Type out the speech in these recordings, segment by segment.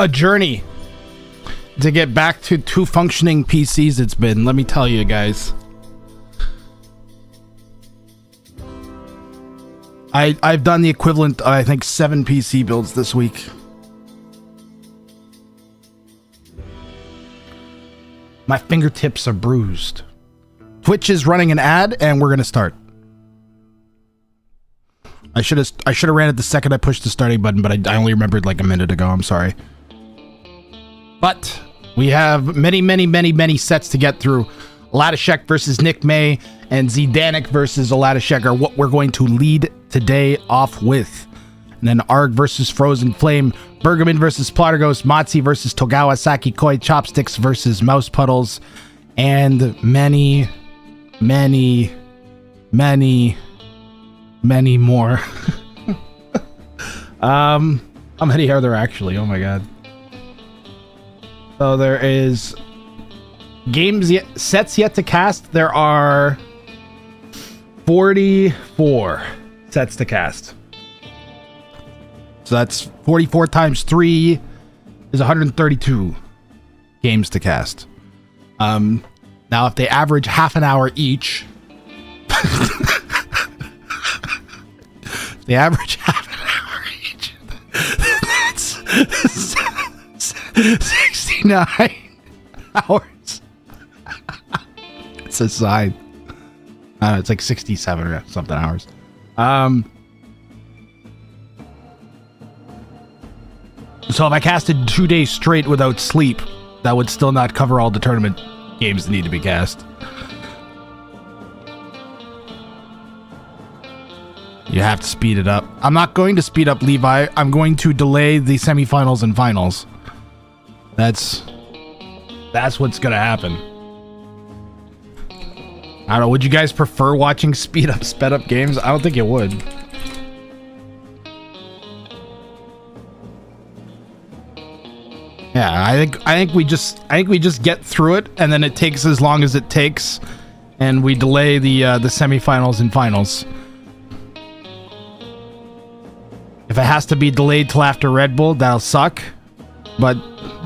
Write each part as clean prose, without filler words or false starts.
a journey to get back to 2 functioning PCs. It's been, let me tell you guys. I've done the equivalent of, I think, 7 PC builds this week. My fingertips are bruised. Twitch is running an ad, and we're gonna start. I should have ran it the second I pushed the starting button, but I only remembered like a minute ago. I'm sorry. But we have many sets to get through. Ladashek versus Nick May and Zdanik versus Ladashek are what we're going to lead today off with. And then Arg versus Frozen Flame, Bergamin versus Plotterghost, Matzi versus Togawa, Saki Koi, Chopsticks versus Mouse Puddles, and many more. How many are there actually? Oh my god. So there is sets yet to cast. There are 44 sets to cast. So that's 44 times 3 is 132 games to cast. Now if they average half an hour each, they average half an hour each, that's 69 hours. It's a sign. It's like 67 or something hours. So if I casted 2 days straight without sleep, that would still not cover all the tournament games that need to be cast. You have to speed it up. I'm not going to speed up, Levi. I'm going to delay the semifinals and finals. That's what's gonna happen. I don't know. Would you guys prefer watching sped up games? I don't think it would. Yeah, I think we just get through it, and then it takes as long as it takes, and we delay the semifinals and finals. If it has to be delayed till after Red Bull, that'll suck. But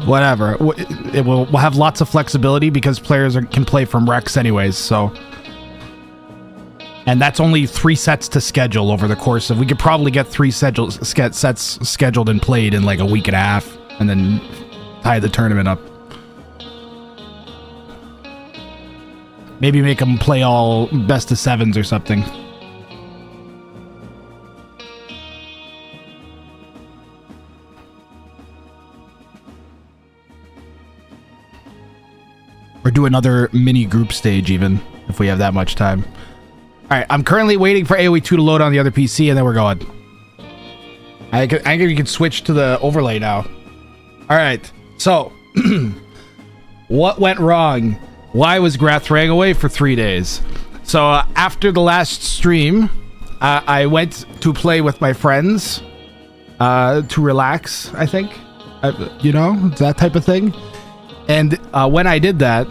whatever, we'll have lots of flexibility because players can play from Rex anyways. So, and that's only 3 sets to schedule over the course of. We could probably get 3 sets scheduled and played in like a week and a half, and then tie the tournament up. Maybe make them play all best of 7s or something. Or do another mini group stage even, if we have that much time. Alright, I'm currently waiting for AoE 2 to load on the other PC, and then we're going. I think we can switch to the overlay now. Alright, so, what went wrong? Why was Grath rang away for 3 days? So, after the last stream, I went to play with my friends to relax, I think. You know, that type of thing. And when I did that,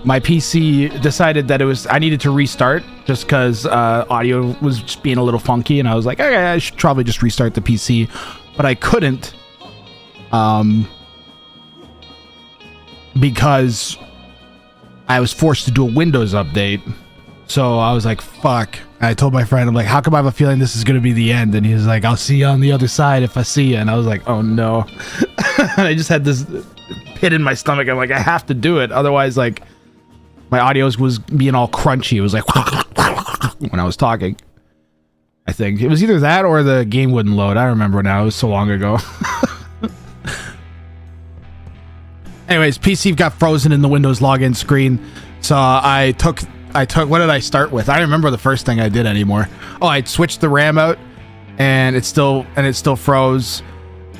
my PC decided that I needed to restart just because audio was just being a little funky, and I was like, okay, I should probably just restart the PC, but I couldn't because I was forced to do a Windows update. So I was like, fuck. And I told my friend, I'm like, how come I have a feeling this is going to be the end? And he was like, I'll see you on the other side if I see you. And I was like, oh no. And I just had this pit in my stomach. I'm like, I have to do it. Otherwise, like, my audio was being all crunchy. It was like when I was talking. I think it was either that or the game wouldn't load. I don't remember now. It was so long ago. Anyways, PC got frozen in the Windows login screen. So I took, what did I start with? I don't remember the first thing I did anymore. Oh, I switched the RAM out and it still froze.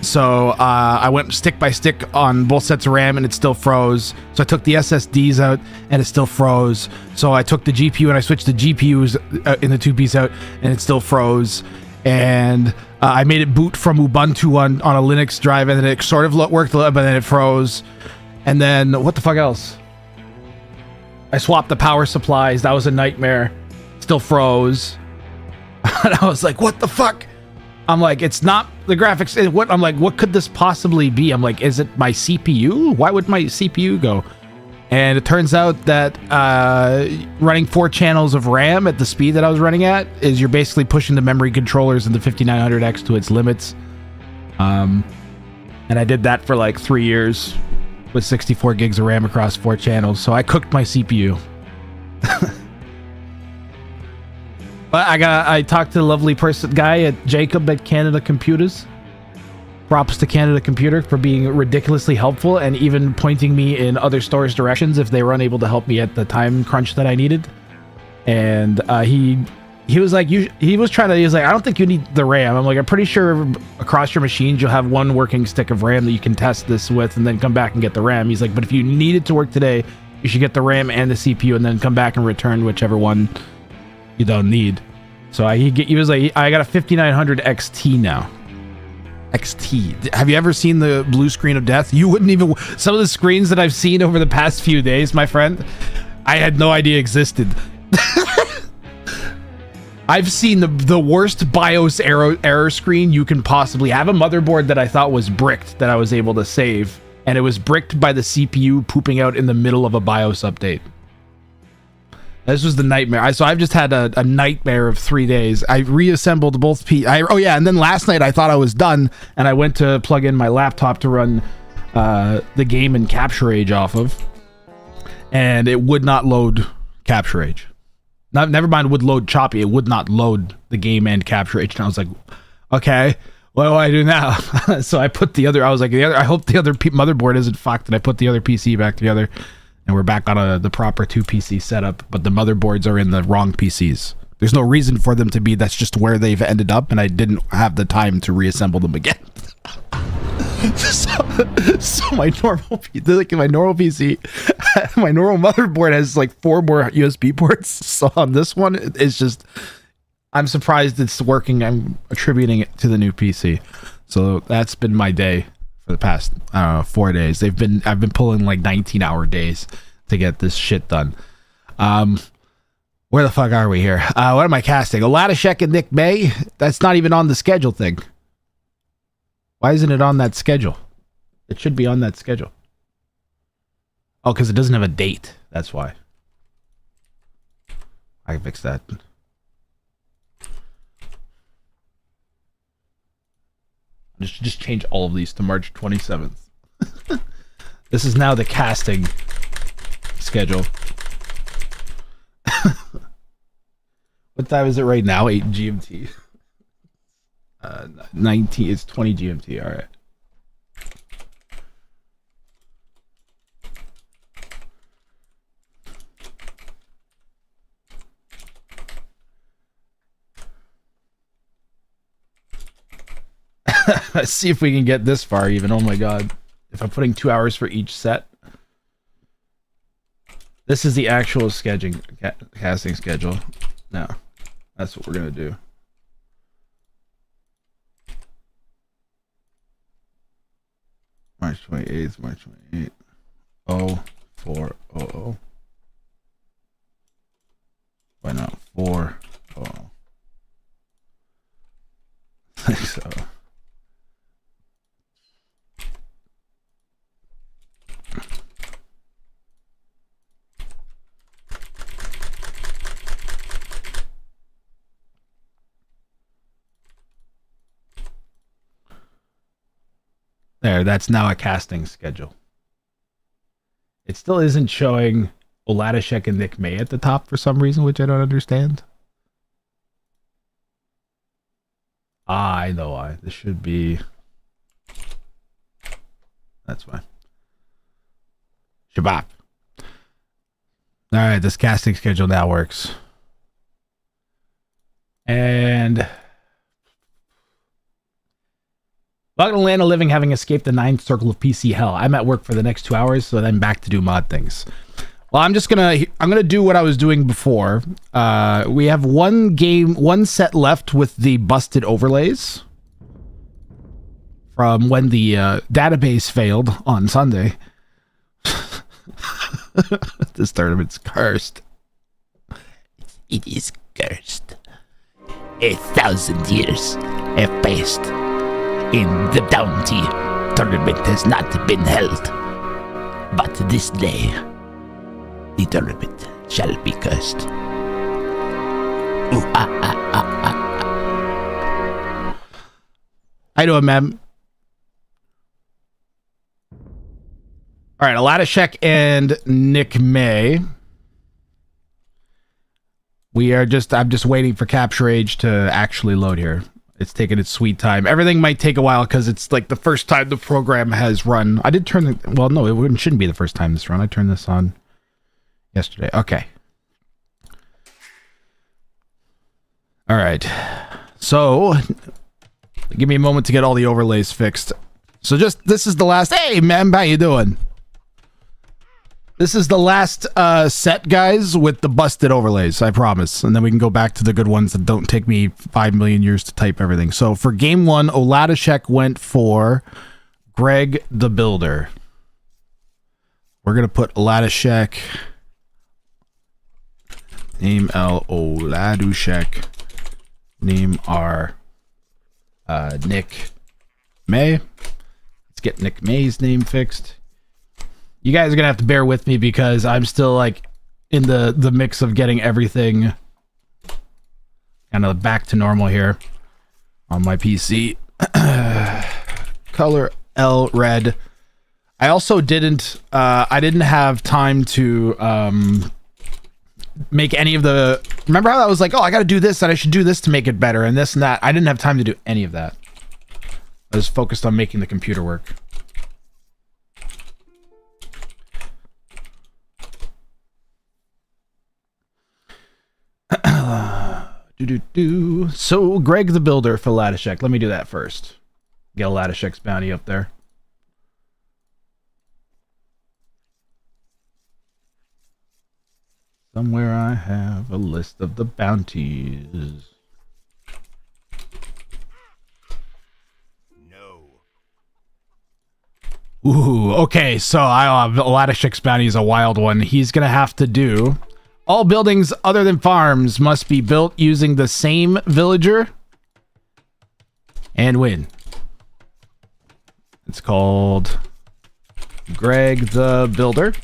So I went stick by stick on both sets of RAM and it still froze. So I took the SSDs out and it still froze. So I took the GPU and I switched the GPUs in the 2-piece out and it still froze. And I made it boot from Ubuntu on a Linux drive, and then it sort of worked, but then it froze. And then what the fuck else? I swapped the power supplies. That was a nightmare. Still froze. And I was like, what the fuck? I'm like, it's not the graphics. What I'm like, what could this possibly be? I'm like, is it my CPU? Why would my CPU go? And it turns out that running 4 channels of RAM at the speed that I was running at is you're basically pushing the memory controllers in the 5900X to its limits. And I did that for like 3 years with 64 gigs of RAM across 4 channels. So I cooked my CPU. But I talked to the lovely guy at Jacob at Canada Computers. Props to Canada Computer for being ridiculously helpful and even pointing me in other stores' directions if they were unable to help me at the time crunch that I needed. And he was like, he was like, I don't think you need the RAM. I'm like, I'm pretty sure across your machines you'll have one working stick of RAM that you can test this with and then come back and get the RAM. He's like, but if you need it to work today, you should get the RAM and the CPU and then come back and return whichever one you don't need. So he was like, I got a 5900 XT now. XT. Have you ever seen the blue screen of death? You wouldn't even... Some of the screens that I've seen over the past few days, my friend, I had no idea existed. I've seen the worst BIOS error screen you can possibly have. A motherboard that I thought was bricked that I was able to save, and it was bricked by the CPU pooping out in the middle of a BIOS update. This was the nightmare. So I've just had a nightmare of 3 days. I reassembled both oh yeah, and then last night I thought I was done, and I went to plug in my laptop to run the game in Capture Age off of, and it would not load Capture Age. Never mind, it would load choppy. It would not load the game and Capture Age. And I was like, okay, what do I do now? So I put the other. I was like, I hope the other motherboard isn't fucked, and I put the other PC back together. And we're back on the proper 2 PC setup, but the motherboards are in the wrong PCs. There's no reason for them to be. That's just where they've ended up, and I didn't have the time to reassemble them again. so my normal PC, my normal motherboard has like 4 more USB ports. So on this one, it's just, I'm surprised it's working. I'm attributing it to the new PC. So that's been my day. For the past 4 days. I've been pulling like 19-hour days to get this shit done. Where the fuck are we here? What am I casting? Oladashek and Nick May? That's not even on the schedule thing. Why isn't it on that schedule? It should be on that schedule. Oh, because it doesn't have a date. That's why. I can fix that. Just change all of these to March 27th. This is now the casting schedule. What time is it right now? 8 GMT. 19. It's 20 GMT. All right. Let's see if we can get this far even. Oh my god. If I'm putting 2 hours for each set. This is the actual casting schedule. No. That's what we're going to do. March 28th, March 28th. 0400. Why not 4? Oh. I think so. There, that's now a casting schedule. It still isn't showing Oladashek and Nick May at the top for some reason, which I don't understand. Ah, I know why. This should be... That's why. Shabbat. Alright, this casting schedule now works. And... Welcome to Land of Living, having escaped the 9th circle of PC hell. I'm at work for the next 2 hours, so then back to do mod things. Well, I'm gonna do what I was doing before. We have one set left with the busted overlays from when the database failed on Sunday. This tournament's cursed. It is cursed. 1,000 years. have passed, and the bounty tournament has not been held. But this day, the tournament shall be cursed. Ooh, I know, man. All right, Aladashek and Nick May. I'm just waiting for Capture Age to actually load here. It's taking its sweet time. Everything might take a while because it's like the first time the program has run. I did turn the... Well, no, it shouldn't be the first time this run. I turned this on yesterday. Okay. All right. So, give me a moment to get all the overlays fixed. So this is the last... Hey, man, how you doing? This is the last set, guys, with the busted overlays, I promise. And then we can go back to the good ones that don't take me 5 million years to type everything. So for game 1, Oladashek went for Greg the Builder. We're going to put Oladashek, name L, Oladushek, name R, Nick May. Let's get Nick May's name fixed. You guys are gonna have to bear with me because I'm still like in the mix of getting everything kind of back to normal here on my PC. Color L red. I also didn't have time to make any of the... Remember how I was like, oh, I gotta do this and I should do this to make it better and this and that. I didn't have time to do any of that. I was focused on making the computer work. So, Greg the Builder for Ladashek. Let me do that first. Get a Ladashek's bounty up there. Somewhere I have a list of the bounties. No. Ooh, okay, so Ladashek's bounty is a wild one. He's gonna have to do... All buildings other than farms must be built using the same villager and win. It's called Greg the Builder.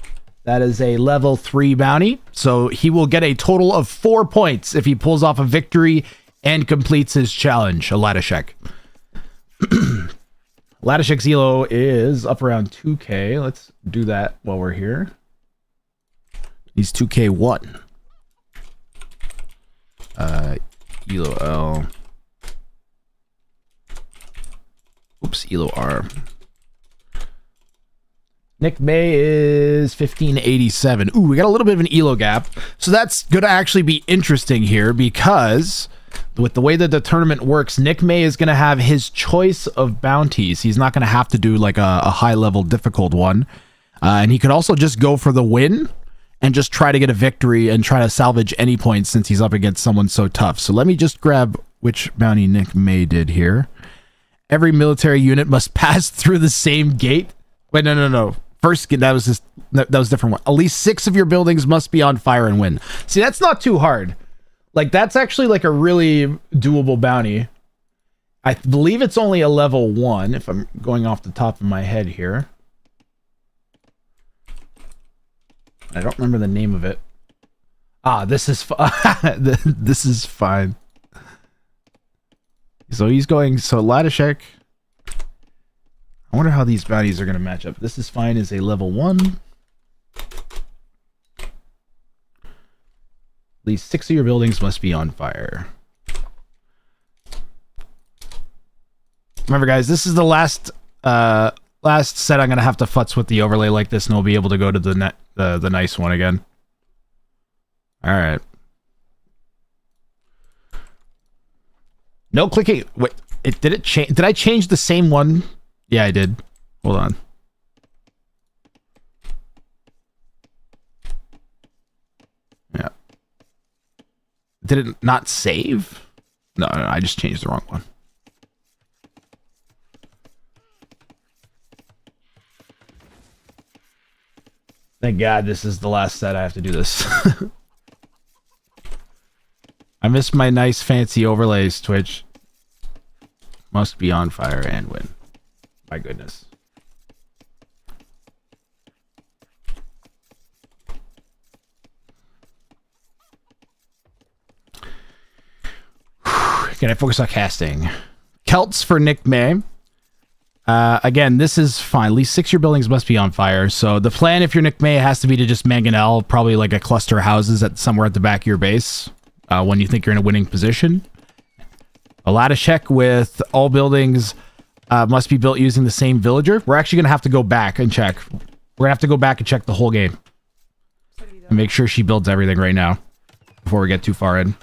That is a level 3 bounty. So he will get a total of 4 points if he pulls off a victory and completes his challenge, Aladashek. Aladashek's elo is up around 2k. Let's do that while we're here. He's 2k1. Elo L. Oops, Elo R. Nick May is 1587. Ooh, we got a little bit of an elo gap. So that's going to actually be interesting here because with the way that the tournament works, Nick May is going to have his choice of bounties. He's not going to have to do like a high level difficult one. And he could also just go for the win and just try to get a victory and try to salvage any points since he's up against someone so tough. So let me just grab which bounty Nick May did here. Every military unit must pass through the same gate. Wait, no. First, that was a different one. At least 6 of your buildings must be on fire and win. See, that's not too hard. Like, that's actually like a really doable bounty. I believe it's only a level 1, if I'm going off the top of my head here. I don't remember the name of it. This is this is fine. So he's going... So Ladashek... I wonder how these bounties are going to match up. This is fine is a level 1. At least 6 of your buildings must be on fire. Remember, guys, this is the last set I'm going to have to futz with the overlay like this, and we'll be able to go to the nice one again. All right. No clicking. Wait, did it change? Did I change the same one? Yeah, I did. Hold on. Yeah. Did it not save? No, I just changed the wrong one. Thank God this is the last set I have to do this. I miss my nice fancy overlays, Twitch. must be on fire and win. My goodness. Can I focus on casting? Celts for Nick May. Again, this is fine. At least 6 of your buildings must be on fire. So the plan, if you're Nick May, has to be to just mangonel probably like a cluster of houses at somewhere at the back of your base when you think you're in a winning position. A Latashek with all buildings must be built using the same villager. We're actually going to have to go back and check. We're going to have to go back and check the whole game. And make sure she builds everything right now before we get too far in.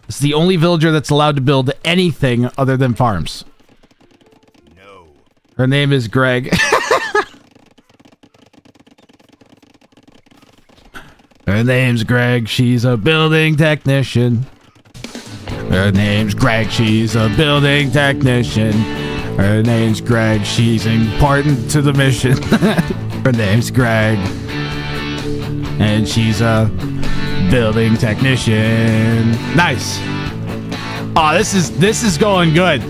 This is the only villager that's allowed to build anything other than farms. No. Her name is Greg. Her name's Greg. She's a building technician. Her name's Greg. She's a building technician. Her name's Greg. She's important to the mission. Her name's Greg. And she's a building technician. Nice. Oh, this is going good.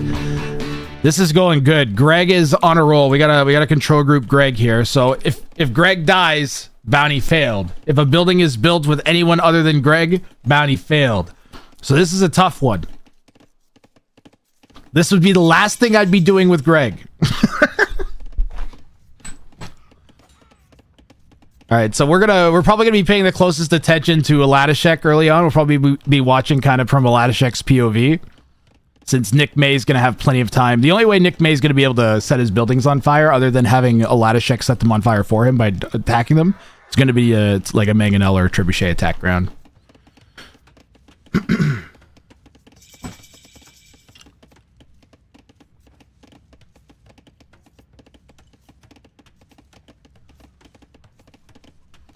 This is going good. Greg is on a roll. We got a control group Greg here. So if Greg dies, bounty failed. If a building is built with anyone other than Greg, bounty failed. So this is a tough one. This would be the last thing I'd be doing with Greg. All right, so we're probably gonna be paying the closest attention to Latashek early on. We'll probably be watching kind of from Latashek's POV, since Nick May is gonna have plenty of time. The only way Nick May is gonna be able to set his buildings on fire, other than having Latashek set them on fire for him by attacking them, it's gonna be it's like a mangonel or a trebuchet attack ground.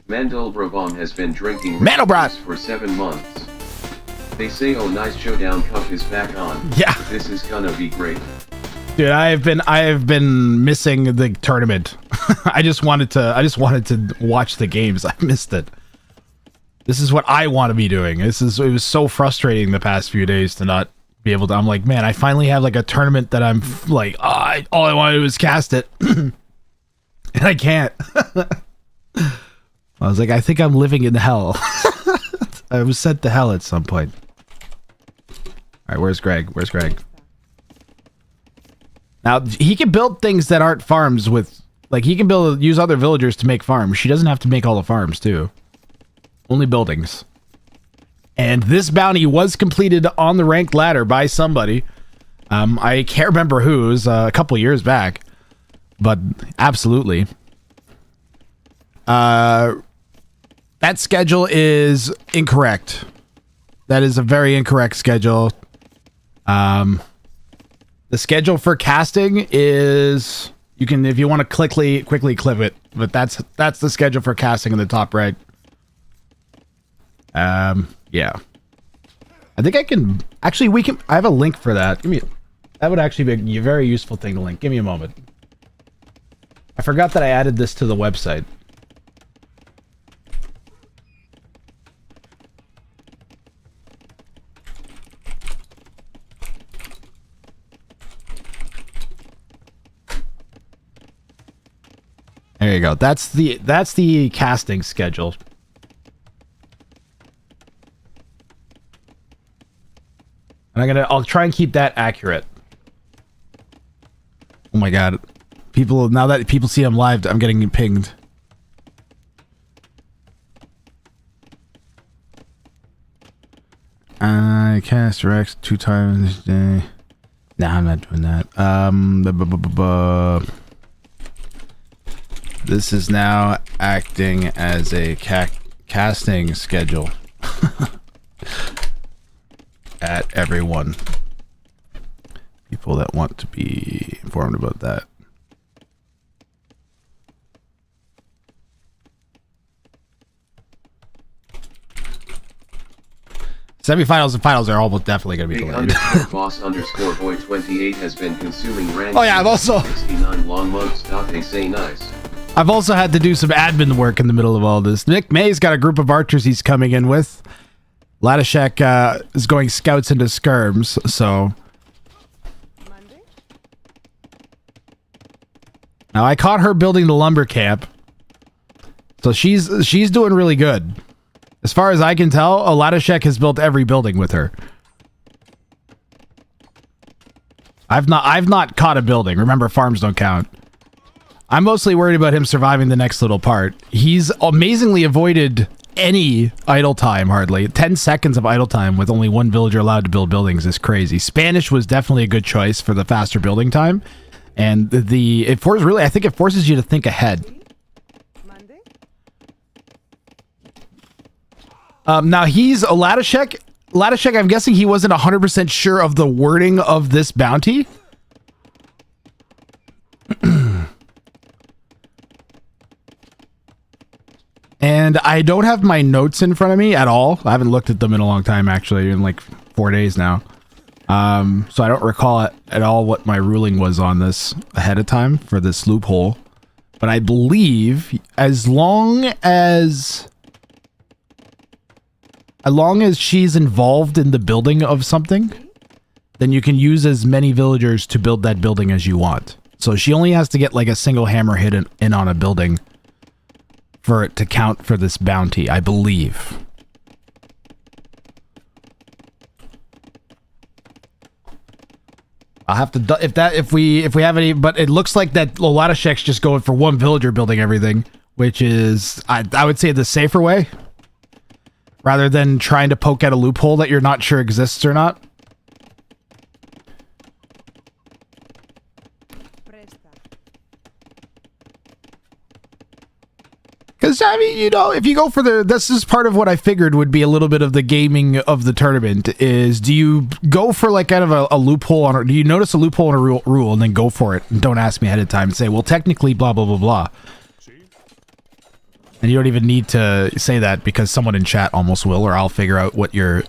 Mandel Brabant has been drinking Mandelbrot for 7 months. They say, oh nice, Showdown Cup is back on. Yeah. This is gonna be great. Dude, I have been missing the tournament. I just wanted to watch the games. I missed it. This is what I want to be doing. It was so frustrating the past few days to not be able to. I'm like, man, I finally have like a tournament that I'm like, all I want to do is cast it. And I can't. I was like, I think I'm living in hell. I was sent to hell at some point. All right, where's Greg? Where's Greg? Now, he can build things that aren't farms with... Like, he can use other villagers to make farms. She doesn't have to make all the farms, too. Only buildings. And this bounty was completed on the ranked ladder by somebody. I can't remember who. It was a couple years back. But, absolutely. That schedule is incorrect. That is a very incorrect schedule. The schedule for casting is, you can, if you want to quickly clip it, but that's the schedule for casting in the top right. Yeah. I think I can actually, I have a link for that. That would actually be a very useful thing to link. Give me a moment. I forgot that I added this to the website. There you go. That's the casting schedule. And I'll try and keep that accurate. Oh my god. Now that people see I'm live, I'm getting pinged. I cast Rex 2 times a day. Nah, I'm not doing that. This is now acting as a casting schedule at everyone. People that want to be informed about that. Semifinals and finals are almost definitely going to be delayed. Boss_boy28 has been consuming random. Oh yeah, I've also 69 long months. They say nice. I've also had to do some admin work in the middle of all this. Nick May's got a group of archers he's coming in with. Latashek is going scouts into skirms, so... Now, I caught her building the lumber camp. So she's doing really good. As far as I can tell, Latashek has built every building with her. I've not caught a building. Remember, farms don't count. I'm mostly worried about him surviving the next little part. He's amazingly avoided any idle time, hardly. 10 seconds of idle time with only one villager allowed to build buildings is crazy. Spanish was definitely a good choice for the faster building time. And I think it forces you to think ahead. Now he's a Latashek. Latashek, I'm guessing he wasn't 100% sure of the wording of this bounty. And I don't have my notes in front of me at all. I haven't looked at them in a long time, actually, in like 4 days now. So I don't recall at all what my ruling was on this ahead of time for this loophole. But I believe as long as she's involved in the building of something, then you can use as many villagers to build that building as you want. So she only has to get like a single hammer hit in on a building for it to count for this bounty, I believe. I'll have to if we have any, but it looks like that a lot of Shek's just going for one villager building everything, which is I would say the safer way, rather than trying to poke at a loophole that you're not sure exists or not. Because, I mean, you know, if you go for this is part of what I figured would be a little bit of the gaming of the tournament, is do you go for like kind of a loophole on, or do you notice a loophole in a rule and then go for it and don't ask me ahead of time and say, well, technically blah, blah, blah, blah. And you don't even need to say that because someone in chat almost will, or I'll figure out what your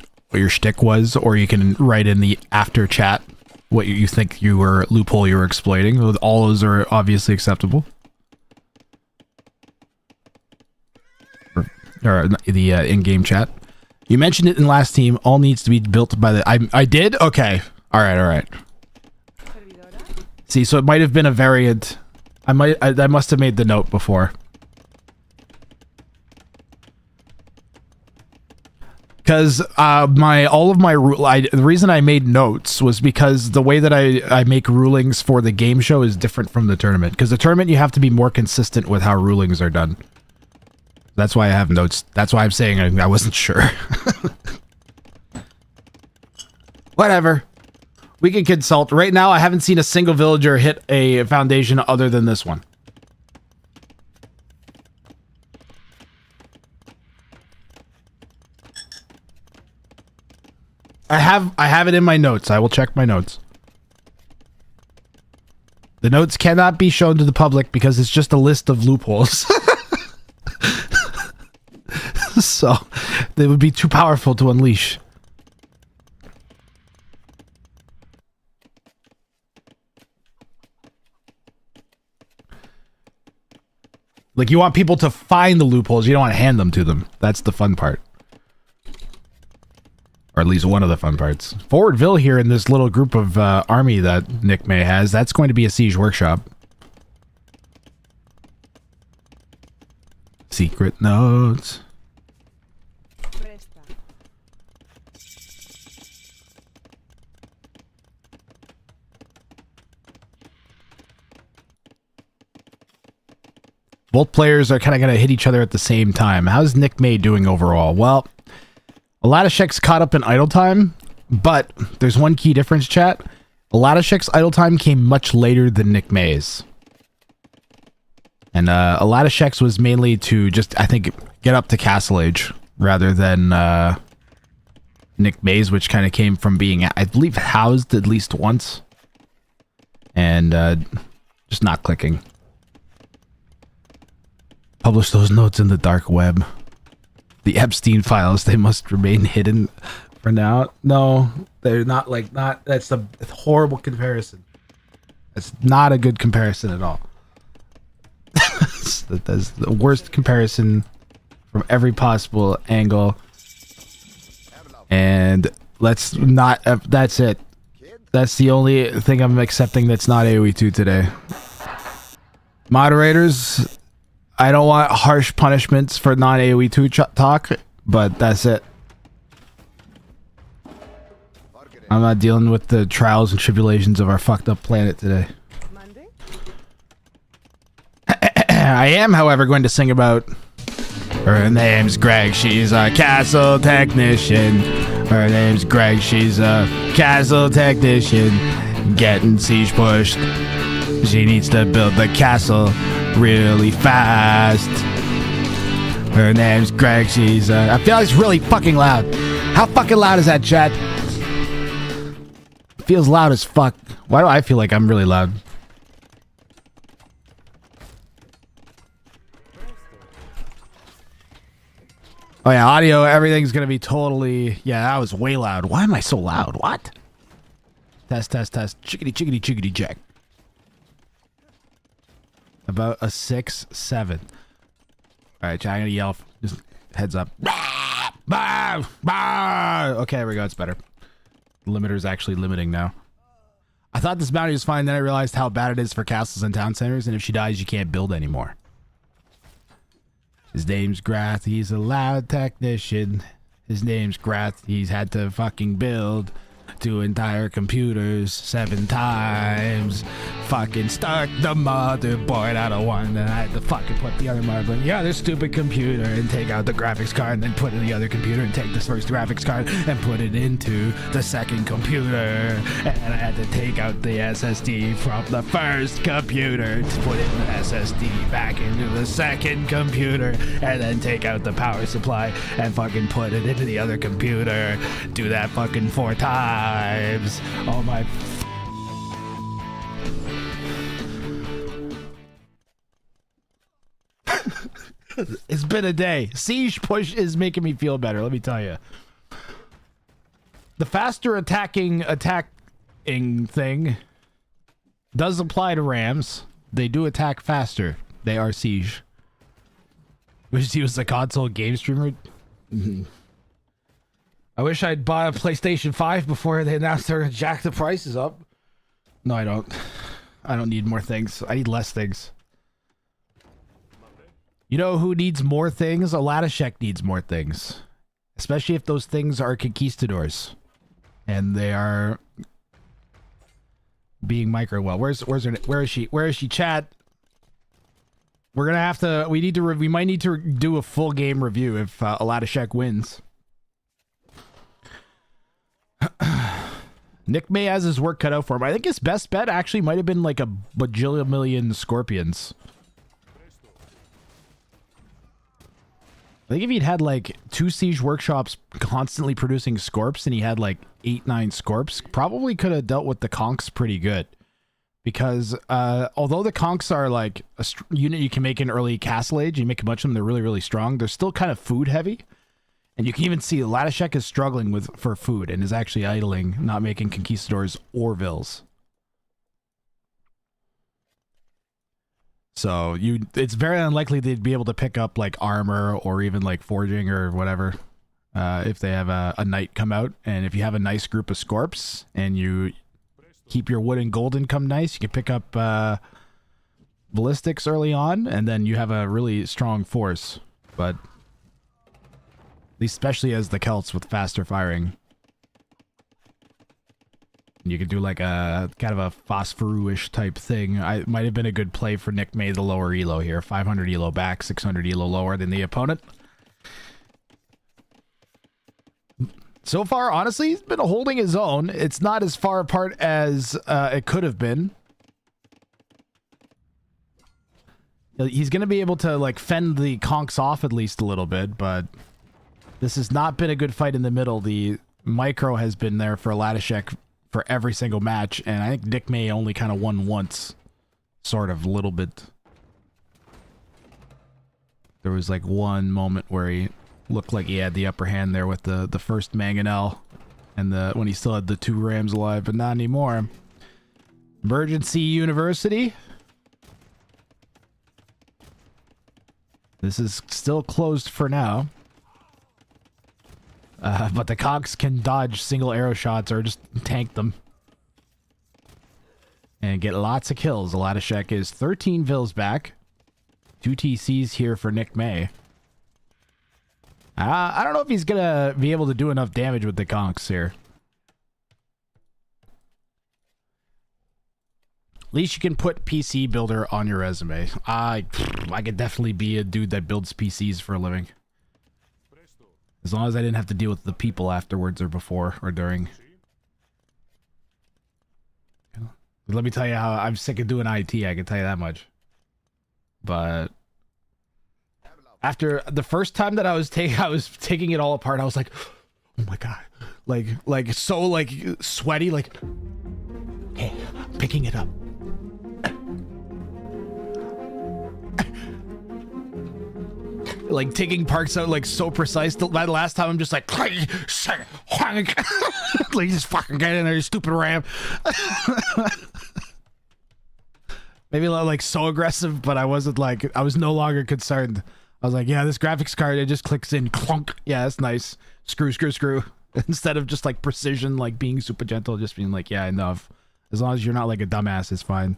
shtick was, or you can write in the after chat what you think loophole you were exploiting. All those are obviously acceptable. Or the in-game chat. You mentioned it in last team. All needs to be built by the... I did? Okay. All right. See, so it might have been a variant. I must have made the note before. Because the reason I made notes was because the way that I make rulings for the game show is different from the tournament. Because the tournament, you have to be more consistent with how rulings are done. That's why I have notes. That's why I'm saying I wasn't sure. Whatever. We can consult. Right now, I haven't seen a single villager hit a foundation other than this one. I have it in my notes. I will check my notes. The notes cannot be shown to the public because it's just a list of loopholes. So they would be too powerful to unleash. Like, you want people to find the loopholes, you don't want to hand them to them. That's the fun part. Or at least one of the fun parts. Forwardville here in this little group of army that Nick May has, that's going to be a siege workshop. Secret notes. Both players are kind of going to hit each other at the same time. How's Nick May doing overall? Well, a lot of Shek's caught up in idle time, but there's one key difference, chat. A lot of Shek's idle time came much later than Nick May's. And a lot of Shek's was mainly to just, I think, get up to Castle Age rather than Nick May's, which kind of came from being, I believe, housed at least once. And just not clicking. Publish those notes in the dark web. The Epstein files, they must remain hidden for now. No, they're not that's a horrible comparison. That's not a good comparison at all. That's the worst comparison from every possible angle. And let's not, that's it. That's the only thing I'm accepting that's not AoE 2 today. Moderators, I don't want harsh punishments for non-AoE 2 talk, but that's it. I'm not dealing with the trials and tribulations of our fucked up planet today. I am, however, going to sing about her name's Greg, she's a castle technician. Her name's Greg, she's a castle technician. Getting siege pushed. She needs to build the castle really fast. Her name's Greg, she's I feel like it's really fucking loud. How fucking loud is that, chat? Feels loud as fuck. Why do I feel like I'm really loud? Oh yeah, audio, everything's gonna be totally... Yeah, that was way loud. Why am I so loud? What? Test, test, test. Chickity, chickity, chickity, check. About a 6, 7. Alright, I'm gonna yell. Just heads up. Okay, there we go. It's better. The limiter's actually limiting now. I thought this bounty was fine, then I realized how bad it is for castles and town centers, and if she dies, you can't build anymore. His name's Grath, he's a loud technician. His name's Grath, he's had to fucking build 2 entire computers 7 times. Fucking start the motherboard out of one, and I had to fucking put the other motherboard in the other stupid computer and take out the graphics card and then put it in the other computer and take this first graphics card and put it into the second computer. And I had to take out the SSD from the first computer to put in the SSD back into the second computer and then take out the power supply and fucking put it into the other computer. Do that fucking 4 times. Oh my... It's been a day. Siege push is making me feel better, let me tell you. The faster attacking thing does apply to Rams. They do attack faster. They are siege. Wish he was a console game streamer. I wish I'd bought a PlayStation 5 before they announced they're gonna jack the prices up. No, I don't. I don't need more things. I need less things. You know who needs more things? Aladashek needs more things. Especially if those things are conquistadors. And they are being micro well. Where is she? Where is she, chat? We're gonna have to we might need to do a full game review if Aladashek wins. Nick May has his work cut out for him. I think his best bet actually might have been like a bajillion million scorpions. I think if he'd had like 2 siege workshops constantly producing scorps and he had like 8, 9 scorps, probably could have dealt with the conks pretty good. Because although the conks are like a unit you can make in early castle age, you make a bunch of them, they're really, really strong. They're still kind of food heavy. And you can even see Ladashek is struggling for food and is actually idling, not making conquistadors or vills. So it's very unlikely they'd be able to pick up like armor or even like forging or whatever if they have a knight come out. And if you have a nice group of scorps and you keep your wood and gold income nice, you can pick up ballistics early on, and then you have a really strong force. But especially as the Celts with faster firing. You could do like a kind of a Phosphorou-ish type thing. It might have been a good play for Nick May, the lower elo here. 500 elo back, 600 elo lower than the opponent. So far, honestly, he's been holding his own. It's not as far apart as it could have been. He's going to be able to like fend the conks off at least a little bit, but this has not been a good fight in the middle. The micro has been there for Ladashek for every single match, and I think Nick May only kind of won once, sort of, a little bit. There was like one moment where he looked like he had the upper hand there with the first Mangonel, and when he still had the 2 Rams alive, but not anymore. Emergency University. This is still closed for now. But the conks can dodge single arrow shots or just tank them. And get lots of kills. Ladashek is 13 vills back. 2 TCs here for Nick May. I don't know if he's gonna be able to do enough damage with the conks here. At least you can put PC builder on your resume. I could definitely be a dude that builds PCs for a living. As long as I didn't have to deal with the people afterwards or before or during. Let me tell you how I'm sick of doing IT, I can tell you that much. But after the first time that I was taking it all apart, I was like, oh my god. Like so like sweaty, like, hey, I'm picking it up. Like taking parts out like so precise. The last time I'm just like just fucking get in there, you stupid ram. Maybe like so aggressive, but I wasn't like, I was no longer concerned. I was like, yeah, this graphics card, it just clicks in, clunk. Yeah, that's nice. Screw. Instead of just like precision, like being super gentle, just being like, yeah, enough. As long as you're not like a dumbass, it's fine.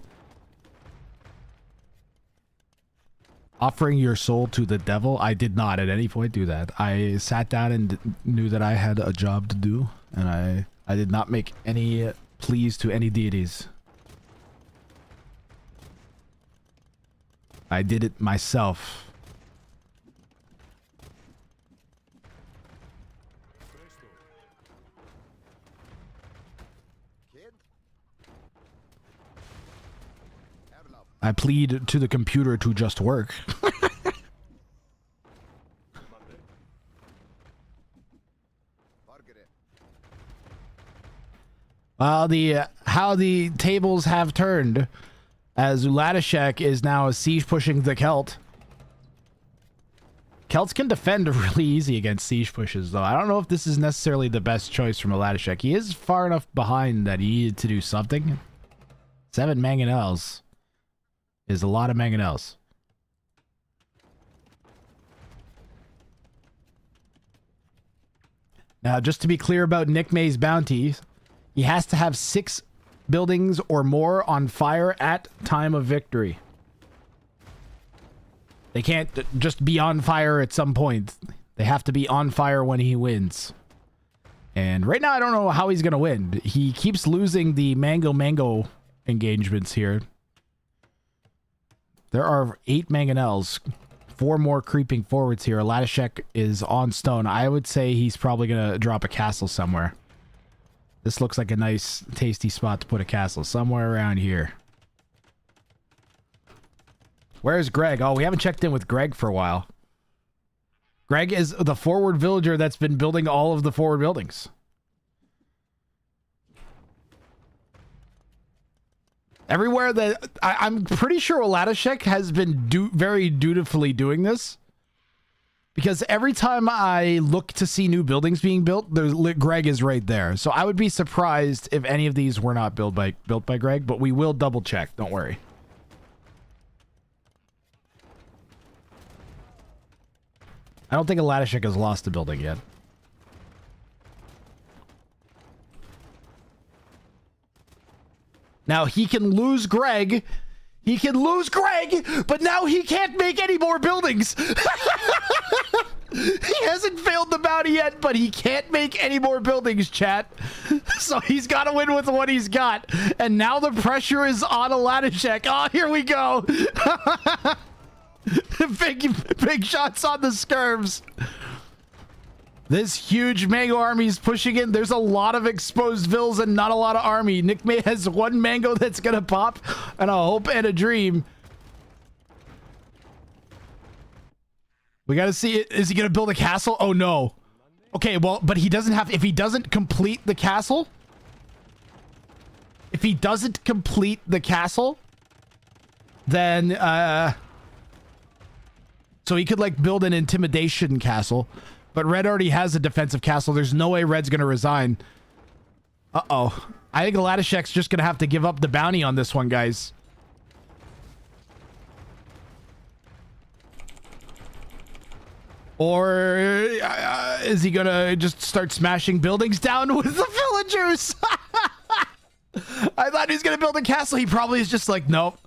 Offering your soul to the devil, I did not at any point do that. I sat down and knew that I had a job to do, and I did not make any pleas to any deities. I did it myself. I plead to the computer to just work. How the tables have turned, as Ladashek is now siege pushing the Celt. Celts can defend really easy against siege pushes, though. I don't know if this is necessarily the best choice from Ladashek. He is far enough behind that he needed to do something. 7 mangonels is a lot of mangonels. Now, just to be clear about Nick May's bounty, he has to have 6 buildings or more on fire at time of victory. They can't just be on fire at some point. They have to be on fire when he wins. And right now, I don't know how he's going to win. He keeps losing the mango engagements here. There are 8 mangonels. 4 more creeping forwards here. Ladashek is on stone. I would say he's probably going to drop a castle somewhere. This looks like a nice, tasty spot to put a castle. Somewhere around here. Where's Greg? Oh, we haven't checked in with Greg for a while. Greg is the forward villager that's been building all of the forward buildings. Everywhere that... I'm pretty sure Ladashek has been very dutifully doing this. Because every time I look to see new buildings being built, Greg is right there. So I would be surprised if any of these were not built by Greg, but we will double check. Don't worry. I don't think Ladashek has lost a building yet. Now he can lose Greg. He can lose Greg, but now he can't make any more buildings. He hasn't failed the bounty yet, but he can't make any more buildings, chat. So he's got to win with what he's got. And now the pressure is on Ladashek. Oh, here we go. big shots on the scurvs. This huge mango army is pushing in. There's a lot of exposed vills and not a lot of army. Nick May has 1 mango that's gonna pop, and a hope and a dream. We gotta see it. Is he gonna build a castle? Oh no. Okay, well, but he doesn't have... If he doesn't complete the castle... If he doesn't complete the castle... Then, so he could, like, build an intimidation castle. But Red already has a defensive castle. There's no way Red's going to resign. Uh-oh. I think Ladashek's just going to have to give up the bounty on this one, guys. Or is he gonna just start smashing buildings down with the villagers? I thought he was gonna build a castle. He probably is just like, nope.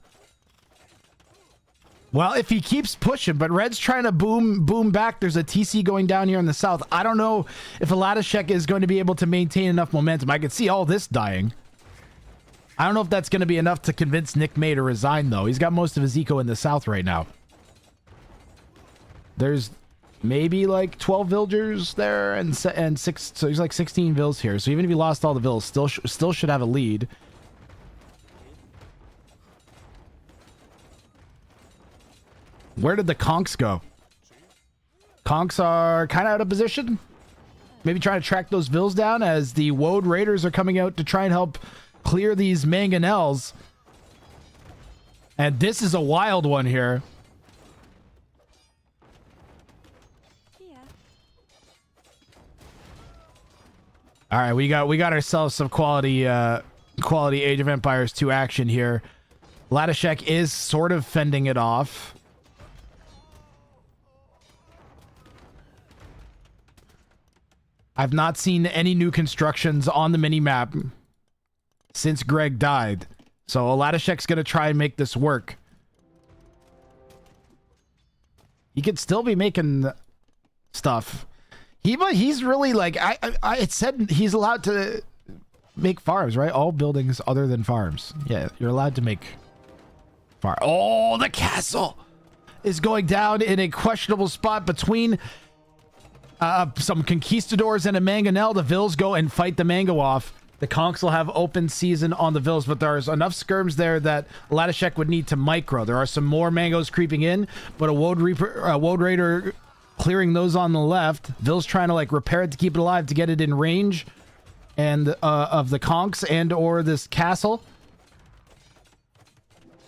Well, if he keeps pushing, but Red's trying to boom back. There's a TC going down here in the south. I don't know if Aladashek is going to be able to maintain enough momentum. I can see all this dying. I don't know if that's going to be enough to convince Nick May to resign, though. He's got most of his eco in the south right now. There's maybe like 12 villagers there and 6, so he's like 16 vills here. So even if he lost all the vills, still should have a lead. Where did the conks go? Conks are kind of out of position. Maybe trying to track those vills down as the Woad Raiders are coming out to try and help clear these mangonels. And this is a wild one here. Yeah. All right, we got ourselves some quality Age of Empires 2 action here. Ladashek is sort of fending it off. I've not seen any new constructions on the mini-map since Greg died. So Aladashek's going to try and make this work. He could still be making stuff. He's really like... it said he's allowed to make farms, right? All buildings other than farms. Yeah, you're allowed to make farm. Oh, the castle is going down in a questionable spot between... some conquistadors and a mangonel. The Vills go and fight the mango off. The conks will have open season on the Vills, but there's enough skirms there that Ladashek would need to micro. There are some more mangoes creeping in, but a Woad Raider clearing those on the left. Vills trying to like repair it to keep it alive to get it in range and of the conks and or this castle.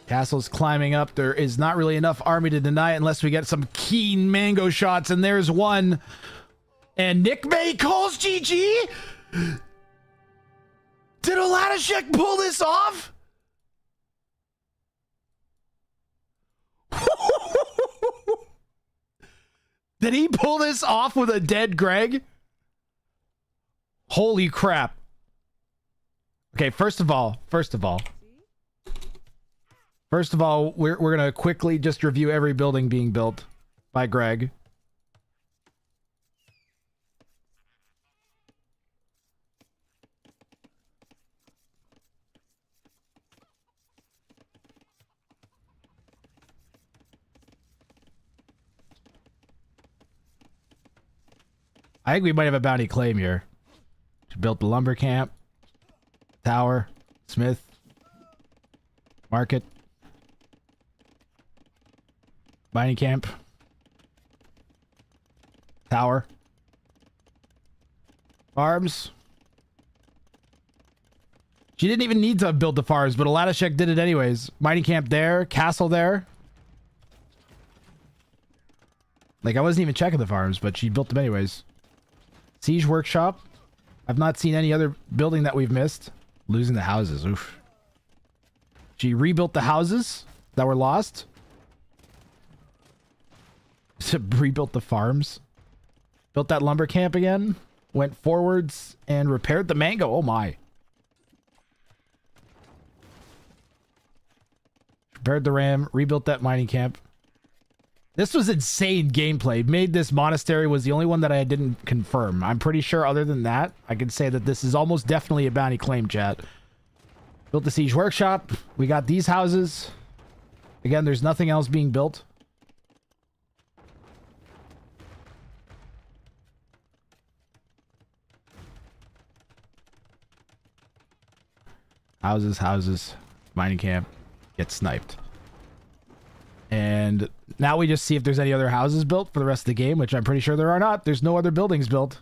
Castle's climbing up. There is not really enough army to deny it unless we get some keen mango shots, and there's one. And Nick May calls GG? Did Aladashek pull this off? Did he pull this off with a dead Greg? Holy crap. Okay, first of all, we're going to quickly just review every building being built by Greg. I think we might have a bounty claim here. She built the lumber camp, tower, smith, market, mining camp, tower, farms. She didn't even need to build the farms, but Aladashek did it anyways. Mining camp there, castle there. Like, I wasn't even checking the farms, but she built them anyways. Siege workshop. I've not seen any other building that we've missed. Losing the houses. Oof. She rebuilt the houses that were lost. Rebuilt the farms. Built that lumber camp again. Went forwards and repaired the mango. Oh my. Repaired the ram. Rebuilt that mining camp. This was insane gameplay. Made this monastery was the only one that I didn't confirm. I'm pretty sure other than that, I can say that this is almost definitely a bounty claim, chat. Built the siege workshop. We got these houses. Again, there's nothing else being built. Houses. Mining camp. Get sniped. And now we just see if there's any other houses built for the rest of the game, which I'm pretty sure there are not. There's no other buildings built.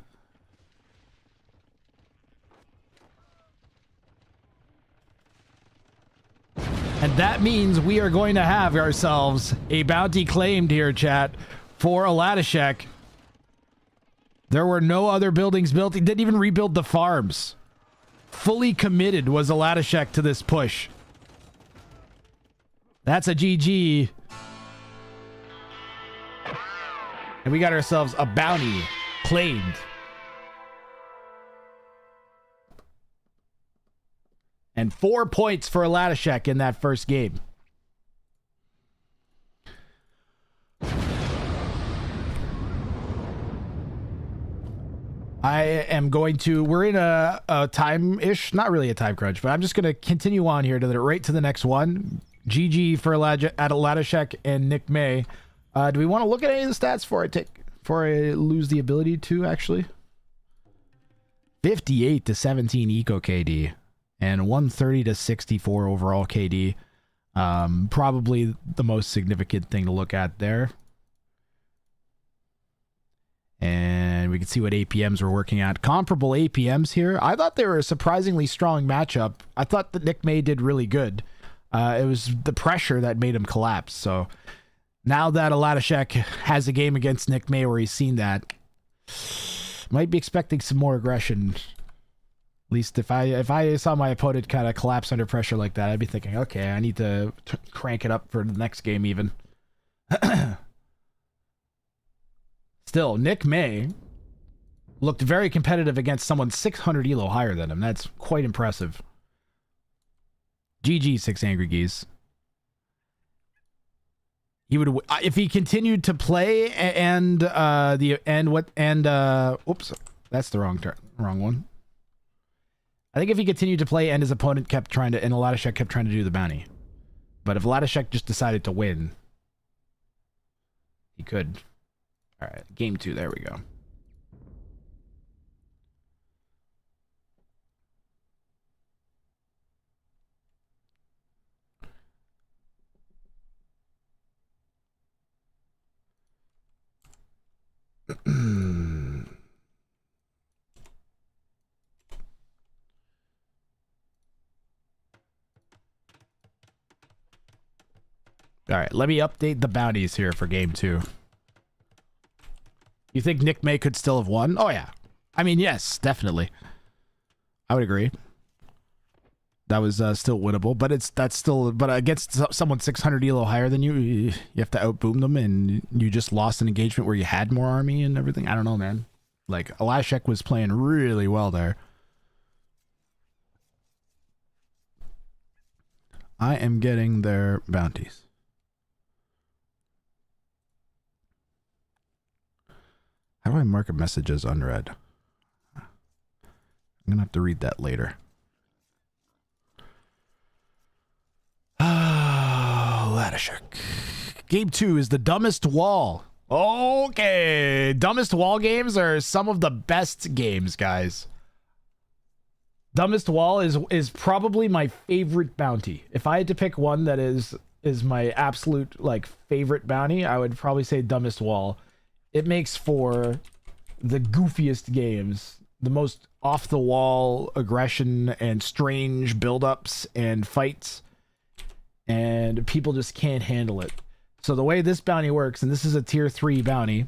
And that means we are going to have ourselves a bounty claimed here, chat, for Aladashek. There were no other buildings built. He didn't even rebuild the farms. Fully committed was Aladashek to this push. That's a GG. And we got ourselves a bounty claimed. And 4 points for Aladashek in that first game. I am going to, we're in a time-ish, not really a time crunch, but I'm just going to continue on here right to the next one. GG for Aladashek and Nick May. Do we want to look at any of the stats before I lose the ability to, actually? 58 to 17 eco KD and 130 to 64 overall KD. Probably the most significant thing to look at there. And we can see what APMs we're working at. Comparable APMs here. I thought they were a surprisingly strong matchup. I thought that Nick May did really good. It was the pressure that made him collapse. So now that Aladashek has a game against Nick May where he's seen that, might be expecting some more aggression. At least if I saw my opponent kind of collapse under pressure like that, I'd be thinking, okay, I need to crank it up for the next game even. Still, Nick May looked very competitive against someone 600 elo higher than him. That's quite impressive. GG, 6 Angry Geese. He would, if he continued to play oops, that's the wrong one. I think if he continued to play and his opponent kept trying to, and Aladashek kept trying to do the bounty. But if Aladashek just decided to win, he could. All right, game 2, there we go. All right, let me update the bounties here for game 2. You think Nick May could still have won? Oh, yeah. I mean, yes, definitely. I would agree. That was still winnable, but but against someone 600 elo higher than you, you have to outboom them, and you just lost an engagement where you had more army and everything. I don't know, man. Like, Aladashek was playing really well there. I am getting their bounties. How do I mark a message as unread? I'm going to have to read that later. Aladashek. Game 2 is the dumbest wall. Okay. Dumbest wall games are some of the best games, guys. Dumbest wall is probably my favorite bounty. If I had to pick one that is my absolute like favorite bounty, I would probably say dumbest wall. It makes for the goofiest games, the most off-the-wall aggression and strange build-ups and fights, and people just can't handle it. So the way this bounty works, and this is a tier 3 bounty,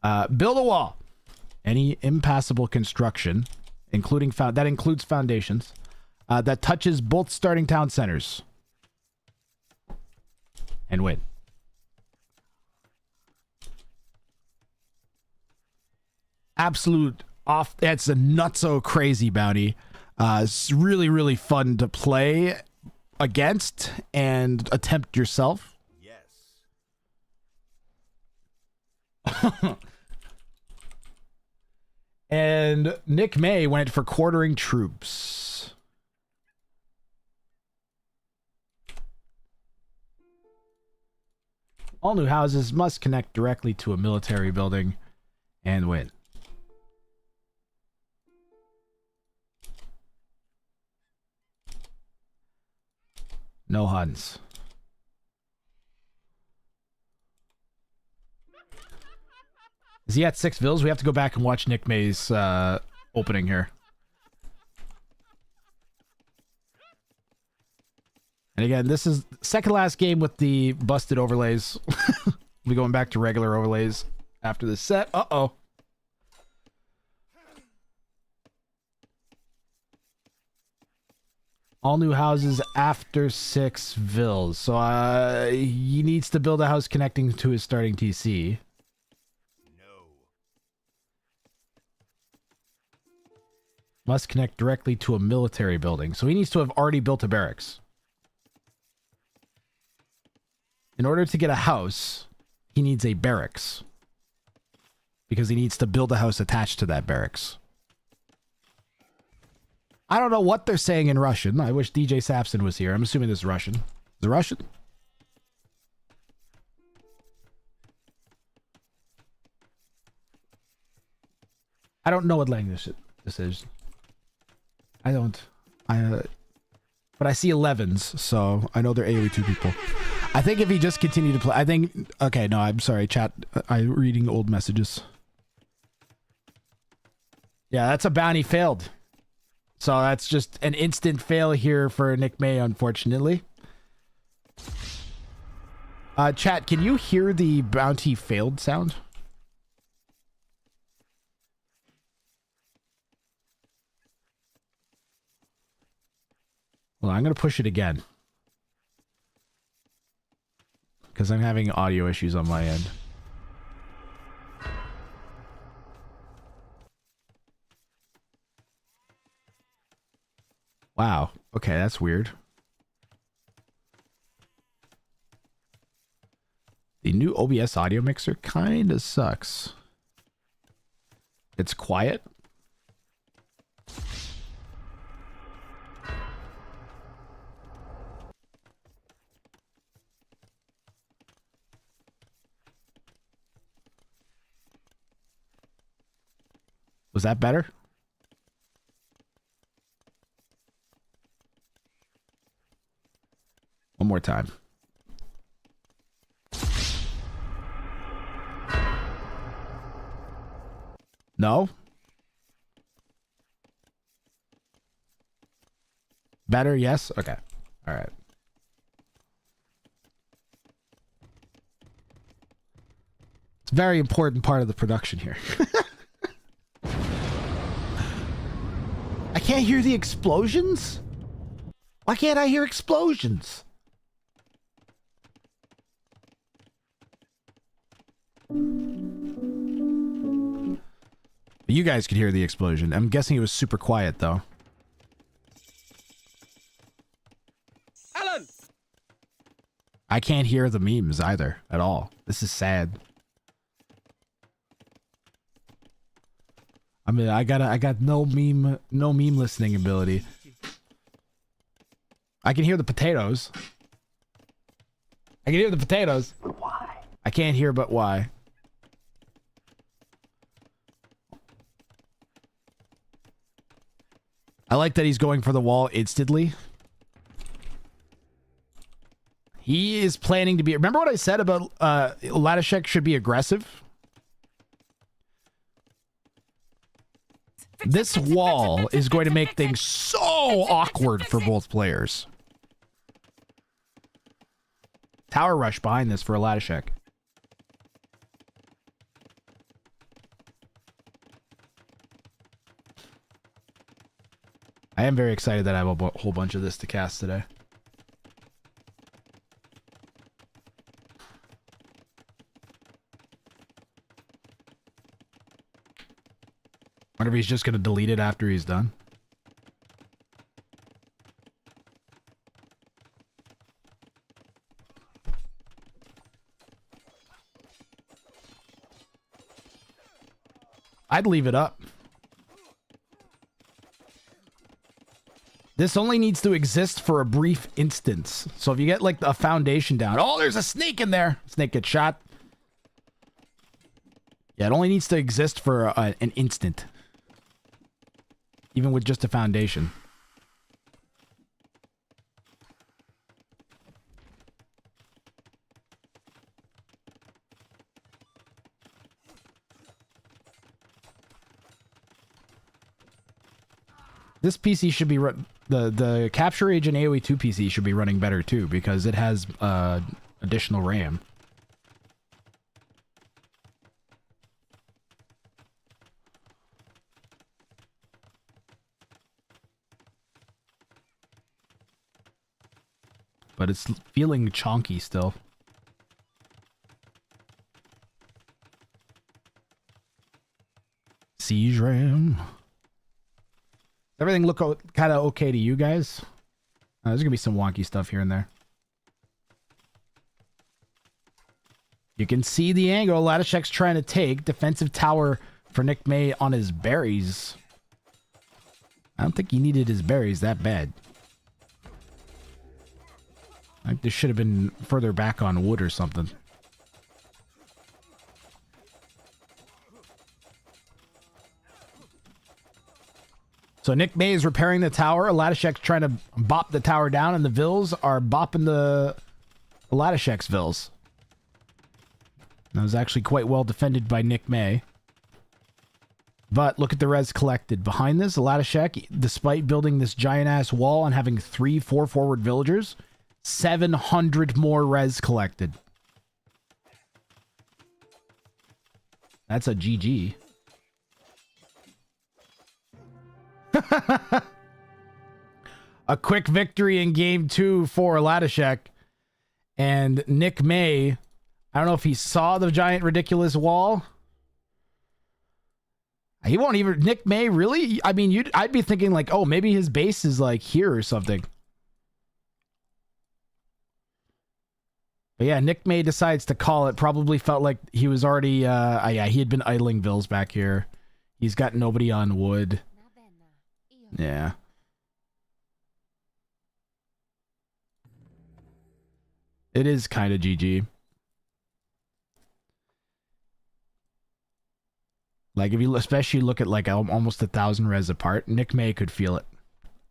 build a wall. Any impassable construction, that includes foundations, that touches both starting town centers, and win. Absolute off. It's a nutso crazy bounty. It's really, really fun to play against and attempt yourself. Yes. And Nick May went for quartering troops. All new houses must connect directly to a military building and win. No Huns. Is he at 6 vills? We have to go back and watch Nick May's opening here. And again, this is second last game with the busted overlays. We'll be going back to regular overlays after this set. Uh-oh. All new houses after 6 vills. So he needs to build a house connecting to his starting TC. Must connect directly to a military building. So he needs to have already built a barracks. In order to get a house, he needs a barracks. Because he needs to build a house attached to that barracks. I don't know what they're saying in Russian. I wish DJ Sapson was here. I'm assuming this is Russian. Is it Russian? I don't know what language this is. I don't. But I see 11s, so I know they're AoE2 people. I think if he just continued to play... I think... Okay, no, I'm sorry, chat. I'm reading old messages. Yeah, that's a bounty failed. So that's just an instant fail here for Nick May, unfortunately. Chat, can you hear the bounty failed sound? Well, I'm going to push it again. Because I'm having audio issues on my end. Wow. Okay, that's weird. The new OBS audio mixer kind of sucks. It's quiet. Was that better? One more time. No? Better? Yes? Okay. All right. It's a very important part of the production here. I can't hear the explosions? Why can't I hear explosions? You guys could hear the explosion. I'm guessing it was super quiet, though. Alan! I can't hear the memes either, at all. This is sad. I mean, I got no meme listening ability. I can hear the potatoes. I can hear the potatoes. But why? I can't hear but why. I like that he's going for the wall instantly. He is planning to be... Remember what I said about Latashek should be aggressive? This wall is going to make things so awkward for both players. Tower rush behind this for Latashek. I am very excited that I have a whole bunch of this to cast today. Wonder if he's just going to delete it after he's done. I'd leave it up. This only needs to exist for a brief instance. So if you get like a foundation down. Oh, there's a snake in there. Snake gets shot. Yeah, it only needs to exist for an instant. Even with just a foundation. This PC should be the Capture Agent AoE 2 PC should be running better too because it has additional RAM. But it's feeling chonky still. Siege RAM. Everything look kind of okay to you guys? There's gonna be some wonky stuff here and there. You can see the angle Latishek's trying to take. Defensive tower for Nick May on his berries. I don't think he needed his berries that bad. I think this should have been further back on wood or something. So Nick May is repairing the tower. Latishek's trying to bop the tower down, and the Vills are bopping the Latishek's Vills. That was actually quite well defended by Nick May. But look at the res collected. Behind this, Latishek, despite building this giant-ass wall and having 3-4 forward villagers, 700 more res collected. That's a GG. A quick victory in game 2 for Latishek. And Nick May, I don't know if he saw the giant ridiculous wall. He won't even... Nick May, really? I mean, I'd be thinking like, oh, maybe his base is like here or something. But yeah, Nick May decides to call it. Probably felt like he was already... yeah, he had been idling Vills back here. He's got nobody on wood. Yeah. It is kind of GG. Like, if you especially look at like almost 1,000 res apart, Nick May could feel it.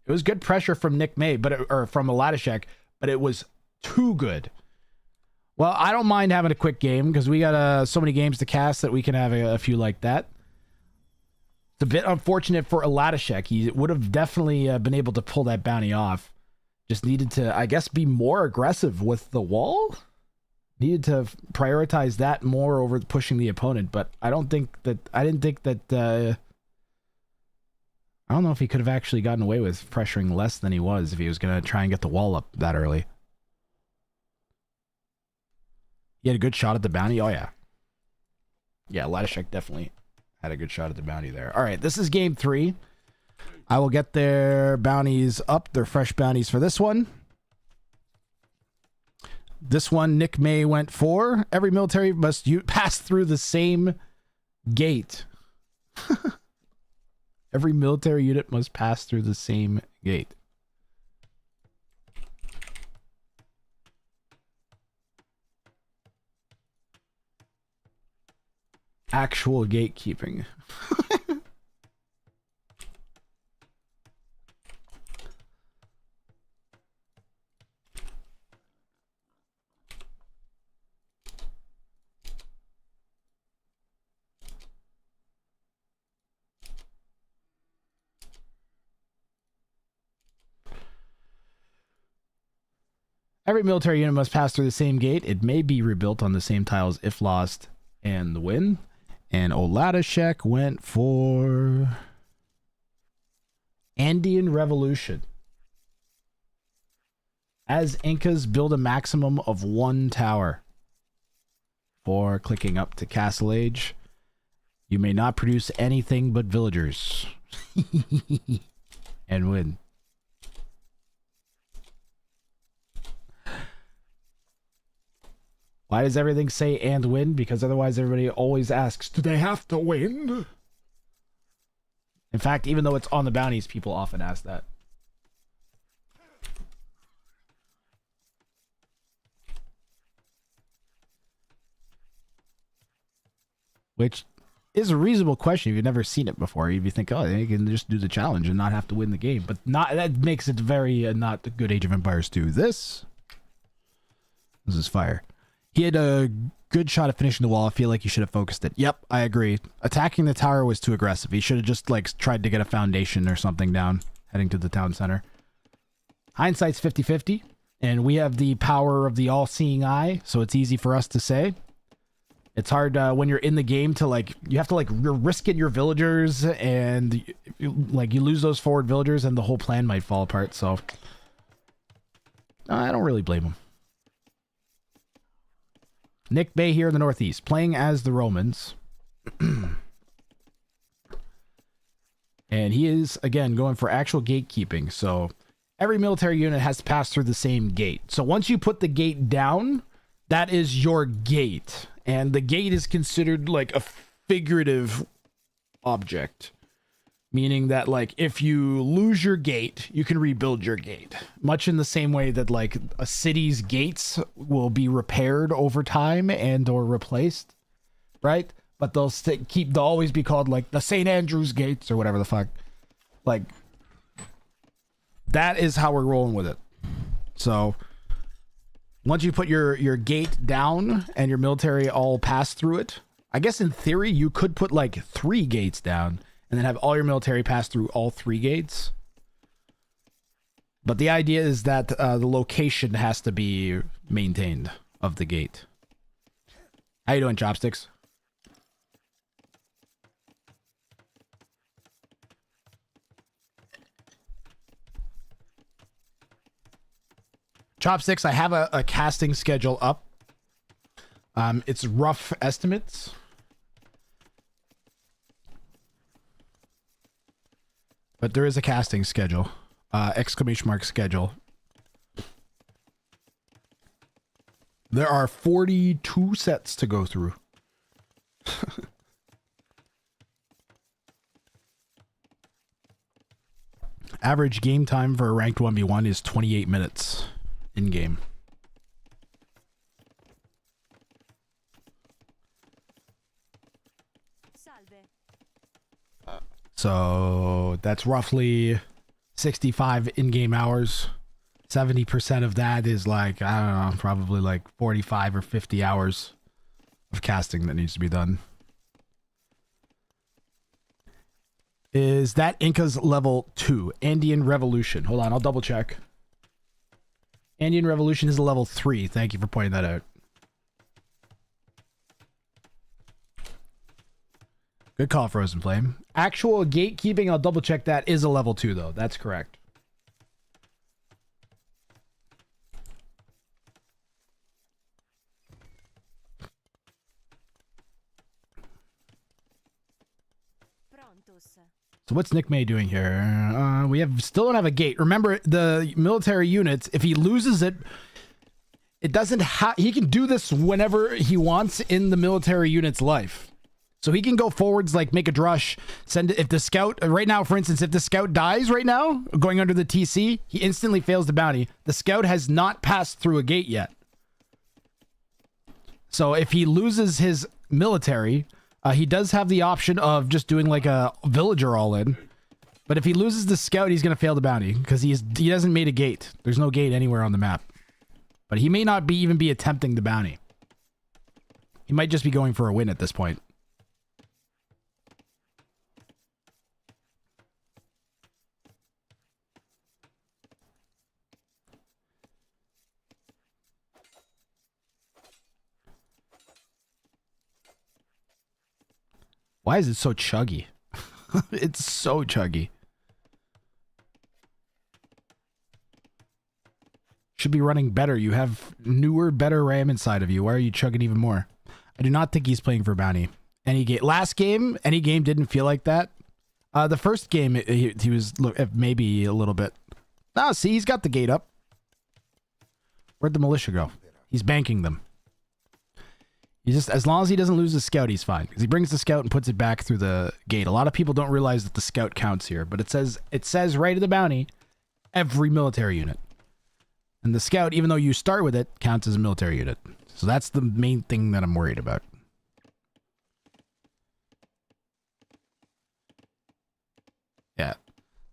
It was good pressure from Nick May, or from Latishek, but it was too good. Well, I don't mind having a quick game because we got so many games to cast that we can have a few like that. It's a bit unfortunate for Latishek. He would have definitely been able to pull that bounty off. Just needed to, I guess, be more aggressive with the wall. Needed to prioritize that more over pushing the opponent. But I didn't think that. I don't know if he could have actually gotten away with pressuring less than he was if he was going to try and get the wall up that early. He had a good shot at the bounty. Oh yeah, yeah. Latishek definitely had a good shot at the bounty there. All right, this is game 3. I will get their bounties up, their fresh bounties for this one. This one, Nick May went for. Every military must pass through the same gate. Every military unit must pass through the same gate. Actual gatekeeping. Every military unit must pass through the same gate. It may be rebuilt on the same tiles if lost and the win. And Latishek went for Andean Revolution. As Incas build a maximum of 1 tower. For clicking up to Castle Age, you may not produce anything but villagers. And win. Why does everything say and win? Because otherwise everybody always asks, do they have to win? In fact, even though it's on the bounties, people often ask that. Which is a reasonable question if you've never seen it before. If you think, oh, they can just do the challenge and not have to win the game. But not that makes it very not the good Age of Empires 2. This is fire. He had a good shot at finishing the wall. I feel like he should have focused it. Yep, I agree. Attacking the tower was too aggressive. He should have just like tried to get a foundation or something down heading to the town center. Hindsight's 50-50, and we have the power of the all-seeing eye, so it's easy for us to say. It's hard when you're in the game to like, you have to like, you're risking your villagers, and you lose those forward villagers and the whole plan might fall apart, so I don't really blame him. Nick Bay here in the Northeast, playing as the Romans. And he is, again, going for actual gatekeeping. So every military unit has to pass through the same gate. So once you put the gate down, that is your gate. And the gate is considered like a figurative object. Meaning that, like, if you lose your gate, you can rebuild your gate. Much in the same way that, like, a city's gates will be repaired over time and or replaced. Right? But they'll always be called, like, the St. Andrew's gates or whatever the fuck. Like, that is how we're rolling with it. So, once you put your gate down and your military all pass through it, I guess in theory you could put, like, 3 gates down and then have all your military pass through all 3 gates. But the idea is that the location has to be maintained of the gate. How you doing, Chopsticks? Chopsticks, I have a casting schedule up. It's rough estimates. But there is a casting schedule. Exclamation mark schedule. There are 42 sets to go through. Average game time for a ranked 1v1 is 28 minutes in game. Salve. So that's roughly 65 in-game hours. 70% of that is like, I don't know, probably like 45 or 50 hours of casting that needs to be done. Is that Inca's level 2? Andean Revolution. Hold on, I'll double check. Andean Revolution is a level 3. Thank you for pointing that out. Good call, Frozen Flame. Actual gatekeeping, I'll double check that, is a level 2 though. That's correct. So what's Nick May doing here? We still don't have a gate. Remember, the military units, if he loses it, it doesn't he can do this whenever he wants in the military unit's life. So he can go forwards, like make a drush, send it. If the scout, right now, for instance, if the scout dies right now, going under the TC, he instantly fails the bounty. The scout has not passed through a gate yet. So if he loses his military, he does have the option of just doing like a villager all in. But if he loses the scout, he's going to fail the bounty because he hasn't made a gate. There's no gate anywhere on the map. But he may not even be attempting the bounty. He might just be going for a win at this point. Why is it so chuggy? It's so chuggy. Should be running better. You have newer, better RAM inside of you. Why are you chugging even more? I do not think he's playing for bounty. Last game, any game didn't feel like that. The first game, he was maybe a little bit. Oh, see, he's got the gate up. Where'd the militia go? He's banking them. He just, as long as he doesn't lose the scout, he's fine. Because he brings the scout and puts it back through the gate. A lot of people don't realize that the scout counts here, but it says right at the bounty, every military unit. And the scout, even though you start with it, counts as a military unit. So that's the main thing that I'm worried about. Yeah.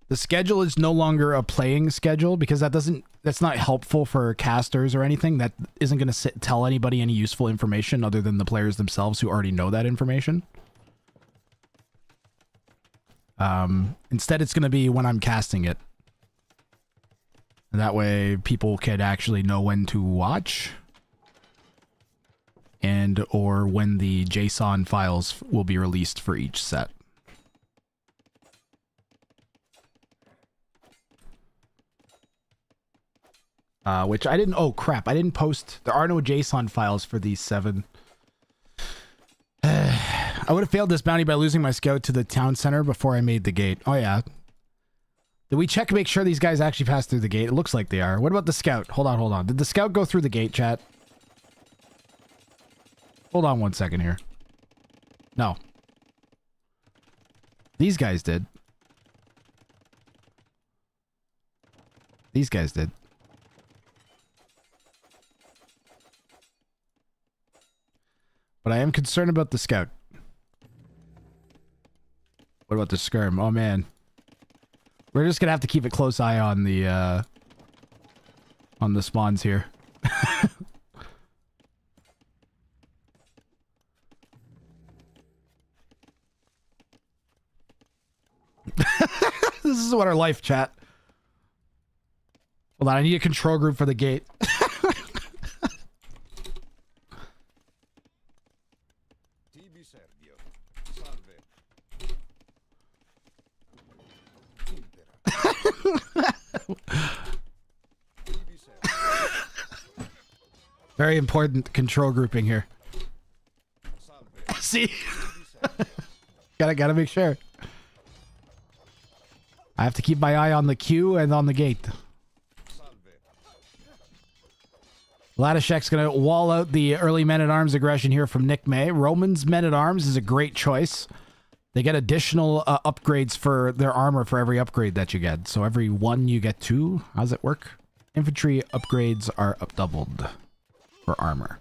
The schedule is no longer a playing schedule because that's not helpful for casters or anything. That isn't going to tell anybody any useful information other than the players themselves who already know that information. Instead, it's going to be when I'm casting it. And that way people can actually know when to watch and or when the JSON files will be released for each set. Which I didn't, oh crap, I didn't post, there are no JSON files for these 7. I would have failed this bounty by losing my scout to the town center before I made the gate. Oh, yeah. Did we check and make sure these guys actually passed through the gate? It looks like they are. What about the scout? Hold on, hold on. Did the scout go through the gate, chat? Hold on 1 second here. No. These guys did. These guys did. But I am concerned about the scout. What about the skirm? Oh, man. We're just gonna have to keep a close eye on the spawns here. This is what our life, chat. Hold on, I need a control group for the gate. Very important control grouping here. See? gotta make sure. I have to keep my eye on the queue and on the gate. Latishek's gonna wall out the early men-at-arms aggression here from Nick May. Roman's men-at-arms is a great choice. They get additional upgrades for their armor for every upgrade that you get. So every one you get two. How does it work? Infantry upgrades are doubled for armor.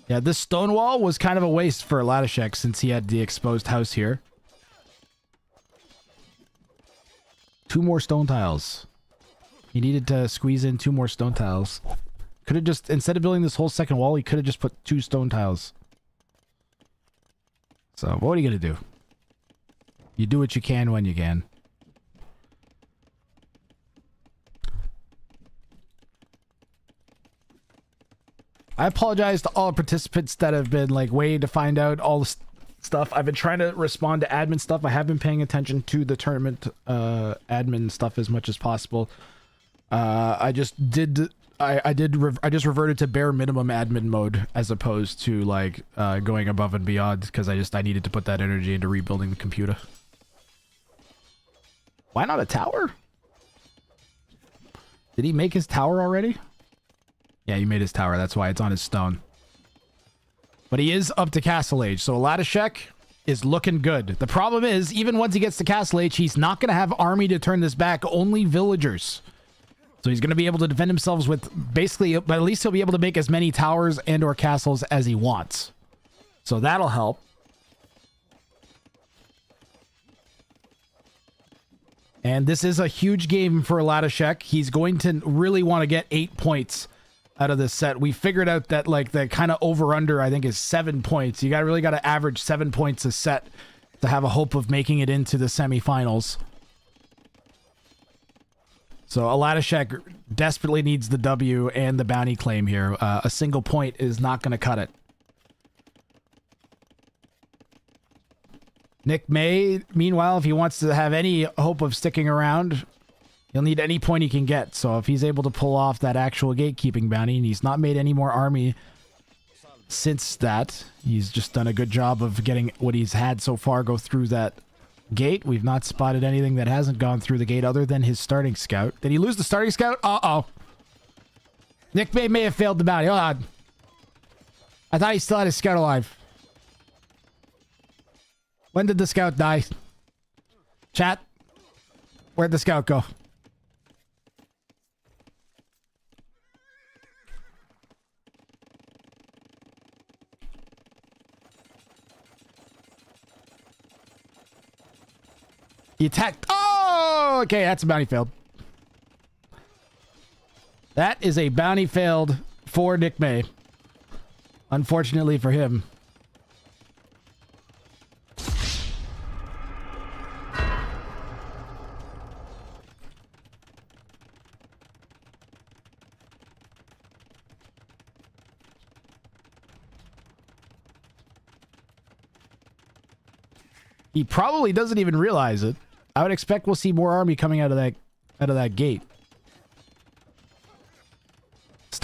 Yeah, this stone wall was kind of a waste for Latishek since he had the exposed house here. 2 more stone tiles. He needed to squeeze in 2 more stone tiles. Could have just, instead of building this whole second wall, he could have just put 2 stone tiles. So, what are you going to do? You do what you can when you can. I apologize to all participants that have been like waiting to find out all the stuff. I've been trying to respond to admin stuff. I have been paying attention to the tournament admin stuff as much as possible. I just reverted to bare minimum admin mode as opposed to like going above and beyond because I needed to put that energy into rebuilding the computer. Why not a tower? Did he make his tower already? Yeah, he made his tower. That's why it's on his stone. But he is up to Castle Age, so Latishek is looking good. The problem is, even once he gets to Castle Age, he's not going to have army to turn this back, only villagers. So he's going to be able to defend himself with basically, but at least he'll be able to make as many towers and or castles as he wants. So that'll help. And this is a huge game for Latishek. He's going to really want to get 8 points out of this set. We figured out that like the kind of over-under, I think, is 7 points. You really got to average 7 points a set to have a hope of making it into the semifinals. So Latishek desperately needs the W and the bounty claim here. A single point is not going to cut it. Nick May, meanwhile, if he wants to have any hope of sticking around, he'll need any point he can get. So if he's able to pull off that actual gatekeeping bounty, and he's not made any more army since that, he's just done a good job of getting what he's had so far go through that gate. We've not spotted anything that hasn't gone through the gate other than his starting scout. Did he lose the starting scout? Uh-oh. Nick may have failed the bounty. Hold on. I thought he still had his scout alive. When did the scout die? Chat? Where'd the scout go? He attacked. Oh, okay. That's a bounty failed. That is a bounty failed for Nick May. Unfortunately for him. He probably doesn't even realize it. I would expect we'll see more army coming out of that gate.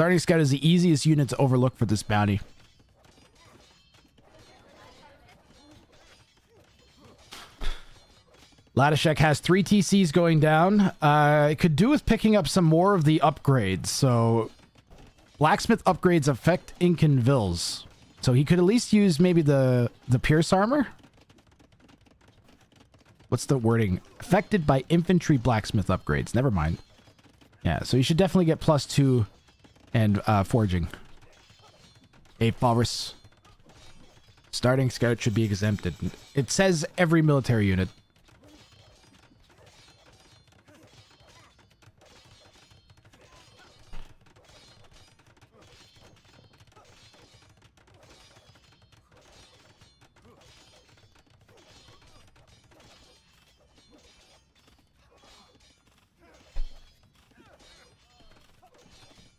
Starting Scout is the easiest unit to overlook for this bounty. Ladashek has 3 TCs going down. It could do with picking up some more of the upgrades. So, blacksmith upgrades affect Incanvilles. So he could at least use maybe the Pierce armor. What's the wording? Affected by infantry blacksmith upgrades. Never mind. Yeah, so you should definitely get +2 and forging. A Walrus. Starting Scout should be exempted. It says every military unit.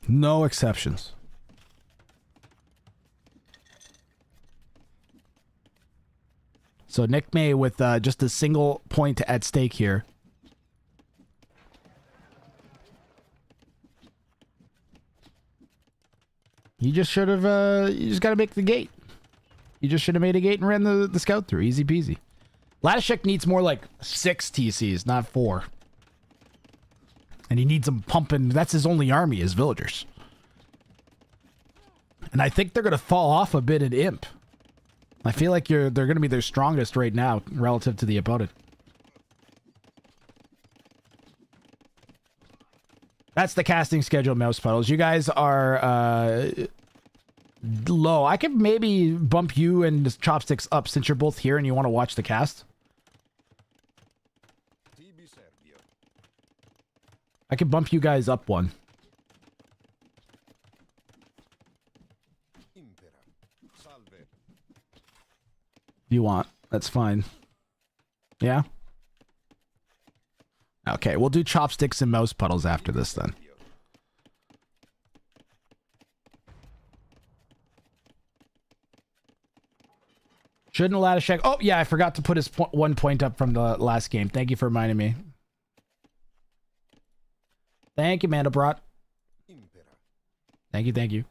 No exceptions. So Nick May with just a single point at stake here. You just should have, you just got to make the gate. You just should have made a gate and ran the scout through. Easy peasy. Ladashek needs more like 6 TCs, not 4. And he needs them pumping. That's his only army, is villagers. And I think they're going to fall off a bit at Imp. I feel like they're going to be their strongest right now relative to the opponent. That's the casting schedule, Mouse Puddles. You guys are low. I could maybe bump you and Chopsticks up since you're both here and you want to watch the cast. I could bump you guys up 1. If you want. That's fine. Yeah? Okay, we'll do Chopsticks and Mouse Puddles after this then. Shouldn't Ladashek... Oh, yeah, I forgot to put his 1 point up from the last game. Thank you for reminding me. Thank you, Mandelbrot. Thank you, thank you.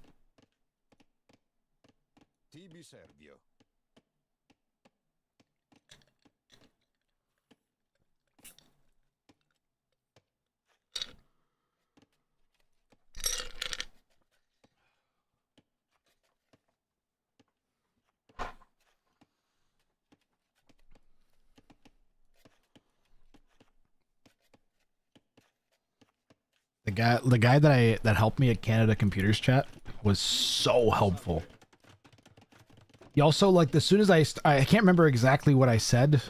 The guy that helped me at Canada Computers Chat was so helpful. He also, like, as soon as I can't remember exactly what I said.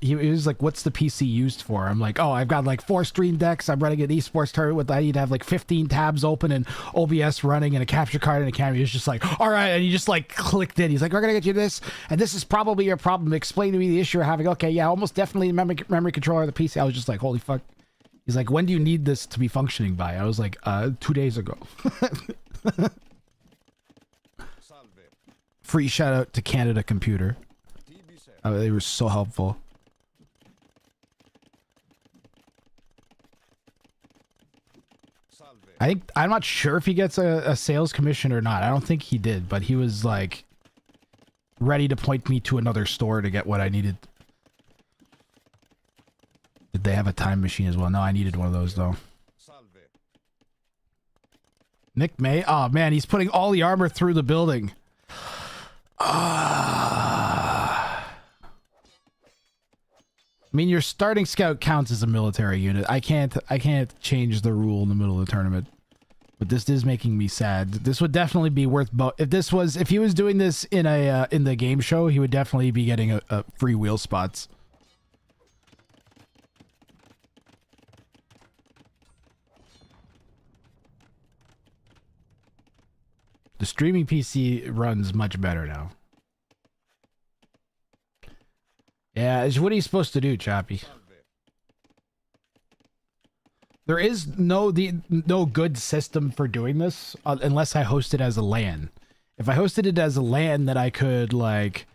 He was like, "What's the PC used for?" I'm like, "Oh, I've got like 4 stream decks. I'm running an esports tournament with. I need to have like 15 tabs open and OBS running and a capture card and a camera." He was just like, "All right," and he just like clicked in. He's like, "We're gonna get you this, and this is probably your problem. Explain to me the issue you're having." Okay, yeah, almost definitely memory controller of the PC. I was just like, "Holy fuck." He's like, "When do you need this to be functioning by?" I was like, 2 days ago. Free shout out to Canada Computer. They were so helpful. I'm not sure if he gets a sales commission or not. I don't think he did, but he was like ready to point me to another store to get what I needed. Did they have a time machine as well? No, I needed one of those though. Nick May? Oh man, he's putting all the armor through the building. I mean, your starting scout counts as a military unit. I can't change the rule in the middle of the tournament. But this is making me sad. This would definitely be worth if he was doing this in the game show, he would definitely be getting a free wheel spots. The streaming PC runs much better now. Yeah, what are you supposed to do, Choppy? There is no good system for doing this unless I host it as a LAN. If I hosted it as a LAN, then I could like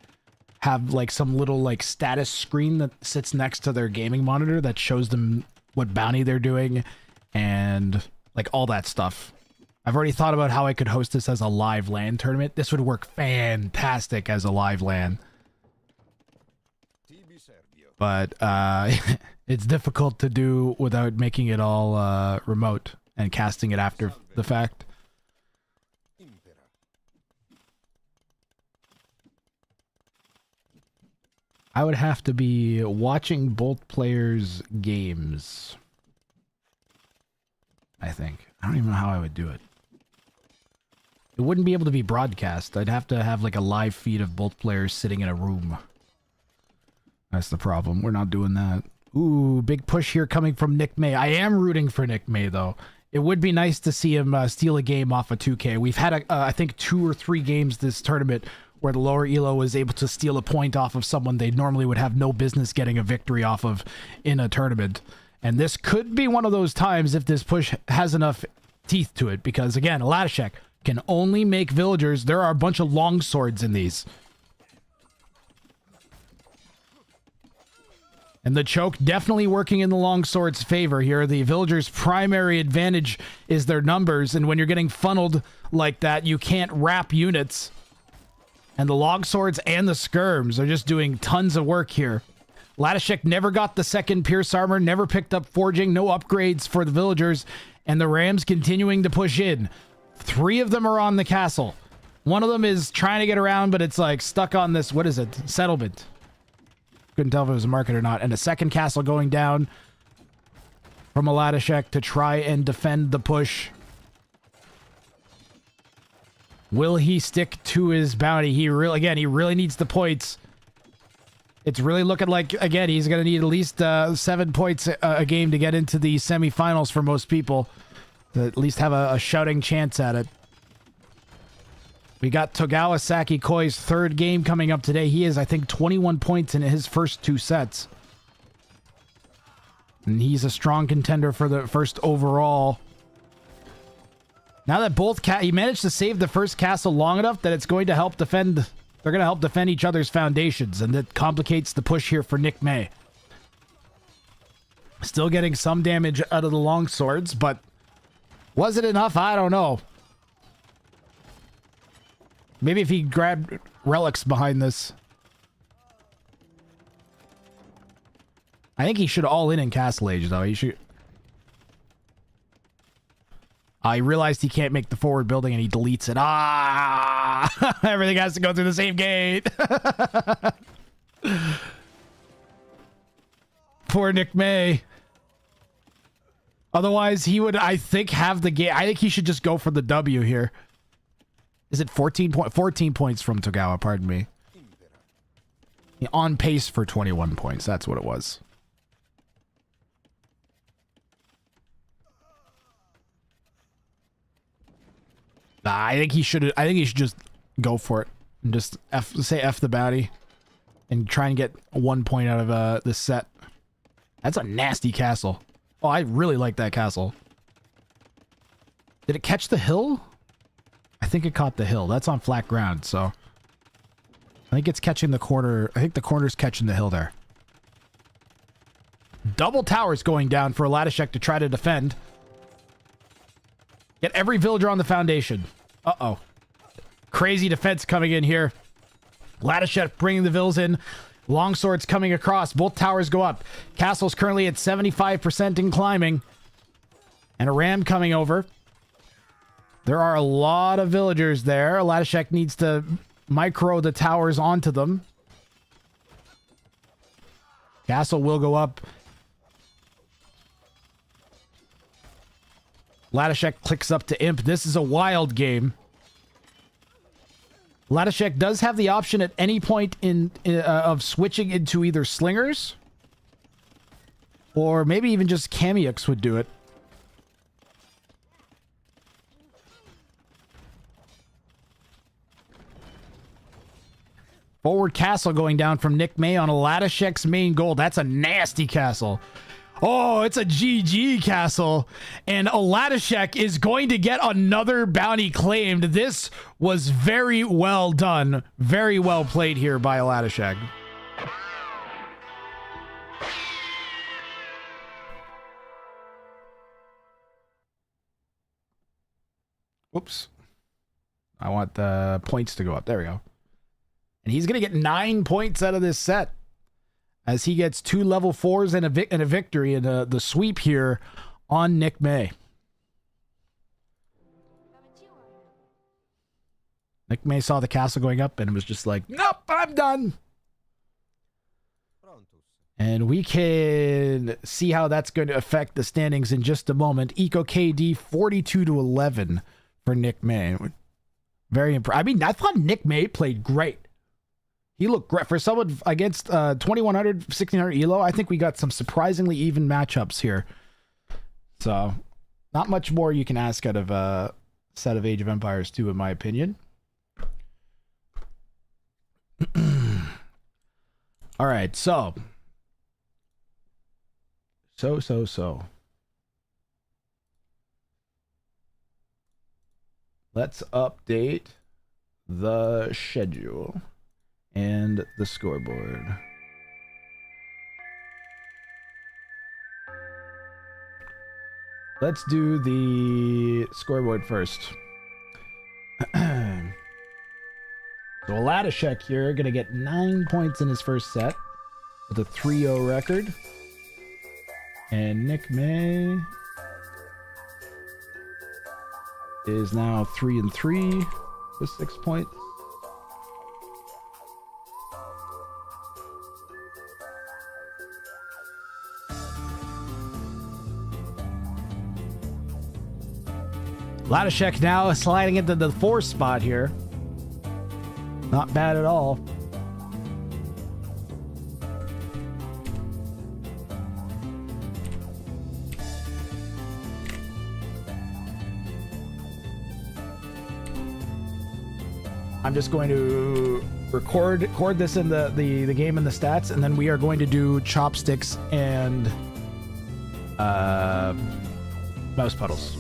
have like some little like status screen that sits next to their gaming monitor that shows them what bounty they're doing and like all that stuff. I've already thought about how I could host this as a live LAN tournament. This would work fantastic as a live LAN. But it's difficult to do without making it all remote and casting it after the fact. I would have to be watching both players' games. I think. I don't even know how I would do it. It wouldn't be able to be broadcast. I'd have to have like a live feed of both players sitting in a room. That's the problem. We're not doing that. Ooh, big push here coming from Nick May. I am rooting for Nick May, though. It would be nice to see him steal a game off of 2K. We've had, I think, 2 or 3 games this tournament where the lower elo was able to steal a point off of someone they normally would have no business getting a victory off of in a tournament. And this could be one of those times if this push has enough teeth to it. Because, again, Latashek can only make villagers. There are a bunch of long swords in these. And the choke definitely working in the longsword's favor here. The villagers' primary advantage is their numbers, and when you're getting funneled like that, you can't wrap units. And the longswords and the skirms are just doing tons of work here. Latashek never got the second pierce armor, never picked up forging, no upgrades for the villagers, and the Rams continuing to push in. 3 of them are on the castle. One of them is trying to get around, but it's like stuck on this, what is it? Settlement. Couldn't tell if it was a market or not. And a second castle going down from Latashek to try and defend the push. Will he stick to his bounty? He really needs the points. It's really looking like, again, he's going to need at least 7 points a game to get into the semifinals for most people. To at least have a shouting chance at it. We got Togawa Saki Koi's 3rd game coming up today. He is, I think, 21 points in his first 2 sets. And he's a strong contender for the first overall. Now that both he managed to save the first castle long enough that it's going to help defend. They're going to help defend each other's foundations, and that complicates the push here for Nick May. Still getting some damage out of the longswords, but was it enough? I don't know. Maybe if he grabbed relics behind this. I think he should all in Castle Age, though. He should. I realized he can't make the forward building and he deletes it. Ah! Everything has to go through the same gate. Poor Nick May. Otherwise, he would, I think, have the game. I think he should just go for the W here. Is it 14 points from Togawa, pardon me. On pace for 21 points. That's what it was. I think he should just go for it and just say F the bounty and try and get 1 point out of this set. That's a nasty castle. Oh, I really like that castle. Did it catch the hill? I think it caught the hill. That's on flat ground, so I think it's catching the corner. I think the corner's catching the hill there. Double towers going down for Latashek to try to defend. Get every villager on the foundation. Uh-oh. Crazy defense coming in here. Latashek bringing the vills in. Longswords coming across. Both towers go up. Castle's currently at 75% and climbing. And a ram coming over. There are a lot of villagers there. Latashek needs to micro the towers onto them. Castle will go up. Latashek clicks up to Imp. This is a wild game. Latashek does have the option at any point of switching into either slingers or maybe even just Kamiux would do it. Forward castle going down from Nick May on a Latashek's main goal. That's a nasty castle. Oh, it's a GG castle. And Latashek is going to get another bounty claimed. This was very well done. Very well played here by Latashek. Whoops. I want the points to go up. There we go. And he's going to get 9 points out of this set as he gets 2 level 4s and a victory in the sweep here on Nick May. Nick May saw the castle going up and was just like, nope, I'm done. And we can see how that's going to affect the standings in just a moment. Eco KD 42-11 for Nick May. Very impressive. I mean, I thought Nick May played great. He looked great. For someone against 2100, 1600 ELO, I think we got some surprisingly even matchups here. So, not much more you can ask out of a set of Age of Empires 2, in my opinion. All right, so. Let's update the schedule and the scoreboard. Let's do the scoreboard first. So Aladashek here going to get 9 points in his first set with a 3-0 record. And Nick May is now 3-3 with 6 points. Ladashek now sliding into the 4th spot here. Not bad at all. I'm just going to record this in the game and the stats, and then we are going to do chopsticks and mouse puddles.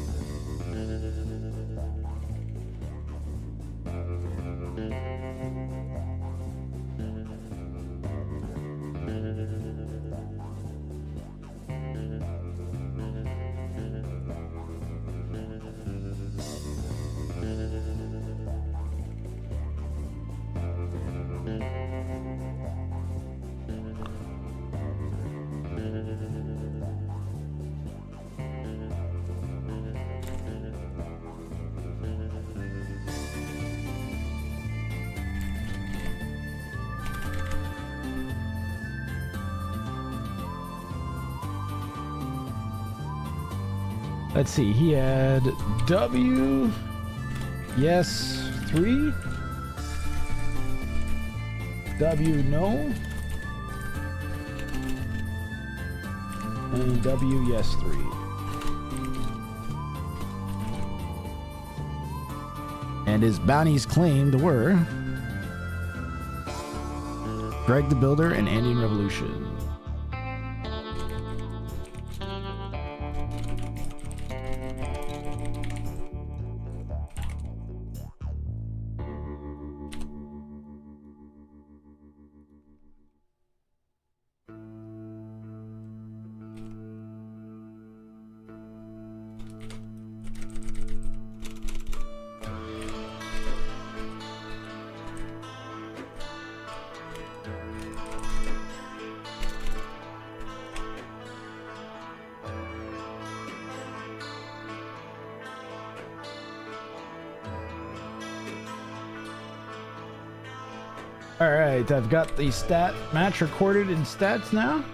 Let's see, he had W, yes, 3, W, no, and W, yes, 3. And his bounties claimed were Greg the Builder and Andean Revolution. Alright, I've got the stat match recorded in stats now.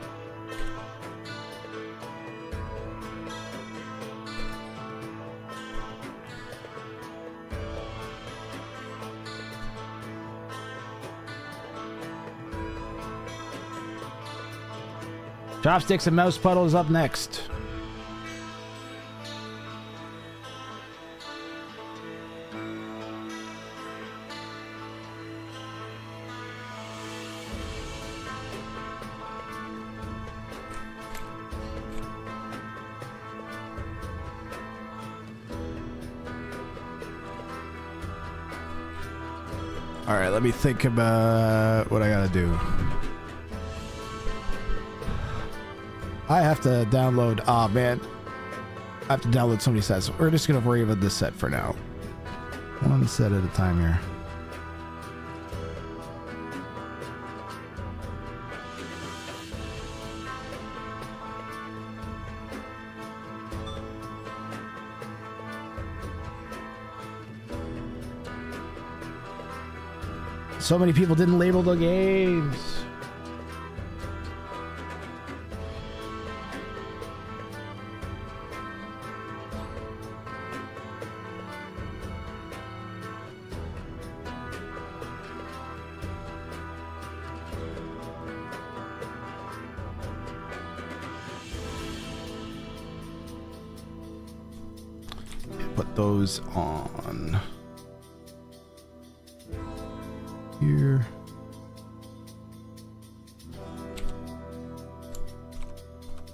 Chopsticks and mouse puddles up next. All right, let me think about what I gotta do. I have to download. Oh man, I have to download so many sets. We're just gonna worry about this set for now. One set at a time here. So many people didn't label the games. Put those on here.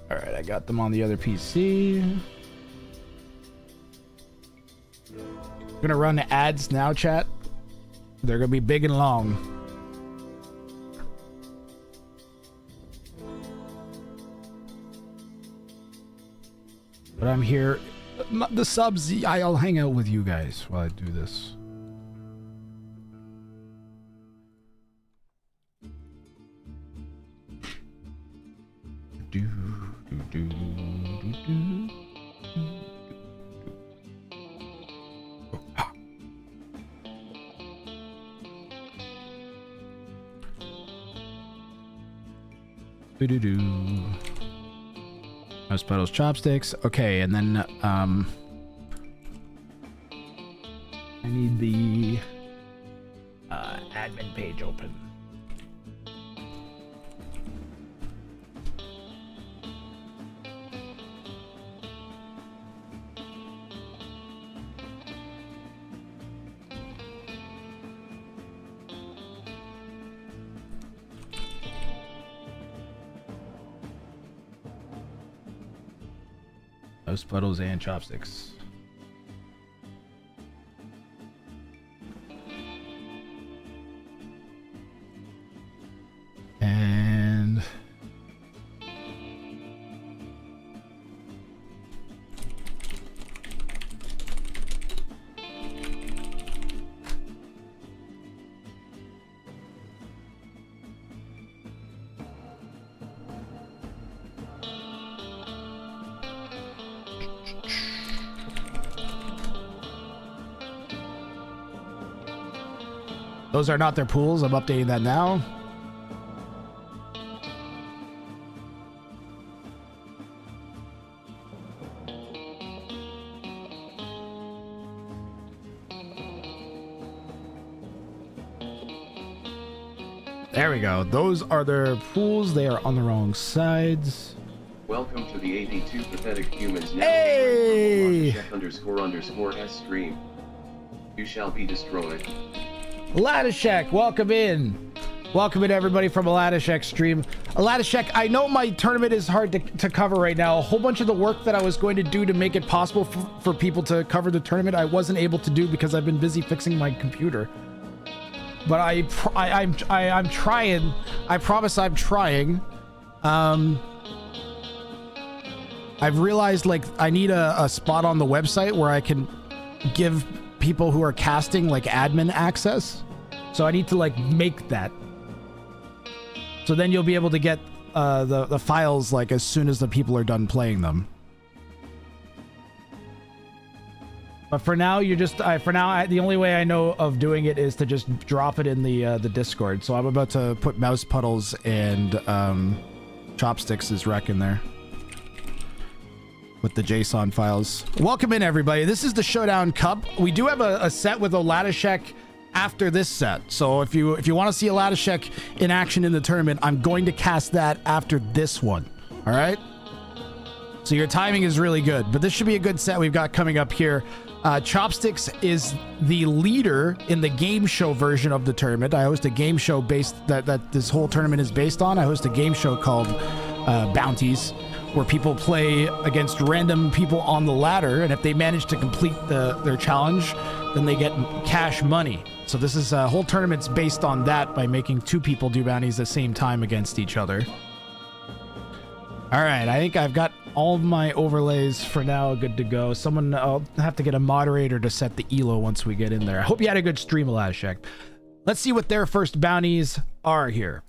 All right, I got them on the other PC. I'm gonna run the ads now, chat. They're gonna be big and long. But I'm here. The subs, I'll hang out with you guys while I do this. Mouse pedals, chopsticks. Okay, and then I need the admin page open. Mouse pedals and chopsticks. And those are not their pools. I'm updating that now. There we go. Those are their pools. They are on the wrong sides. Welcome to the 82 pathetic humans now. Hey! __s stream. You shall be destroyed. Ladishek, welcome in. Welcome in, everybody, from Ladishek stream. Ladishek, I know my tournament is hard to cover right now. A whole bunch of the work that I was going to do to make it possible for people to cover the tournament, I wasn't able to do because I've been busy fixing my computer. But I'm trying. I promise I'm trying. I've realized, like, I need a spot on the website where I can give people who are casting, like, admin access. So I need to, like, make that. So then you'll be able to get the files, like, as soon as the people are done playing them. But for now, you're just the only way I know of doing it is to just drop it in the Discord. So I'm about to put mouse puddles and chopsticks as rec in there with the JSON files. Welcome in, everybody. This is the Showdown Cup. We do have a set with Oladishek after this set. So if you want to see Oladishek in action in the tournament, I'm going to cast that after this one. All right. So your timing is really good, but this should be a good set we've got coming up here. Chopsticks is the leader in the game show version of the tournament. I host a game show that this whole tournament is based on. I host a game show called Bounties, where people play against random people on the ladder, and if they manage to complete their challenge, then they get cash money. So this is a whole tournament's based on that, by making two people do bounties at the same time against each other. All right, I think I've got All of my overlays for now are good to go. I'll have to get a moderator to set the ELO once we get in there. I hope you had a good stream, Elashek. Let's see what their first bounties are here.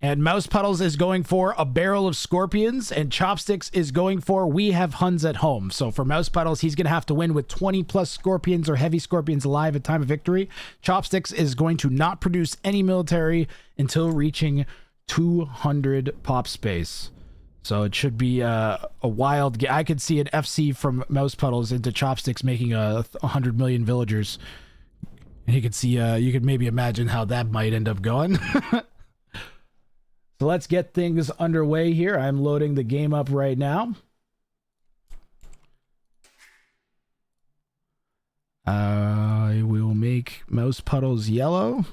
And Mouse Puddles is going for a barrel of scorpions, and Chopsticks is going for we have Huns at home. So for Mouse Puddles, he's going to have to win with 20 plus scorpions or heavy scorpions alive at time of victory. Chopsticks is going to not produce any military until reaching 200 pop space. So it should be a wild... I could see an FC from Mouse Puddles into Chopsticks making 100 million villagers. And you could see, you could maybe imagine how that might end up going. So let's get things underway here. I'm loading the game up right now. I will make Mouse Puddles yellow.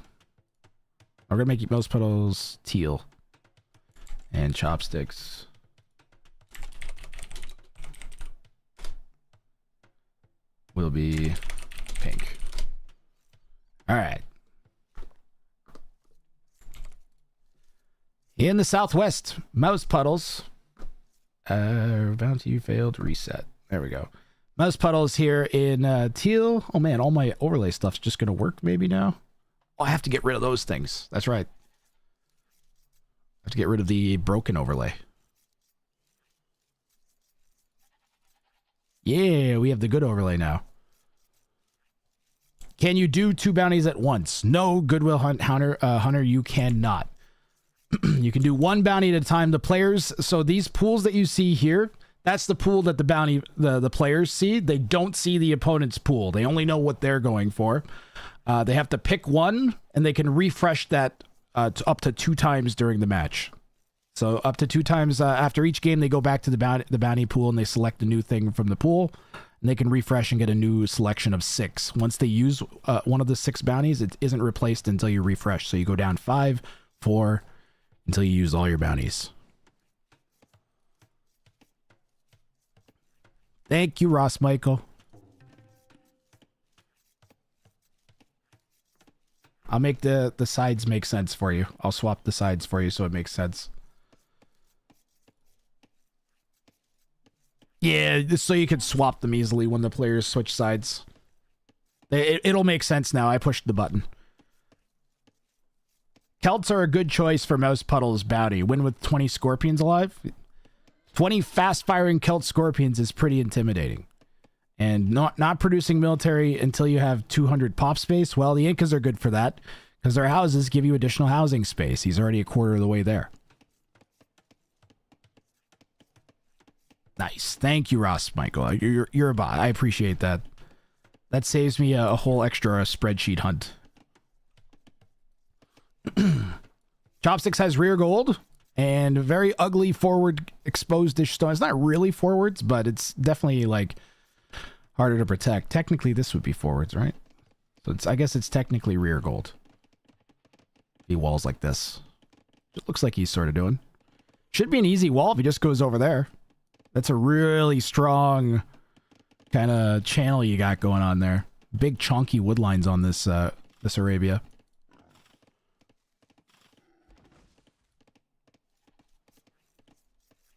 I'm going to make Mouse Puddles teal. And Chopsticks will be pink. All right. In the Southwest, Mouse Puddles. Bounty failed. Reset. There we go. Mouse Puddles here in teal. Oh man, all my overlay stuff's just going to work maybe now. Oh, I have to get rid of those things. That's right. I have to get rid of the broken overlay. Yeah, we have the good overlay now. Can you do 2 bounties at once? No, Goodwill Hunter, you cannot. You can do 1 bounty at a time. The players, so these pools that you see here, that's the pool that the players see. They don't see the opponent's pool. They only know what they're going for. They have to pick one, and they can refresh that up to 2 times during the match. So up to 2 times after each game, they go back to the bounty pool and they select a new thing from the pool, and they can refresh and get a new selection of 6. Once they use one of the 6 bounties, it isn't replaced until you refresh. So you go down 5, 4, until you use all your bounties. Thank you, Ross Michael. I'll make the sides make sense for you. I'll swap the sides for you so it makes sense. Yeah, so you can swap them easily when the players switch sides. It'll make sense now. I pushed the button. Celts are a good choice for Mouse Puddles bounty. Win with 20 scorpions alive. 20 fast-firing Celt scorpions is pretty intimidating. And not producing military until you have 200 pop space, well, the Incas are good for that, because their houses give you additional housing space. He's already a quarter of the way there. Nice. Thank you, Ross Michael. You're a bot. I appreciate that. That saves me a whole extra spreadsheet hunt. Chopsticks has rear gold and very ugly forward exposed-ish stone. It's not really forwards, but it's definitely like harder to protect. Technically, this would be forwards, right? So I guess it's technically rear gold. He walls like this. It looks like he's sort of doing. Should be an easy wall if he just goes over there. That's a really strong kind of channel you got going on there. Big chunky wood lines on this this Arabia.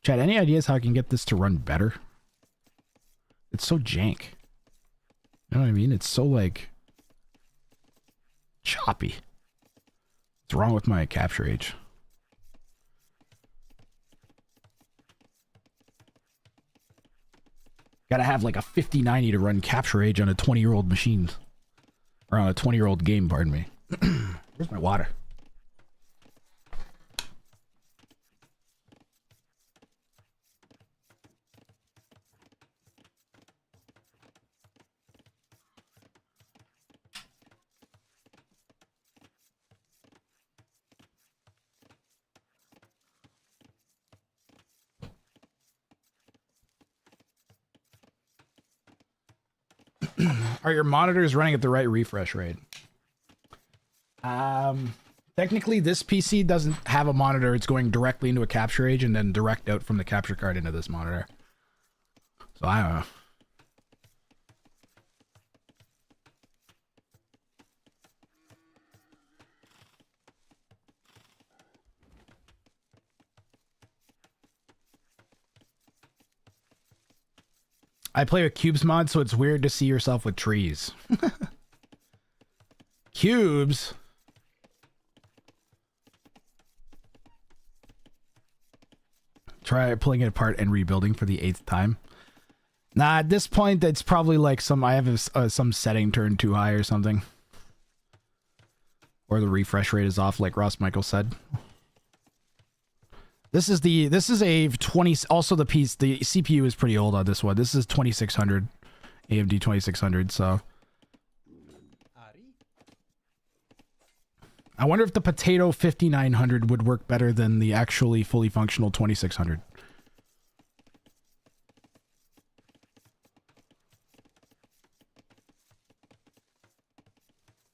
Chad, any ideas how I can get this to run better? It's so jank. You know what I mean? It's so, like, choppy. What's wrong with my capture age? Gotta have, like, a 5090 to run capture age on a 20-year-old machine. Or on a 20-year-old game, pardon me. Where's my water? Are your monitors running at the right refresh rate? Technically, this PC doesn't have a monitor. It's going directly into a capture age and then direct out from the capture card into this monitor. So I don't know. I play with cubes mod, so it's weird to see yourself with trees. Cubes? Try pulling it apart and rebuilding for the 8th time. Nah, at this point, it's probably like I have some setting turned too high or something. Or the refresh rate is off, like Ross Michael said. This is a 20, also the CPU is pretty old on this one. This is 2600, AMD 2600, so. I wonder if the Potato 5900 would work better than the actually fully functional 2600.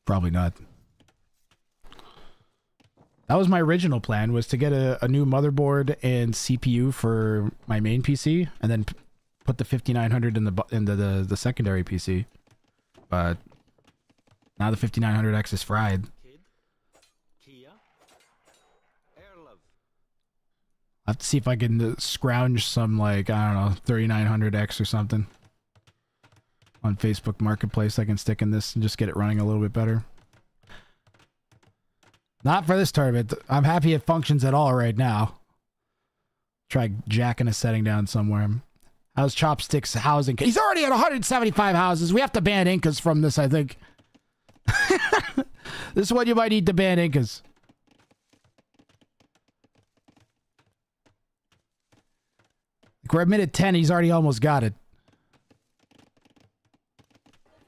Probably not. That was my original plan, was to get a new motherboard and CPU for my main PC, and then put the 5900 in the secondary PC. But now the 5900X is fried. I'll have to see if I can scrounge some, like, I don't know, 3900X or something on Facebook Marketplace. I can stick in this and just get it running a little bit better. Not for this tournament. I'm happy it functions at all right now. Try jacking a setting down somewhere. How's Chopsticks housing? He's already at 175 houses. We have to ban Incas from this, I think. This is what you might need to ban Incas. We're at minute 10, he's already almost got it.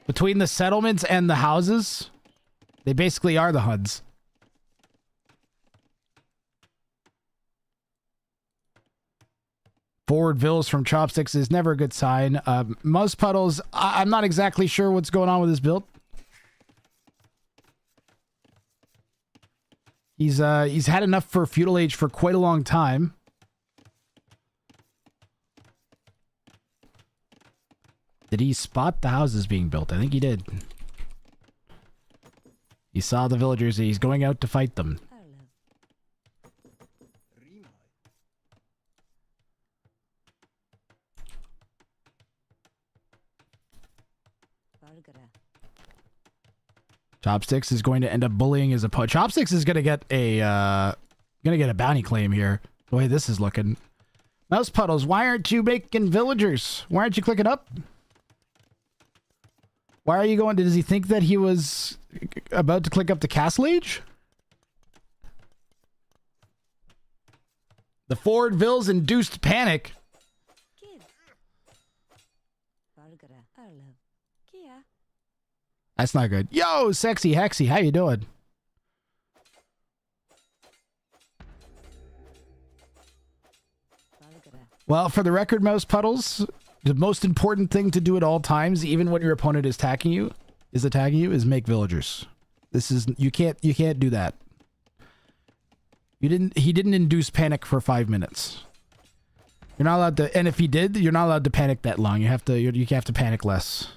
Between the settlements and the houses, they basically are the HUDs. Forward vills from Chopsticks is never a good sign. Mouse Puddles, I'm not exactly sure what's going on with his build. He's had enough for Feudal Age for quite a long time. Did he spot the houses being built? I think he did. He saw the villagers and he's going out to fight them. Chopsticks is going to end up bullying his opponent. Chopsticks is gonna get a bounty claim here. The way this is looking. Mouse Puddles, why aren't you making villagers? Why aren't you clicking up? Why are you going? Does he think that he was about to click up the Castle Age? The forward vills induced panic. That's not good. Yo, Sexy Hexy, how you doing? Well, for the record, Mouse Puddles, the most important thing to do at all times, even when your opponent is attacking you, is make villagers. This is you can't do that. He didn't induce panic for 5 minutes. You're not allowed to, and if he did, you're not allowed to panic that long. You have to panic less.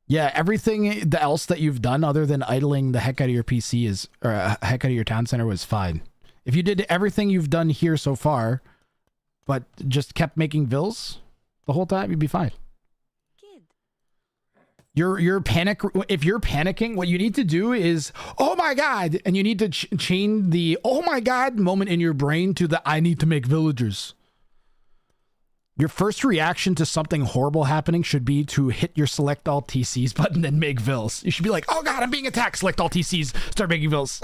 Yeah, everything else that you've done other than idling the heck out of your PC heck out of your town center was fine. If you did everything you've done here so far, but just kept making vills the whole time, you'd be fine. Kid. Your panic. If you're panicking, what you need to do is, oh my god, and you need to chain the oh my god moment in your brain to the I need to make villagers. Your first reaction to something horrible happening should be to hit your select all TCs button and make vills. You should be like, oh god, I'm being attacked. Select all TCs, start making vills.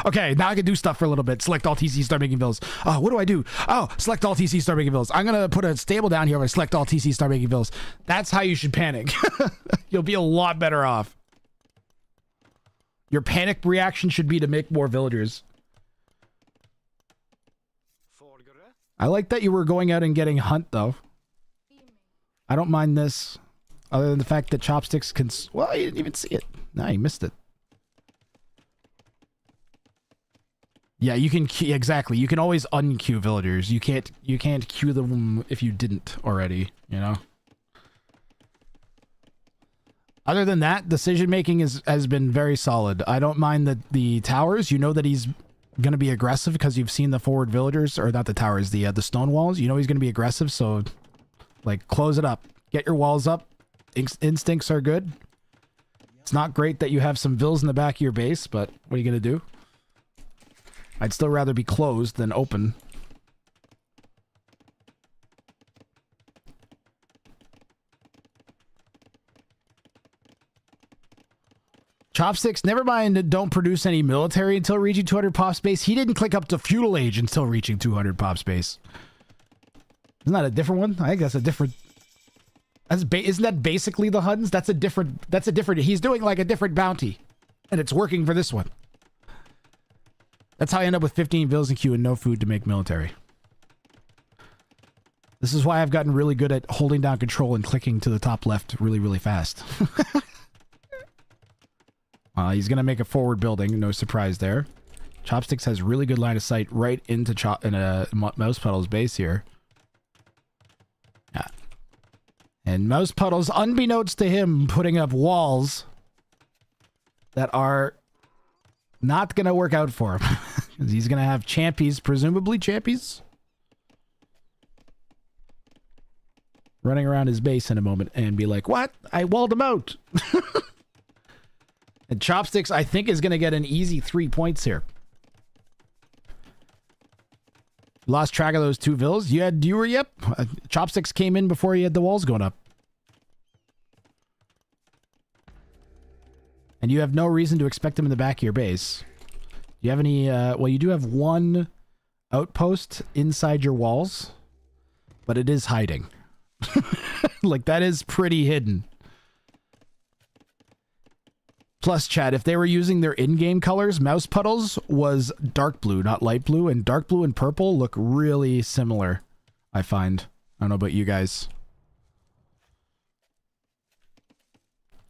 Okay, now I can do stuff for a little bit. Select all TCs, start making vills. Oh, what do I do? Oh, select all TCs, start making vills. I'm going to put a stable down here where I select all TCs, start making vills. That's how you should panic. You'll be a lot better off. Your panic reaction should be to make more villagers. I like that you were going out and getting Hunt, though. I don't mind this. Other than the fact that Chopsticks can... Well, you didn't even see it. No, you missed it. Yeah, you can... Exactly. You can always unqueue villagers. You can't queue them if you didn't already, you know? Other than that, decision-making has been very solid. I don't mind the towers. You know that he's going to be aggressive because you've seen the forward villagers, or not the towers, the stone walls. You know he's going to be aggressive, so Like, close it up. Get your walls up. Instincts are good. It's not great that you have some vills in the back of your base, but what are you going to do? I'd still rather be closed than open. Chopsticks, never mind, don't produce any military until reaching 200 pop space. He didn't click up to feudal age until reaching 200 pop space. Isn't that a different one? I think that's a different... Isn't that basically the Huns? That's a different... He's doing like a different bounty. And it's working for this one. That's how I end up with 15 vills in queue and no food to make military. This is why I've gotten really good at holding down control and clicking to the top left really, really fast. He's going to make a forward building. No surprise there. Chopsticks has really good line of sight right into Mouse Puddle's base here. Yeah. And Mouse Puddle's, unbeknownst to him, putting up walls that are not going to work out for him. He's going to have champies, presumably champies, running around his base in a moment and be like, what? I walled him out. And Chopsticks, I think, is going to get an easy 3 points here. Lost track of those 2 vills. You were, yep. Chopsticks came in before you had the walls going up. And you have no reason to expect him in the back of your base. Do you have any, well, you do have 1 outpost inside your walls, but it is hiding. Like, that is pretty hidden. Plus, chat, if they were using their in-game colors, Mouse Puddles was dark blue, not light blue, and dark blue and purple look really similar, I find. I don't know about you guys.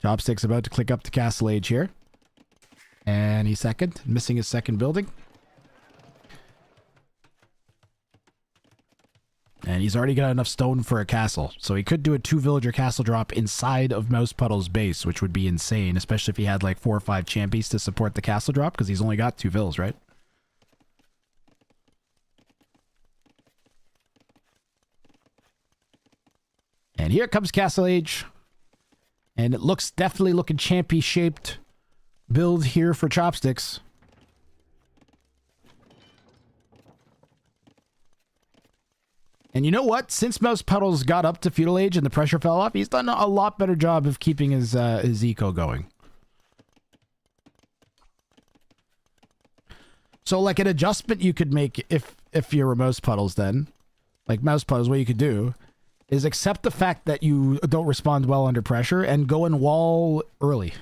Chopstick's about to click up to Castle Age here. Any second. Missing his second building. And he's already got enough stone for a castle. So he could do a 2-villager castle drop inside of Mouse Puddle's base, which would be insane, especially if he had like 4 or 5 champions to support the castle drop, because he's only got 2 vills, right? And here comes Castle Age. And it looks definitely looking champy-shaped build here for Chopsticks. And you know what? Since Mouse Puddles got up to feudal age and the pressure fell off, he's done a lot better job of keeping his eco going. So like an adjustment you could make if you're a Mouse Puddles then, like Mouse Puddles, what you could do is accept the fact that you don't respond well under pressure and go and wall early.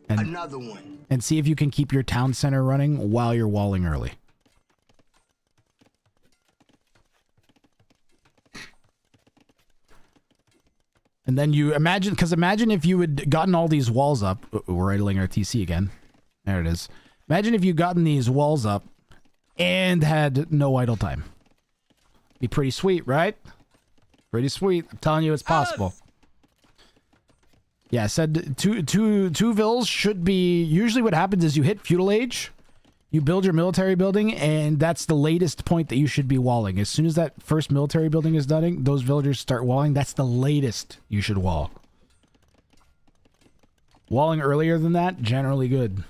And, another one. And see if you can keep your town center running while you're walling early. And then you imagine, because imagine if you had gotten all these walls up. We're idling our TC again. There it is. Imagine if you gotten these walls up and had no idle time. Be pretty sweet, right? Pretty sweet. I'm telling you, it's possible. Yeah, I said two vills should be... Usually what happens is you hit feudal age, you build your military building, and that's the latest point that you should be walling. As soon as that first military building is done, those villagers start walling. That's the latest you should wall. Walling earlier than that, generally good.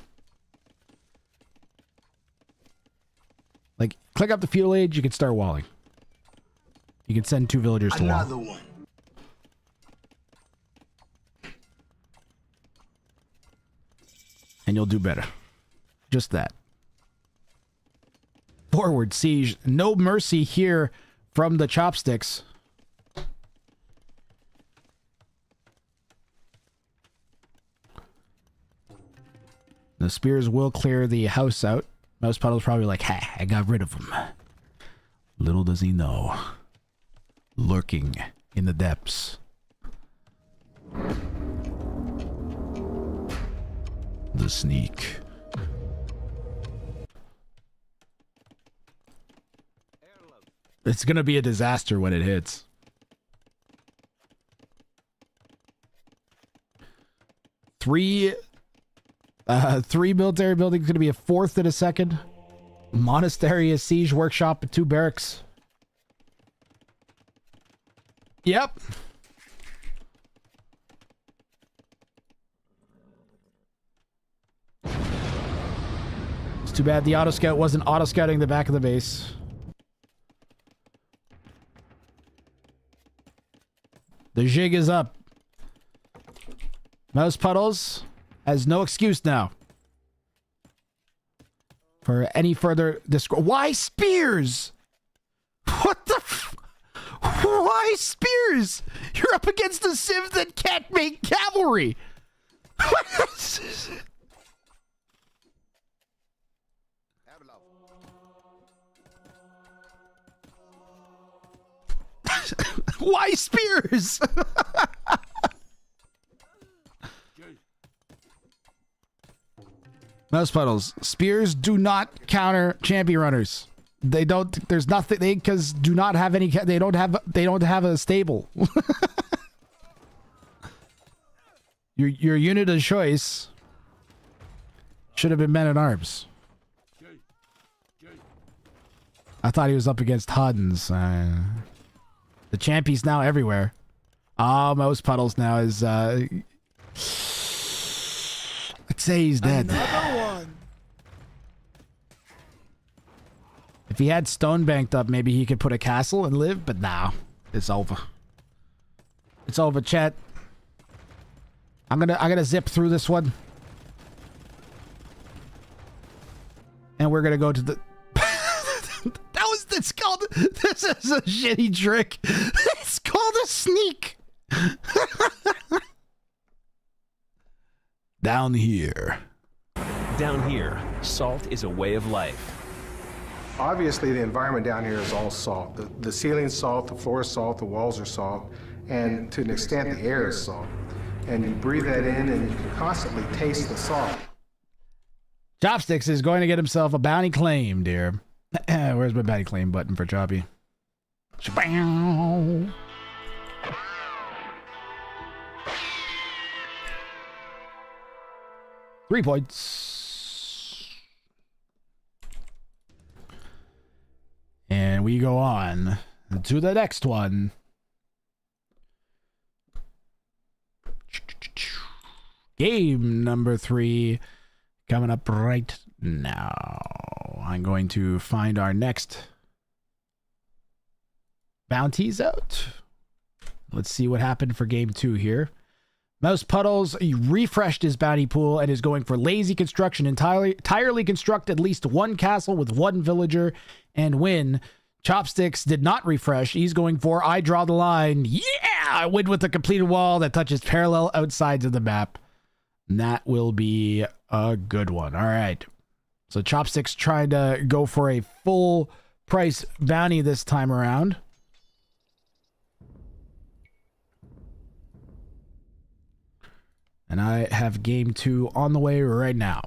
Like, click up the feudal age, you can start walling. You can send 2 villagers to wall. Another one. And you'll do better. Just that. Forward siege. No mercy here from the Chopsticks. The spears will clear the house out. Mouse Puddle's probably like, ha, I got rid of him. Little does he know. Lurking in the depths. The sneak. It's gonna be a disaster when it hits. Three military buildings, gonna be a 4th in a second. Monastery, a siege workshop, and 2 barracks. Yep. It's too bad the auto scout wasn't auto scouting the back of the base. The jig is up. Mouse Puddles has no excuse now for any further Why spears? What the Why spears? You're up against a civ that can't make cavalry. Why spears? Mouse Puddles. Spears do not counter champion runners. They don't. There's nothing. They because do not have any. They don't have a stable. Your unit of choice should have been men at arms. I thought he was up against Huddens. The champion's now everywhere. Mouse Puddles now is. I'd say he's dead. Another one. If he had stone banked up, maybe he could put a castle and live, but now it's over. It's over, chat. I'm gonna zip through this one. And we're gonna go to the it's called this is a shitty trick. It's called a sneak. Down here. Down here, salt is a way of life. Obviously, the environment down here is all salt. The ceiling's salt, the floor is salt, the walls are salt, and to an extent, the air is salt. And you breathe that in, and you can constantly taste the salt. Chopsticks is going to get himself a bounty claim, dear. Where's my bounty claim button for Choppy? Shabow. 3 points. And we go on to the next one. Game number 3 coming up right now. I'm going to find our next bounties out. Let's see what happened for game 2 here. Mouse Puddles refreshed his bounty pool and is going for lazy construction. Entirely construct at least one castle with one villager and win. Chopsticks did not refresh. He's going for I draw the line. Yeah! I win with a completed wall that touches parallel outsides of the map. And that will be a good one. All right. So Chopsticks trying to go for a full price bounty this time around. And I have game 2 on the way right now.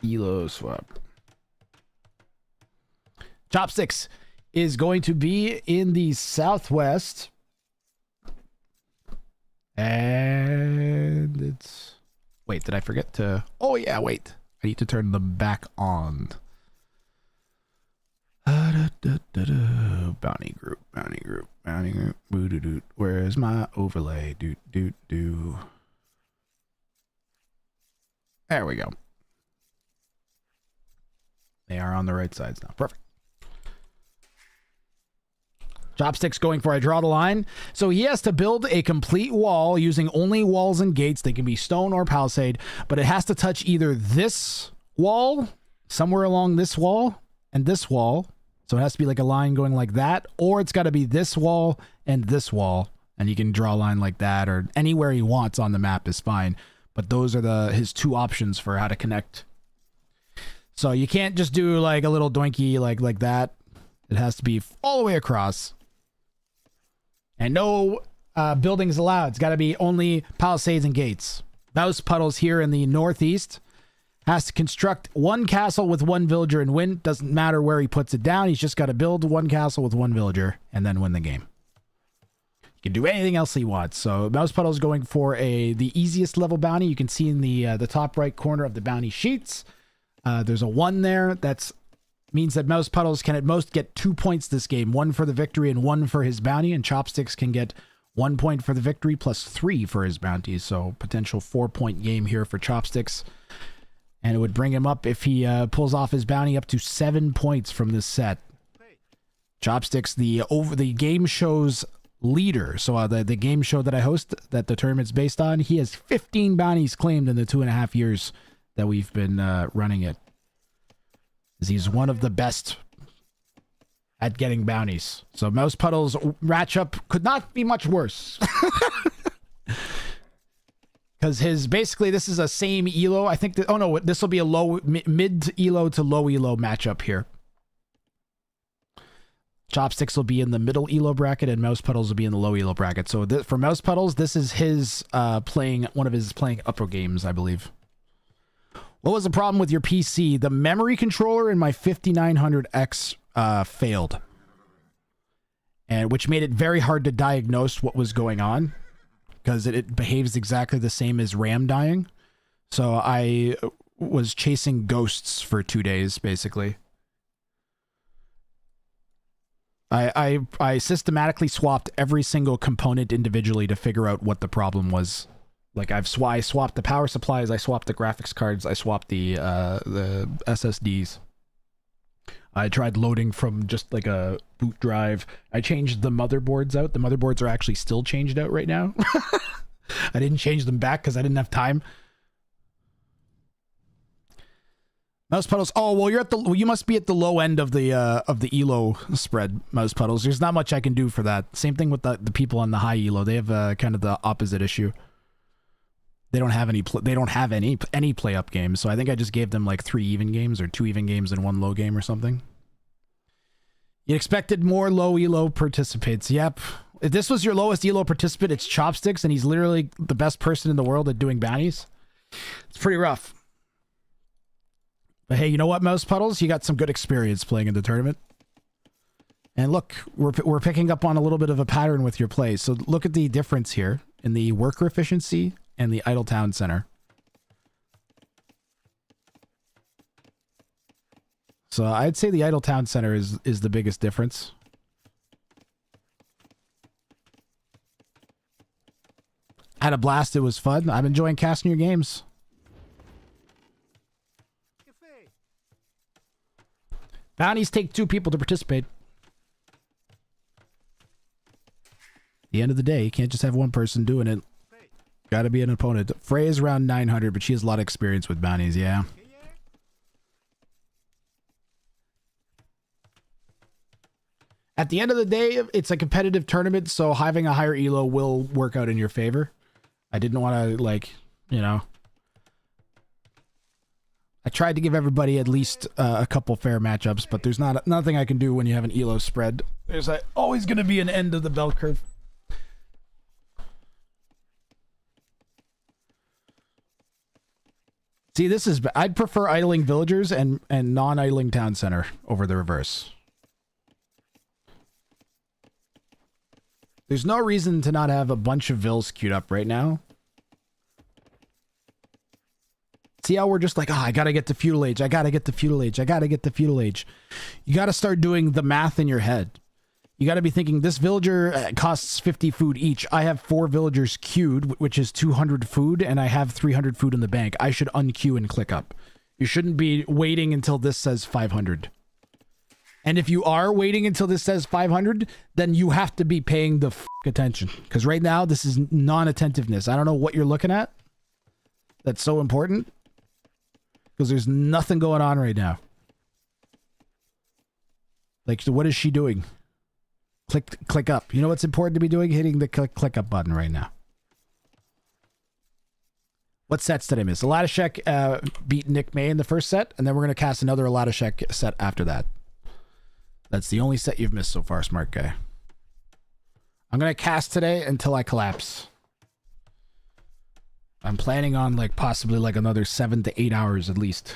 Elo swap. Chopsticks is going to be in the southwest. And it's... Wait, did I forget to... Oh, yeah, wait. I need to turn them back on. Bounty group, bounty group, bounty group. Boo-doo-doo. Where's my overlay? Do-do-do. There we go. They are on the right sides now. Perfect. Chopsticks going for I draw the line. So he has to build a complete wall using only walls and gates. They can be stone or palisade, but it has to touch either this wall, somewhere along this wall, and this wall. So it has to be like a line going like that, or it's got to be this wall and this wall, and you can draw a line like that, or anywhere he wants on the map is fine. But those are his 2 options for how to connect. So you can't just do like a little doinky like that. It has to be all the way across. And no buildings allowed. It's got to be only palisades and gates. Mouse Puddles here in the northeast has to construct one castle with one villager and win. Doesn't matter where he puts it down. He's just got to build one castle with one villager and then win the game. You can do anything else he wants. So Mouse Puddle's going for the easiest level bounty. You can see in the top right corner of the bounty sheets. There's a 1 there. That's means that Mouse Puddles can at most get 2 points this game. 1 for the victory and 1 for his bounty. And Chopsticks can get 1 point for the victory plus 3 for his bounty. So potential 4-point game here for Chopsticks. And it would bring him up, if he pulls off his bounty, up to 7 points from this set. Chopsticks, the game show's leader. So the game show that I host, that the tournament's based on, he has 15 bounties claimed in the 2.5 years that we've been running it. He's one of the best at getting bounties. So Mouse Puddle's matchup could not be much worse. Because basically this is a same elo. I think that, oh no, this will be a mid elo to low elo matchup here. Chopsticks will be in the middle elo bracket and Mouse Puddles will be in the low elo bracket. So for Mouse Puddles, this is his one of his playing upper games, I believe. What was the problem with your PC? The memory controller in my 5900X failed. And which made it very hard to diagnose what was going on. Because it behaves exactly the same as RAM dying. So I was chasing ghosts for 2 days, basically. I systematically swapped every single component individually to figure out what the problem was. Like I swapped the power supplies, I swapped the graphics cards, I swapped the SSDs. I tried loading from just like a boot drive. I changed the motherboards out. The motherboards are actually still changed out right now. I didn't change them back because I didn't have time. Mouse Puddles. Oh well, you must be at the low end of the elo spread, Mouse Puddles. There's not much I can do for that. Same thing with the people on the high elo. They have kind of the opposite issue. They don't have any play up games, so I think I just gave them like 3 even games or 2 even games and 1 low game or something. You expected more low elo participants. Yep. If this was your lowest elo participant, it's Chopsticks, and he's literally the best person in the world at doing bounties. It's pretty rough. But hey, you know what, Mouse Puddles? You got some good experience playing in the tournament. And look, we're picking up on a little bit of a pattern with your play. So look at the difference here in the worker efficiency and the Idle Town Center. So I'd say the Idle Town Center is the biggest difference. Had a blast. It was fun. I'm enjoying casting your games. Bounties take 2 people to participate. At the end of the day, you can't just have one person doing it. Gotta be an opponent. Frey is around 900, but she has a lot of experience with bounties, yeah. At the end of the day, it's a competitive tournament, so having a higher elo will work out in your favor. I didn't want to, like, you know... I tried to give everybody at least a couple fair matchups, but there's nothing I can do when you have an elo spread. There's always going to be an end of the bell curve. See, I'd prefer idling villagers and non-idling town center over the reverse. There's no reason to not have a bunch of vills queued up right now. See how we're just like, I gotta get the feudal age, I gotta get the feudal age, I gotta get the feudal age. You gotta start doing the math in your head. You gotta be thinking, this villager costs 50 food each. I have 4 villagers queued, which is 200 food, and I have 300 food in the bank. I should unqueue and click up. You shouldn't be waiting until this says 500. And if you are waiting until this says 500, then you have to be paying the attention. Because right now, this is non-attentiveness. I don't know what you're looking at. That's so important. Because there's nothing going on right now. Like, so what is she doing? Click up. You know what's important to be doing? Hitting the click up button right now. What sets did I miss? Aladashek beat Nick May in the first set, and then we're going to cast another Aladashek set after that. That's the only set you've missed so far, smart guy. I'm going to cast today until I collapse. I'm planning on like possibly like another 7 to 8 hours at least.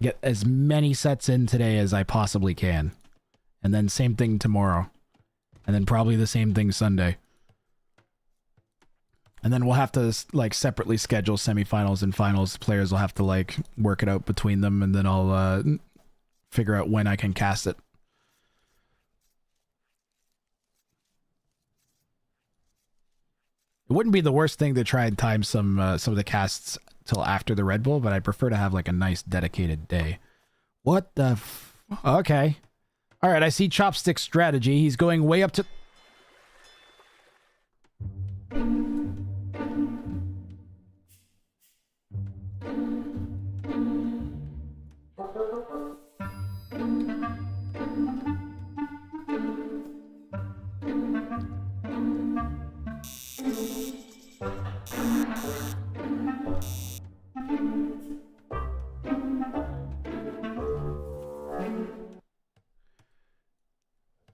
Get as many sets in today as I possibly can. And then same thing tomorrow. And then probably the same thing Sunday. And then we'll have to, like, separately schedule semifinals and finals. Players will have to, like, work it out between them, and then I'll figure out when I can cast it. It wouldn't be the worst thing to try and time some of the casts till after the Red Bull, but I prefer to have, like, a nice dedicated day. What the okay. All right, I see Chopstick's strategy. He's going way up to...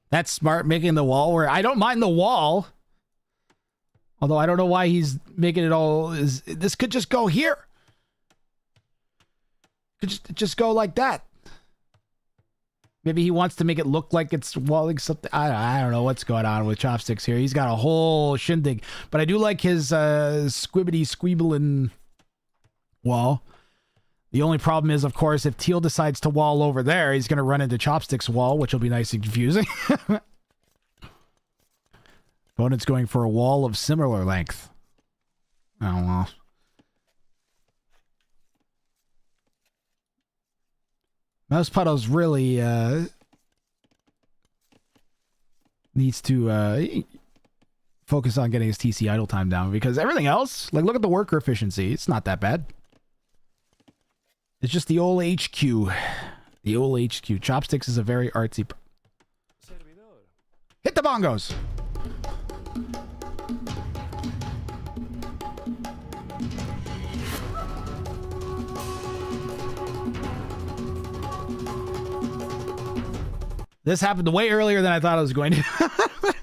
That's smart, making the wall where... I don't mind the wall. Although I don't know why he's making it all... This could just go here. Could just go like that. Maybe he wants to make it look like it's walling something. I don't know what's going on with Chopsticks here. He's got a whole shindig. But I do like his squibbity squeebling wall. The only problem is, of course, if Teal decides to wall over there, he's going to run into Chopstick's wall, which will be nice and confusing. Opponent's going for a wall of similar length. Oh, well. Mouse Puddles really needs to focus on getting his TC idle time down, because everything else, like, look at the worker efficiency. It's not that bad. It's just the old HQ. The old HQ. Chopsticks is a very artsy... Hit the bongos! This happened way earlier than I thought it was going to.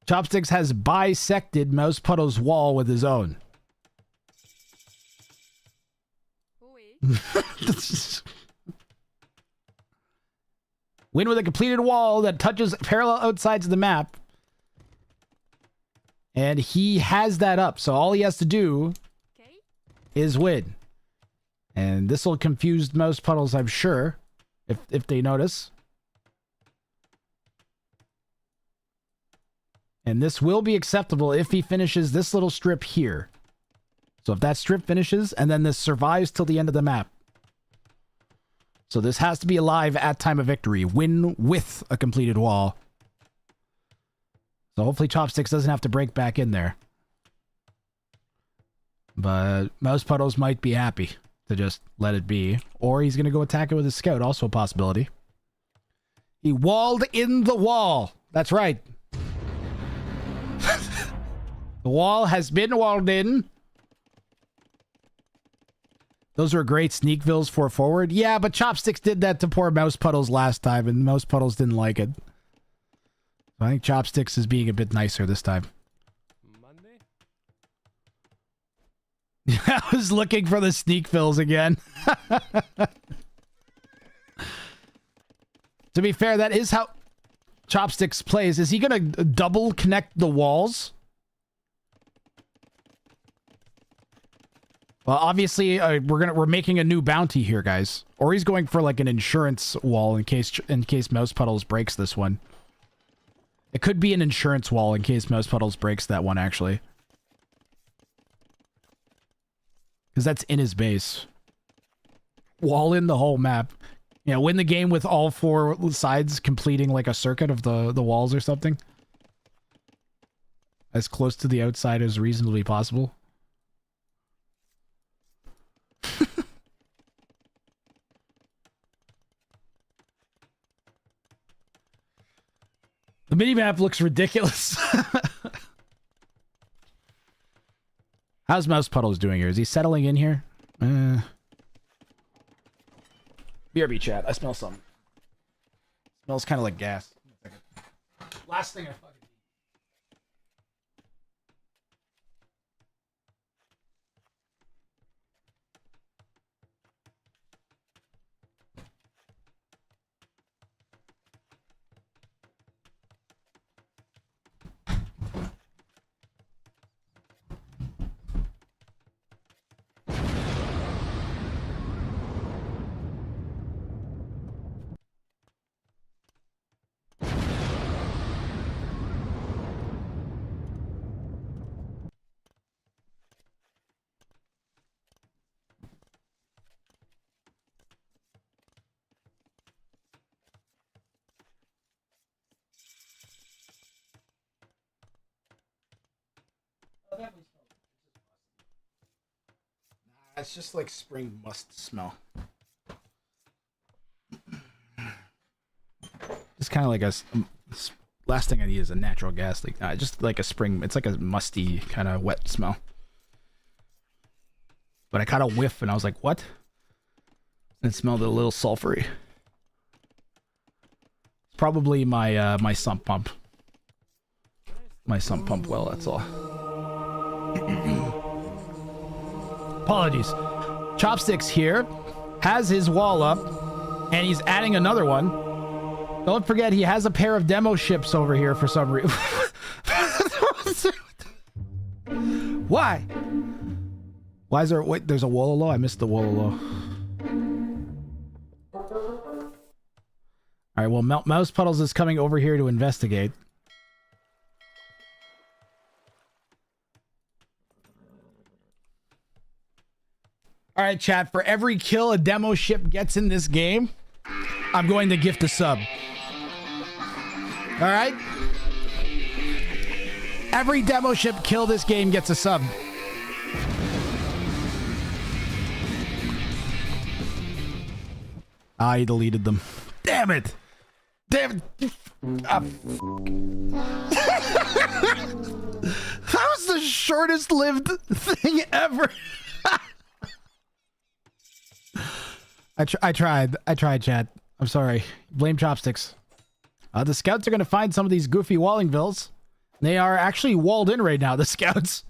Chopsticks has bisected Mouse Puddle's wall with his own. Win with a completed wall that touches parallel outsides of the map. And he has that up, so all he has to do is win. And this will confuse Mouse Puddles, I'm sure, if they notice. And this will be acceptable if he finishes this little strip here. So if that strip finishes, and then this survives till the end of the map. So this has to be alive at time of victory. Win with a completed wall. So hopefully Chopsticks doesn't have to break back in there. But Mouse Puddles might be happy to just let it be. Or he's going to go attack it with his scout. Also a possibility. He walled in the wall. That's right. The wall has been walled in. Those are great Sneakvilles for forward. Yeah, but Chopsticks did that to poor Mouse Puddles last time, and Mouse Puddles didn't like it. So I think Chopsticks is being a bit nicer this time. Monday? I was looking for the Sneakvilles again. To be fair, that is how Chopsticks plays. Is he going to double connect the walls? Well, obviously, we're making a new bounty here, guys. Or he's going for like an insurance wall in case Mouse Puddles breaks this one. It could be an insurance wall in case Mouse Puddles breaks that one, actually. Because that's in his base. Wall in the whole map. You know, win the game with all four sides completing like a circuit of the walls or something. As close to the outside as reasonably possible. The minimap looks ridiculous. How's Mouse Puddles doing here? Is he settling in here? BRB chat. I smell something. Smells kind of like gas. Last thing I fucking... It's just like spring must smell. It's kind of like last thing I need is a natural gas leak. Just like a spring. It's like a musty kind of wet smell. But I caught a whiff and I was like, what? It smelled a little sulfury. Probably my my sump pump. My sump pump well, that's all. Apologies. Chopsticks here has his wall up and he's adding another one. Don't forget he has a pair of demo ships over here for some reason. Why? Why is there... Wait, there's a Wololo? I missed the Wololo. Alright, well, Mouse Puddles is coming over here to investigate. Alright, chat. For every kill a demo ship gets in this game, I'm going to gift a sub. Alright? Every demo ship kill this game gets a sub. Ah, he deleted them. Damn it! Damn it! Ah, that was the shortest lived thing ever. I tried, chat. I'm sorry. Blame Chopsticks. The scouts are going to find some of these goofy Wallingvilles. They are actually walled in right now, the scouts.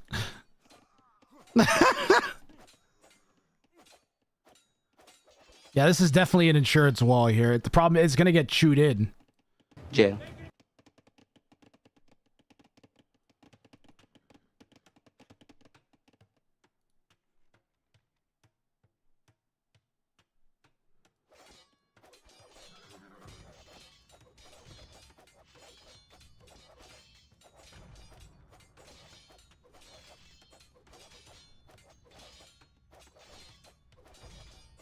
Yeah, this is definitely an insurance wall here. The problem is it's going to get chewed in. Jail.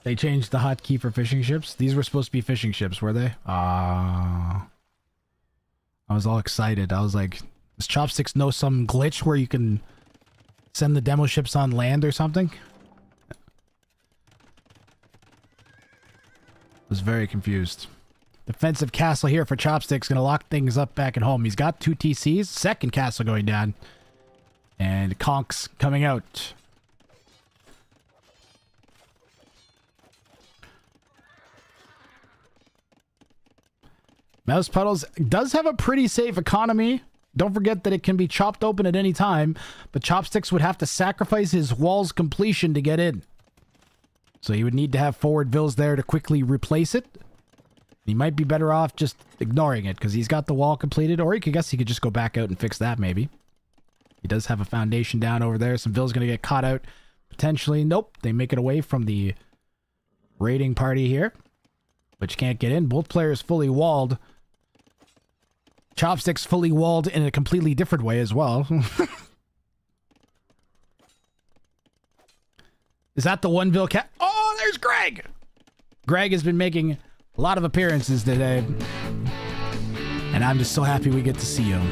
They changed the hotkey for fishing ships. These were supposed to be fishing ships, were they? I was all excited. I was like, does Chopsticks know some glitch where you can send the demo ships on land or something? I was very confused. Defensive castle here for Chopsticks. Gonna lock things up back at home. He's got 2 TCs. Second castle going down. And Conks coming out. Mouse Puddles does have a pretty safe economy. Don't forget that it can be chopped open at any time, but Chopsticks would have to sacrifice his wall's completion to get in. So he would need to have forward vills there to quickly replace it. He might be better off just ignoring it because he's got the wall completed, or I guess he could just go back out and fix that maybe. He does have a foundation down over there. Some vills going to get caught out potentially. Nope, they make it away from the raiding party here, but you can't get in. Both players fully walled. Chopsticks fully walled in a completely different way as well. Is that the one Ville cat? Oh, there's Greg! Greg has been making a lot of appearances today. And I'm just so happy we get to see him.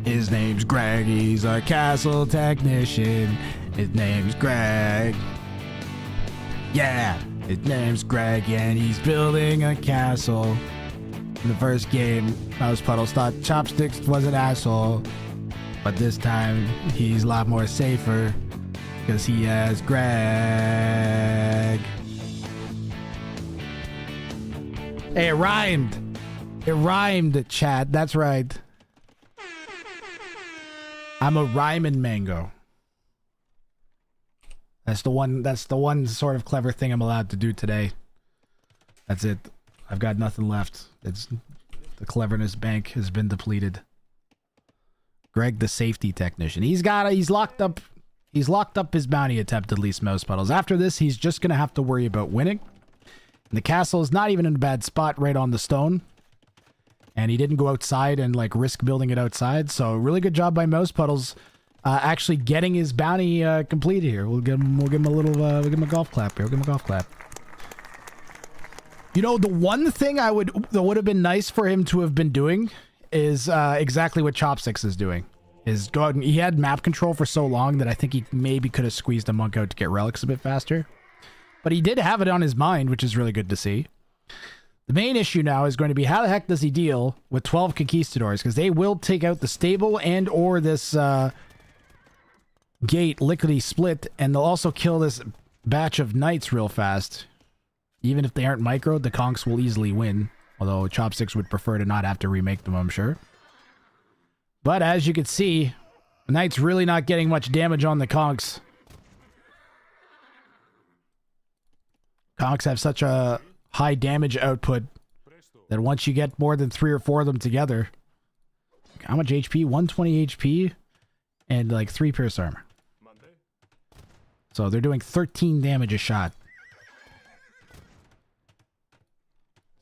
His name's Greg. He's a castle technician. His name's Greg. Yeah. His name's Greg, and he's building a castle. In the first game, Mouse Puddles thought Chopsticks was an asshole. But this time, he's a lot more safer. Because he has Greg. Hey, it rhymed. It rhymed, chat. That's right. I'm a rhyming mango. That's the one sort of clever thing I'm allowed to do today. That's it. I've got nothing left. It's the cleverness bank has been depleted. Greg the safety technician. He's locked up his bounty attempt, at least, Mouse Puddles. After this, he's just gonna have to worry about winning. And the castle is not even in a bad spot right on the stone. And he didn't go outside and like risk building it outside. So really good job by Mouse Puddles. Actually getting his bounty completed here. We'll give him a little we'll give him a golf clap here. We'll give him a golf clap. You know, the one thing that would have been nice for him to have been doing is exactly what Chopsticks is doing. Is go out and he had map control for so long that I think he maybe could have squeezed a monk out to get relics a bit faster. But he did have it on his mind, which is really good to see. The main issue now is going to be how the heck does he deal with 12 conquistadors? Because they will take out the stable and or this gate lickety split, and they'll also kill this batch of knights real fast. Even if they aren't microed, the conks will easily win. Although Chopsticks would prefer to not have to remake them, I'm sure. But as you can see, the knight's really not getting much damage on the conks. Conks have such a high damage output that once you get more than 3 or 4 of them together, how much HP? 120 HP and like 3 pierce armor. So they're doing 13 damage a shot.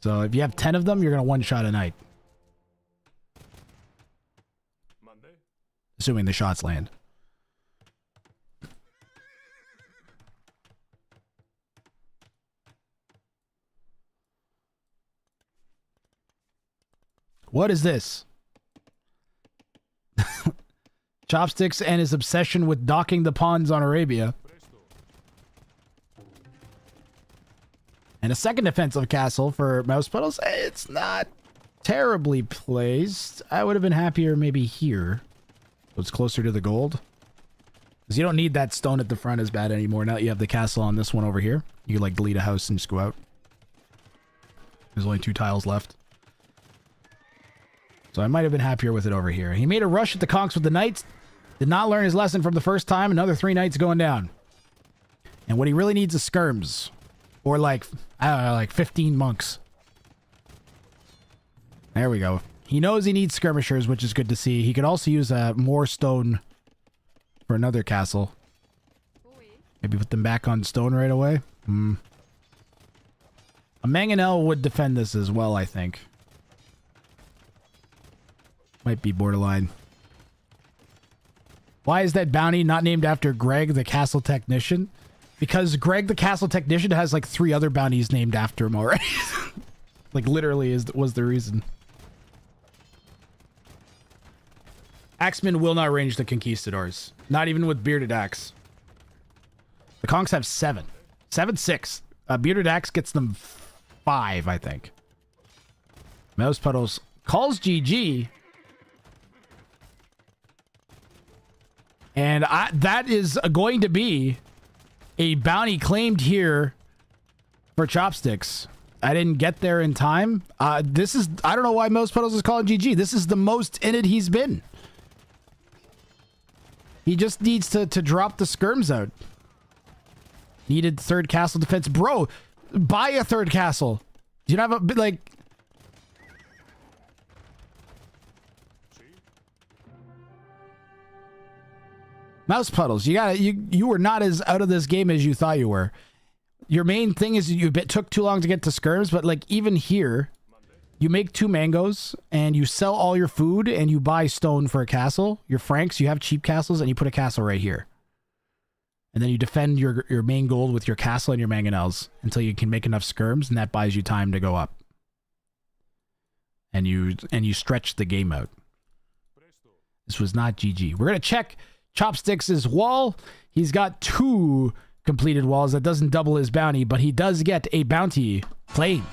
So if you have 10 of them, you're going to one-shot a knight. Assuming the shots land. What is this? Chopsticks and his obsession with docking the pawns on Arabia. And a second defensive castle for Mouse Puddles. It's not terribly placed. I would have been happier maybe here. So it's closer to the gold. Because you don't need that stone at the front as bad anymore. Now that you have the castle on this one over here. You can like delete a house and just go out. There's only 2 tiles left. So I might have been happier with it over here. He made a rush at the conks with the knights. Did not learn his lesson from the first time. Another 3 knights going down. And what he really needs is skirms. Or like, I don't know, like 15 monks. There we go. He knows he needs skirmishers, which is good to see. He could also use more stone for another castle. Maybe put them back on stone right away. A Mangonel would defend this as well, I think. Might be borderline. Why is that bounty not named after Greg, the castle technician? Because Greg, the castle technician, has like 3 other bounties named after him already. Like literally was the reason. Axemen will not range the conquistadors. Not even with Bearded Axe. The conks have 7. 7-6. Bearded Axe gets them 5, I think. Mouse Puddles calls GG. And that is going to be a bounty claimed here for Chopsticks. I didn't get there in time. I don't know why Mouse Puddles is calling GG. This is the most in it he's been. He just needs to drop the skirms out. Needed 3rd castle defense. Bro, buy a 3rd castle. Do you not have a bit like... Mouse Puddles, you were not as out of this game as you thought you were. Your main thing is you took too long to get to skirms, but like even here, you make 2 mangoes and you sell all your food and you buy stone for a castle. Your francs, you have cheap castles and you put a castle right here. And then you defend your main gold with your castle and your mangonels until you can make enough skirms, and that buys you time to go up. And you stretch the game out. This was not GG. We're going to check Chopsticks' wall. He's got 2 completed walls. That doesn't double his bounty, but he does get a bounty claim.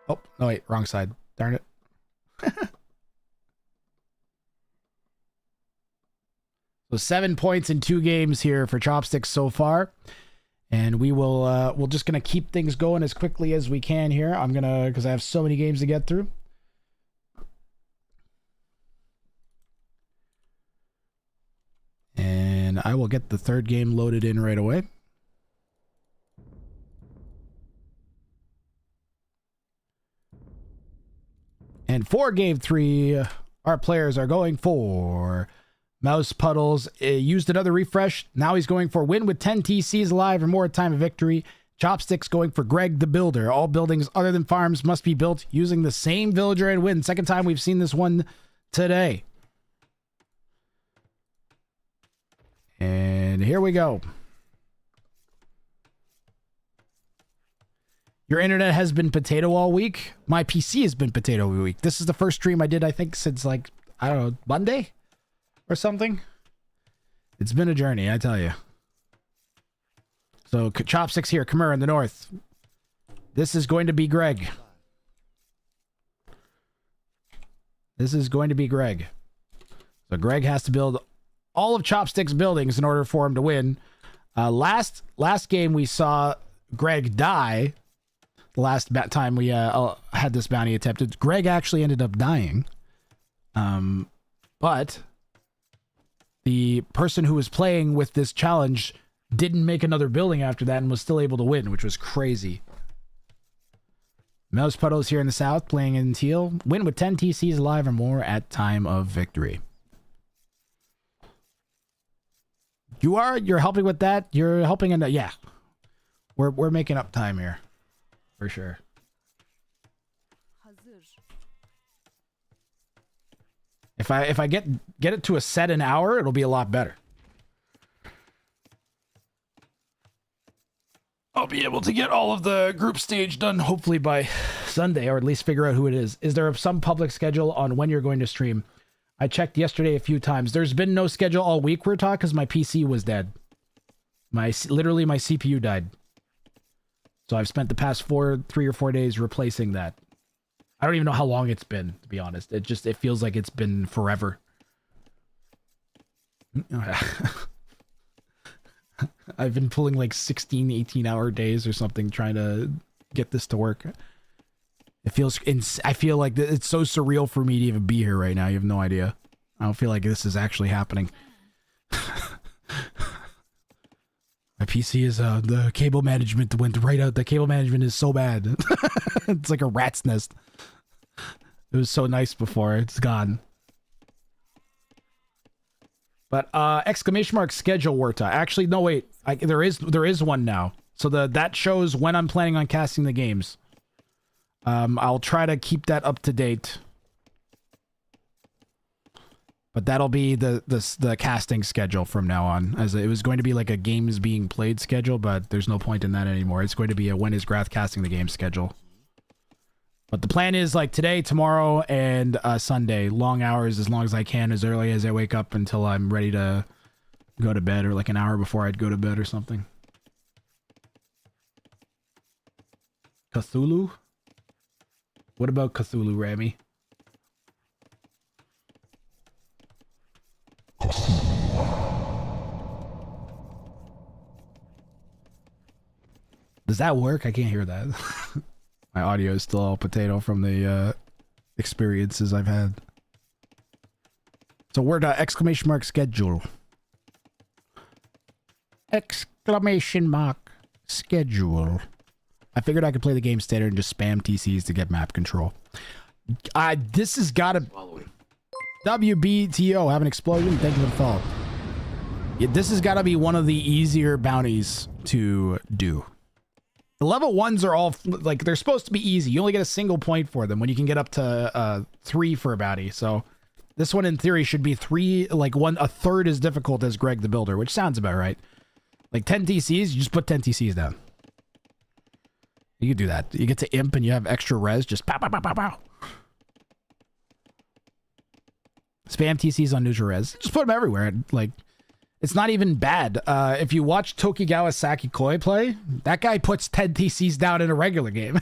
Oh, no wait, wrong side. Darn it. So 7 points in 2 games here for Chopsticks so far. And we're just gonna keep things going as quickly as we can here. Because I have so many games to get through. And I will get the 3rd game loaded in right away. And for game 3, our players are going for Mouse Puddles. Used another refresh. Now he's going for win with 10 TCs alive or more at time of victory. Chopsticks going for Greg the Builder. All buildings other than farms must be built using the same villager and win. Second time we've seen this one today. And here we go. Your internet has been potato all week. My PC has been potato all week. This is the first stream I did, I think, since like, I don't know, Monday or something. It's been a journey, I tell you. So, Chopsticks here, Khmer in the north. This is going to be Greg. This is going to be Greg. So, Greg has to build all of Chopsticks' buildings in order for him to win. Last game we saw Greg die. The last time we had this bounty attempted, Greg actually ended up dying. But the person who was playing with this challenge didn't make another building after that and was still able to win, which was crazy. Mouse Puddles here in the south, playing in teal. Win with 10 TCs alive or more at time of victory. You're helping with that? You're helping in the, yeah. We're making up time here. For sure. If I get it to a set an hour, it'll be a lot better. I'll be able to get all of the group stage done hopefully by Sunday, or at least figure out who it is. Is there some public schedule on when you're going to stream? I checked yesterday a few times. There's been no schedule all week, we're talking, because my PC was dead. Literally my CPU died. So I've spent the past 3 or 4 days replacing that. I don't even know how long it's been, to be honest. It feels like it's been forever. I've been pulling like 16, 18-hour days or something trying to get this to work. I feel like it's so surreal for me to even be here right now. You have no idea. I don't feel like this is actually happening. My PC is, the cable management went right out. The cable management is so bad. It's like a rat's nest. It was so nice before. It's gone. But, exclamation mark schedule, Warta. Actually, no, wait. There is one now. So that shows when I'm planning on casting the games. I'll try to keep that up to date. But that'll be the casting schedule from now on. As it was going to be like a games being played schedule, but there's no point in that anymore. It's going to be a when is Grath casting the game schedule. But the plan is like today, tomorrow, and Sunday. Long hours as long as I can, as early as I wake up until I'm ready to go to bed, or like an hour before I'd go to bed or something. Cthulhu? What about Cthulhu, Rami? Does that work? I can't hear that. My audio is still all potato from the experiences I've had. So word exclamation mark schedule. Exclamation mark schedule. I figured I could play the game standard and just spam TCs to get map control. This has got to... WBTO, have an explosion. Thank you for the follow. Yeah, this has got to be one of the easier bounties to do. The level 1s are all, like, they're supposed to be easy. You only get a single point for them when you can get up to 3 for a bounty. So this one, in theory, should be 3, like, a third as difficult as Greg the Builder, which sounds about right. Like 10 TCs, you just put 10 TCs down. You can do that. You get to imp and you have extra res, just pow, pow, pow, pow, pow. Spam TCs on neutral res. Just put them everywhere. Like, it's not even bad. If you watch Tokigawa Saki Koi play, that guy puts 10 TCs down in a regular game.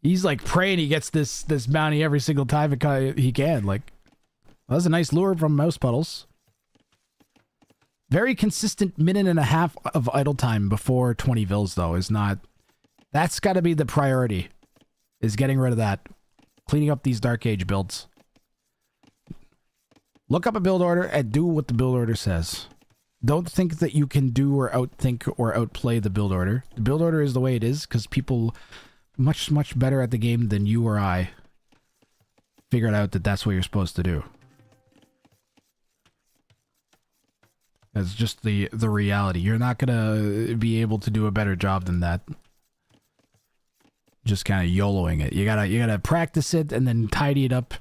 He's like praying he gets this bounty every single time he can. Like, well, that's a nice lure from Mouse Puddles. Very consistent minute and a half of idle time before 20 vills, though, is not... That's got to be the priority, is getting rid of that. Cleaning up these Dark Age builds. Look up a build order and do what the build order says. Don't think that you can do or outthink or outplay the build order. The build order is the way it is because people much, much better at the game than you or I figured out that that's what you're supposed to do. That's just the reality. You're not gonna be able to do a better job than that. Just kind of YOLOing it. You gotta practice it and then tidy it up,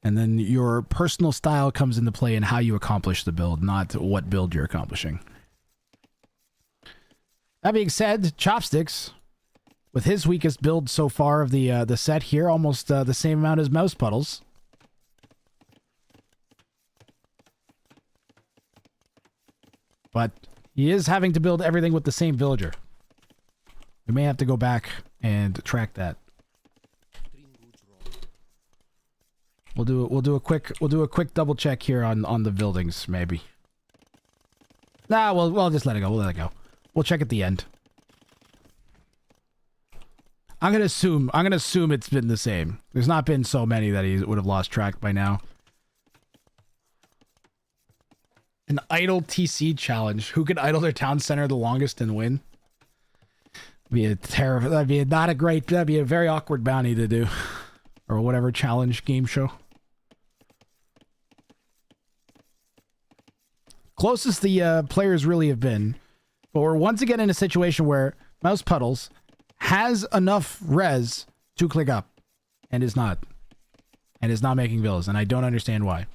and then your personal style comes into play in how you accomplish the build, not what build you're accomplishing. That being said, Chopsticks, with his weakest build so far of the set here, almost the same amount as Mouse Puddles. But he is having to build everything with the same villager. We may have to go back and track that. We'll do a quick double check here on the buildings, maybe. Nah, we'll just let it go. We'll let it go. We'll check at the end. I'm gonna assume it's been the same. There's not been so many that he would have lost track by now. An idle TC challenge. Who could idle their town center the longest and win? That'd be a very awkward bounty to do. Or whatever challenge game show. Closest the players really have been. But we're once again in a situation where Mouse Puddles has enough res to click up. And is not. And is not making villas. And I don't understand why.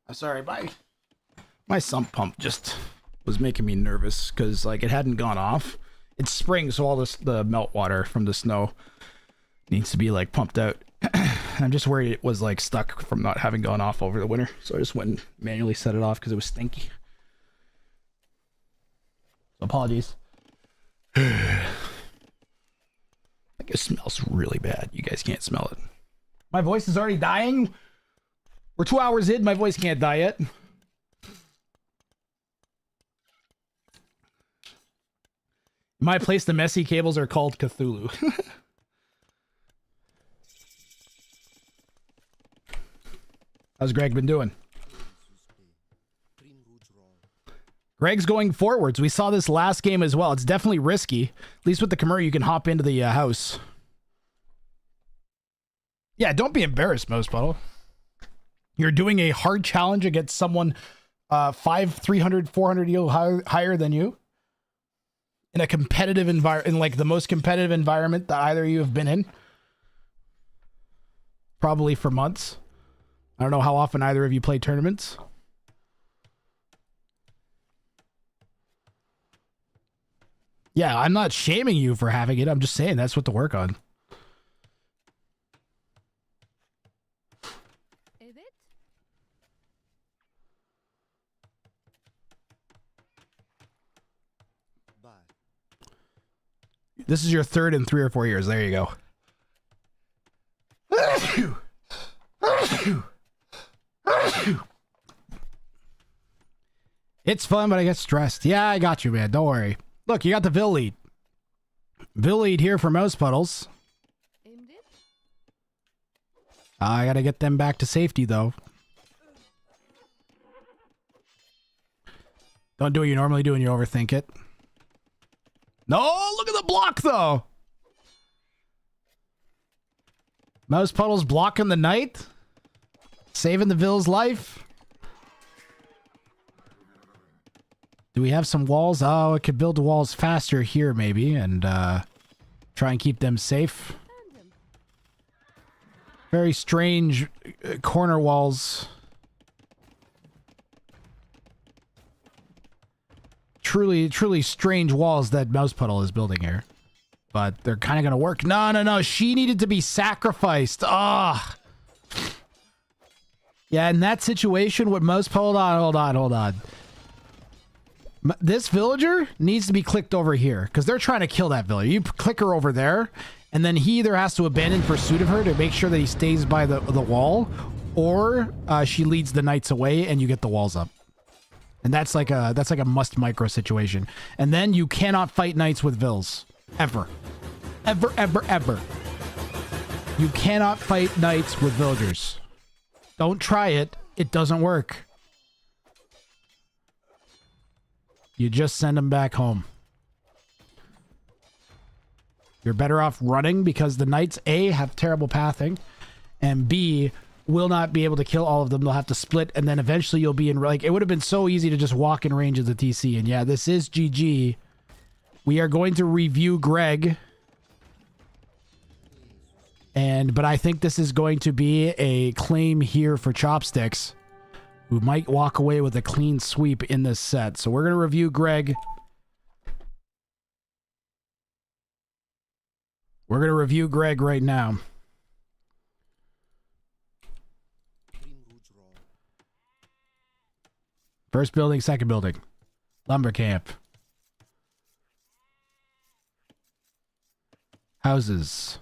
I'm sorry, my sump pump just was making me nervous because like it hadn't gone off. It's spring, so all the melt water from the snow needs to be like pumped out. I'm just worried it was like stuck from not having gone off over the winter, so I just went and manually set it off because it was stinky. So apologies. Like it smells really bad. You guys can't smell it. My voice is already dying. We're 2 hours in. My voice can't die yet. In my place, the messy cables are called Cthulhu. How's Greg been doing? Greg's going forwards. We saw this last game as well. It's definitely risky. At least with the Khmer, you can hop into the house. Yeah, don't be embarrassed, Mouse Puddle. You're doing a hard challenge against someone 300, 400 EO higher than you. In a competitive environment, in like the most competitive environment that either of you have been in. Probably for months. I don't know how often either of you play tournaments. Yeah, I'm not shaming you for having it. I'm just saying that's what to work on. Is it? This is your third in 3 or 4 years. There you go. It's fun, but I get stressed. Yeah, I got you, man. Don't worry. Look, you got the Vill lead. Vill lead here for Mouse Puddles. Aimed it? I gotta get them back to safety, though. Don't do what you normally do when you overthink it. No, look at the block, though. Mouse Puddles blocking the knight. Saving the Vill's life. Do we have some walls? Oh, it could build the walls faster here, maybe, and try and keep them safe. Very strange corner walls. Truly strange walls that Mouse Puddle is building here. But they're kind of going to work. No. She needed to be sacrificed. Ah. Yeah, in that situation, what Mouse Puddle... Hold on. This villager needs to be clicked over here because they're trying to kill that villager. You click her over there And then he either has to abandon pursuit of her to make sure that he stays by the wall, or she leads the knights away and you get the walls up. And that's like a must micro situation. And then you cannot fight knights with vills. Ever. Ever, ever, ever. You cannot fight knights with villagers. Don't try it. It doesn't work. You just send them back home. You're better off running because the knights, A, have terrible pathing, and B, will not be able to kill all of them. They'll have to split, and then eventually you'll be in... Like, it would have been so easy to just walk in range of the TC. And yeah, this is GG. We are going to review Greg. But I think this is going to be a claim here for Chopsticks, who might walk away with a clean sweep in this set. So we're going to review Greg. We're going to review Greg right now. First building, second building. Lumber camp. Houses.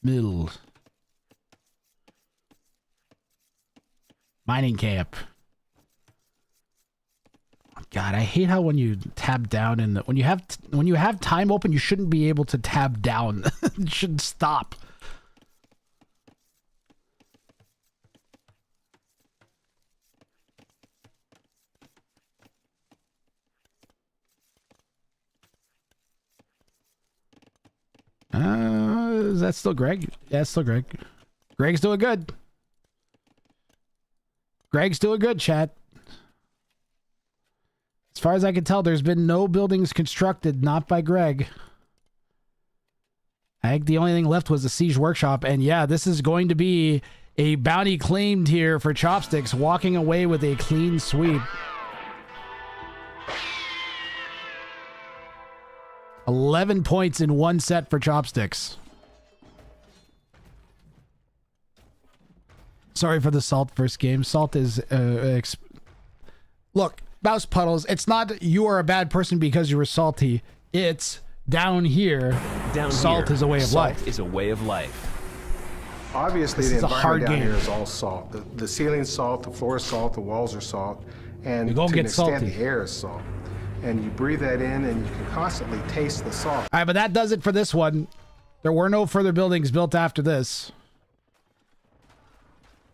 Mill. Mining camp. God, I hate how when you tab down in the when you have time open, you shouldn't be able to tab down. It should stop. Is that still Greg? Yeah, it's still Greg. Greg's doing good. Greg's doing good, chat. As far as I can tell, there's been no buildings constructed not by Greg. I think the only thing left was the Siege Workshop, and yeah, this is going to be a bounty claimed here for Chopsticks, walking away with a clean sweep. 11 points in one set for Chopsticks. Sorry for the Salt first game. Salt is... Look, Mouse Puddles, it's not you are a bad person because you were salty. It's down here. Salt is a way of life. Salt is a way of life. Obviously, the environment down here is all salt. The ceiling's salt, the floor is salt, the walls are salt, and You're gonna to an get extent, salty. the air is salt. And you breathe that in, and you can constantly taste the salt. All right, but that does it for this one. There were no further buildings built after this.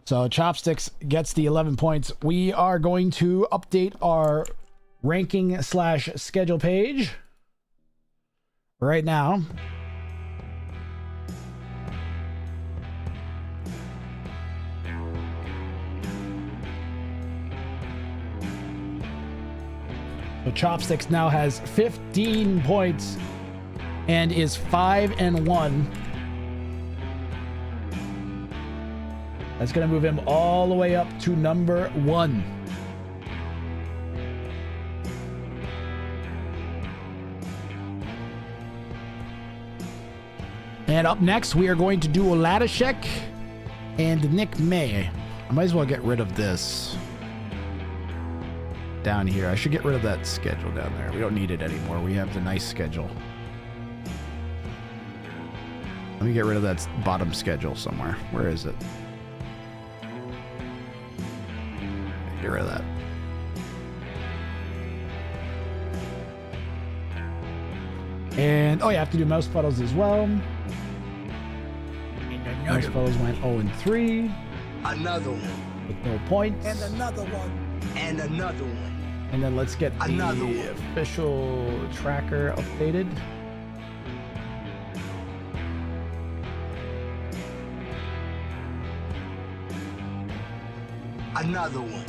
So Chopsticks gets the 11 points. We are going to update our ranking / schedule page right now. So Chopsticks now has 15 points and is 5-1. That's going to move him all the way up to number 1. And up next, we are going to do Oladishek and Nick May. I might as well get rid of this down here. I should get rid of that schedule down there. We don't need it anymore. We have the nice schedule. Let me get rid of that bottom schedule somewhere. Where is it? Get rid of that. And, oh, you have to do Mouse Puddles as well. Mouse Puddles went 0-3. Another one. With no points. And another one. And another one. And then let's get Another the one. official tracker updated. Another one.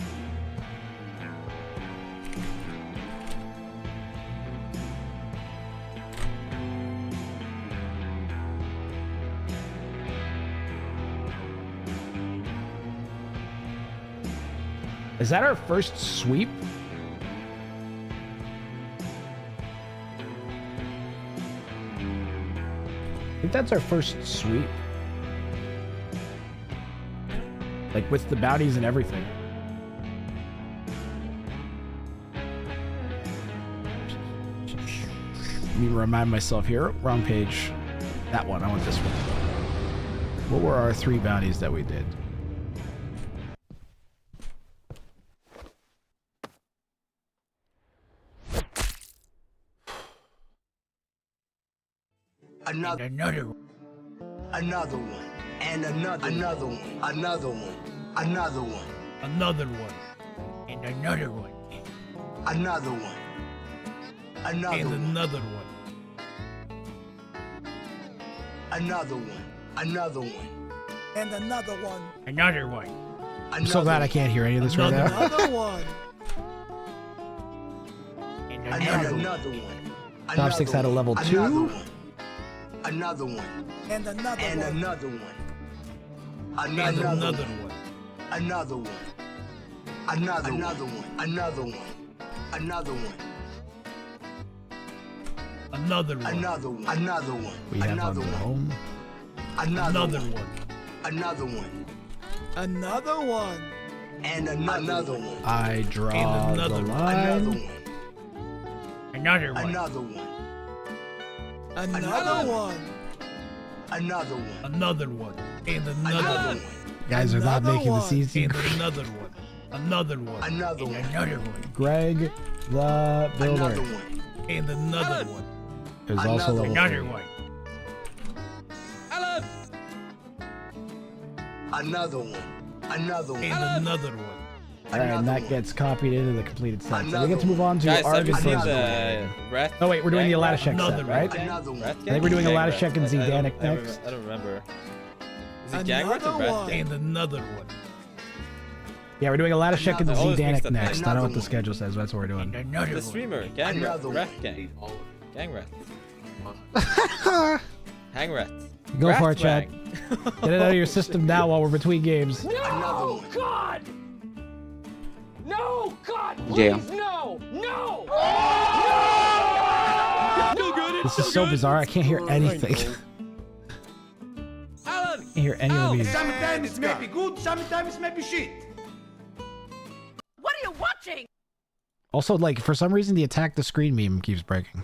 Is that our first sweep? I think that's our first sweep. Like with the bounties and everything. me remind myself here. Wrong page. That one. I want this one. What were our 3 bounties that we did? Another one. Another one. And another one. Another one. Another one. Another one. And another one. Another one. Another And one. another one. Another one. Another one. And another one. Another one. I'm so glad I can't hear any of this right now. Another one. And And another one. another one. Top 6 out of level 2. Another one. And another one. And another one. And another one. Another one. Another one. Another one. Another one. Another one. Another one. Another one. We have Another on one. home. Another Another one. one. Another one. Another one. And another one. I draw And the another one. Another line. one. Another one. Another one. Another one. Another one. Another one. And another Another one. one. Guys are not Another making the one. season. And another one. Another one. Another And one. another one. Greg, the Another builder, one. And another one. is also Another level Another 3. one. Alan! Another one. Another one. And another one. All right, and Another that one. gets copied into the completed set. So we Another get to move on to Guys, have you seen Argus. the Rat? Oh wait, we're doing the Gang Latishek Another set, one. right? Another one. Rat I think we're doing a Gang Latishek Rat? and I don't- Zedanic I don't- next. I don't remember. Is it Gang Rat or Another Rat one. Gang? And another one. Yeah, we're doing a Latishek and I always mix Zedanic that next. I don't know what Another the one. schedule says. But that's what we're And doing. another The one. streamer. Gang Rat. Another Rat one. Gang. All of it. Gang Rat. Hang Rat. Go Rat for it, Chad. Gang. Get it out of your system now while we're between games. Another one. God! No! God! Yeah. Please, no! No! This is so bizarre. I can't hear anything. Alan! Can't hear any of these. Sometimes it may be good, sometimes it may be shit. What are you watching? Also, like, for some reason, the attack the screen meme keeps breaking.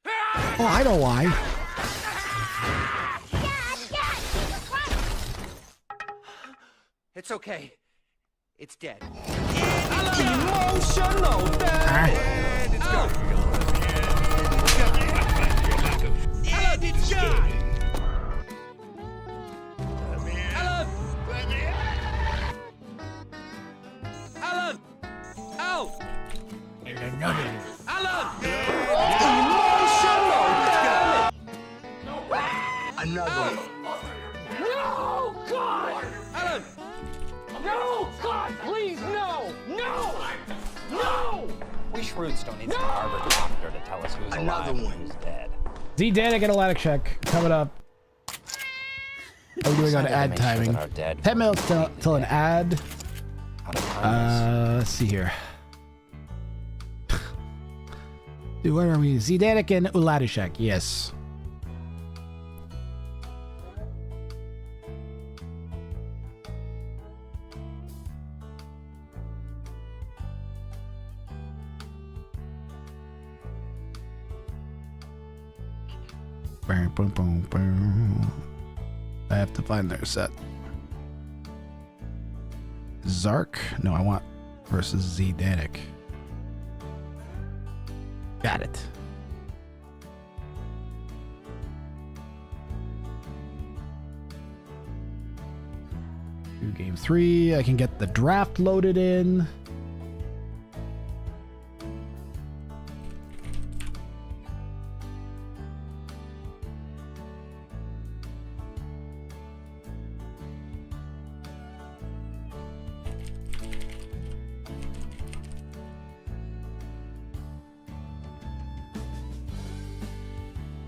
Oh, I know why. It's okay. It's dead. Emotional Ah, Alan, it's gone! Alan! Alan! Out! And another one. Alan! Another one. No! God! Alan! No! God, please, no! No! No! We Shroots don't need some Harvard doctor to tell us who's Another alive one. and who's dead. Zedanic and Elatic check coming up. How are we doing on Decided to ad make sure timing? that our dead 10 were minutes till an ad. out of kindness. Let's see here. Dude, where are we? Zedanic and Uladishek, yes. Boom, boom, boom, boom. I have to find their set. Zark? No, I want versus Zedanic. Got it. Do game 3. I can get the draft loaded in.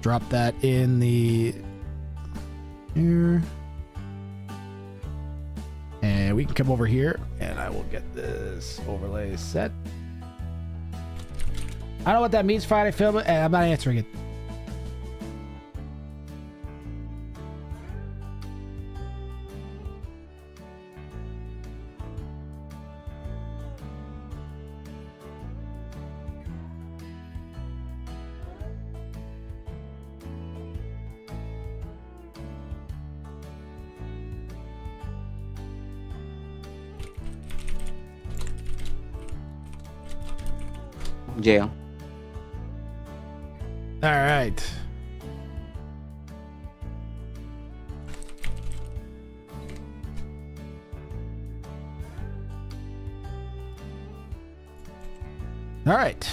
Drop that in the here. And we can come over here and I will get this overlay set. I don't know what that means, Friday film, and I'm not answering it. Jail. All right. All right.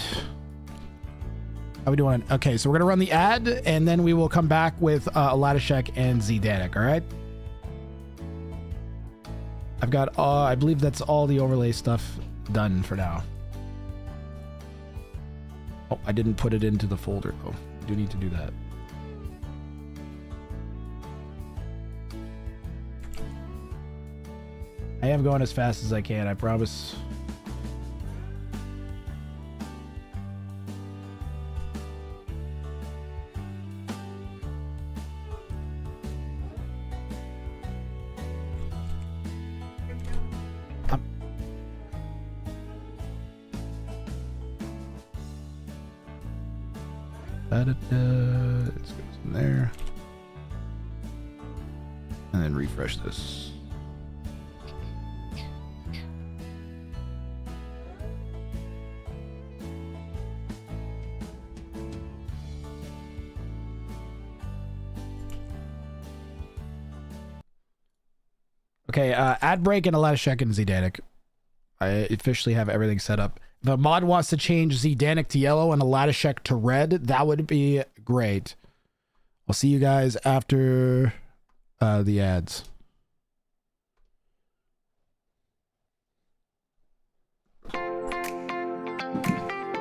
How we doing? Okay, so we're gonna run the ad, and then we will come back with Aladashek and Zdanik. All right. I've got, I believe that's all the overlay stuff done for now. Oh, I didn't put it into the folder. Oh, I do need to do that. I am going as fast as I can, I promise. Let's go from there. And then refresh this. Okay, ad break and Aladashek and Zdanik. I officially have everything set up. If a mod wants to change Zdanik to yellow and Aladashek to red, that would be great. I'll see you guys after the ads.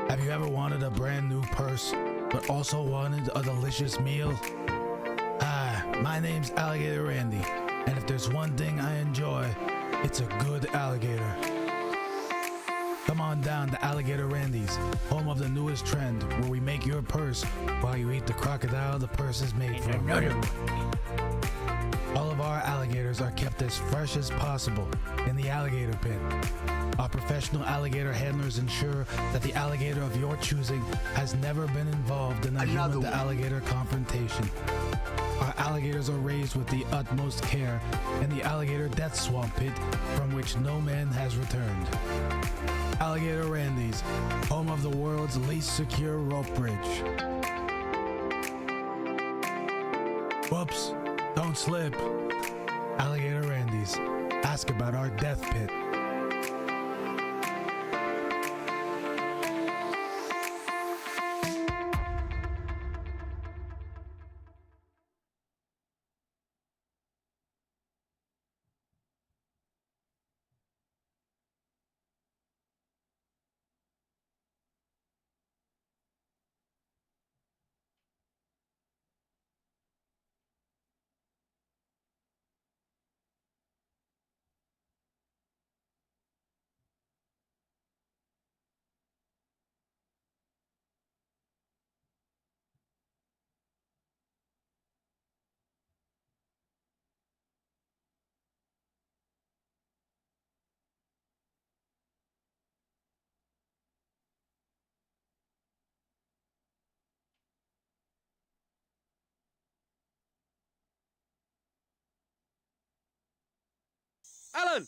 Have you ever wanted a brand new purse, but also wanted a delicious meal? Hi, my name's Alligator Randy, and if there's one thing I enjoy, it's a good alligator. Come on down to Alligator Randy's, home of the newest trend, where we make your purse while you eat the crocodile the purse is made from. All of our alligators are kept as fresh as possible in the alligator pen. Our professional alligator handlers ensure that the alligator of your choosing has never been involved in a human-to-alligator confrontation. Our alligators are raised with the utmost care in the alligator death swamp pit from which no man has returned. Alligator Randy's, home of the world's least secure rope bridge. Whoops, don't slip. Alligator Randy's, ask about our death pit. Alan!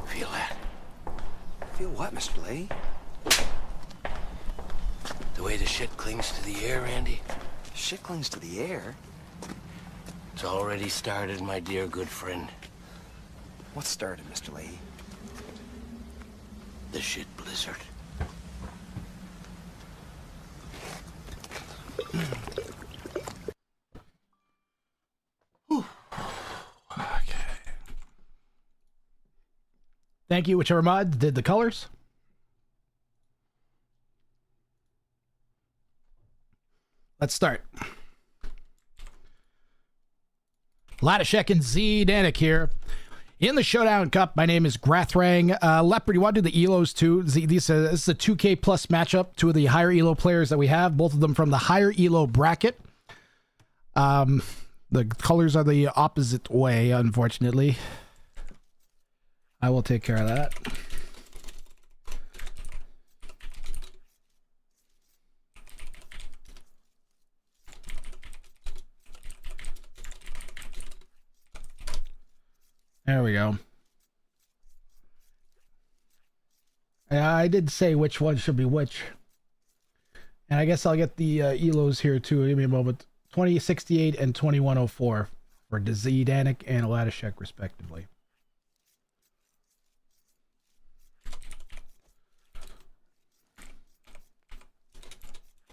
Feel that? Feel what, Mr. Lee? The way the shit clings to the air, Randy. Shit clings to the air? It's already started, my dear good friend. What started, Mr. Lee? The shit blizzard. Okay. Thank you, whichever mod did the colors. Let's start. Ladashek and Z Danik here. In the Showdown Cup, my name is Grathrang. Leopard, you want to do the ELOs too? This is a 2K plus matchup. Two of the higher ELO players that we have, both of them from the higher ELO bracket. The colors are the opposite way, unfortunately. I will take care of that. There we go. I did say which one should be which. And I guess I'll get the ELOs here too. Give me a moment. 2068 and 2104 for Z Danik and Ladashek respectively.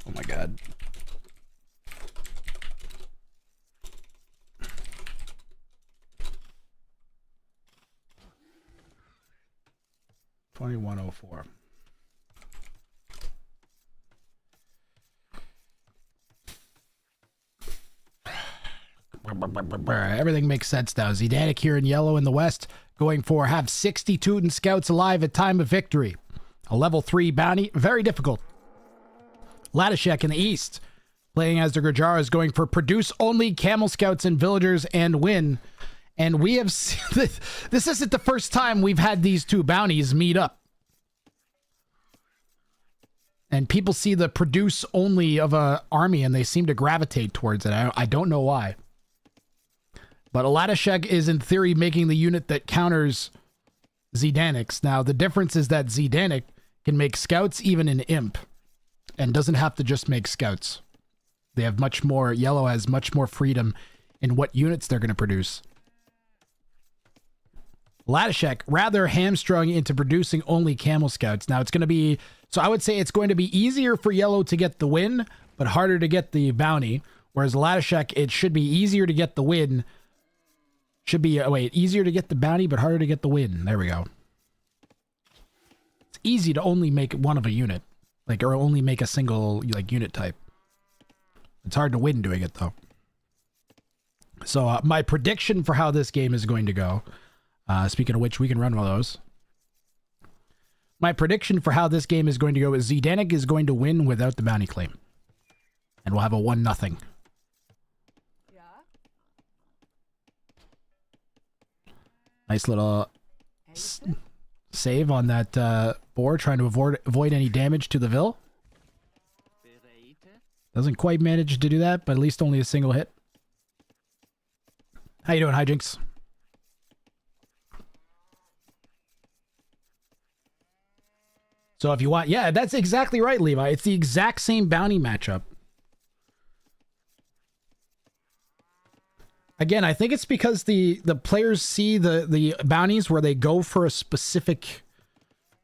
Oh my god. $21.04. Everything makes sense now. Zdanik here in yellow in the west, going for have 60 Teuton scouts alive at time of victory. A level 3 bounty, very difficult. Ladashek in the east, playing as the Grajaras, going for produce only camel scouts and villagers and win. And we have seen this isn't the first time we've had these two bounties meet up. And people see the produce only of a army and they seem to gravitate towards it. I don't know why. But Ladashek is in theory making the unit that counters Zdanik's. Now the difference is that Zdanik can make scouts even in imp and doesn't have to just make scouts. They have much more, yellow has much more freedom in what units they're going to produce. Ladashek rather hamstrung into producing only camel scouts. Now it's going to be, so I would say it's going to be easier for yellow to get the win, but harder to get the bounty. Whereas Ladashek, it should be easier to get the win. Should be, easier to get the bounty, but harder to get the win. There we go. It's easy to only make one of a unit. Or only make a single, unit type. It's hard to win doing it, though. So, my prediction for how this game is going to go. Speaking of which, we can run one of those. My prediction for how this game is going to go is Zdanik is going to win without the bounty claim. And we'll have a 1-0. Yeah. Nice little save on that board, trying to avoid any damage to the Vil. Doesn't quite manage to do that, but at least only a single hit. How you doing, Hijinks? So if you want, yeah, that's exactly right, Levi. It's the exact same bounty matchup. Again, I think it's because the players see the bounties where they go for a specific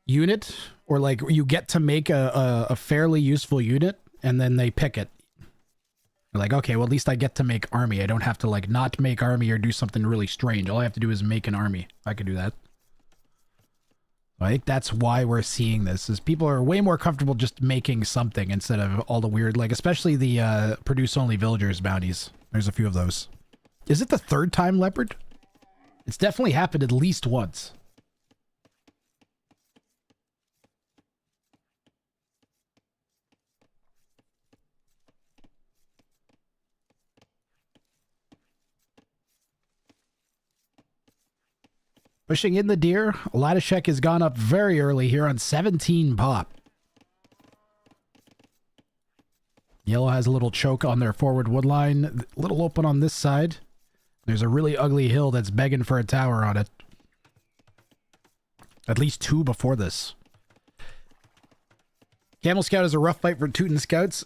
unit, or you get to make a fairly useful unit, and then they pick it. They're like, okay, well, at least I get to make army. I don't have to not make army or do something really strange. All I have to do is make an army. I could do that. I think that's why we're seeing this, is people are way more comfortable just making something instead of all the weird, especially the produce only villagers bounties. There's a few of those. Is it the third time, Leopard? It's definitely happened at least once. Pushing in the deer, Ladashek has gone up very early here on 17 pop. Yellow has a little choke on their forward wood line, a little open on this side. There's a really ugly hill that's begging for a tower on it. At least two before this. Camel Scout is a rough fight for Teuton Scouts.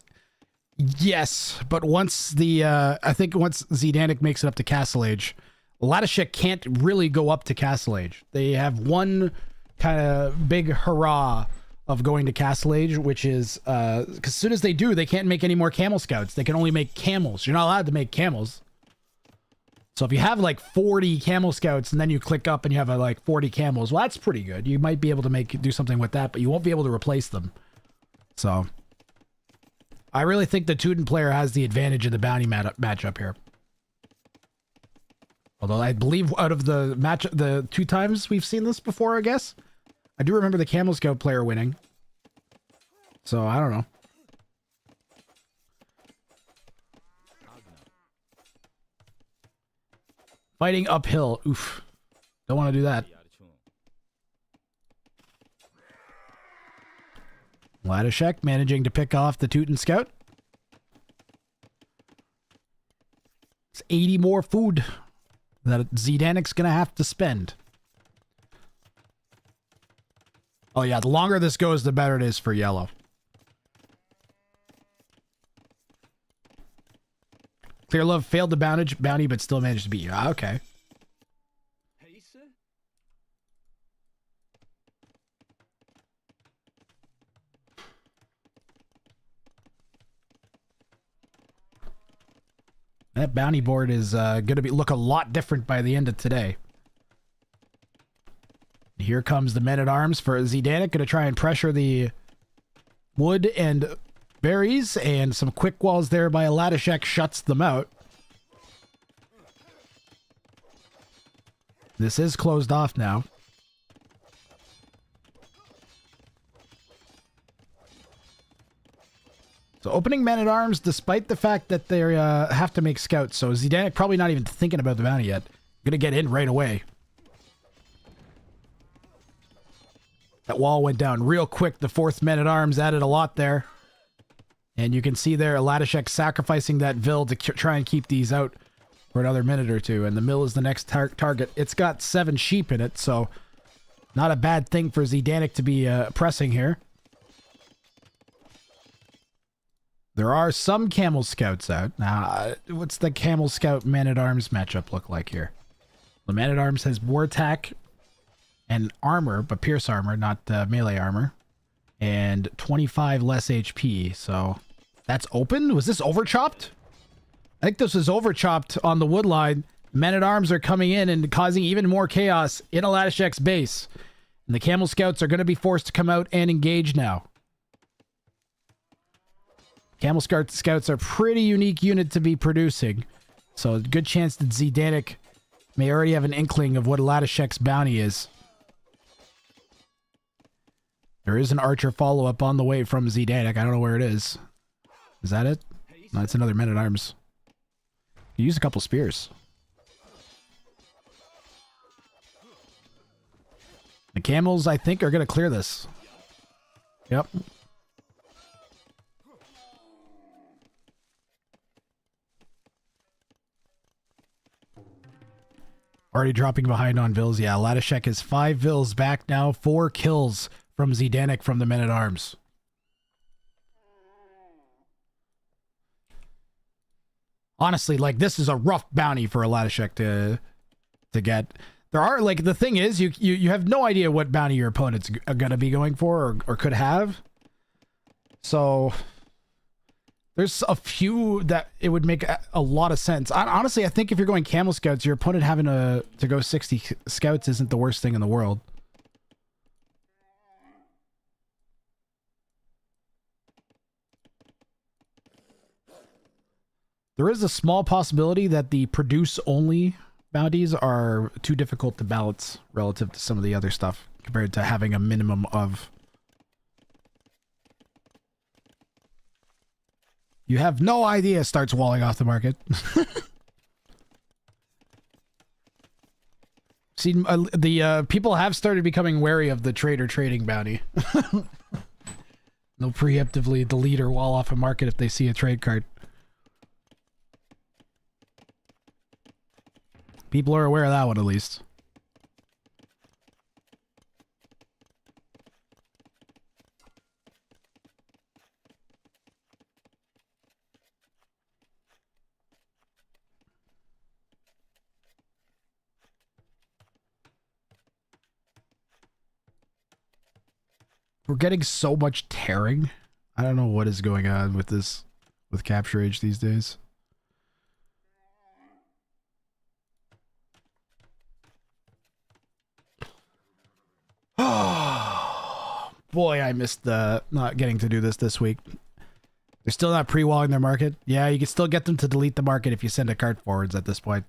Yes, but once I think once Zdanik makes it up to Castle Age, Ladashek can't really go up to Castle Age. They have one kind of big hurrah of going to Castle Age, which is because as soon as they do, they can't make any more camel scouts. They can only make camels. You're not allowed to make camels. So if you have like 40 camel scouts and then you click up and you have like 40 camels, well, that's pretty good. You might be able to do something with that, but you won't be able to replace them. So I really think the Tuden player has the advantage of the bounty matchup here. Although I believe out of the 2 times we've seen this before, I guess, I do remember the Camel Scout player winning. So I don't know. Fighting uphill. Oof. Don't want to do that. Ladashek managing to pick off the Teuton Scout. It's 80 more food that Zdanic's gonna have to spend. Oh yeah, the longer this goes, the better it is for yellow. Clear Love failed the bounty, but still managed to beat you. Ah, okay. That bounty board is going to look a lot different by the end of today. Here comes the men-at-arms for Zdanic. Going to try and pressure the wood and berries, and some quick walls there by Ladashek shuts them out. This is closed off now. So opening men-at-arms, despite the fact that they have to make scouts. So Zdanic probably not even thinking about the bounty yet. Gonna get in right away. That wall went down real quick. The 4th men-at-arms added a lot there. And you can see there Ladashek sacrificing that Vil to try and keep these out for another minute or two. And the mill is the next target. It's got 7 sheep in it, so not a bad thing for Zdanic to be pressing here. There are some Camel Scouts out. Now, what's the Camel Scout Man-at-Arms matchup look like here? The Man-at-Arms has more attack and armor, but pierce armor, not melee armor. And 25 less HP, so that's open? Was this overchopped? I think this was overchopped on the wood line. Men-at-Arms are coming in and causing even more chaos in Ladashek's base. And the Camel Scouts are going to be forced to come out and engage now. Camel Scouts are a pretty unique unit to be producing. So a good chance that Zdanic may already have an inkling of what Ladashek's bounty is. There is an archer follow-up on the way from Zdanic. I don't know where it is. Is that it? No, it's another men-at-arms. You use a couple spears. The camels, I think, are going to clear this. Yep. Already dropping behind on Vils. Yeah, Ladashek is 5 Vils back now. 4 kills from Zdanic from the men-at-arms. Honestly, like, this is a rough bounty for a Ladashek to get. There are, like, the thing is, you have no idea what bounty your opponent's going to be going for or could have. So there's a few that it would make a lot of sense. Honestly, I think if you're going Camel Scouts, your opponent having to go 60 Scouts isn't the worst thing in the world. There is a small possibility that the produce-only bounties are too difficult to balance relative to some of the other stuff compared to having a minimum of. You have no idea starts walling off the market. See, the people have started becoming wary of the trader trading bounty. They'll preemptively delete or wall off a market if they see a trade card. People are aware of that one, at least. We're getting so much tearing. I don't know what is going on with this, with Capture Age these days. Oh, boy, I missed the not getting to do this week. They're still not pre-walling their market. Yeah, you can still get them to delete the market if you send a cart forwards at this point.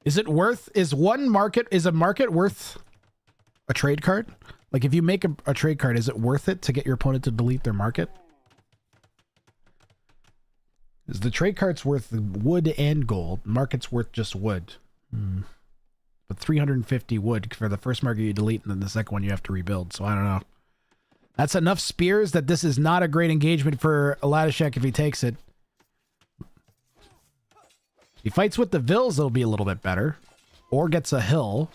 Is it worth, is a market worth a trade card? Like if you make a trade card, is it worth it to get your opponent to delete their market? Is the trade card's worth wood and gold? Market's worth just wood. But 350 wood for the first market you delete, and then the second one you have to rebuild. So I don't know. That's enough spears that this is not a great engagement for Latashek if he takes it. If he fights with the Vills, it'll be a little bit better. Or gets a hill.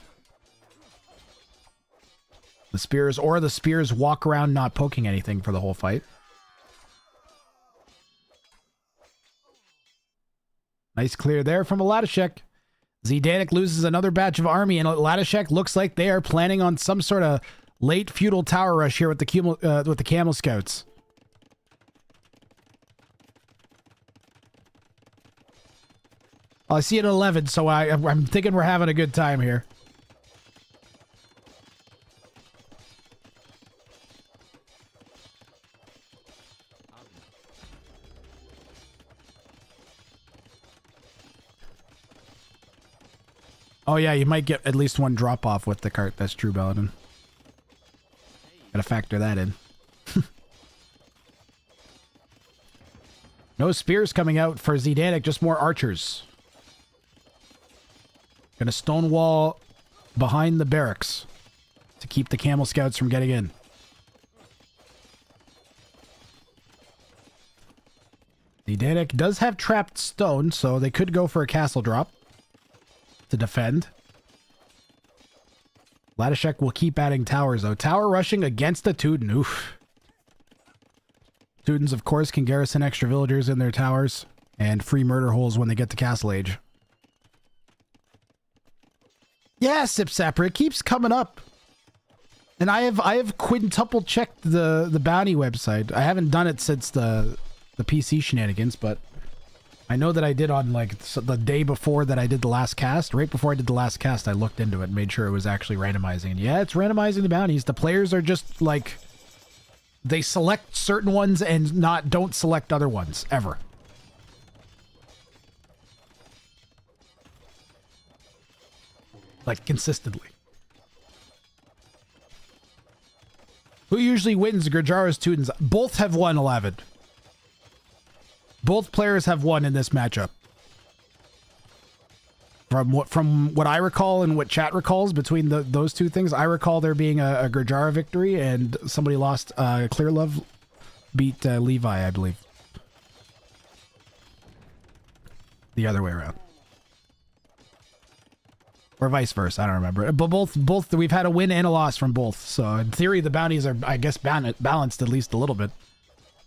The spears walk around not poking anything for the whole fight. Nice clear there from Latashek. Zdanik loses another batch of army, and Latashek looks like they are planning on some sort of late feudal tower rush here with the Camel Scouts. Well, I see it at 11, so I'm thinking we're having a good time here. Oh yeah, you might get at least one drop off with the cart. That's true, Baladin. Gotta factor that in. No spears coming out for Zdanik, just more archers. Gonna stonewall behind the barracks to keep the Camel Scouts from getting in. Zdanik does have trapped stone, so they could go for a castle drop to defend. Latashek will keep adding towers, though. Tower rushing against the Teuton. Oof. Teutons, of course, can garrison extra villagers in their towers and free murder holes when they get to Castle Age. Yeah, Sipsapper, it keeps coming up. And I have quintuple checked the bounty website. I haven't done it since the PC shenanigans, but I know that I did on like the day before that I did the last cast. Right before I did the last cast, I looked into it and made sure it was actually randomizing. And yeah, it's randomizing the bounties. The players are just like, they select certain ones and don't select other ones ever. Like consistently. Who usually wins Gurjara's Teutons? Both have won 11. Both players have won in this matchup. From what I recall and what chat recalls between those two things, I recall there being a Gurjara victory and somebody lost. Clear Love beat Levi, I believe. The other way around. Or vice versa, I don't remember. But both we've had a win and a loss from both. So in theory, the bounties are, I guess, balanced at least a little bit.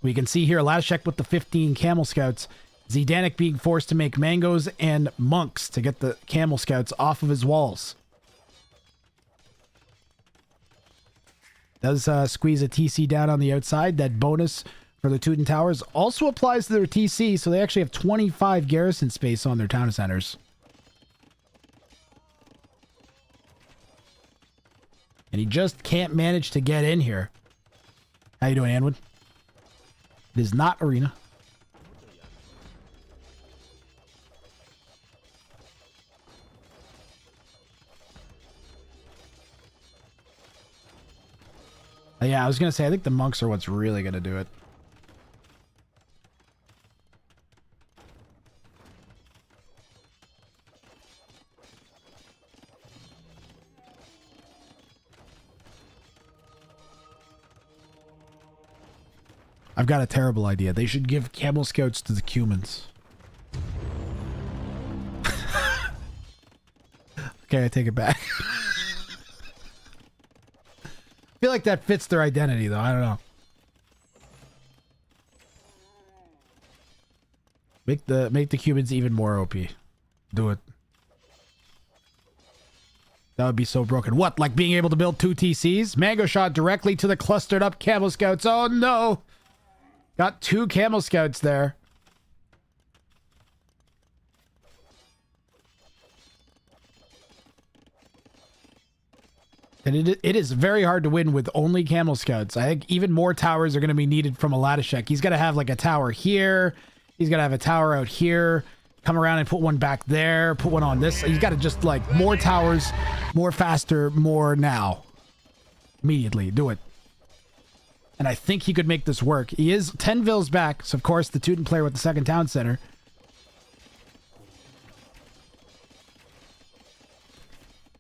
We can see here Latashek with the 15 Camel Scouts. Zdanik being forced to make mangoes and monks to get the Camel Scouts off of his walls. Does squeeze a TC down on the outside. That bonus for the Teuton Towers also applies to their TC, so they actually have 25 garrison space on their town centers. And he just can't manage to get in here. How you doing, Anwood? It is not arena. Yeah, I was going to say, I think the monks are what's really going to do it. I've got a terrible idea. They should give Camel Scouts to the Cumans. Okay, I take it back. I feel like that fits their identity, though. I don't know. Make the Cumans even more OP. Do it. That would be so broken. What, like being able to build 2 TCs? Mango shot directly to the clustered up Camel Scouts. Oh no! Got 2 Camel Scouts there. And it is very hard to win with only Camel Scouts. I think even more towers are going to be needed from Aladashek. He's got to have like a tower here. He's got to have a tower out here. Come around and put one back there. Put one on this. He's got to just like more towers, more faster, more now. Immediately. Do it. And I think he could make this work. He is 10 vills back. So of course the Teuton player with the second town center.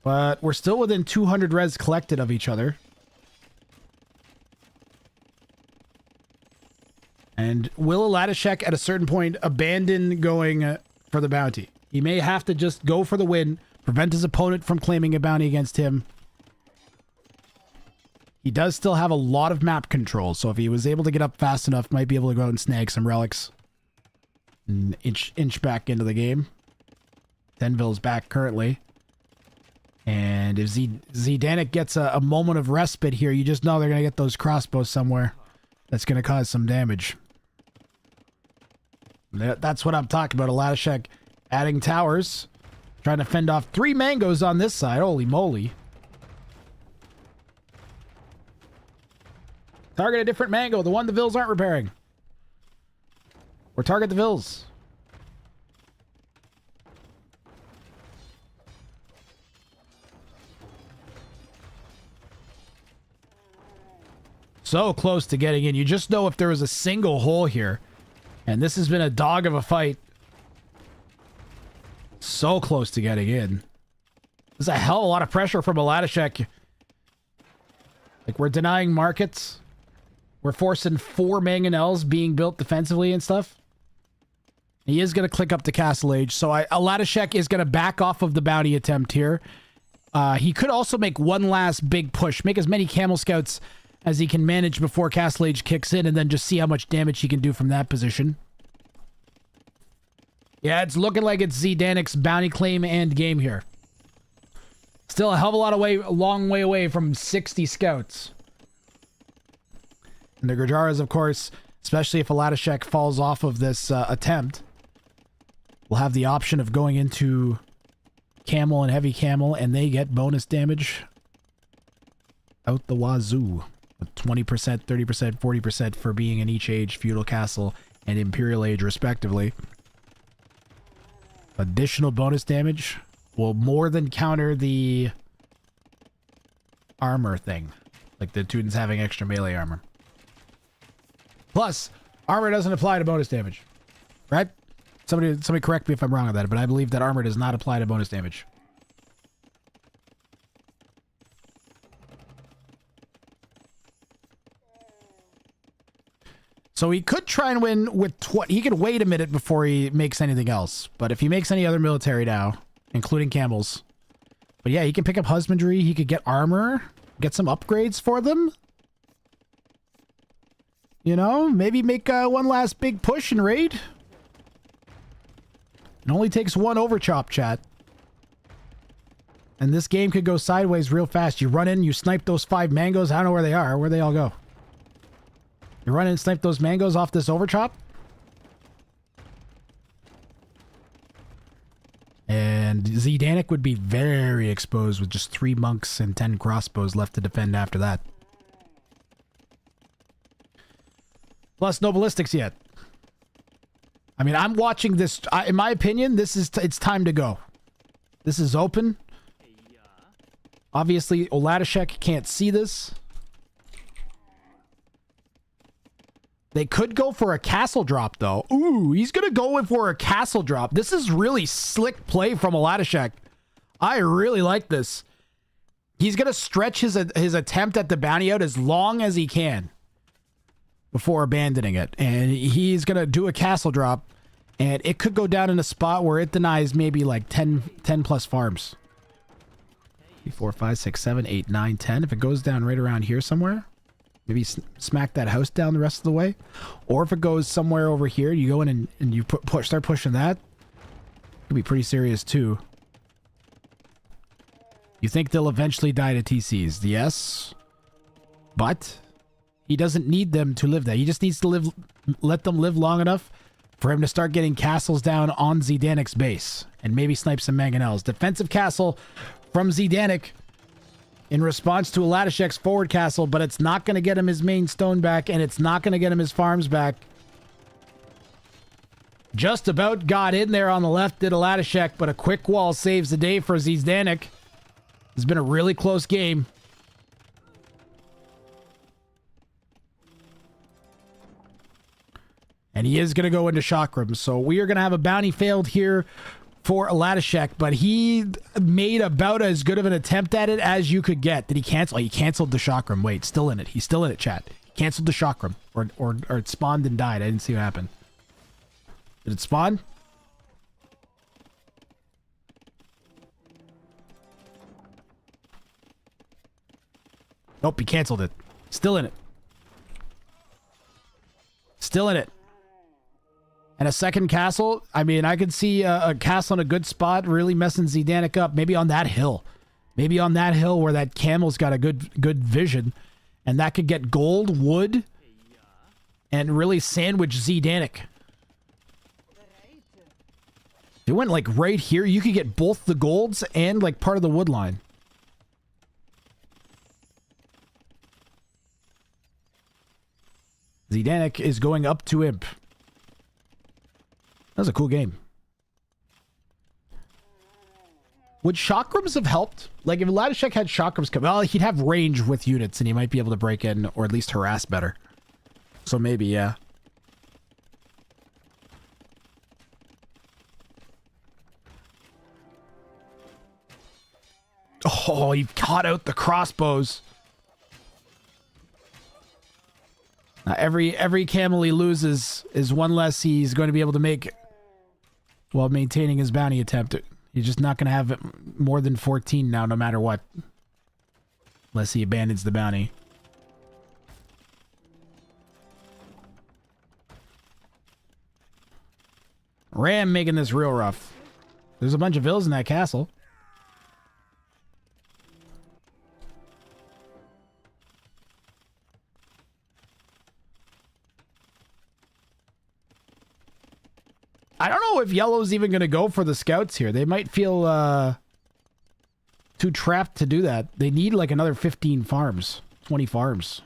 But we're still within 200 res collected of each other. And will Aladashek at a certain point abandon going for the bounty? He may have to just go for the win, prevent his opponent from claiming a bounty against him. He does still have a lot of map control, so if he was able to get up fast enough, might be able to go out and snag some relics. And inch back into the game. Denville's back currently. And if Zdanik gets a moment of respite here, you just know they're going to get those crossbows somewhere. That's going to cause some damage. That's what I'm talking about. Aladashek adding towers. Trying to fend off 3 mangoes on this side. Holy moly. Target a different mango. The one the vills aren't repairing. Or target the vills. So close to getting in. You just know if there was a single hole here. And this has been a dog of a fight. So close to getting in. There's a hell of a lot of pressure from Aladashek. Like, we're denying markets. We're forcing 4 mangonels being built defensively and stuff. He is going to click up to Castle Age. So Aladashek is going to back off of the bounty attempt here. He could also make one last big push. Make as many Camel Scouts as he can manage before Castle Age kicks in, and then just see how much damage he can do from that position. Yeah, it's looking like it's Zdanik's bounty claim and game here. Still a hell of a long way away from 60 scouts. And the Grajaras, of course, especially if Aladashek falls off of this attempt, will have the option of going into Camel and Heavy Camel, and they get bonus damage out the wazoo. 20%, 30%, 40% for being in each age, Feudal Castle and Imperial Age, respectively. Additional bonus damage will more than counter the armor thing. Like the Teutons having extra melee armor. Plus, armor doesn't apply to bonus damage. Right? Somebody correct me if I'm wrong on that, but I believe that armor does not apply to bonus damage. So he could try and win with... He could wait a minute before he makes anything else. But if he makes any other military now, including camels... But yeah, he can pick up husbandry. He could get armor. Get some upgrades for them. You know, maybe make one last big push and raid. It only takes 1 overchop, chat. And this game could go sideways real fast. You run in, you snipe those 5 mangoes. I don't know where they are. Where'd they all go? You run in and snipe those mangoes off this overchop. And Zdanik would be very exposed with just 3 monks and 10 crossbows left to defend after that. Plus no ballistics yet. I mean, I'm watching this. In my opinion, this is it's time to go. This is open. Obviously, Aladashek can't see this. They could go for a castle drop, though. Ooh, he's going to go in for a castle drop. This is really slick play from Aladashek. I really like this. He's going to stretch his attempt at the bounty out as long as he can before abandoning it. And he's going to do a castle drop. And it could go down in a spot where it denies maybe like 10 plus farms. 3, 4, 5, 6, 7, 8, 9, 10. If it goes down right around here somewhere... Maybe smack that house down the rest of the way. Or if it goes somewhere over here, you go in and you start pushing that. It could be pretty serious too. You think they'll eventually die to TCs? Yes. But he doesn't need them to live that. He just needs to let them live long enough for him to start getting castles down on Zdanic's base and maybe snipe some mangonels. Defensive castle from Zdanic in response to Aladishek's forward castle, but it's not going to get him his main stone back, and it's not going to get him his farms back. Just about got in there on the left, did Aladishek, but a quick wall saves the day for Zdanic. It's been a really close game. And he is going to go into Chakram. So we are going to have a bounty failed here for Aladishek, but he made about as good of an attempt at it as you could get. Did he cancel? Oh, he canceled the Chakram. Wait, still in it. He's still in it, chat. He canceled the Chakram. Or it spawned and died. I didn't see what happened. Did it spawn? Nope, he canceled it. Still in it. Still in it. And a second castle. I mean, I could see a castle in a good spot really messing Zdanic up. Maybe on that hill. Maybe on that hill where that camel's got a good vision. And that could get gold, wood, and really sandwich Zdanic. It went like right here. You could get both the golds and like part of the wood line. Zdanic is going up to Imp. That was a cool game. Would chakrams have helped? Like if Aladishek had chakrams come, well, he'd have range with units and he might be able to break in or at least harass better. So maybe, yeah. Oh, he caught out the crossbows. Every camel he loses is one less he's going to be able to make while maintaining his bounty attempt. He's just not going to have more than 14 now, no matter what. Unless he abandons the bounty. Ram making this real rough. There's a bunch of vills in that castle. I don't know if yellow's even going to go for the scouts here. They might feel too trapped to do that. They need like another 15 farms, 20 farms.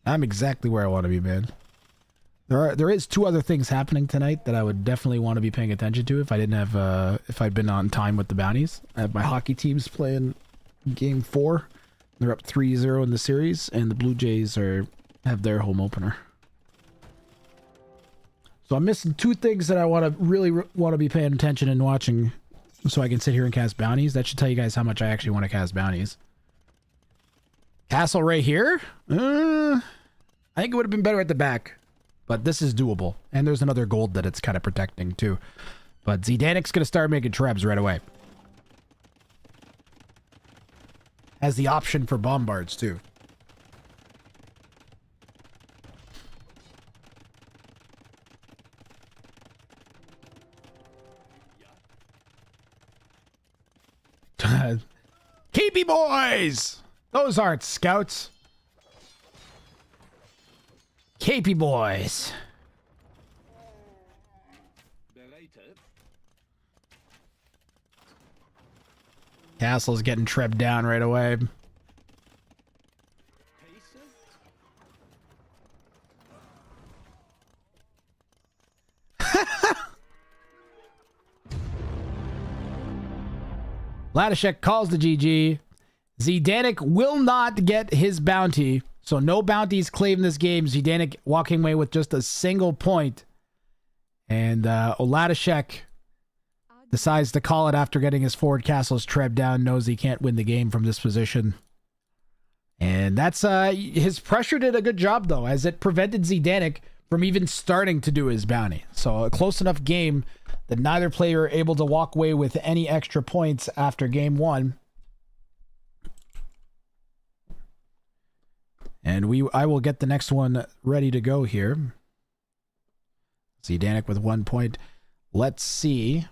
I'm exactly where I want to be, man. There is two other things happening tonight that I would definitely want to be paying attention to if I didn't have if I'd been on time with the bounties. I have my hockey teams playing game 4. They're up 3-0 in the series, and the Blue Jays have their home opener. So I'm missing two things that I really want to be paying attention and watching, so I can sit here and cast bounties. That should tell you guys how much I actually want to cast bounties. Castle right here. I think it would have been better at the back. But this is doable. And there's another gold that it's kind of protecting too. But Zdanic's going to start making trebs right away. Has the option for bombards too. Keepy boys! Those aren't scouts. Capey boys. Castle's getting trebbed down right away. Ladishek calls the GG. Zdanic will not get his bounty. So no bounties claimed this game. Zdanic walking away with just a single point. And Oladishek decides to call it after getting his forward castles trebbed down. Knows he can't win the game from this position. And that's his pressure did a good job though, as it prevented Zdanic from even starting to do his bounty. So a close enough game that neither player able to walk away with any extra points after game 1. And I will get the next one ready to go here. See Danik with 1 point. Let's see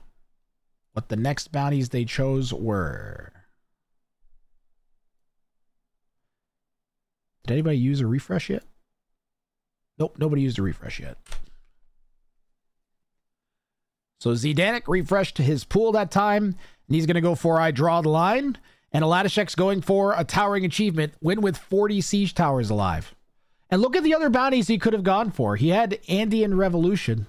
what the next bounties they chose were. Did anybody use a refresh yet? Nope, nobody used a refresh yet. So Zdanik refreshed his pool that time, and he's going to go for I Draw the Line. And Aladishek's going for a towering achievement, win with 40 siege towers alive. And look at the other bounties he could have gone for. He had Andean Revolution.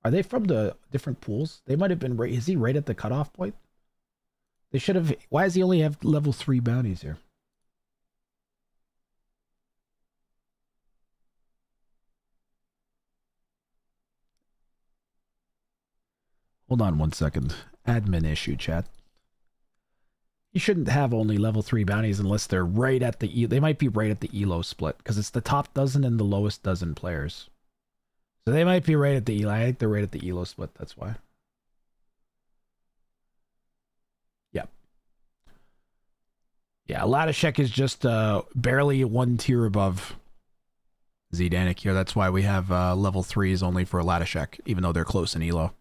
Are they from the different pools? They might have been right. Is he right at the cutoff point? They should have. Why does he only have level 3 bounties here? Hold on 1 second. Admin issue, chat. You shouldn't have only level 3 bounties unless they're right at the... They might be right at the ELO split, because it's the top dozen and the lowest dozen players. So they might be right at the ELO. I think they're right at the ELO split, that's why. Yep. Yeah, Ladishek is just barely 1 tier above Zdanik here. That's why we have level 3s only for Ladishek, even though they're close in ELO.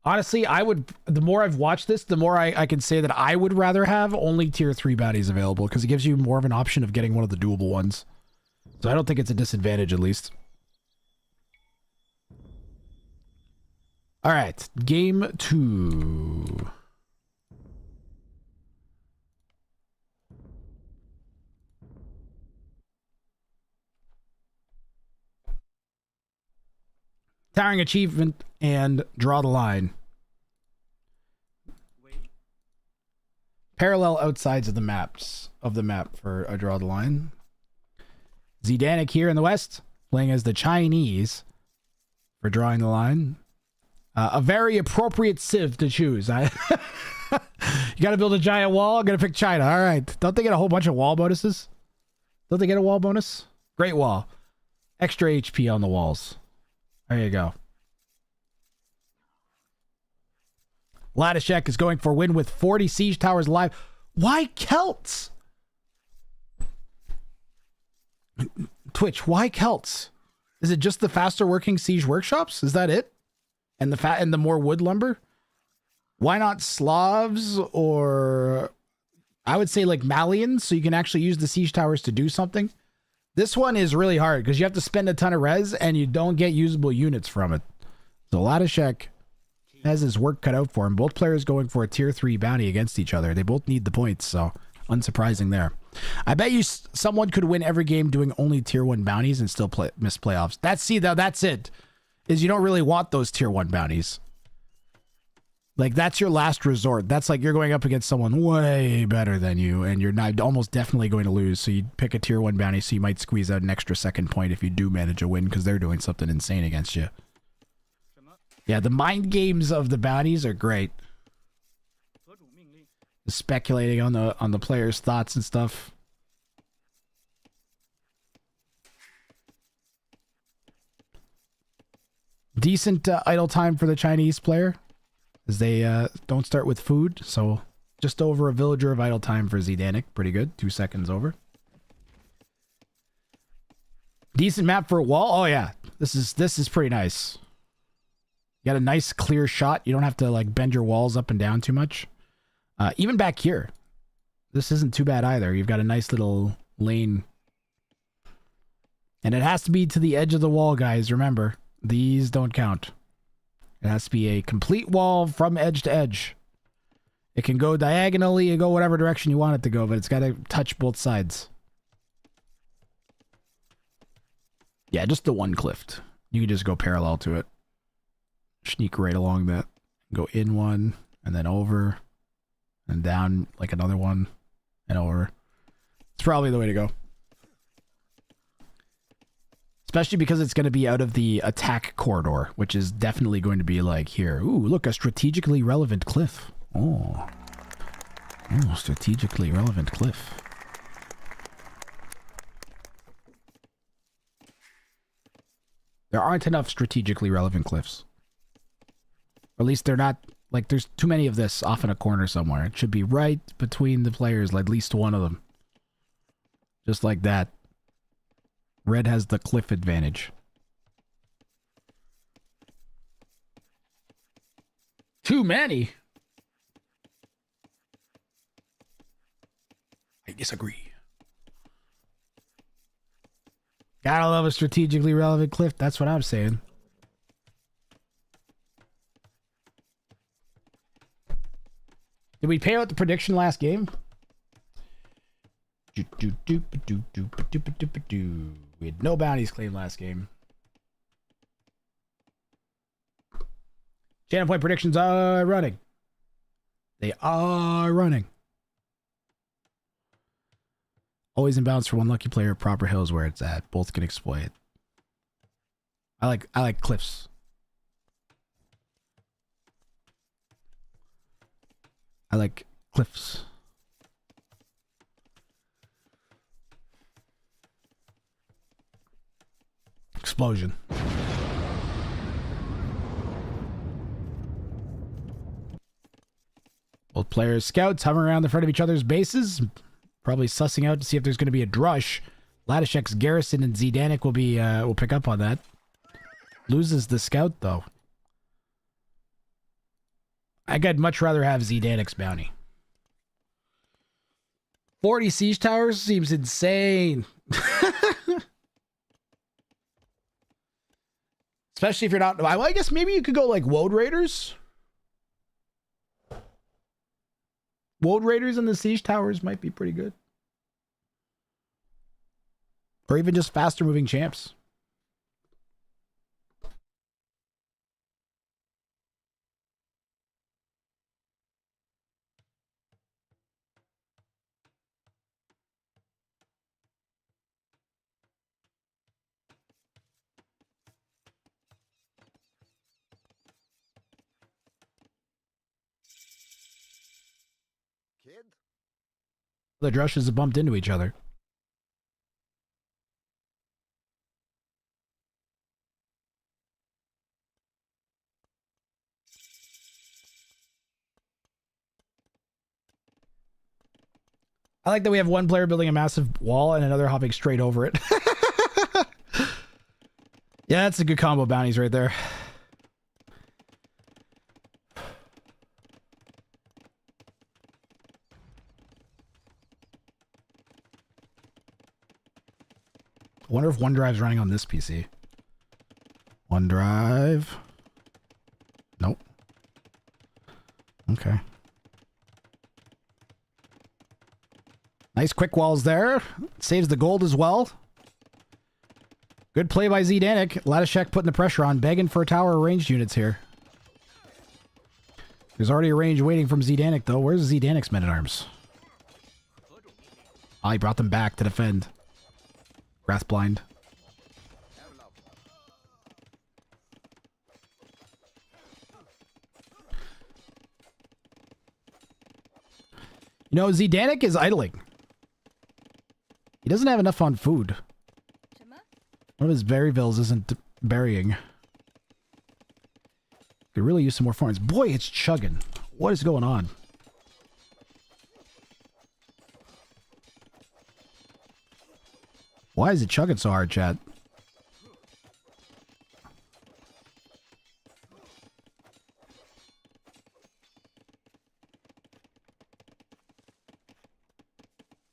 Honestly, the more I've watched this, the more I can say that I would rather have only tier 3 bounties available, because it gives you more of an option of getting one of the doable ones. So I don't think it's a disadvantage, at least. All right, game 2. Towering achievement and draw the line. Parallel outsides of the map for a draw the line. Zdanik here in the west, playing as the Chinese for drawing the line. A very appropriate civ to choose. You got to build a giant wall. I'm going to pick China. All right. Don't they get a whole bunch of wall bonuses? Don't they get a wall bonus? Great wall. Extra HP on the walls. There you go. Ladishek is going for win with 40 siege towers alive. Why Celts? Twitch, why Celts? Is it just the faster working siege workshops? Is that it? And the more wood lumber? Why not Slavs, or I would say like Malians, so you can actually use the siege towers to do something? This one is really hard because you have to spend a ton of res and you don't get usable units from it. So Ladishek has his work cut out for him. Both players going for a tier 3 bounty against each other. They both need the points, so unsurprising there. I bet you someone could win every game doing only tier 1 bounties and still miss playoffs. That's it. Is you don't really want those tier 1 bounties. Like, that's your last resort. That's like you're going up against someone way better than you, and you're not almost definitely going to lose. So you pick a tier 1 bounty, so you might squeeze out an extra second point if you do manage a win, because they're doing something insane against you. Yeah, the mind games of the bounties are great. Speculating on the players' thoughts and stuff. Decent idle time for the Chinese player, as they don't start with food, so just over a villager of idle time for Zdanik. Pretty good. 2 seconds over. Decent map for a wall. Oh yeah, this is pretty nice. You got a nice clear shot. You don't have to like bend your walls up and down too much. Even back here, this isn't too bad either. You've got a nice little lane, and it has to be to the edge of the wall, guys. Remember, these don't count. It has to be a complete wall from edge to edge. It can go diagonally and go whatever direction you want it to go, but it's got to touch both sides. Yeah, just the one cliff. You can just go parallel to it. Sneak right along that. Go in one, and then over, and down like another one, and over. It's probably the way to go. Especially because it's going to be out of the attack corridor, which is definitely going to be like here. Ooh, look, a strategically relevant cliff. Oh, strategically relevant cliff. There aren't enough strategically relevant cliffs. Or at least they're not, like, there's too many of this off in a corner somewhere. It should be right between the players, like, at least one of them. Just like that. Red has the cliff advantage. Too many? I disagree. Gotta love a strategically relevant cliff. That's what I'm saying. Did we pay out the prediction last game? We had no bounties claimed last game. Channel point predictions are running. They are running. Always in bounds for one lucky player. Proper hills where it's at. Both can exploit. I like cliffs. I like cliffs. Explosion. Both players, scouts, hovering around the front of each other's bases, probably sussing out to see if there's going to be a drush. Latishek's Garrison and Zdanik will pick up on that. Loses the scout though. I'd much rather have Zdanik's bounty. 40 siege towers seems insane. Especially if you're not... Well, I guess maybe you could go like Woad Raiders. Woad Raiders and the siege towers might be pretty good. Or even just faster moving champs. The drushes have bumped into each other. I like that we have one player building a massive wall and another hopping straight over it. Yeah, that's a good combo of bounties right there. I wonder if OneDrive's running on this PC. OneDrive. Nope. Okay. Nice quick walls there. Saves the gold as well. Good play by Zdanik. Latishek putting the pressure on, begging for tower ranged units here. There's already a range waiting from Zdanik though. Where's Zdanik's men-at-arms? Oh, he brought them back to defend. Wrathblind. You know, Zdanik is idling. He doesn't have enough on food. One of his berryvilles isn't burying. Could really use some more farms. Boy, it's chugging. What is going on? Why is it chugging so hard, chat?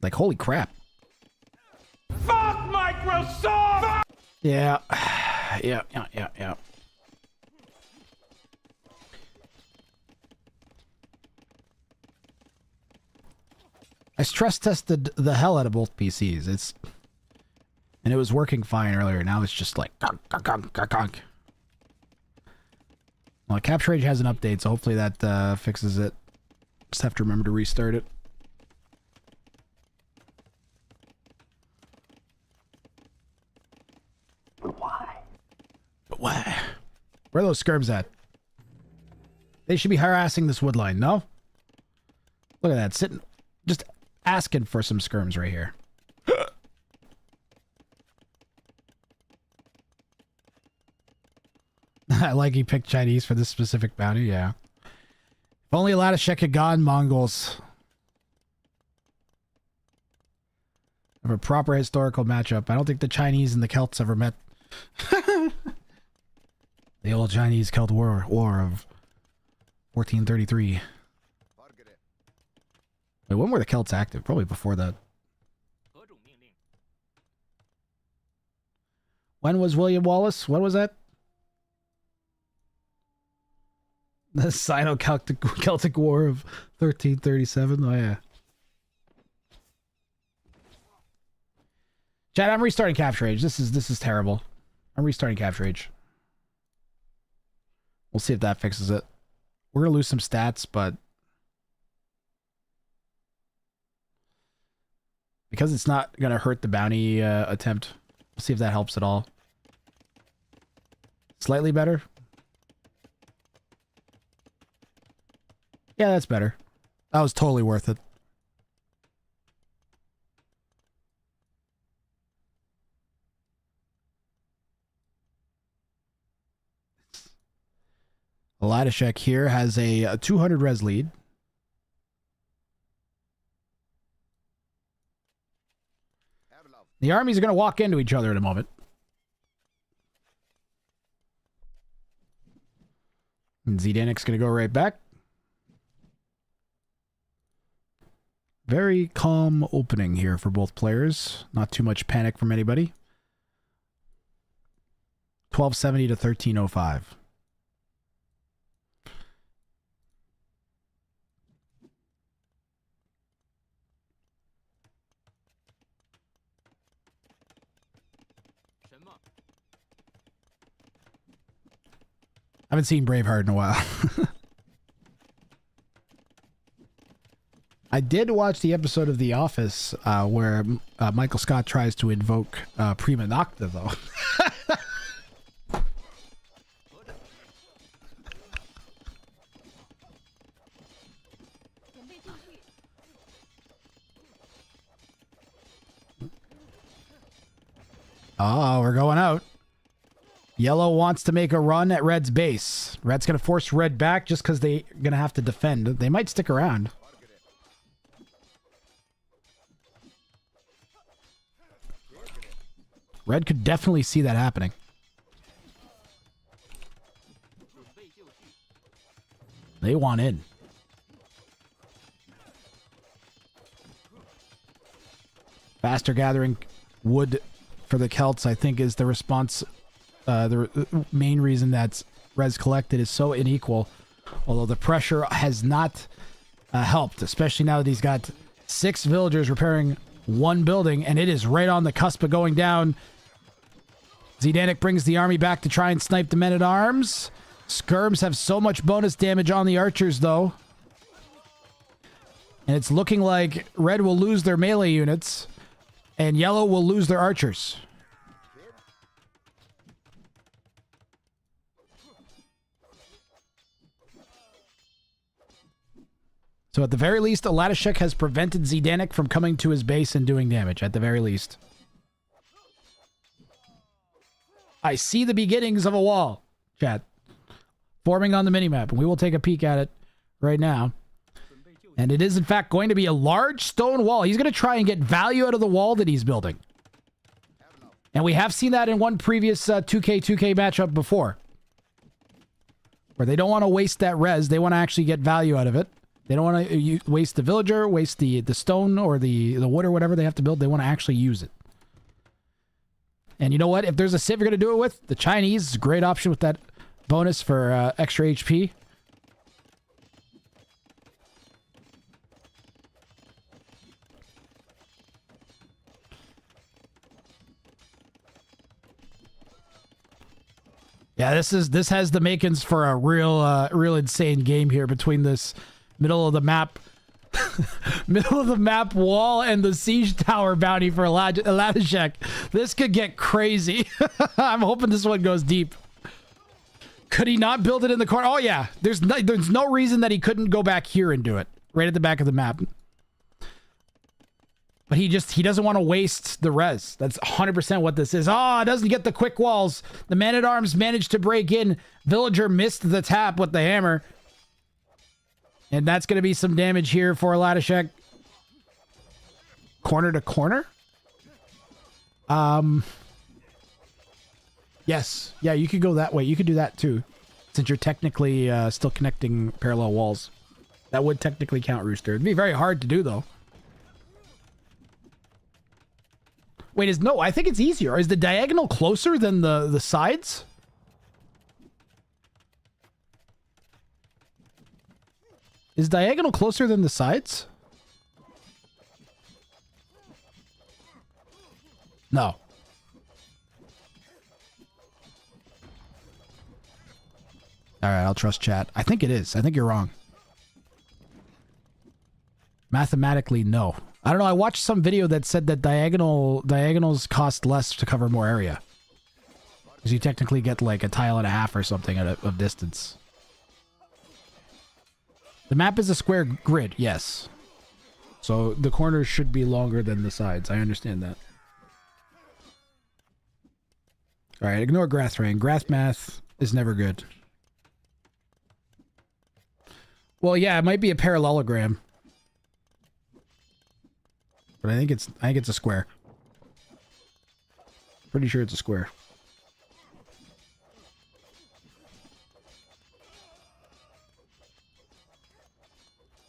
Like, holy crap. Fuck Microsoft! Yeah. Yeah. I stress tested the hell out of both PCs. And it was working fine earlier. Now it's just like conk. Well, Capture Age has an update, so hopefully that fixes it. Just have to remember to restart it. But why? Where are those skirms at? They should be harassing this wood line, no? Look at that, sitting, just asking for some skirms right here. I like he picked Chinese for this specific bounty, yeah. If only Latashek had gone Mongols. Of a proper historical matchup. I don't think the Chinese and the Celts ever met. The old Chinese-Celt war of 1433. Wait, when were the Celts active? Probably before that. When was William Wallace? When was that? The Sino-Celtic War of 1337? Oh, yeah. Chad, I'm restarting Capture Age. This is terrible. I'm restarting Capture Age. We'll see if that fixes it. We're going to lose some stats, but because it's not going to hurt the bounty attempt, we'll see if that helps at all. Slightly better. Yeah, that's better. That was totally worth it. Latashek here has a 200 res lead. The armies are going to walk into each other in a moment. And Zdanik's going to go right back. Very calm opening here for both players. Not too much panic from anybody. 1270 to 1305. I haven't seen Braveheart in a while. I did watch the episode of The Office where Michael Scott tries to invoke Prima Nocta, though. Oh, we're going out. Yellow wants to make a run at Red's base. Red's going to force Red back just because they're going to have to defend. They might stick around. Red could definitely see that happening. They want in. Faster gathering wood for the Celts, I think, is the response. The main reason that res collected is so unequal, although the pressure has not helped, especially now that he's got 6 villagers repairing 1 building, and it is right on the cusp of going down. Zdanik brings the army back to try and snipe the men-at-arms. Skirms have so much bonus damage on the archers, though. And it's looking like Red will lose their melee units, and Yellow will lose their archers. So at the very least, Latashek has prevented Zdanik from coming to his base and doing damage, at the very least. I see the beginnings of a wall, chat, forming on the minimap, and we will take a peek at it right now. And it is, in fact, going to be a large stone wall. He's going to try and get value out of the wall that he's building. And we have seen that in one previous 2K matchup before, where they don't want to waste that res. They want to actually get value out of it. They don't want to waste the villager, waste the stone or the wood or whatever they have to build. They want to actually use it. And you know what? If there's a civ you're going to do it with, the Chinese is a great option with that bonus for extra HP. Yeah, this has the makings for a real insane game here between this middle of the map wall and the siege tower bounty for Latashek. This could get crazy. I'm hoping this one goes deep. Could he not build it in the corner? Oh yeah, there's no reason that he couldn't go back here and do it right at the back of the map. But he doesn't want to waste the res. That's 100% what this is. Oh, it doesn't get the quick walls. The man-at-arms managed to break in. Villager missed the tap with the hammer. And that's going to be some damage here for Latashek. Corner to corner? Yes. Yeah, you could go that way. You could do that too. Since you're technically still connecting parallel walls. That would technically count, Rooster. It'd be very hard to do, though. Wait, I think it's easier. Is the diagonal closer than the sides? Is diagonal closer than the sides? No. Alright, I'll trust chat. I think it is. I think you're wrong. Mathematically, no. I don't know. I watched some video that said that diagonals cost less to cover more area. Because you technically get like a tile and a half or something of distance. The map is a square grid, yes. So the corners should be longer than the sides. I understand that. Alright, ignore Grathrain. Grath math is never good. Well, yeah, it might be a parallelogram. But I think it's a square. Pretty sure it's a square.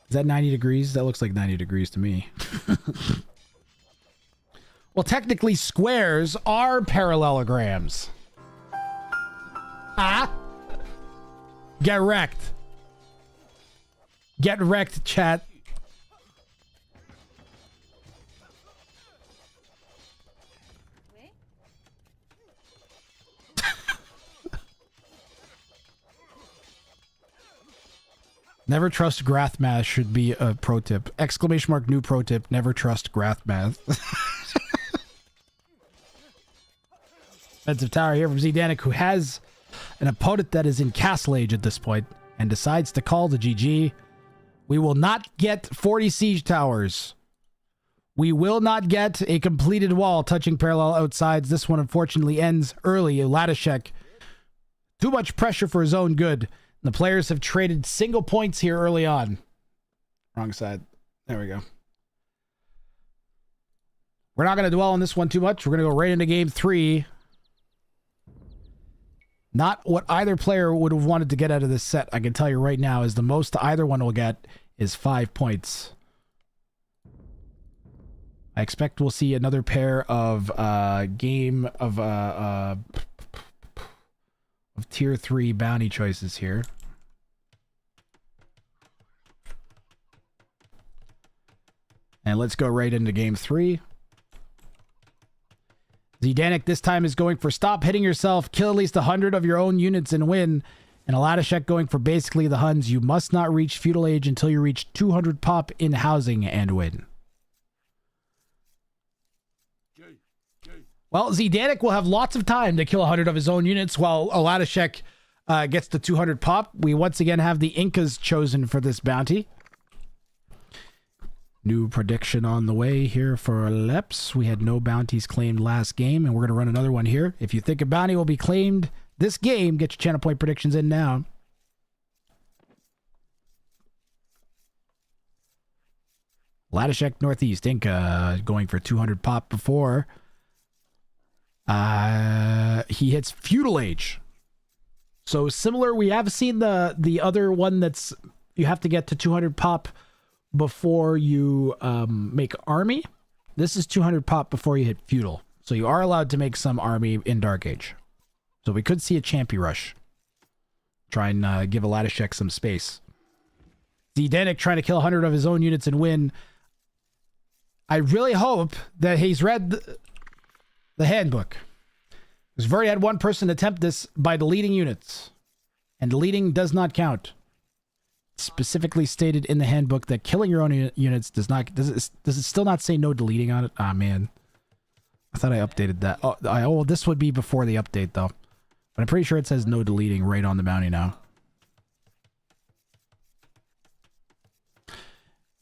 Is that 90 degrees? That looks like 90 degrees to me. Well, technically squares are parallelograms. Ah? Get wrecked. Get wrecked, chat. Never trust Grath math should be a pro tip. Exclamation mark new pro tip. Never trust Grath math. Defensive tower here from Zdanik, who has an opponent that is in Castle Age at this point and decides to call the GG. We will not get 40 siege towers. We will not get a completed wall touching parallel outsides. This one unfortunately ends early. Latashek. Too much pressure for his own good. The players have traded single points here early on. Wrong side. There we go. We're not going to dwell on this one too much. We're going to go right into game 3. Not what either player would have wanted to get out of this set, I can tell you right now, is the most either one will get is 5 points. I expect we'll see another pair of game of tier 3 bounty choices here. And let's go right into game 3. Zdanik this time is going for stop hitting yourself, kill at least 100 of your own units and win. And Latashek going for basically the Huns. You must not reach feudal age until you reach 200 pop in housing and win. Well, Zdanik will have lots of time to kill 100 of his own units while Latashek gets to 200 pop. We once again have the Incas chosen for this bounty. New prediction on the way here for Leps. We had no bounties claimed last game, and we're going to run another one here. If you think a bounty will be claimed this game, get your channel point predictions in now. Latashek Northeast, Inca going for 200 pop before. He hits feudal age. So similar, we have seen the other one that's you have to get to 200 pop before you make army. This is 200 pop before you hit feudal. So you are allowed to make some army in Dark Age. So we could see a Champy rush. Try and give a Latashek some space. Zdanik trying to kill 100 of his own units and win. I really hope that he's read the handbook. We've already had one person attempt this by deleting units. And deleting does not count. It's specifically stated in the handbook that killing your own units does not... Does it still not say no deleting on it? Ah, man. I thought I updated that. Oh, this would be before the update, though. But I'm pretty sure it says no deleting right on the bounty now.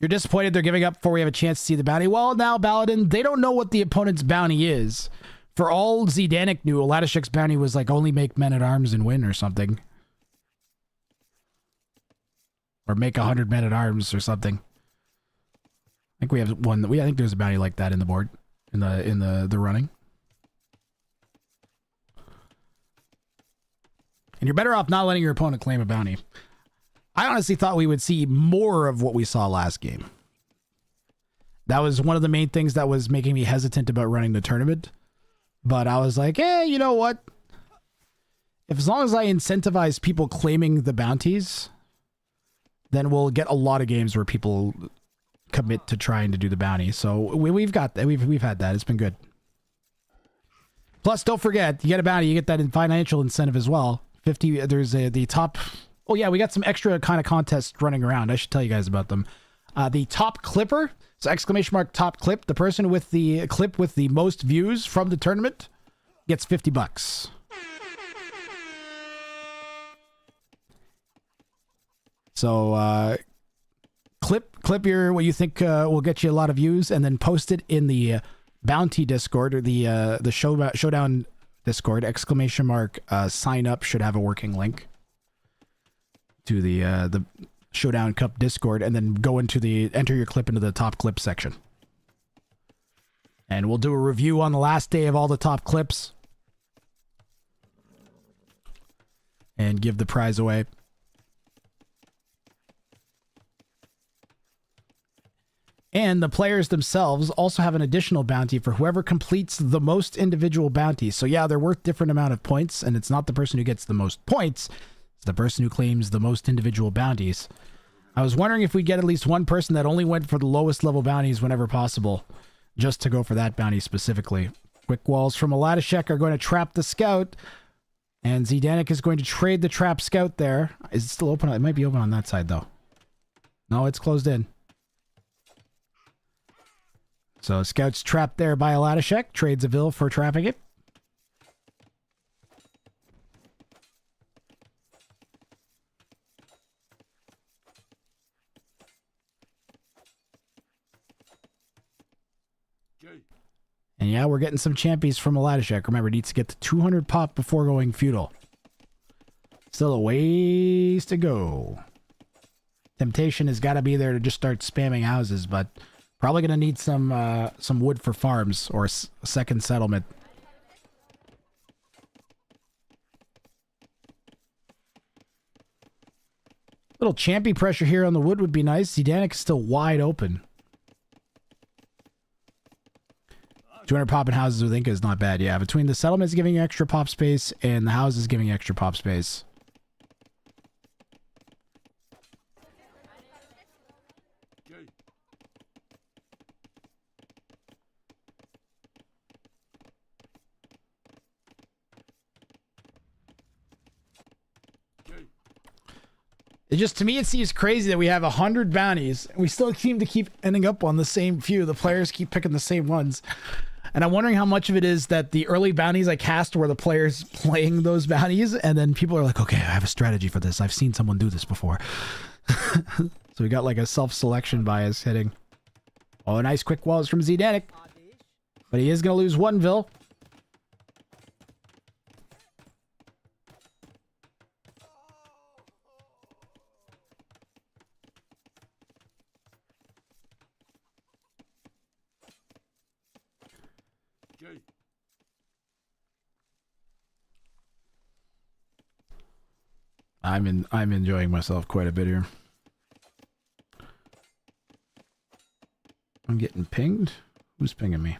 You're disappointed they're giving up before we have a chance to see the bounty. Well, now, Baladin, they don't know what the opponent's bounty is. For all Zdanik knew, Aladashek's bounty was like only make men-at-arms and win or something. Or make 100 men-at-arms or something. I think we have one. I think there's a bounty like that in the board, in the running. And you're better off not letting your opponent claim a bounty. I honestly thought we would see more of what we saw last game. That was one of the main things that was making me hesitant about running the tournament. But I was like, you know what? If as long as I incentivize people claiming the bounties, then we'll get a lot of games where people commit to trying to do the bounty. So we've got that. We've had that. It's been good. Plus, don't forget, you get a bounty, you get that in financial incentive as well. 50. There's the top. Oh yeah, we got some extra kind of contests running around. I should tell you guys about them. The top clipper, so exclamation mark top clip. The person with the clip with the most views from the tournament gets $50. So clip your what you think will get you a lot of views, and then post it in the bounty Discord or the Showdown Discord. Exclamation mark sign up should have a working link to the Showdown Cup Discord, and then go into enter your clip into the top clip section. And we'll do a review on the last day of all the top clips and give the prize away. And the players themselves also have an additional bounty for whoever completes the most individual bounties. So yeah, they're worth different amount of points, and it's not the person who gets the most points, it's the person who claims the most individual bounties. I was wondering if we'd get at least one person that only went for the lowest level bounties whenever possible, just to go for that bounty specifically. Quick walls from Aladashek are going to trap the scout, and Zdanik is going to trade the trap scout there. Is it still open? It might be open on that side, though. No, it's closed in. So scout's trapped there by Aladashek. Trades a Vil for trapping it. And yeah, we're getting some champions from Aladashek. Remember, needs to get to 200 pop before going feudal. Still a ways to go. Temptation has got to be there to just start spamming houses, but probably going to need some wood for farms or a second settlement. Little champy pressure here on the wood would be nice. Zdanik is still wide open. 200 pop in houses with Inca is not bad. Yeah, between the settlements giving you extra pop space and the houses giving you extra pop space. It just, to me, it seems crazy that we have 100 bounties and we still seem to keep ending up on the same few. The players keep picking the same ones. And I'm wondering how much of it is that the early bounties I cast were the players playing those bounties, and then people are like, okay, I have a strategy for this. I've seen someone do this before. So we got like a self-selection bias hitting. Oh, nice quick walls from Zdanik. But he is going to lose one Vil. I'm enjoying myself quite a bit here. I'm getting pinged. Who's pinging me?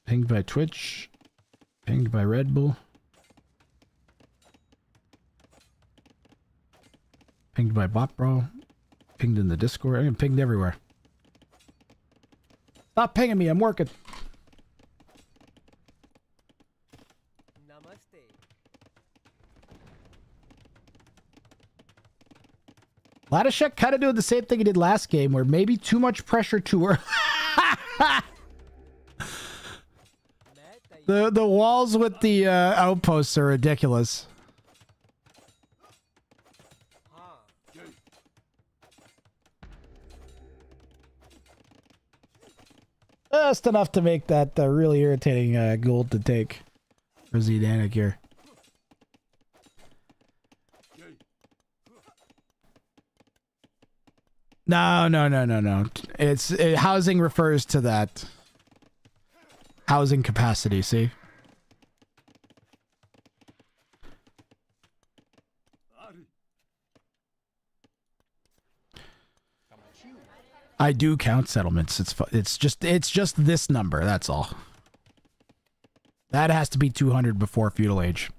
Pinged by Twitch. Pinged by Red Bull. Pinged by BotBro. Pinged in the Discord. I'm pinged everywhere. Stop pinging me. I'm working. Aladashek kind of doing the same thing he did last game, where maybe too much pressure to her. The walls with the outposts are ridiculous. just enough to make that really irritating gold to take for Zdanik here. No. Housing refers to that. Housing capacity, see? I do count settlements. It's just this number, that's all. That has to be 200 before feudal age.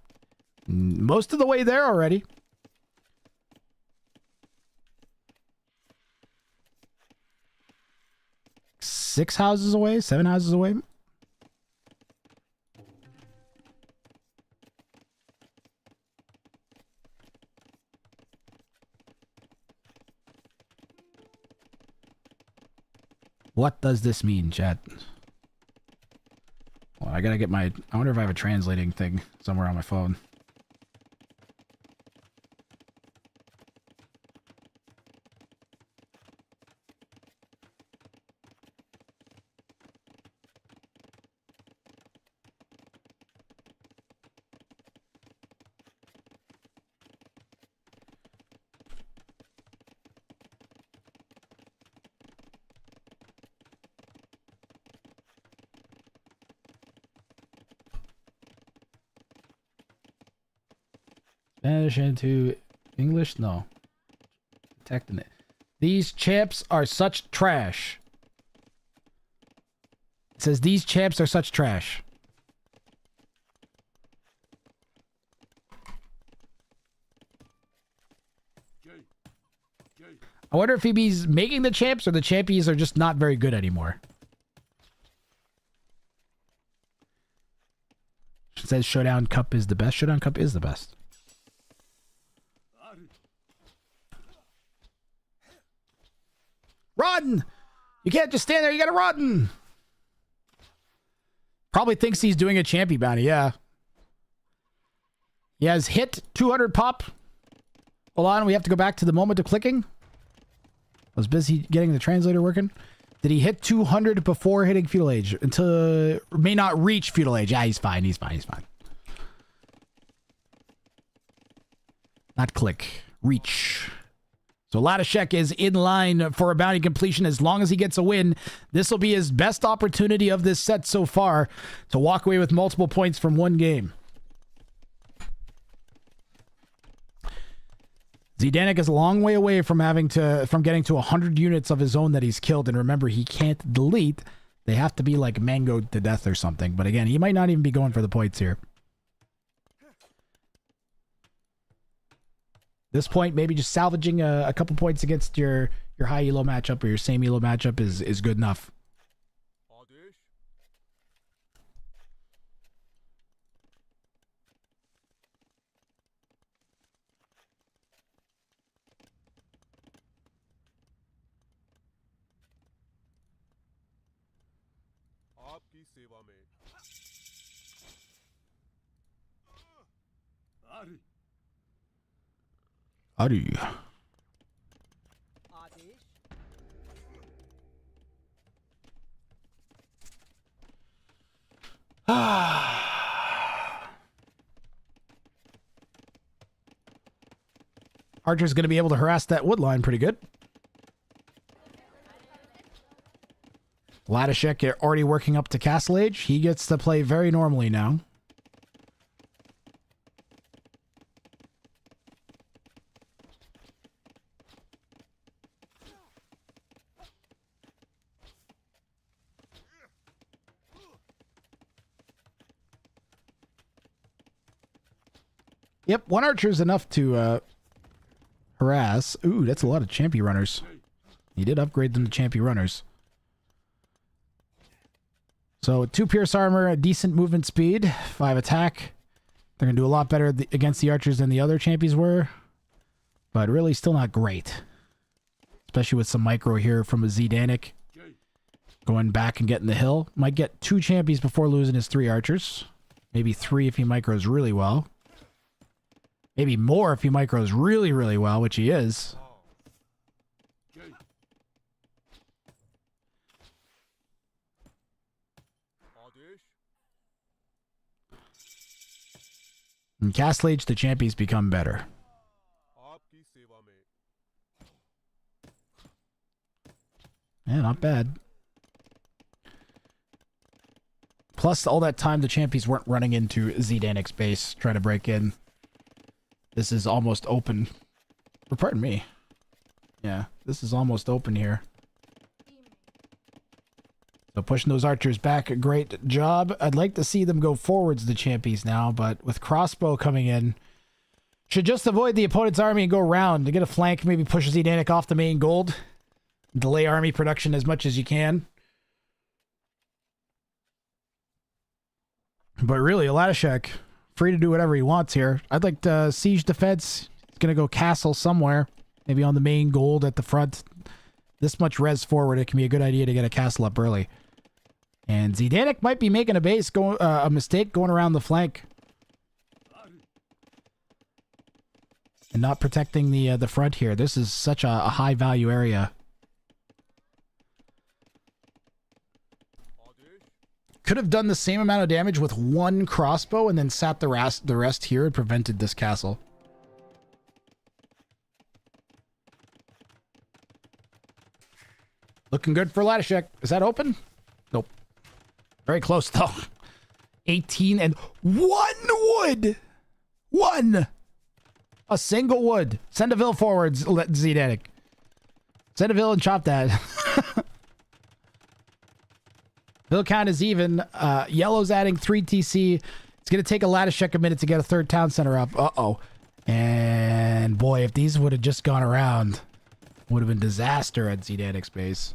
Most of the way there already. Six houses away? 7 houses away? What does this mean, chat? Well, I gotta get my... I wonder if I have a translating thing somewhere on my phone. Spanish into English? No. Detecting it. These champs are such trash. It says these champs are such trash. I wonder if he's making the champs or the champions are just not very good anymore. It says Showdown Cup is the best. Showdown Cup is the best. Run! You can't just stand there, you gotta run! Probably thinks he's doing a champy bounty, yeah. He has hit 200 pop. Hold on, we have to go back to the moment of clicking. I was busy getting the translator working. Did he hit 200 before hitting feudal age? Until may not reach feudal age. Yeah, he's fine, he's fine. Not click. Reach. So Latashek is in line for a bounty completion as long as he gets a win. This will be his best opportunity of this set so far to walk away with multiple points from one game. Zdanik is a long way away from getting to 100 units of his own that he's killed. And remember, he can't delete. They have to be like mangoed to death or something. But again, he might not even be going for the points here. This point, maybe just salvaging a couple points against your high elo matchup or your same elo matchup is good enough. Ari. Archer's going to be able to harass that wood line pretty good. Latashek already working up to castle age. He gets to play very normally now. Yep, one archer is enough to harass. Ooh, that's a lot of champy runners. He did upgrade them to champy runners. So 2 pierce armor, a decent movement speed, 5 attack. They're going to do a lot better against the archers than the other champions were. But really still not great. Especially with some micro here from a Zdanik. Going back and getting the hill. Might get 2 champions before losing his 3 archers. Maybe 3 if he micros really well. Maybe more if he micros really, really well, which he is. In Castle Age, the champions become better. Yeah, not bad. Plus, all that time the champions weren't running into Zdanic's base trying to break in. This is almost open. Or pardon me. Yeah, this is almost open here. So pushing those archers back, a great job. I'd like to see them go forwards, the champions now, but with crossbow coming in, should just avoid the opponent's army and go around to get a flank, maybe push Zdanic off the main gold. Delay army production as much as you can. But really, Latishek, free to do whatever he wants here. I'd like to siege defense. He's going to go castle somewhere. Maybe on the main gold at the front. This much res forward, it can be a good idea to get a castle up early. And Zdanic might be making a mistake going around the flank. And not protecting the front here. This is such a high value area. Could have done the same amount of damage with one crossbow and then sat the rest here and prevented this castle. Looking good for Latishek. Is that open? Nope. Very close though. 18 and 1 wood! 1! A single wood. Send a Ville forwards, Zdanic. Send a Ville and chop that. Ville count is even. Yellow's adding 3 TC. It's going to take a Latishek a minute to get a third town center up. Uh-oh. And boy, if these would have just gone around, would have been disaster at Zdanic's base.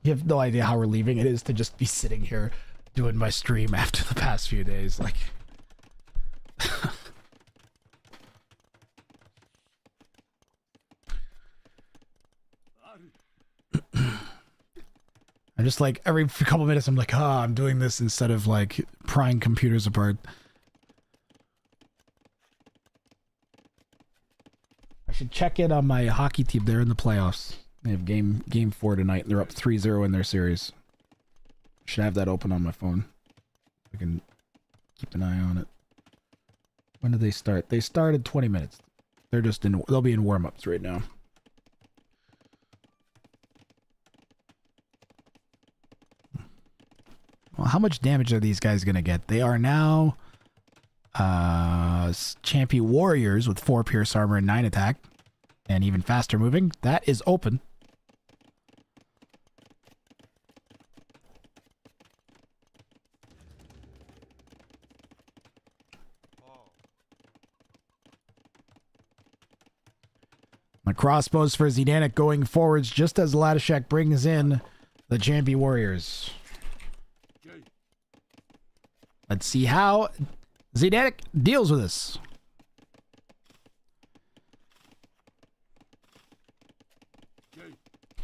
You have no idea how relieving it is to just be sitting here doing my stream after the past few days. Like, I'm just like, every couple minutes I'm like, I'm doing this instead of like prying computers apart. I should check in on my hockey team. They're in the playoffs. They have game 4 tonight, and they're up 3-0 in their series. Should have that open on my phone. I can keep an eye on it. When did they start? They started 20 minutes. They'll be in warm-ups right now. Well, how much damage are these guys gonna get? They are now champion warriors with 4 pierce armor and 9 attack. And even faster moving. That is open. My crossbows for Zdanic going forwards just as Latishek brings in the champion warriors. Let's see how Zdanic deals with this.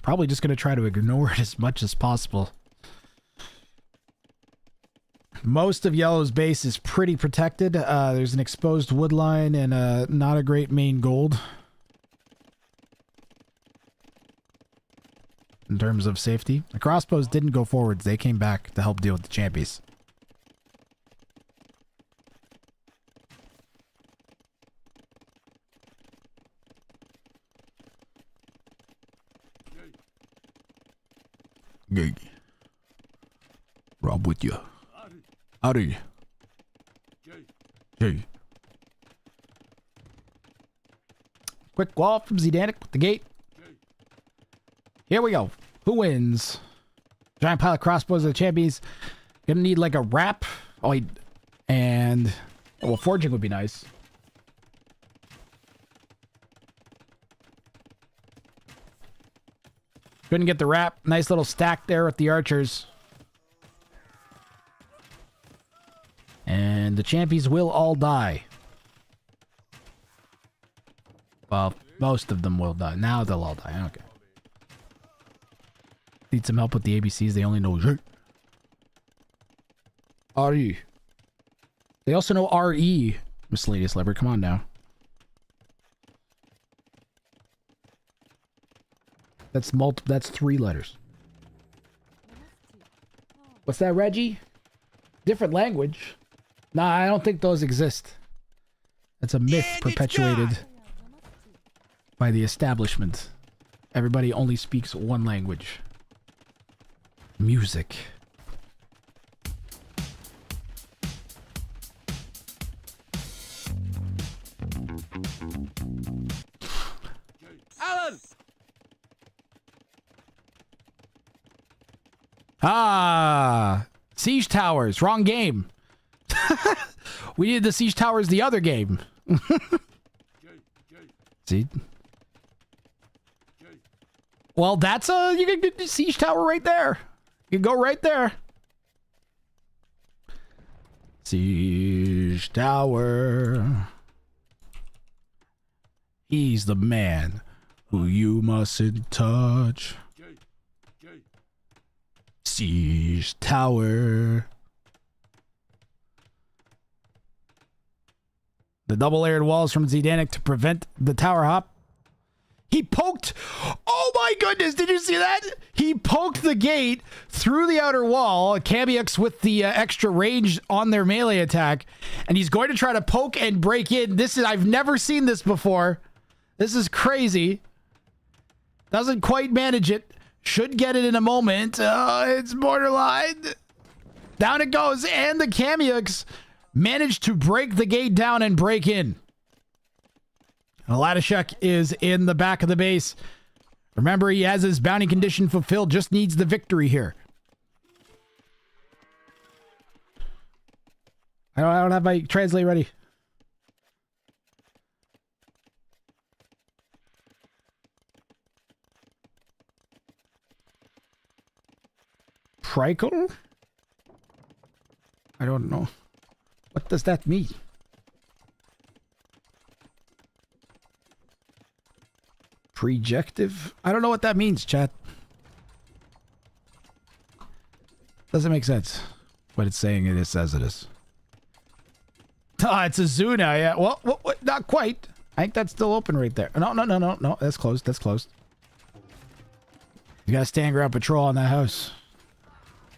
Probably just going to try to ignore it as much as possible. Most of Yellow's base is pretty protected. There's an exposed wood line and not a great main gold. In terms of safety. The crossbows didn't go forwards. They came back to help deal with the champions. Gay. Rob with you. Ari. Jay. Quick wall from Zdanic with the gate. Here we go. Who wins? Giant pile of crossbows of the champions. Gonna need like a wrap. Well, forging would be nice. Couldn't get the wrap. Nice little stack there with the archers. And the champions will all die. Well, most of them will die. Now they'll all die. Okay. Need some help with the ABCs. They only know Z. RE. They also know RE. Miscellaneous lever. Come on now. That's 3 letters. What's that, Reggie? Different language. Nah, I don't think those exist. That's a myth perpetuated by the establishment. Everybody only speaks one language. Music. Alan! Ah! Siege Towers. Wrong game. We needed the Siege Towers the other game. See? Well, that's a... You can get the Siege Tower right there. You can go right there. Siege Tower. He's the man who you mustn't touch. Siege Tower. The double-layered walls from Zidanic to prevent the tower hop. He poked... Oh my goodness, did you see that? He poked the gate through the outer wall, Kamiux with the extra range on their melee attack, and he's going to try to poke and break in. I've never seen this before. This is crazy. Doesn't quite manage it. Should get it in a moment. It's borderline. Down it goes, and the Kamiux managed to break the gate down and break in. Ladashek is in the back of the base. Remember, he has his bounty condition fulfilled. Just needs the victory here. I don't have my translate ready. Prickle? I don't know. What does that mean? Projective? I don't know what that means, chat. Doesn't make sense. But it's saying it says it is. Ah, it's a Zuna, yeah. Well, not quite. I think that's still open right there. No. That's closed. That's closed. You gotta stand ground patrol on that house.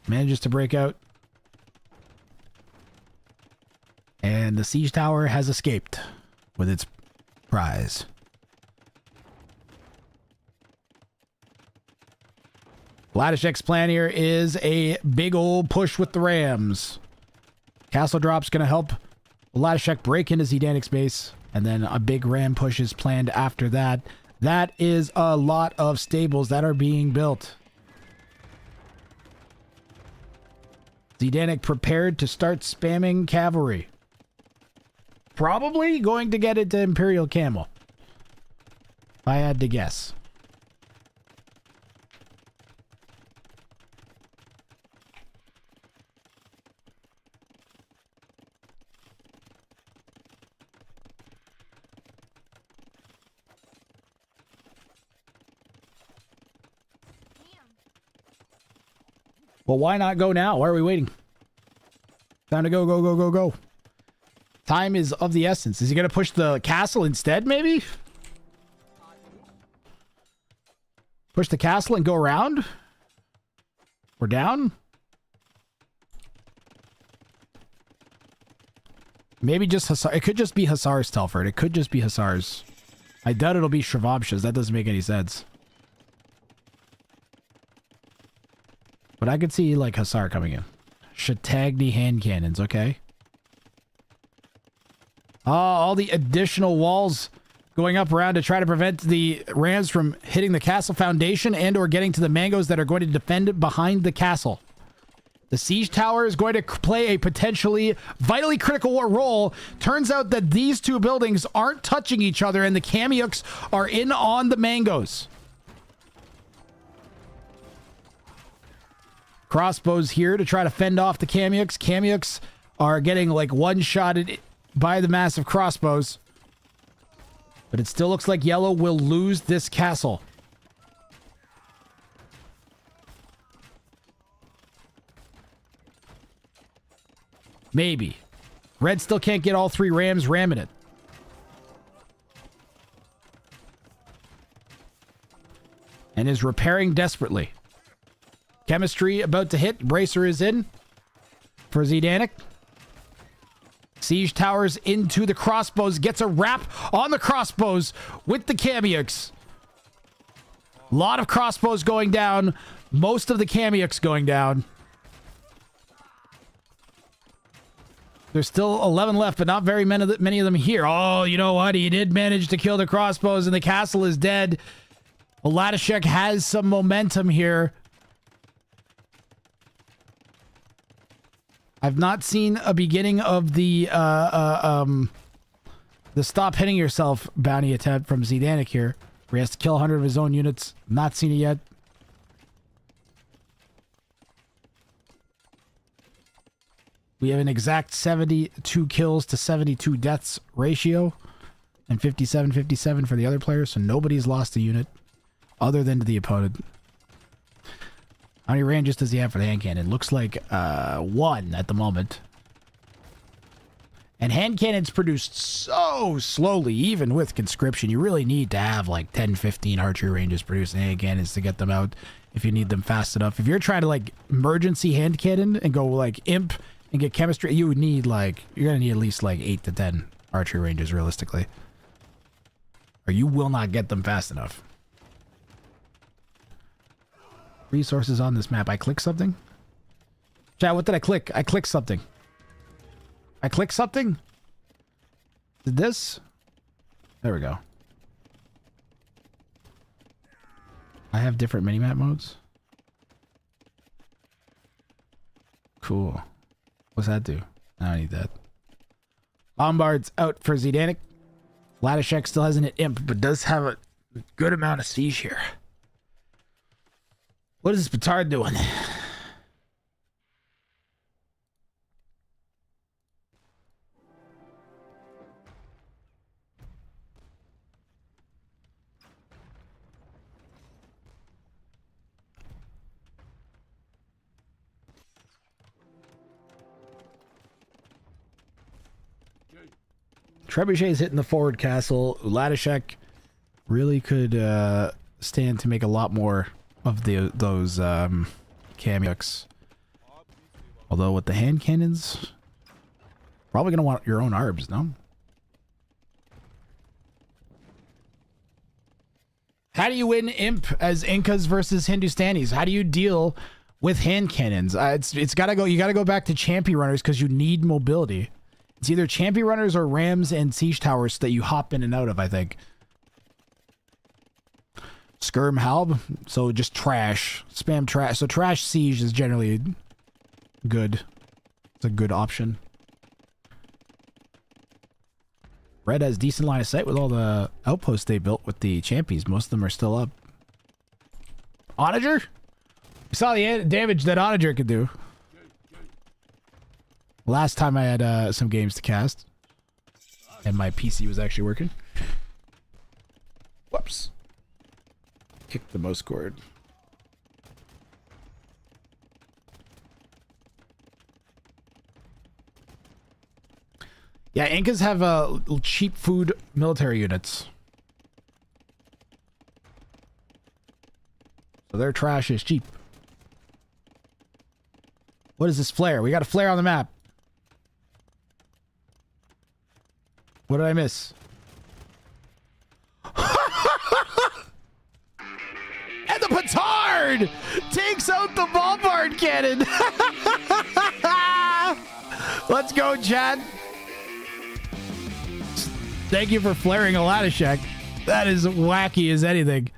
Manages to break out. And the siege tower has escaped with its prize. Ladashek's plan here is a big old push with the Rams. Castle drop's going to help Ladashek break into Zidanic's base, and then a big Ram push is planned after that. That is a lot of stables that are being built. Zidanic prepared to start spamming cavalry. Probably going to get into Imperial Camel. If I had to guess. Well, why not go now? Why are we waiting? Time to go, go, go, go, go. Time is of the essence. Is he going to push the castle instead, maybe? Push the castle and go around? We're down? Maybe just Hussar. It could just be Hussars, Telford. It could just be Hussars. I doubt it'll be Shrivamshas. That doesn't make any sense. But I could see, like, Hussar coming in. Shatagni hand cannons, okay. Oh, all the additional walls going up around to try to prevent the Rams from hitting the castle foundation and or getting to the mangoes that are going to defend behind the castle. The siege tower is going to play a potentially vitally critical role. Turns out that these two buildings aren't touching each other and the Kamiux are in on the mangoes. Crossbows here to try to fend off the Kamiux. Kamiux are getting like one-shotted by the massive crossbows. But it still looks like yellow will lose this castle. Maybe. Red still can't get all 3 rams ramming it. And is repairing desperately. Chemistry about to hit. Bracer is in for Zidanic. Siege towers into the crossbows. Gets a wrap on the crossbows with the Kamiuks. A lot of crossbows going down. Most of the Kamiuks going down. There's still 11 left, but not very many of them here. Oh, you know what? He did manage to kill the crossbows, and the castle is dead. Latashek has some momentum here. I've not seen a beginning of the stop hitting yourself bounty attempt from Zidanic here, where he has to kill 100 of his own units. Not seen it yet. We have an exact 72 kills to 72 deaths ratio, and 57-57 for the other players, so nobody's lost a unit other than to the opponent. How many ranges does he have for the hand cannon? Looks like 1 at the moment. And hand cannons produced so slowly, even with conscription. You really need to have like 10-15 archery ranges producing hand cannons to get them out if you need them fast enough. If you're trying to like emergency hand cannon and go like imp and get chemistry, you would need like, you're going to need at least like 8 to 10 archery ranges realistically. Or you will not get them fast enough. Resources on this map. I clicked something? Chat, what did I click? I clicked something. I clicked something? Did this? There we go. I have different minimap modes. Cool. What's that do? I don't need that. Bombard's out for Zidanic. Latashek still has an imp, but does have a good amount of siege here. What is this petard doing? Trebuchet's hitting the forward castle. Latashek really could stand to make a lot more of those Kamiuks. Although with the hand cannons, probably gonna want your own arbs, no? How do you win imp as Incas versus Hindustanis? How do you deal with hand cannons? It's gotta go. You gotta go back to Champy runners because you need mobility. It's either Champy runners or rams and siege towers that you hop in and out of, I think. Skirm Halb, so just trash. Spam trash. So trash siege is generally good. It's a good option. Red has decent line of sight with all the outposts they built with the champions. Most of them are still up. Onager? We saw the damage that Onager could do. Last time I had some games to cast. And my PC was actually working. Whoops. Kick the most cord. Yeah, Incas have cheap food military units. So their trash is cheap. What is this flare? We got a flare on the map. What did I miss? And the petard takes out the bombard cannon. Let's go, Chad. Thank you for flaring a Latashek. That is wacky as anything.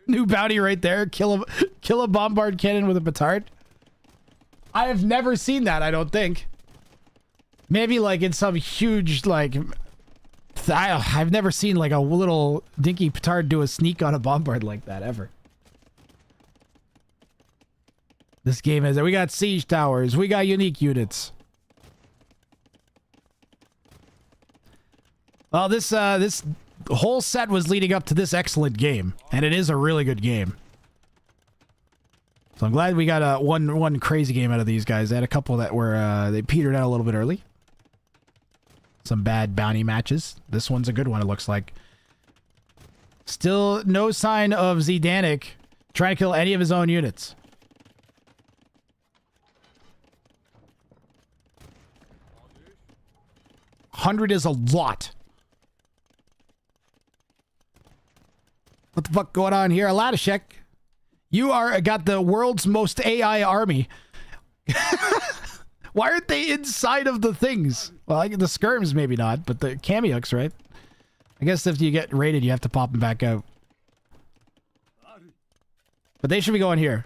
New bounty right there. Kill a bombard cannon with a petard. I have never seen that, I don't think. Maybe like in some huge like I've never seen like a little dinky petard do a sneak on a bombard like that ever. This game is we got siege towers, we got unique units. Well, this whole set was leading up to this excellent game, and it is a really good game. So I'm glad we got one crazy game out of these guys. I had a couple that were they petered out a little bit early. Some bad bounty matches. This one's a good one, it looks like. Still no sign of Zdanik trying to kill any of his own units. $100 is a lot. What the fuck going on here? Aladashek, you got the world's most AI army. Why aren't they inside of the things? Well, like the skirms maybe not, but the Kamyuks, right? I guess if you get raided, you have to pop them back out. But they should be going here.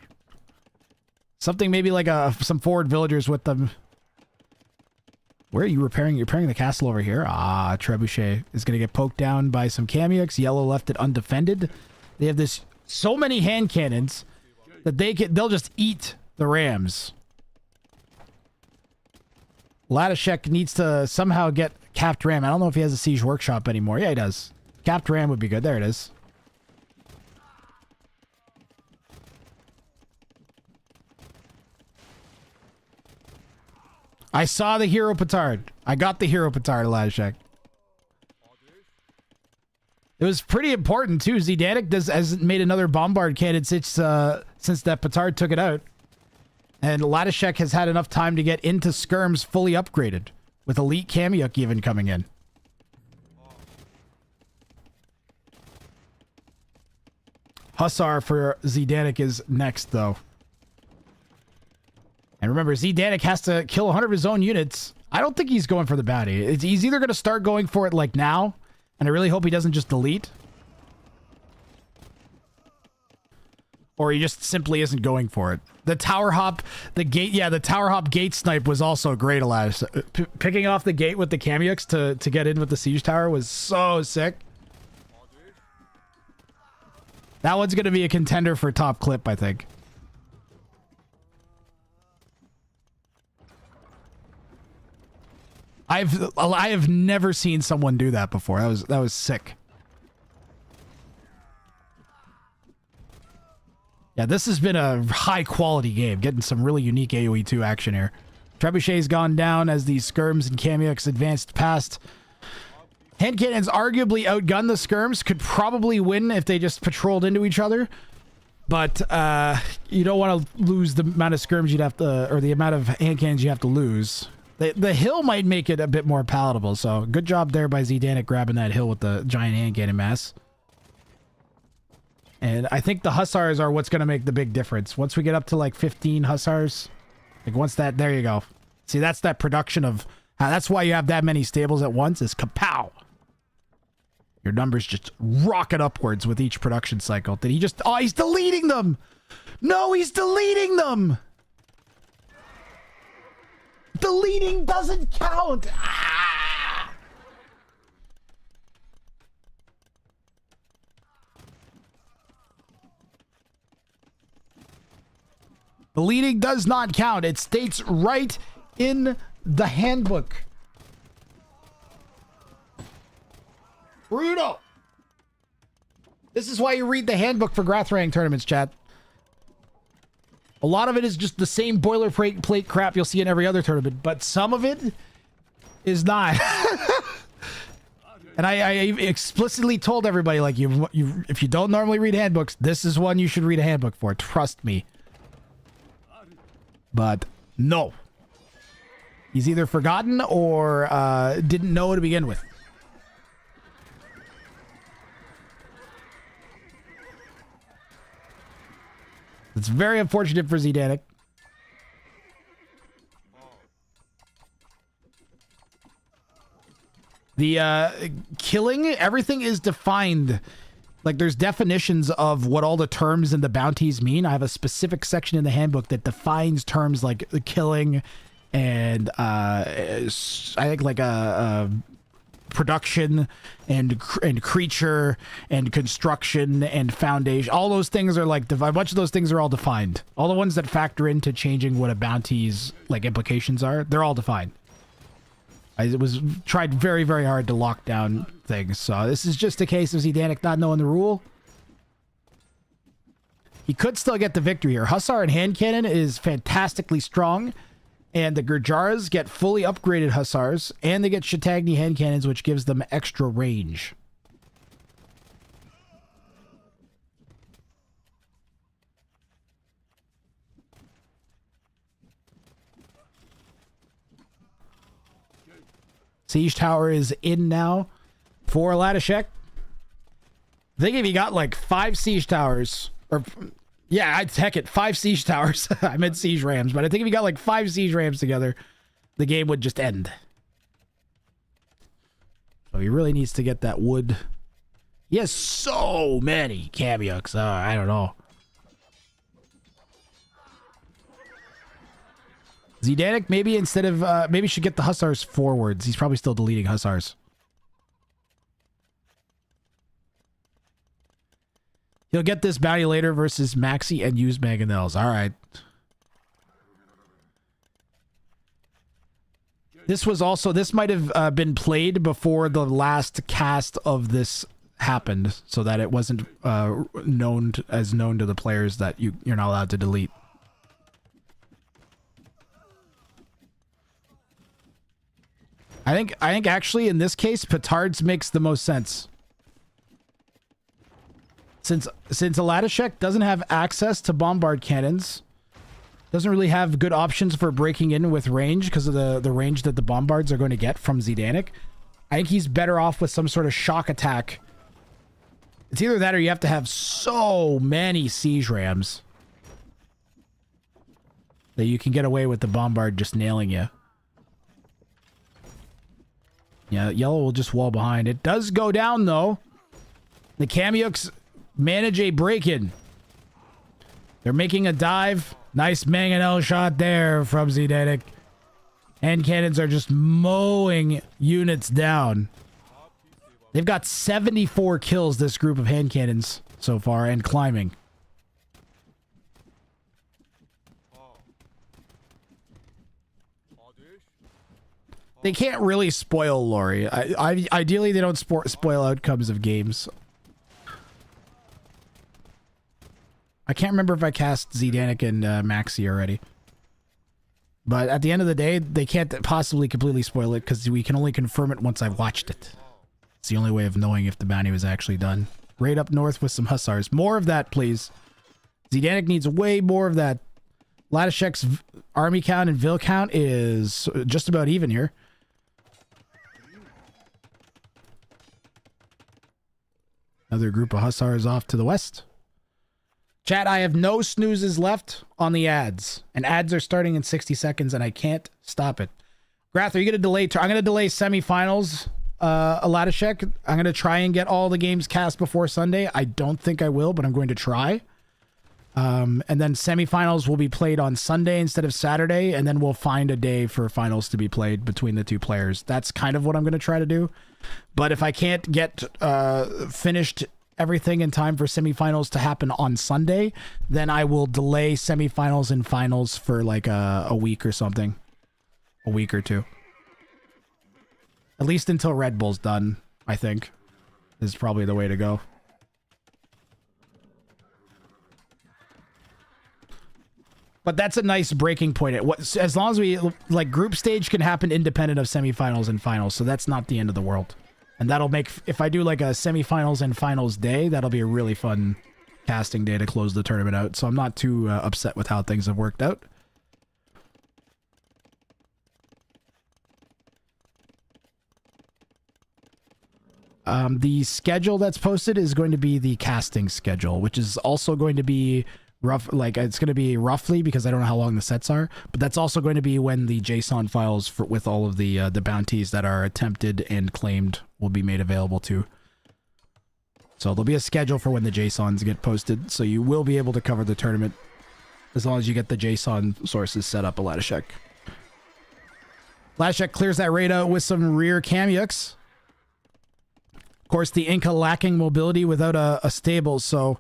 Something maybe like some forward villagers with them. Where are you repairing? You're repairing the castle over here. Ah, Trebuchet is going to get poked down by some Kamyuks. Yellow left it undefended. They have so many hand cannons that they'll just eat the rams. Ladashek needs to somehow get capped ram. I don't know if he has a siege workshop anymore. Yeah, he does. Capped ram would be good. There it is. I saw the hero petard. I got the hero petard, Ladashek. It was pretty important too. Zdanik has made another bombard cannon since that petard took it out. And Ladashek has had enough time to get into skirms fully upgraded, with elite Kamyuk even coming in. Hussar for Zdanik is next, though. And remember, Zdanik has to kill 100 of his own units. I don't think he's going for the bounty. He's either going to start going for it like now, and I really hope he doesn't just delete, or he just simply isn't going for it. The tower hop, the tower hop gate snipe was also great, Elias. Picking off the gate with the Kamyuks to get in with the siege tower was so sick. That one's going to be a contender for top clip, I think. I have never seen someone do that before. That was sick. Yeah, this has been a high quality game, getting some really unique AoE 2 action here. Trebuchet's gone down as the skirms and Kamyuks advanced past. Hand cannons arguably outgun the skirms, could probably win if they just patrolled into each other. But you don't want to lose the amount of skirms you'd have to, or the amount of hand cannons you have to lose. The hill might make it a bit more palatable, so good job there by Zdanik grabbing that hill with the giant hand cannon mass. And I think the Hussars are what's going to make the big difference. Once we get up to like 15 Hussars, like once that, there you go. See, that's that production of, that's why you have that many stables at once, is kapow. Your numbers just rocket upwards with each production cycle. Did he just, oh, he's deleting them. No, he's deleting them. Deleting doesn't count. Ah! Deleting does not count. It states right in the handbook. Brutal. This is why you read the handbook for Grathrang tournaments, chat. A lot of it is just the same boilerplate crap you'll see in every other tournament, but some of it is not. And I explicitly told everybody, like, if you don't normally read handbooks, this is one you should read a handbook for. Trust me. But no. He's either forgotten or didn't know to begin with. It's very unfortunate for Zdanik. The killing, everything is defined. Like, there's definitions of what all the terms and the bounties mean. I have a specific section in the handbook that defines terms like the killing and I think like a production and creature and construction and foundation. All those things are like, a bunch of those things are all defined. All the ones that factor into changing what a bounty's like implications are, they're all defined. I was tried very, very hard to lock down things. So this is just a case of Zidanic not knowing the rule. He could still get the victory here. Hussar and hand cannon is fantastically strong. And the Gurjaras get fully upgraded Hussars. And they get Chattagny hand cannons, which gives them extra range. Siege Tower is in now for Latashek. I think if you got like 5 Siege Towers, or yeah, heck it, 5 Siege Towers. I meant Siege Rams, but I think if you got like 5 Siege Rams together, the game would just end. So he really needs to get that wood. He has so many Kamyuks. I don't know. Zidanic, maybe instead of, maybe should get the Hussars forwards. He's probably still deleting Hussars. He'll get this bounty later versus Maxi and use Mangonels. All right. This was also, this might have been played before the last cast of this happened, so that it wasn't known to the players that you're not allowed to delete. I think actually in this case, Petards makes the most sense. Since Latashek doesn't have access to bombard cannons, doesn't really have good options for breaking in with range because of the range that the bombards are going to get from Zidanic, I think he's better off with some sort of shock attack. It's either that or you have to have so many siege rams that you can get away with the bombard just nailing you. Yeah, yellow will just wall behind. It does go down, though. The Kamyuks manage a break-in. They're making a dive. Nice mangonel shot there from Zidanic. Hand cannons are just mowing units down. They've got 74 kills, this group of hand cannons so far, and climbing. They can't really spoil Lori. Ideally, they don't spoil outcomes of games. I can't remember if I cast Zidanic and Maxi already. But at the end of the day, they can't possibly completely spoil it because we can only confirm it once I've watched it. It's the only way of knowing if the bounty was actually done. Raid up north with some Hussars. More of that, please. Zidanic needs way more of that. Latashek's army count and Vil count is just about even here. Another group of Hussars off to the west. Chat, I have no snoozes left on the ads. And ads are starting in 60 seconds and I can't stop it. Grath, are you going to delay? I'm going to delay semifinals, Latashek. I'm going to try and get all the games cast before Sunday. I don't think I will, but I'm going to try. And then semifinals will be played on Sunday instead of Saturday. And then we'll find a day for finals to be played between the two players. That's kind of what I'm going to try to do. But if I can't get finished everything in time for semifinals to happen on Sunday, then I will delay semifinals and finals for like a week or something. A week or two. At least until Red Bull's done, I think, is probably the way to go. But that's a nice breaking point. As long as we, like, group stage can happen independent of semifinals and finals, so that's not the end of the world. And that'll make, if I do like a semifinals and finals day, that'll be a really fun casting day to close the tournament out. So I'm not too upset with how things have worked out. The schedule that's posted is going to be the casting schedule, which is also going to be rough. Like, it's going to be roughly, because I don't know how long the sets are, but that's also going to be when the JSON files with all of the bounties that are attempted and claimed will be made available to. So there'll be a schedule for when the JSONs get posted, so you will be able to cover the tournament as long as you get the JSON sources set up. Latashek clears that raid out with some rear Kamyuks. Of course, the Inca lacking mobility without a stable, so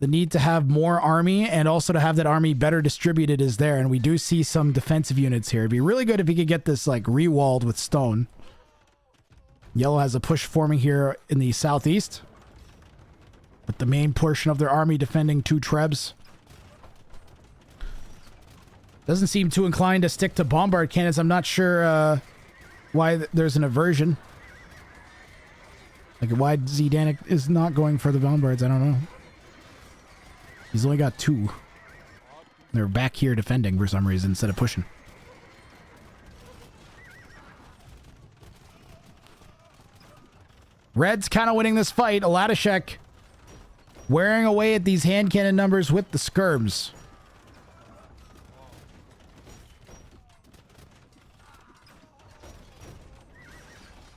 the need to have more army and also to have that army better distributed is there. And we do see some defensive units here. It'd be really good if he could get this like re-walled with stone. Yellow has a push forming here in the southeast, with the main portion of their army defending 2 trebs. Doesn't seem too inclined to stick to bombard cannons. I'm not sure why there's an aversion. Like why Zidanic is not going for the bombards, I don't know. He's only got 2. They're back here defending for some reason instead of pushing. Red's kind of winning this fight. Aladashek wearing away at these hand cannon numbers with the skirms.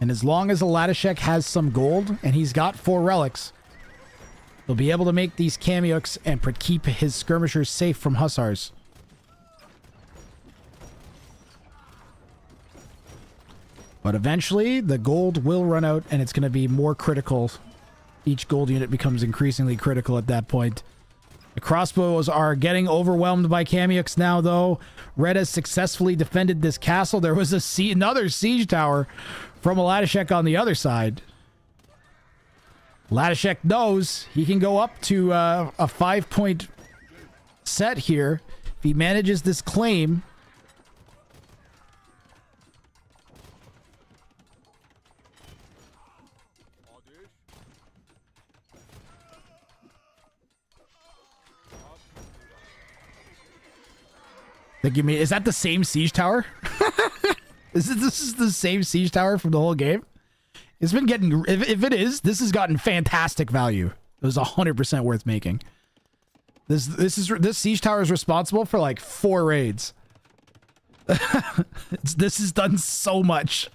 And as long as Aladashek has some gold and he's got 4 relics, he'll be able to make these Kamyuks and keep his skirmishers safe from hussars. But eventually, the gold will run out, and it's going to be more critical. Each gold unit becomes increasingly critical at that point. The crossbows are getting overwhelmed by Kamyuks now, though. Red has successfully defended this castle. There was another siege tower from Aladashek on the other side. Aladashek knows he can go up to a 5-point set here if he manages this claim. Like, you mean, is that the same siege tower? This is the same siege tower from the whole game? It's been getting, if it is, this has gotten fantastic value. It was 100% worth making. This siege tower is responsible for like 4 raids. This has done so much.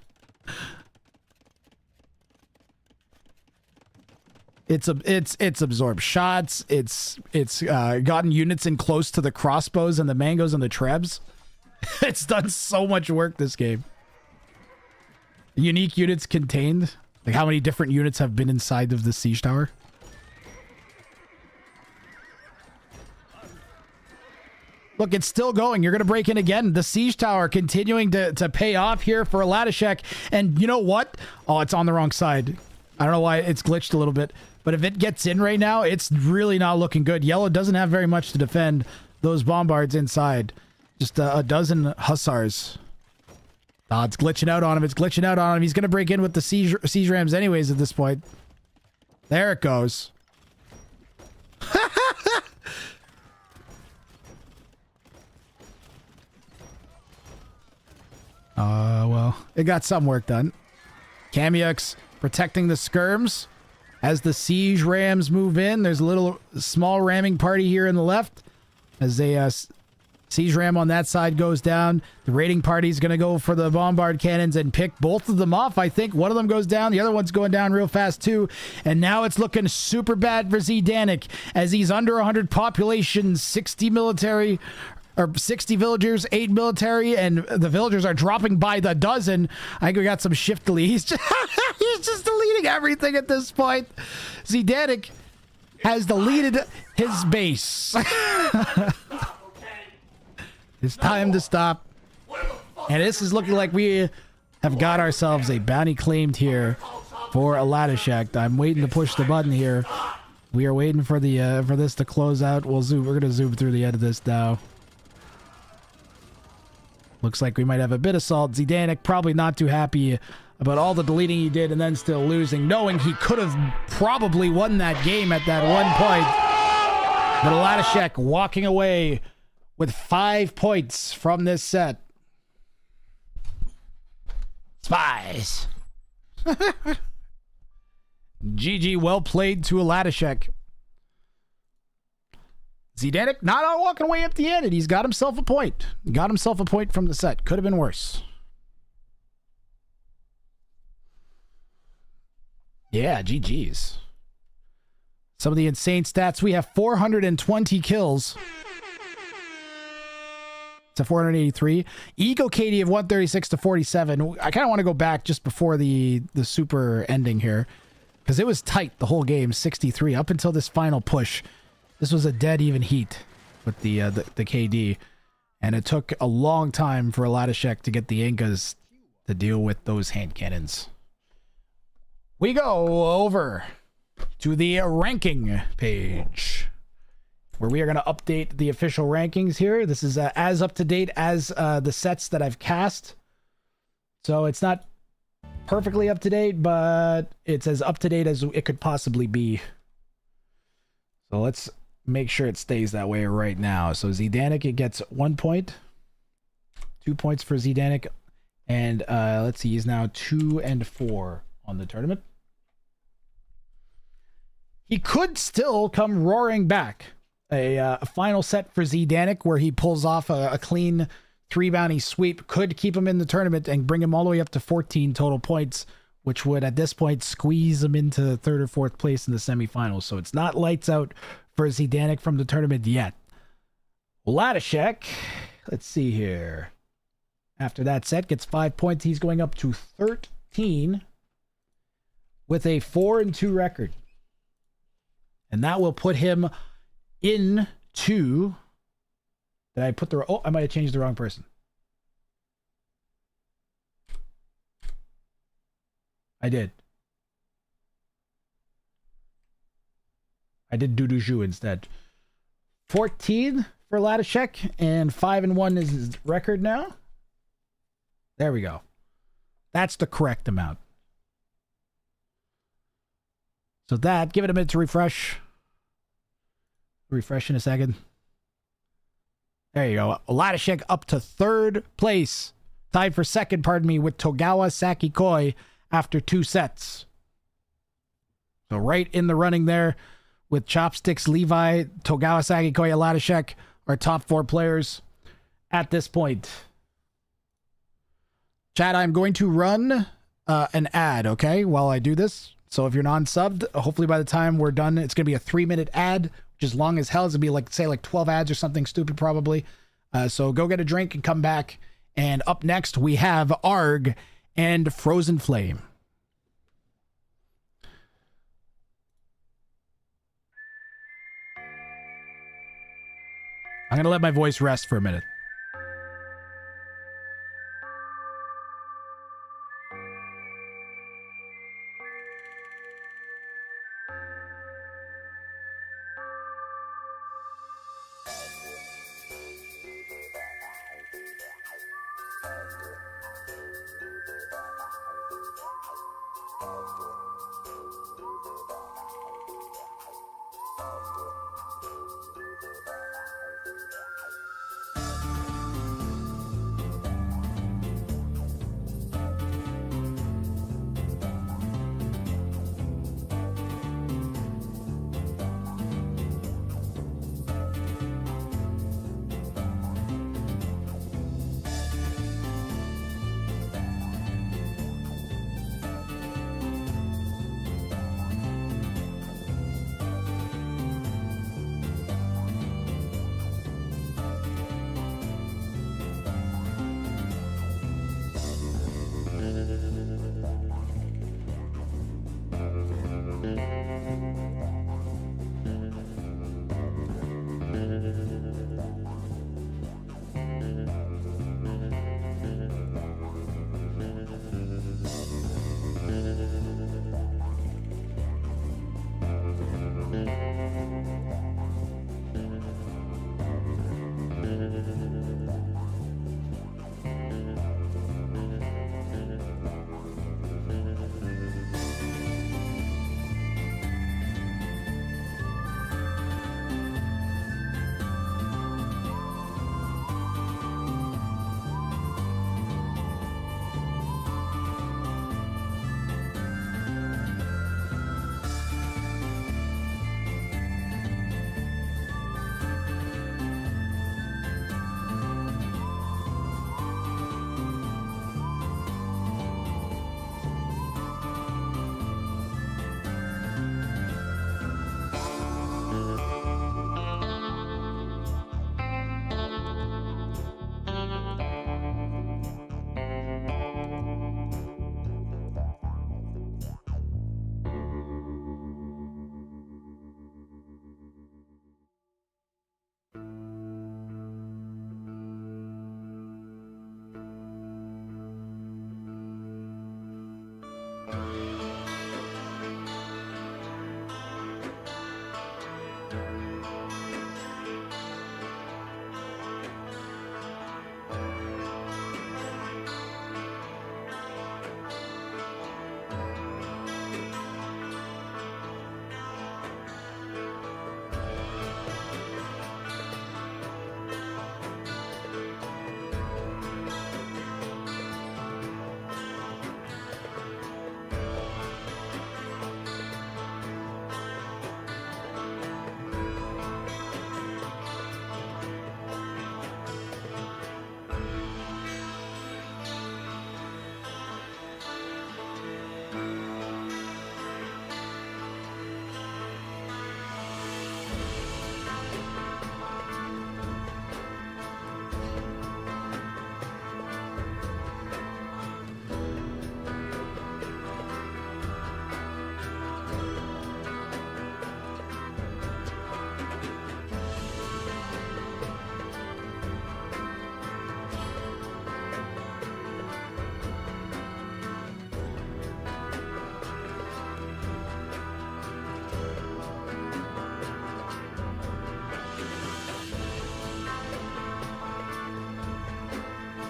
It's absorbed shots. It's gotten units in close to the crossbows and the mangoes and the trebs. It's done so much work this game. Unique units contained. Like how many different units have been inside of the siege tower? Look, it's still going. You're going to break in again. The siege tower continuing to pay off here for Aladashek. And you know what? Oh, it's on the wrong side. I don't know why it's glitched a little bit. But if it gets in right now, it's really not looking good. Yellow doesn't have very much to defend those bombards inside. Just a dozen hussars. Oh, it's glitching out on him. It's glitching out on him. He's going to break in with the siege rams anyways at this point. There it goes. Well, it got some work done. Kamyuks protecting the skirms. As the siege rams move in, there's a little small ramming party here in the left. As a siege ram on that side goes down, the raiding party is going to go for the bombard cannons and pick both of them off. I think one of them goes down. The other one's going down real fast too. And now it's looking super bad for Zidanic as he's under 100 population, 60 military, or 60 villagers, 8 military, and the villagers are dropping by the dozen. I think we got some shift delete. He's just deleting everything at this point. Zidanic has deleted his base. It's time to stop. And this is looking like we have got ourselves a bounty claimed here for Aladashek. I'm waiting to push the button here. We are waiting for the for this to close out. We're gonna zoom through the end of this now. Looks like we might have a bit of salt. Zidanic probably not too happy about all the deleting he did and then still losing, knowing he could have probably won that game at that one point. But Aladashek walking away with 5 points from this set. Spies. GG, well played to Aladashek. Zidanic not all walking away empty-handed. He's got himself a point. He got himself a point from the set. Could have been worse. Yeah, GG's. Some of the insane stats. We have 420 kills. To 483. Ego KD of 136 to 47. I kind of want to go back just before the super ending here, because it was tight the whole game. 63 up until this final push. This was a dead even heat with the KD, and it took a long time for Latashek to get the Incas to deal with those hand cannons. We go over to the ranking page, where we are going to update the official rankings here. This is as up to date as the sets that I've cast. So it's not perfectly up to date, but it's as up to date as it could possibly be. So let's make sure it stays that way right now. So Zdanik, it gets 1 point. 2 points for Zdanik. And let's see, he's now 2 and 4 on the tournament. He could still come roaring back. A final set for Zdanik where he pulls off a clean 3 bounty sweep could keep him in the tournament and bring him all the way up to 14 total points, which would at this point squeeze him into 3rd or 4th place in the semifinals. So it's not lights out for Zdanik from the tournament yet. Latashek, let's see here. After that set, gets 5 points. He's going up to 13 with a 4-2 record. And that will put him into... Did I put the... Oh, I might have changed the wrong person. I did. I did Duduju instead. 14 for Latashek, and 5-1 is his record now. There we go. That's the correct amount. So that, give it a minute to refresh. Refresh in a second. There you go. Latashek up to 3rd place. Tied for 2nd, pardon me, with Togawa Sakikoi after 2 sets. So right in the running there with Chopsticks, Levi, Togawa Sakikoi, and Latashek, our top 4 players at this point. Chat, I'm going to run an ad, okay, while I do this. So if you're non-subbed, hopefully by the time we're done, it's going to be a 3-minute ad, which is long as hell. It's going to be like, say, like 12 ads or something stupid probably. So go get a drink and come back. And up next, we have Arg and Frozen Flame. I'm going to let my voice rest for a minute.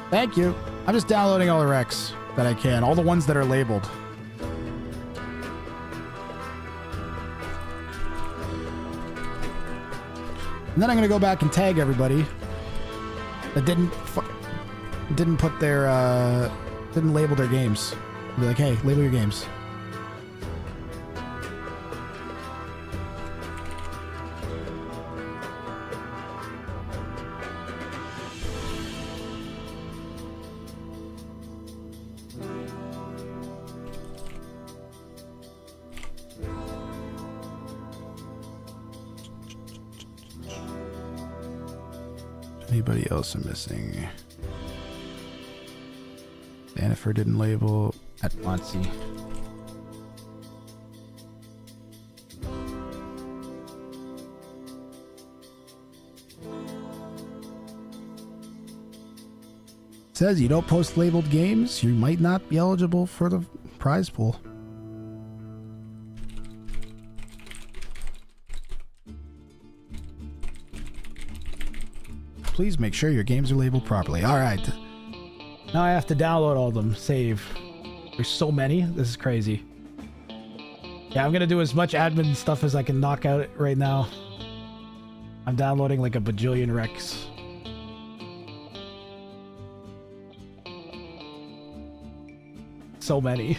Thank you. I'm just downloading all the recs that I can. All the ones that are labeled. And then I'm going to go back and tag everybody that didn't put their, didn't label their games. Be like, hey, label your games. Anybody else I'm missing? Jennifer didn't label. At Monty. Says you don't post labeled games, you might not be eligible for the prize pool. Please make sure your games are labeled properly. All right. Now I have to download all of them. Save. There's so many. This is crazy. Yeah, I'm going to do as much admin stuff as I can knock out right now. I'm downloading like a bajillion recs. So many.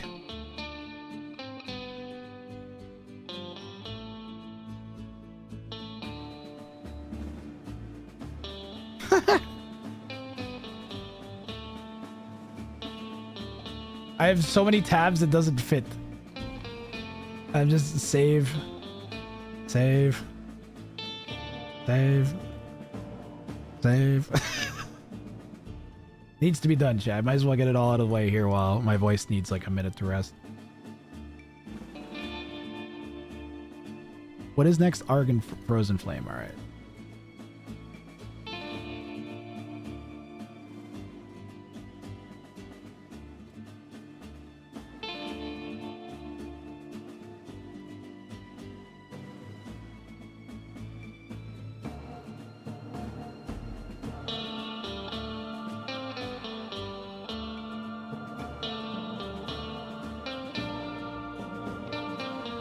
I have so many tabs it doesn't fit. I'm just save. Needs to be done, chat. Might as well get it all out of the way here while my voice needs like a minute to rest. What is next? Argon Frozen Flame. All right.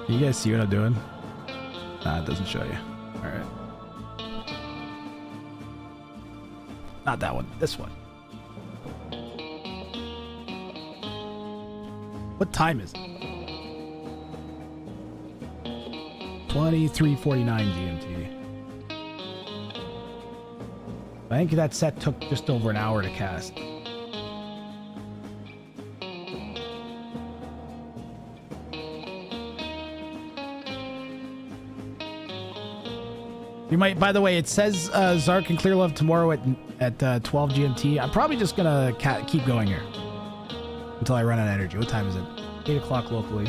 You guys see what I'm doing? Nah, it doesn't show you. Alright. Not that one. This one. What time is it? 23:49 GMT. I think that set took just over an hour to cast. You might, by the way, it says Zark and Clear Love tomorrow at 12 GMT. I'm probably just gonna keep going here until I run out of energy. What time is it? 8 o'clock locally.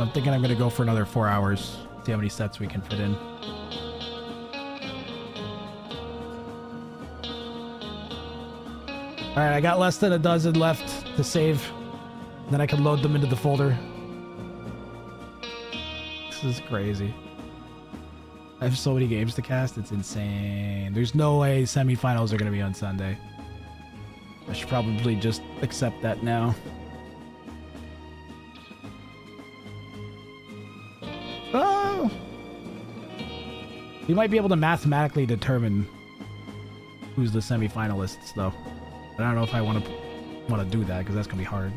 I'm thinking I'm gonna go for another 4 hours. See how many sets we can fit in. All right, I got less than a dozen left to save. Then I can load them into the folder. This is crazy. I have so many games to cast, it's insane. There's no way semifinals are going to be on Sunday. I should probably just accept that now. Oh! You might be able to mathematically determine who's the semifinalists, though. But I don't know if I want to do that, because that's going to be hard.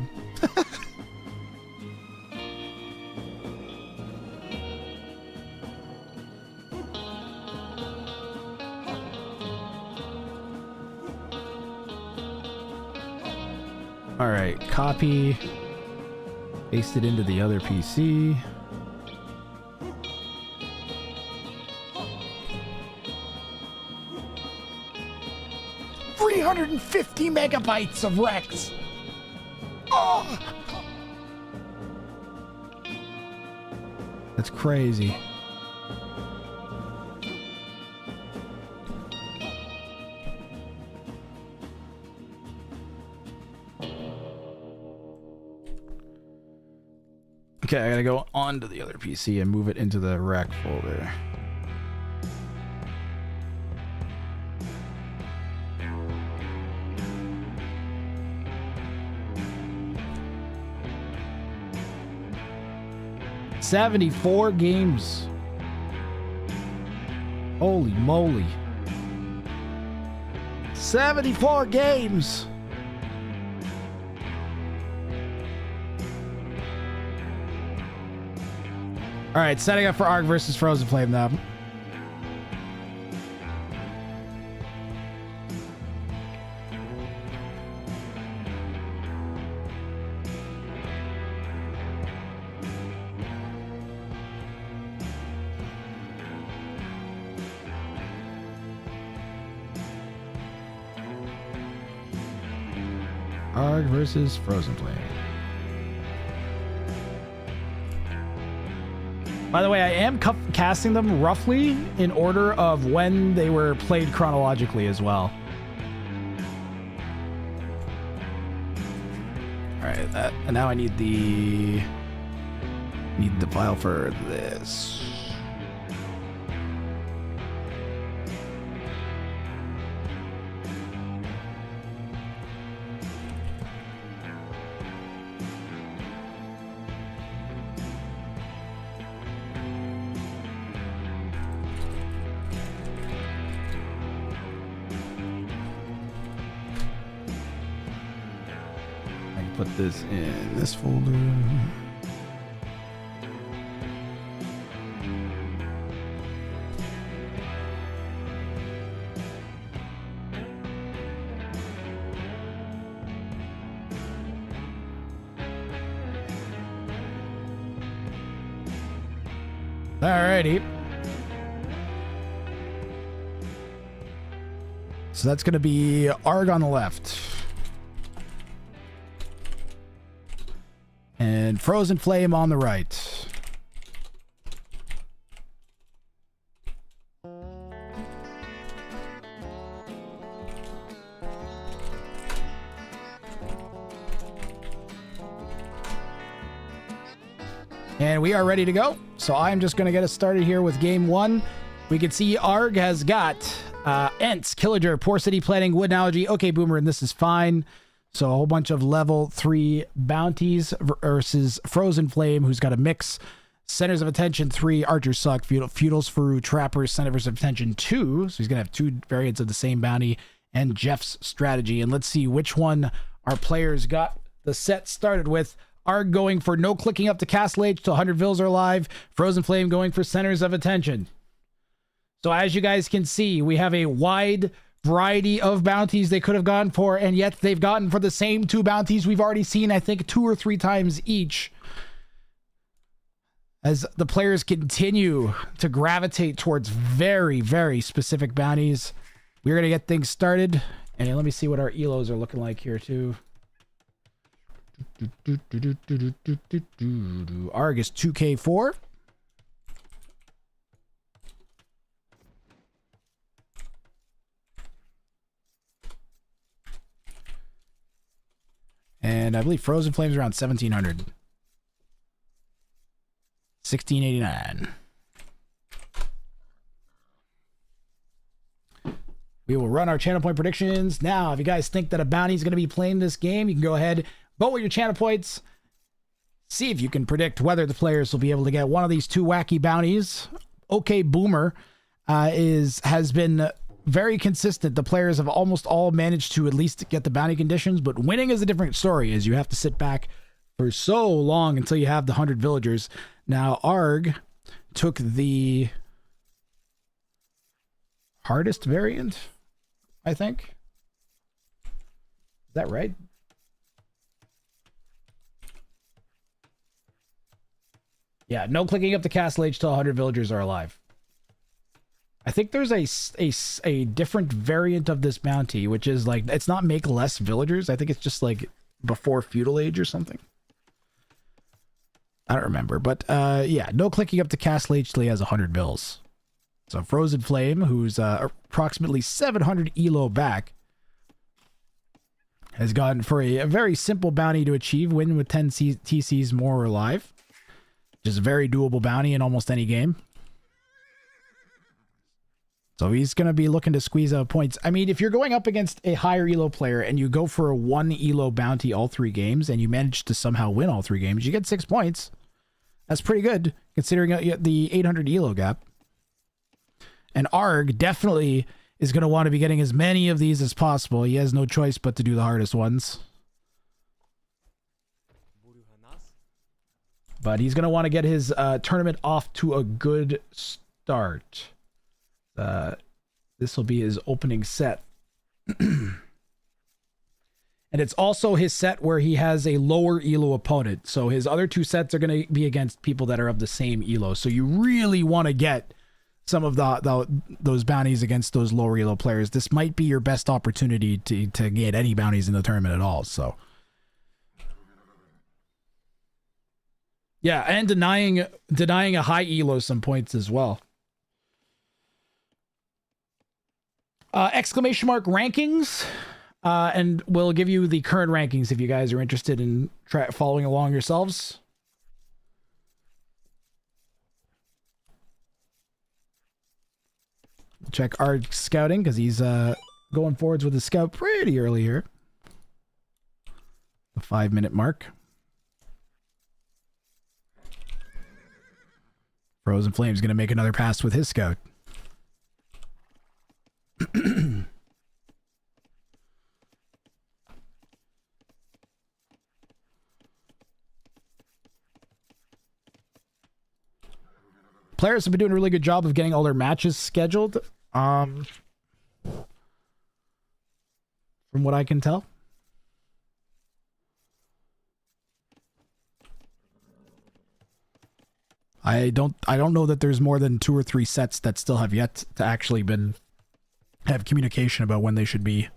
All right, copy, paste it into the other PC. $350 megabytes of Rex. Oh! That's crazy. Okay, I gotta go onto the other PC and move it into the rec folder. 74 games. Holy moly. 74 games. All right, setting up for Arg versus Frozen Flame now. Arg versus Frozen Flame. By the way, I am casting them roughly in order of when they were played chronologically as well. All right, and now I need the file for this. Put this in this folder. Alrighty. So that's going to be Arg on the left. And Frozen Flame on the right. And we are ready to go. So I'm just going to get us started here with game one. We can see Arg has got Ents, Killager, Poor City Planning, Wood Analogy, Okay Boomer, and This Is Fine. So a whole bunch of level 3 bounties versus Frozen Flame, who's got a mix. Centers of Attention 3, Archers Suck, Feudals for Trappers, Centers of Attention 2. So he's going to have 2 variants of the same bounty, and Jeff's Strategy. And let's see which one our players got the set started with. Arg going for no clicking up to Castle Age till 100 vills are alive. Frozen Flame going for Centers of Attention. So as you guys can see, we have a wide variety of bounties they could have gone for, and yet they've gotten for the same 2 bounties we've already seen, I think 2 or 3 times each, as the players continue to gravitate towards very, very specific bounties. We're going to get things started, and let me see what our elos are looking like here too. Arg is 2k4. And I believe Frozen Flames around 1700. 1689. We will run our channel point predictions. Now, if you guys think that a bounty is going to be playing this game, you can go ahead, vote with your channel points. See if you can predict whether the players will be able to get one of these 2 wacky bounties. Okay Boomer has been very consistent. The players have almost all managed to at least get the bounty conditions, but winning is a different story, as you have to sit back for so long until you have the 100 villagers. Now, Arg took the hardest variant, I think. Is that right? Yeah, no clicking up the Castle Age till 100 villagers are alive. I think there's a different variant of this bounty, which is like, it's not make less villagers. I think it's just like before feudal age or something. I don't remember, but yeah, no clicking up to Castle Age till he has 100 bills. So Frozen Flame, who's approximately 700 elo back, has gone for a very simple bounty to achieve, win with 10 TCs more or alive. Which is a very doable bounty in almost any game. So he's going to be looking to squeeze out points. I mean, if you're going up against a higher elo player and you go for a 1 elo bounty all 3 games and you manage to somehow win all 3 games, you get 6 points. That's pretty good considering the 800 elo gap. And Arg definitely is going to want to be getting as many of these as possible. He has no choice but to do the hardest ones. But he's going to want to get his tournament off to a good start. This will be his opening set. And it's also his set where he has a lower elo opponent. So his other two sets are going to be against people that are of the same elo. So you really want to get some of those bounties against those lower elo players. This might be your best opportunity to get any bounties in the tournament at all. So yeah, and denying a high elo some points as well. Exclamation mark rankings. And we'll give you the current rankings if you guys are interested in following along yourselves. Check our scouting because he's going forwards with his scout pretty early here. The 5-minute mark. Frozen Flame's going to make another pass with his scout. Players have been doing a really good job of getting all their matches scheduled. From what I can tell. I don't know that there's more than 2 or 3 sets that still have yet to actually have communication about when they should be.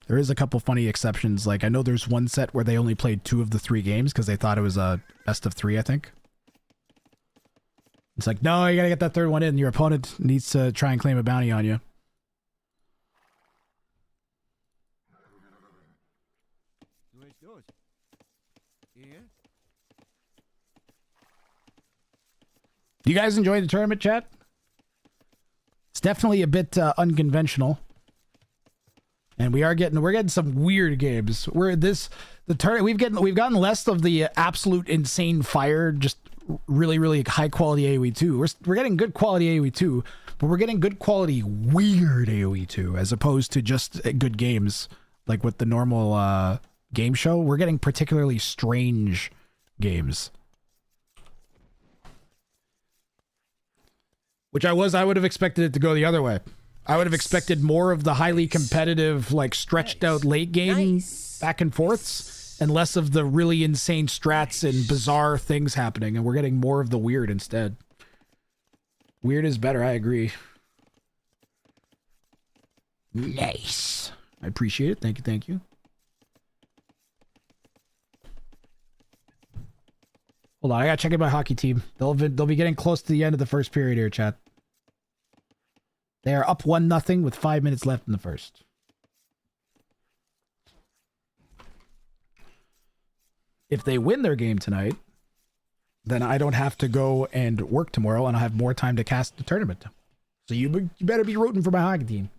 There is a couple funny exceptions. Like I know there's one set where they only played 2 of the 3 games because they thought it was a best of 3, I think. It's like, no, you gotta get that 3rd one in. Your opponent needs to try and claim a bounty on you. Do you guys enjoy the tournament, chat? It's definitely a bit unconventional. And we're getting some weird games. We've gotten less of the absolute insane fire, just really, really high quality AoE 2. We're getting good quality AoE 2, but we're getting good quality weird AoE 2 as opposed to just good games like with the normal game show. We're getting particularly strange games. Which I would have expected it to go the other way. I would have expected more of the highly competitive, like stretched out late game back and forths, and less of the really insane strats and bizarre things happening. And we're getting more of the weird instead. Weird is better, I agree. Nice. I appreciate it. Thank you, thank you. Hold on, I gotta check in my hockey team. They'll be getting close to the end of the first period here, chat. They are up 1-0 with 5 minutes left in the first. If they win their game tonight, then I don't have to go and work tomorrow, and I'll have more time to cast the tournament. So you better be rooting for my hockey team.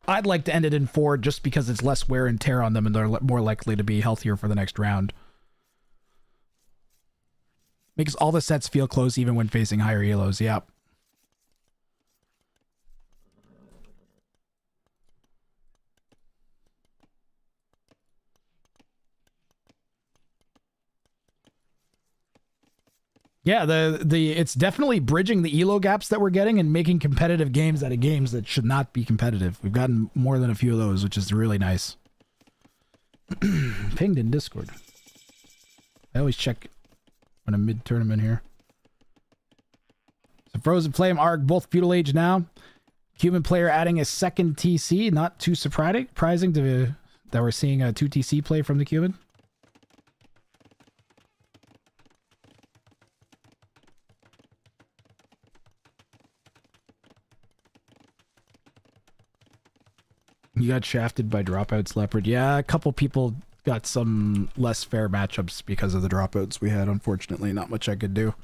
I'd like to end it in 4 just because it's less wear and tear on them, and they're more likely to be healthier for the next round. Makes all the sets feel close even when facing higher elos. Yeah. Yeah, it's definitely bridging the elo gaps that we're getting and making competitive games out of games that should not be competitive. We've gotten more than a few of those, which is really nice. Pinged in Discord. I always check when I'm mid-tournament here. So Frozen Flame, Arg, both feudal age now. Cuban player adding a second TC. Not too surprising that we're seeing a 2 TC play from the Cuban. You got shafted by dropouts, Leopard. Yeah, a couple people got some less fair matchups because of the dropouts we had, unfortunately. Not much I could do.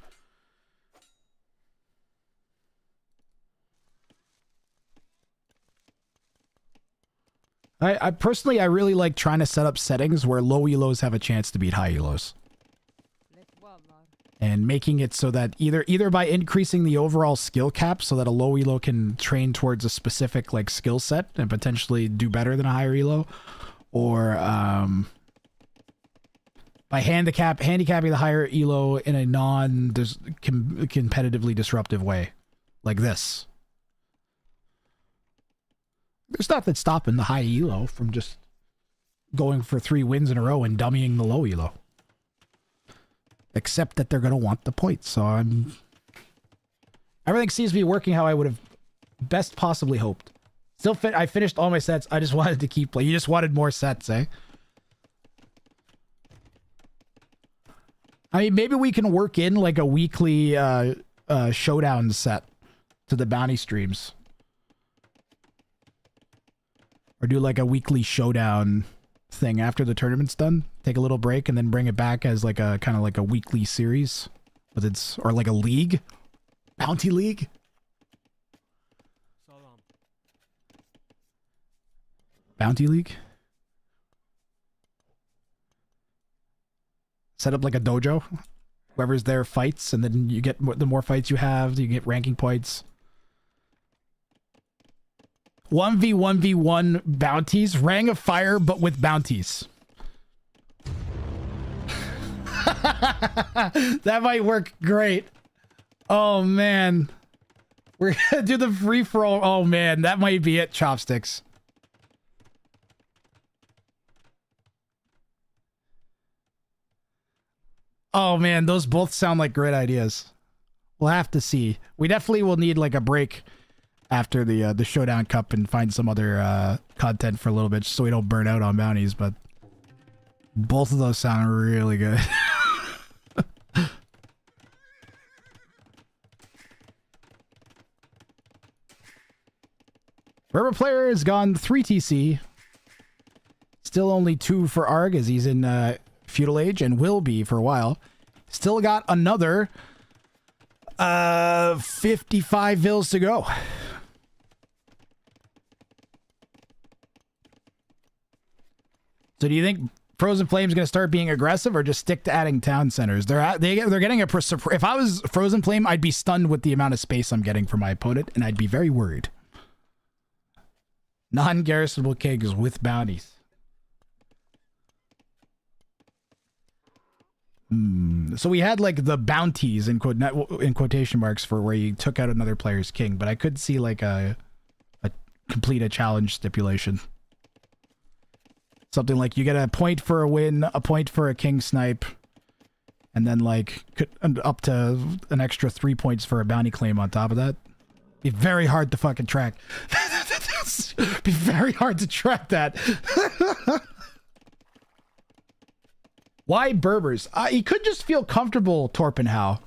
I personally, I really like trying to set up settings where low elos have a chance to beat high elos. And making it so that either by increasing the overall skill cap so that a low elo can train towards a specific like skill set and potentially do better than a higher elo, or by handicapping the higher elo in a competitively disruptive way, like this. There's nothing stopping the high elo from just going for 3 wins in a row and dummying the low elo. Except that they're going to want the points, so everything seems to be working how I would have best possibly hoped. Still I finished all my sets. I just wanted to keep playing. You just wanted more sets, eh? I mean, maybe we can work in like a weekly Showdown set to the bounty streams. Or do like a weekly Showdown thing after the tournament's done. Take a little break and then bring it back as like a kind of like a weekly series with its, or like a league, bounty league. Bounty league. Set up like a dojo. Whoever's there fights, and then you get the more fights you have, you get ranking points. 1v1v1 bounties, Ring of Fire, but with bounties. That might work great. Oh man, we're gonna do the free for all. Oh man, that might be it. Chopsticks. Oh man, those both sound like great ideas. We'll have to see. We definitely will need like a break after the Showdown Cup and find some other content for a little bit so we don't burn out on bounties, but both of those sound really good. Berber player has gone 3 TC. Still only 2 for Arg as he's in Feudal Age and will be for a while. Still got another 55 vills to go. So do you think Frozen Flame is going to start being aggressive or just stick to adding town centers? They're getting a... If I was Frozen Flame, I'd be stunned with the amount of space I'm getting from my opponent, and I'd be very worried. Non-garrisonable kings with bounties. So we had like the bounties in quotation marks for where you took out another player's king, but I could see like a complete a challenge stipulation. Something like you get a point for a win, a point for a king snipe, and then like up to an extra 3 points for a bounty claim on top of that. Be very hard to fucking track. Be very hard to track that. Why Berbers? He could just feel comfortable, Torpenhow.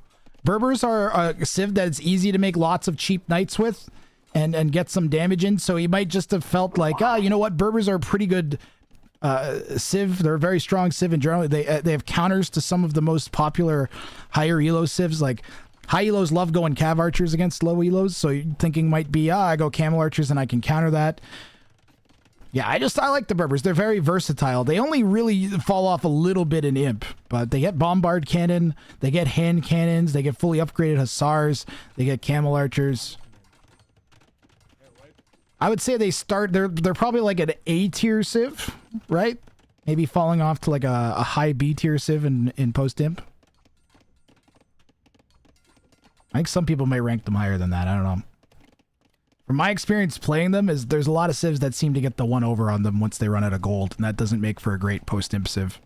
Berbers are a civ that's easy to make lots of cheap knights with and get some damage in, so he might just have felt like, you know what, Berbers are a pretty good civ. They're a very strong civ in general. They have counters to some of the most popular higher elo civs. Like high elos love going cav archers against low elos, so you're thinking might be, I go camel archers and I can counter that. Yeah, I like the Berbers. They're very versatile. They only really fall off a little bit in Imp, but they get Bombard Cannon, they get hand cannons, they get fully upgraded Hussars, they get camel archers. I would say they start, they're probably like an A tier civ, right? Maybe falling off to like a high B tier civ in post Imp. I think some people may rank them higher than that. I don't know. From my experience playing them, is there's a lot of civs that seem to get the one over on them once they run out of gold, and that doesn't make for a great post-imp civ.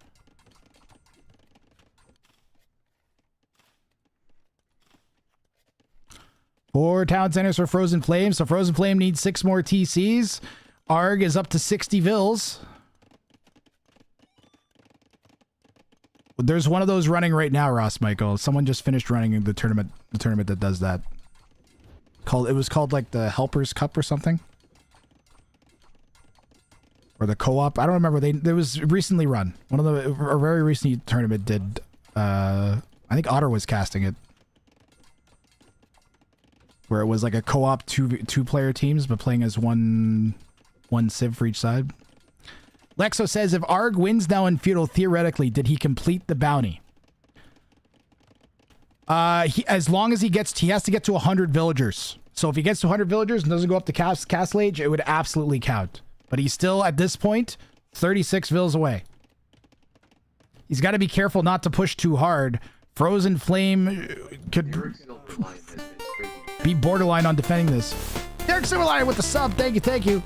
Four town centers for Frozen Flame, so Frozen Flame needs 6 more TCs. Arg is up to 60 vills. There's one of those running right now, Ross Michael. Someone just finished running the tournament that does that. It was called like the Helpers Cup or something, or the co-op. I don't remember. There was recently run one of the a very recent tournament did. I think Otter was casting it, where it was like a co-op two player teams, but playing as one civ for each side. Lexo says, if Arg wins now in feudal, theoretically, did he complete the bounty? As long as he has to get to 100 villagers. So if he gets to 100 villagers and doesn't go up to Castle Age, it would absolutely count. But he's still, at this point, 36 vills away. He's got to be careful not to push too hard. Frozen Flame could be borderline on defending this. Derek Silverline with the sub. Thank you, thank you.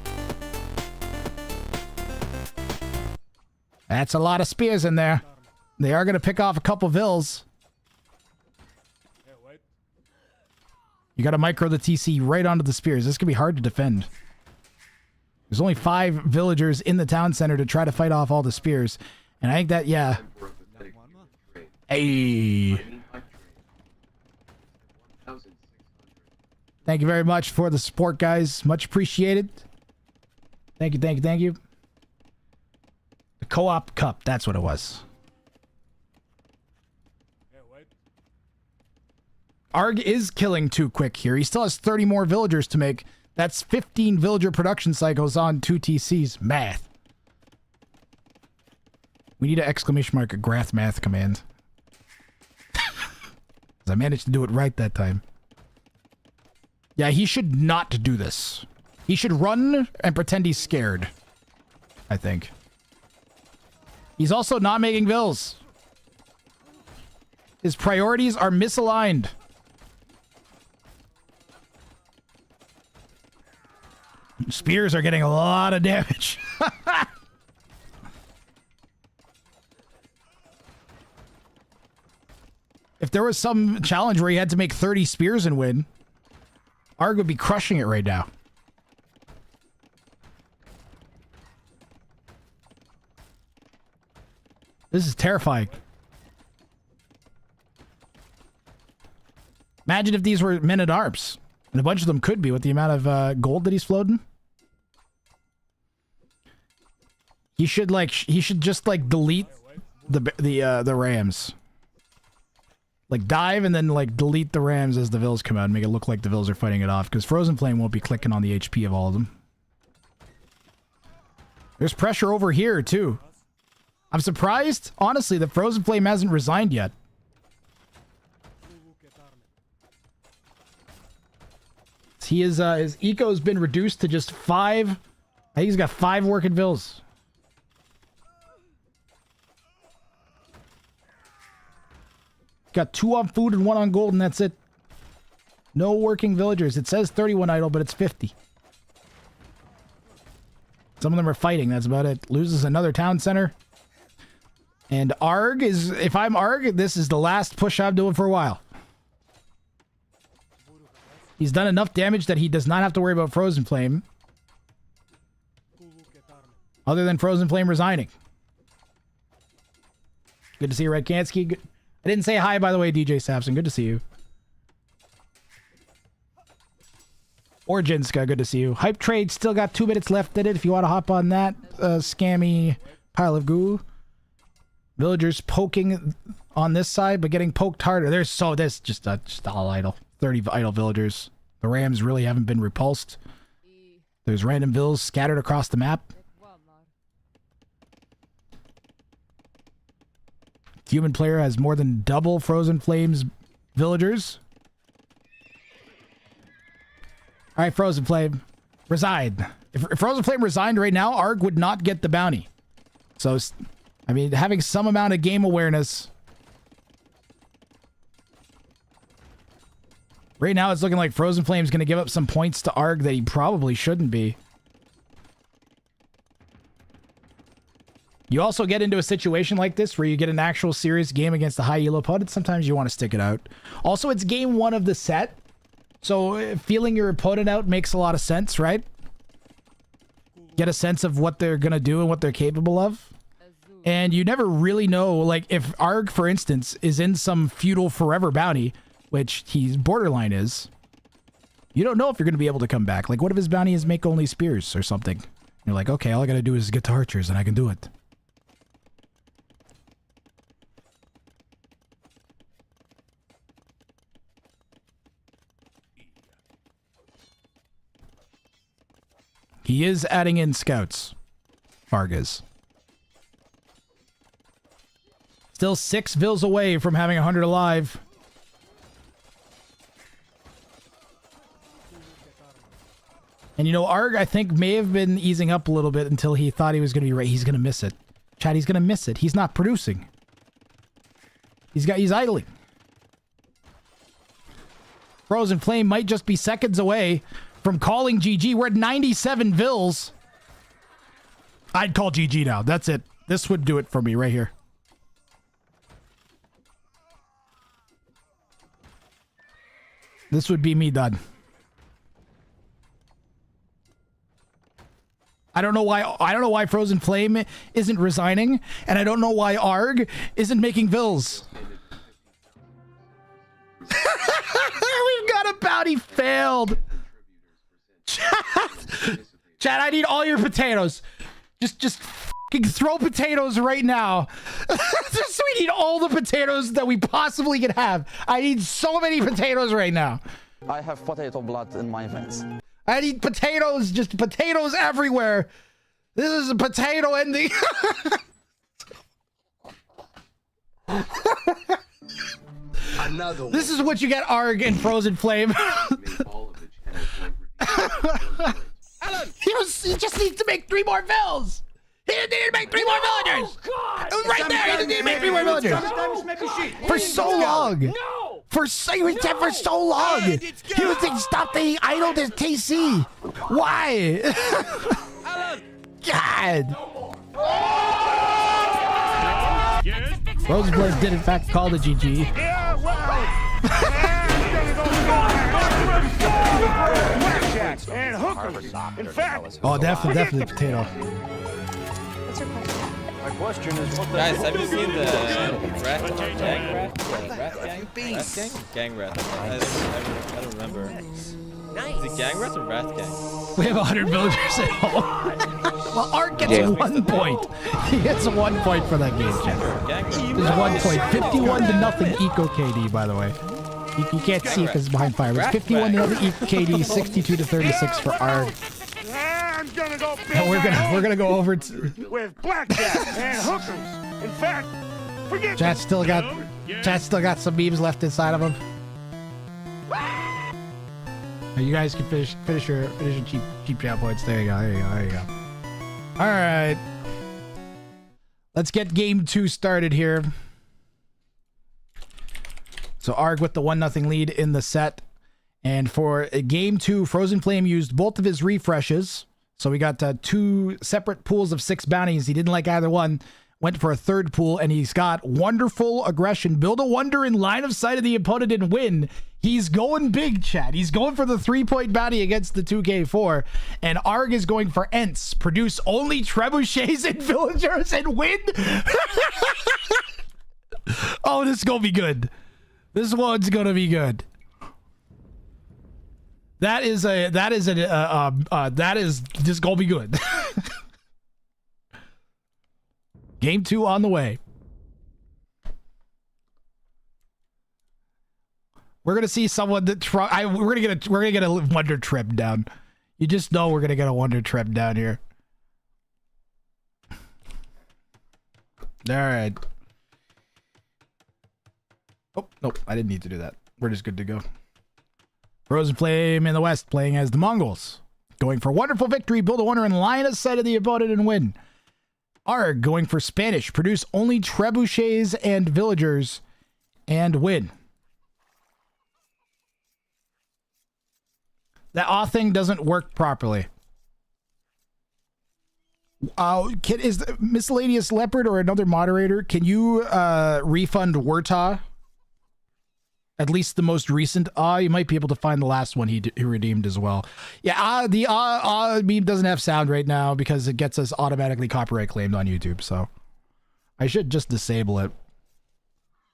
That's a lot of spears in there. They are going to pick off a couple vills. You got to micro the TC right onto the spears. This could be hard to defend. There's only 5 villagers in the town center to try to fight off all the spears. And I think that, yeah. Hey. Thank you very much for the support, guys. Much appreciated. Thank you, thank you, thank you. The Co-op Cup, that's what it was. Arg is killing too quick here. He still has 30 more villagers to make. That's 15 villager production cycles on 2 TCs. Math. We need an exclamation mark, a graph math command. I managed to do it right that time. Yeah, he should not do this. He should run and pretend he's scared. I think. He's also not making vills. His priorities are misaligned. Spears are getting a lot of damage. If there was some challenge where he had to make 30 spears and win, Arg would be crushing it right now. This is terrifying. Imagine if these were men-at-arms. And a bunch of them could be with the amount of gold that he's floating. He should just like delete the rams. Like dive and then like delete the rams as the vills come out and make it look like the vills are fighting it off, because Frozen Flame won't be clicking on the HP of all of them. There's pressure over here too. I'm surprised, honestly, that Frozen Flame hasn't resigned yet. He is his eco's been reduced to just 5. I think he's got 5 working vills. Got 2 on food and 1 on gold, and that's it. No working villagers. It says 31 idle, but it's 50. Some of them are fighting. That's about it. Loses another town center. And Arg is... If I'm Arg, this is the last push I'm doing for a while. He's done enough damage that he does not have to worry about Frozen Flame. Other than Frozen Flame resigning. Good to see you, Redkansky. Good. I didn't say hi, by the way, DJ Sapson. Good to see you. Orginska, good to see you. Hype Trade still got 2 minutes left in it if you want to hop on that scammy pile of goo. Villagers poking on this side, but getting poked harder. There's this just all idle. 30 idle villagers. The Rams really haven't been repulsed. There's random vills scattered across the map. Human player has more than double Frozen Flame's villagers. Alright, Frozen Flame. Resign. If Frozen Flame resigned right now, Arg would not get the bounty. So, I mean, having some amount of game awareness. Right now, it's looking like Frozen Flame's going to give up some points to Arg that he probably shouldn't be. You also get into a situation like this where you get an actual serious game against a high elo opponent. Sometimes you want to stick it out. Also, it's game 1 of the set. So feeling your opponent out makes a lot of sense, right? Get a sense of what they're going to do and what they're capable of. And you never really know, like if Arg, for instance, is in some feudal forever bounty, which he's borderline is, you don't know if you're going to be able to come back. Like what if his bounty is make only spears or something? You're like, okay, all I got to do is get to archers and I can do it. He is adding in scouts. Vargas. Still 6 vills away from having 100 alive. And you know, Arg, I think, may have been easing up a little bit until he thought he was going to be right. He's going to miss it. Chad, he's going to miss it. He's not producing. He's idling. Frozen Flame might just be seconds away from calling GG. We're at 97 vills. I'd call GG now. That's it. This would do it for me right here. This would be me done. I don't know why Frozen Flame isn't resigning, and I don't know why Arg isn't making vills. We've got a bounty failed. Chad, I need all your potatoes. Just fucking throw potatoes right now. Just, we need all the potatoes that we possibly can have. I need so many potatoes right now. I have potato blood in my veins. I need potatoes, just potatoes everywhere. This is a potato ending. Another one. This is what you get, Arg and Frozen Flame. He just needs to make 3 more vills. He didn't need to make 3 more villagers. God! It was right there. He didn't need to make 3 more villagers. For so long. No! For so long. He was saying, stop the idle to TC. Why? God. Frozen Flame did in fact call the GG. Yeah, well. And hookers. In fact, Oh, definitely potato. What's your question? my question is what Guys, have you seen the rat gang? Gang rat. I don't remember. Is it gang rat or rat gang? We have 100 villagers at home. Well, Art gets 1 point. He gets 1 point for that game, Jeff. There's 1 point. 51 to nothing eco KD, by the way. You can't see it because it's behind fire. It's 51 to nothing eco KD, 62 to 36 for Arg. I'm gonna go And we're gonna go over to with blackjack and hookers. In fact, forget Chat's still got some memes left inside of him. You guys can finish your cheap chat points. There you go. All right, let's get game 2 started here. So Arg with the 1-0 lead in the set, and for game 2, Frozen Flame used both of his refreshes. So we got 2 separate pools of 6 bounties. He didn't like either one. Went for a 3rd pool, and he's got Wonderful Aggression. Build a wonder in line of sight of the opponent and win. He's going big, Chad. He's going for the 3-point bounty against the 2K4. And Arg is going for Ents. Produce only trebuchets and villagers and win. Oh, this is going to be good. This one's going to be good. That is just going to be good. Game 2 on the way. We're gonna see someone that we're gonna get a wonder trip down. You just know we're gonna get a wonder trip down here. All right. Oh nope, I didn't need to do that. We're just good to go. Frozen Flame in the West playing as the Mongols, going for wonderful victory. Build a wonder in line of sight of the opponent and win. Arg going for Spanish. Produce only trebuchets and villagers and win. That awe thing doesn't work properly. Is the Miscellaneous Leopard or another moderator, can you refund Werta? At least the most recent you might be able to find the last one he redeemed as well. Yeah, the meme doesn't have sound right now because it gets us automatically copyright claimed on YouTube, so I should just disable it.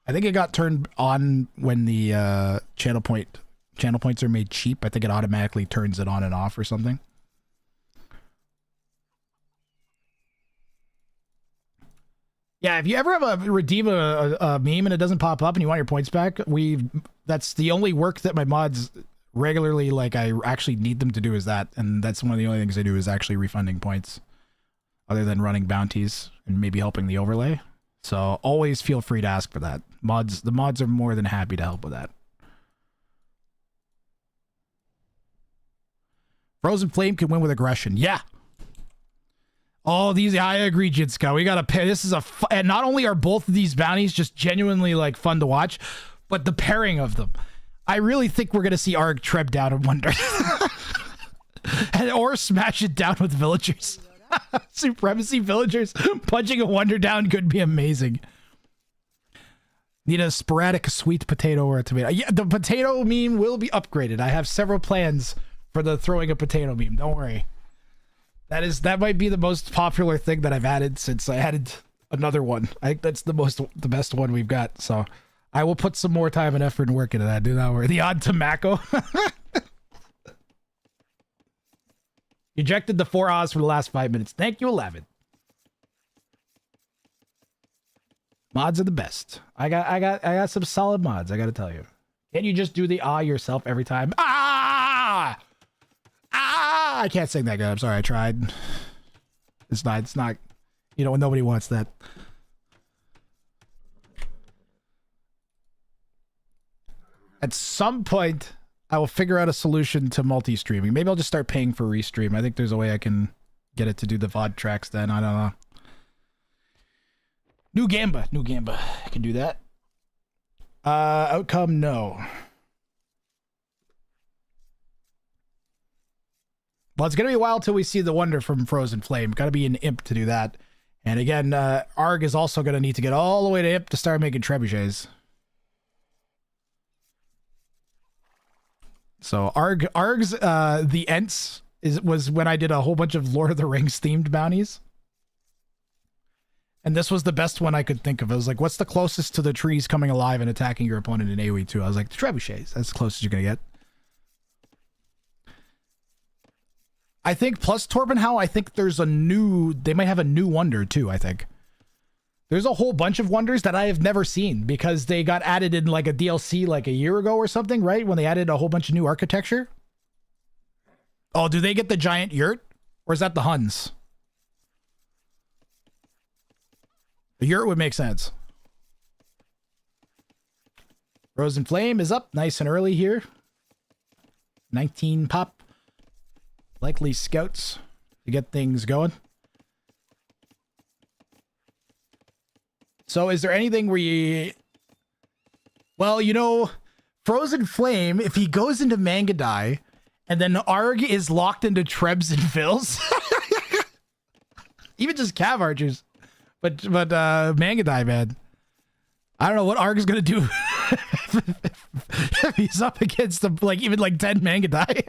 I think it got turned on when the channel points are made cheap. I think it automatically turns it on and off or something. Yeah, if you ever have redeem a meme and it doesn't pop up and you want your points back, that's the only work that my mods regularly, like, I actually need them to do is that, and that's one of the only things I do is actually refunding points, other than running bounties and maybe helping the overlay. So always feel free to ask for that. The mods are more than happy to help with that. Frozen Flame can win with aggression. Yeah. Oh, these, I agree, Jitska. We gotta pay. This is and not only are both of these bounties just genuinely like fun to watch, but the pairing of them. I really think we're gonna see Arg Treb down in Wonder. Or smash it down with villagers. Supremacy villagers punching a Wonder down could be amazing. Need a sporadic sweet potato or a tomato. Yeah, the potato meme will be upgraded. I have several plans for the throwing a potato meme. Don't worry. That might be the most popular thing that I've added since I added another one. I think that's the best one we've got. So I will put some more time and effort and work into that. Do not worry. The odd tobacco. Ejected the 4 Oz for the last 5 minutes. Thank you, 11. Mods are the best. I got some solid mods, I gotta tell you. Can't you just do the yourself every time? I can't sing that good. I'm sorry, I tried. It's not, you know, nobody wants that. At some point, I will figure out a solution to multi-streaming. Maybe I'll just start paying for restream. I think there's a way I can get it to do the VOD tracks then. I don't know. New Gamba. I can do that. Outcome, no. Well, it's going to be a while till we see the wonder from Frozen Flame. Got to be an imp to do that. And again, Arg is also going to need to get all the way to imp to start making trebuchets. So Arg's the Ents was when I did a whole bunch of Lord of the Rings themed bounties. And this was the best one I could think of. I was like, what's the closest to the trees coming alive and attacking your opponent in AoE 2? I was like, the trebuchets. That's the closest you're going to get. I think plus Torbenhow, I think there's they might have a new wonder too, I think. There's a whole bunch of wonders that I have never seen because they got added in like a DLC like a year ago or something, right? When they added a whole bunch of new architecture. Oh, do they get the giant yurt? Or is that the Huns? The yurt would make sense. Frozen Flame is up nice and early here. 19 pop. Likely scouts to get things going. So is there anything where you... Well, you know, Frozen Flame, if he goes into Mangadai, and then Arg is locked into Trebs and Fills. Even just Cav Archers. But Mangadai, man. I don't know what Arg is going to do if he's up against them, like, even like 10 Mangadai.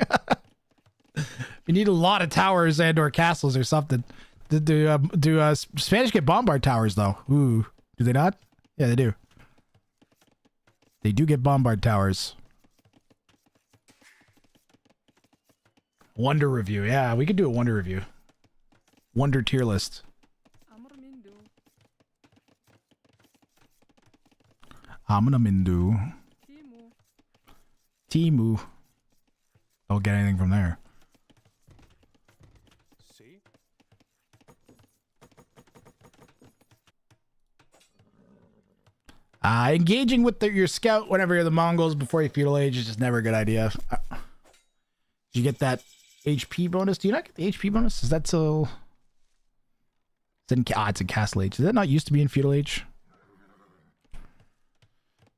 You need a lot of towers and or castles or something. Do Spanish get bombard towers though? Ooh, do they not? Yeah, they do. They do get bombard towers. Wonder review. Yeah, we could do a wonder review. Wonder tier list. Amanamindu. Timu. Don't get anything from there. Engaging with your scout whenever you're the Mongols before you feudal age is just never a good idea. Did you get that HP bonus? Do you not get the HP bonus? Is that still... it's in Castle Age. Is that not used to be in feudal age?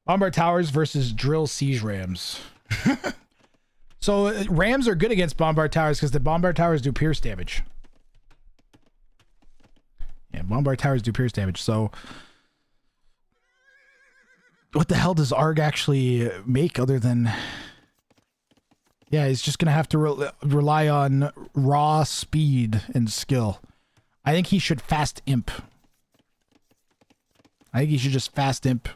Bombard towers versus drill siege rams. So rams are good against bombard towers because the bombard towers do pierce damage. Yeah, bombard towers do pierce damage. So what the hell does Arg actually make other than... Yeah, he's just going to have to rely on raw speed and skill. I think he should fast imp. I think he should just fast imp.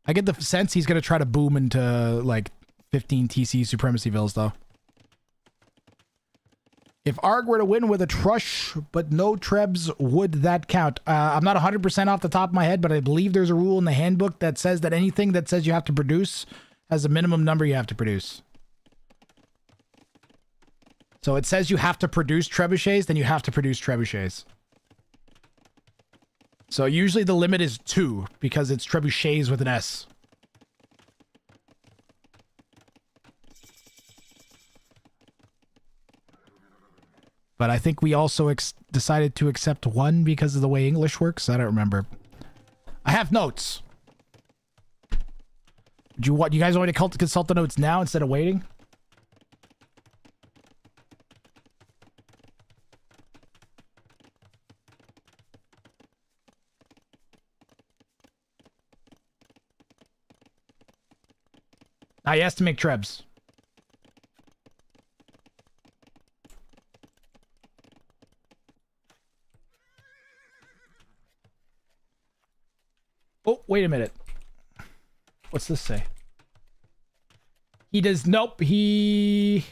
I get the sense he's going to try to boom into like 15 TC Supremacy Vills though. If Arg were to win with a Trush but no Trebs, would that count? I'm not 100% off the top of my head, but I believe there's a rule in the handbook that says that anything that says you have to produce has a minimum number you have to produce. So it says you have to produce trebuchets, then you have to produce trebuchets. So usually the limit is 2 because it's trebuchets with an S. But I think we also decided to accept 1 because of the way English works. I don't remember. I have notes. Do you guys want me to consult the notes now instead of waiting? He has to make trebs. Oh, wait a minute. What's this say? He does... Nope, he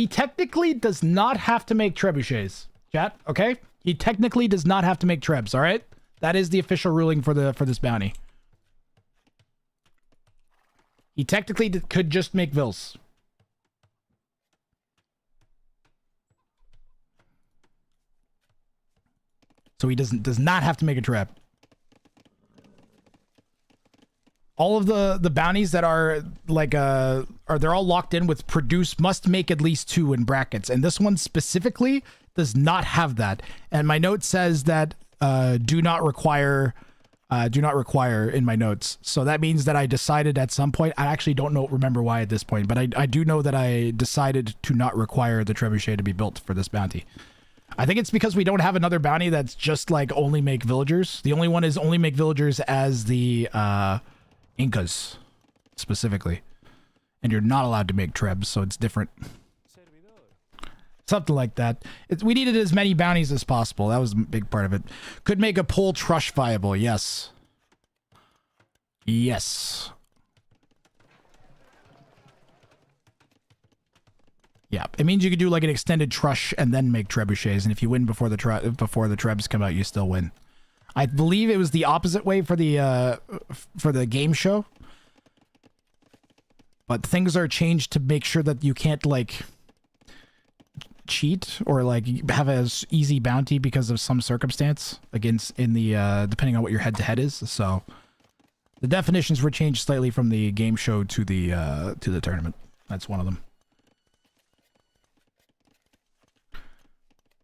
technically does not have to make trebuchets. Chat, okay? He technically does not have to make trebs, all right? That is the official ruling for this bounty. He technically could just make Vils. So he does not have to make a trap. All of the bounties that are like they're all locked in with produce must make at least 2 in brackets, and this one specifically does not have that. And my note says that do not require in my notes. So that means that I decided at some point, I actually don't remember why at this point, but I do know that I decided to not require the trebuchet to be built for this bounty. I think it's because we don't have another bounty that's just like only make villagers. The only one is only make villagers as the Incas specifically, and you're not allowed to make trebs, so it's different. Something like that. We needed as many bounties as possible. That was a big part of it. Could make a pole trush viable. Yes. Yes. Yeah, it means you could do like an extended trush and then make trebuchets, and if you win before the trebs come out, you still win. I believe it was the opposite way for the game show, but things are changed to make sure that you can't like cheat or like have a easy bounty because of some circumstance against depending on what your head-to-head is. So the definitions were changed slightly from the game show to the tournament. That's one of them.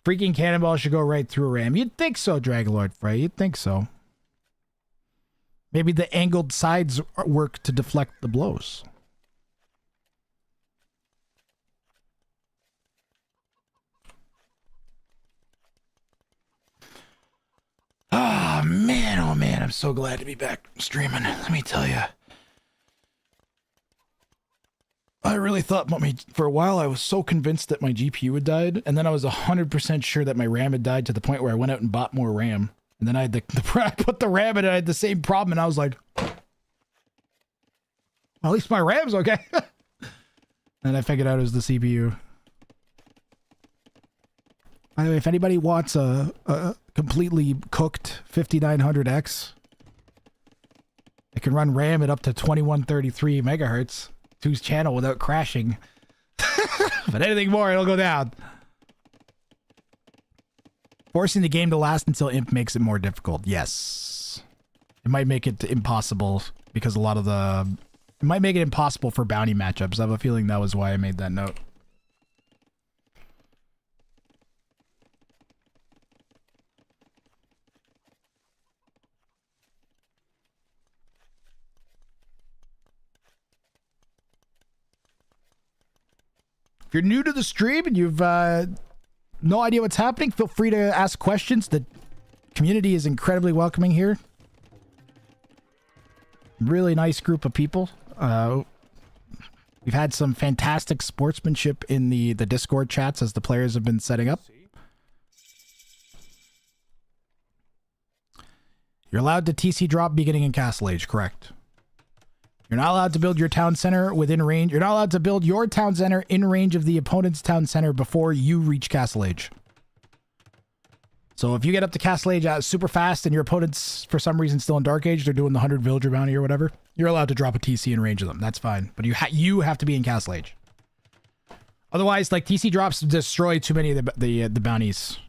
Freaking cannonball should go right through a ram. You'd think so, Dragonlord Frey. You'd think so. Maybe the angled sides work to deflect the blows. Oh man, I'm so glad to be back streaming. Let me tell you. I really thought for a while I was so convinced that my GPU had died, and then I was 100% sure that my RAM had died to the point where I went out and bought more RAM. And then I had I put the RAM in and I had the same problem, and I was like, well, at least my RAM's okay. And I figured out it was the CPU. By the way, if anybody wants a completely cooked 5900X, it can run RAM at up to 2133 megahertz. Whose channel without crashing. But anything more, it'll go down. Forcing the game to last until Imp makes it more difficult. Yes. It might make it impossible because it might make it impossible for bounty matchups. I have a feeling that was why I made that note. If you're new to the stream and you've no idea what's happening, feel free to ask questions. The community is incredibly welcoming here. Really nice group of people. We've had some fantastic sportsmanship in the Discord chats as the players have been setting up. You're allowed to TC drop beginning in Castle Age, correct? You're not allowed to build your town center within range. You're not allowed to build your town center in range of the opponent's town center before you reach Castle Age. So if you get up to Castle Age super fast and your opponent's for some reason still in Dark Age, they're doing the 100 villager bounty or whatever, you're allowed to drop a TC in range of them. That's fine. But you have to be in Castle Age. Otherwise, like, TC drops destroy too many of the bounties.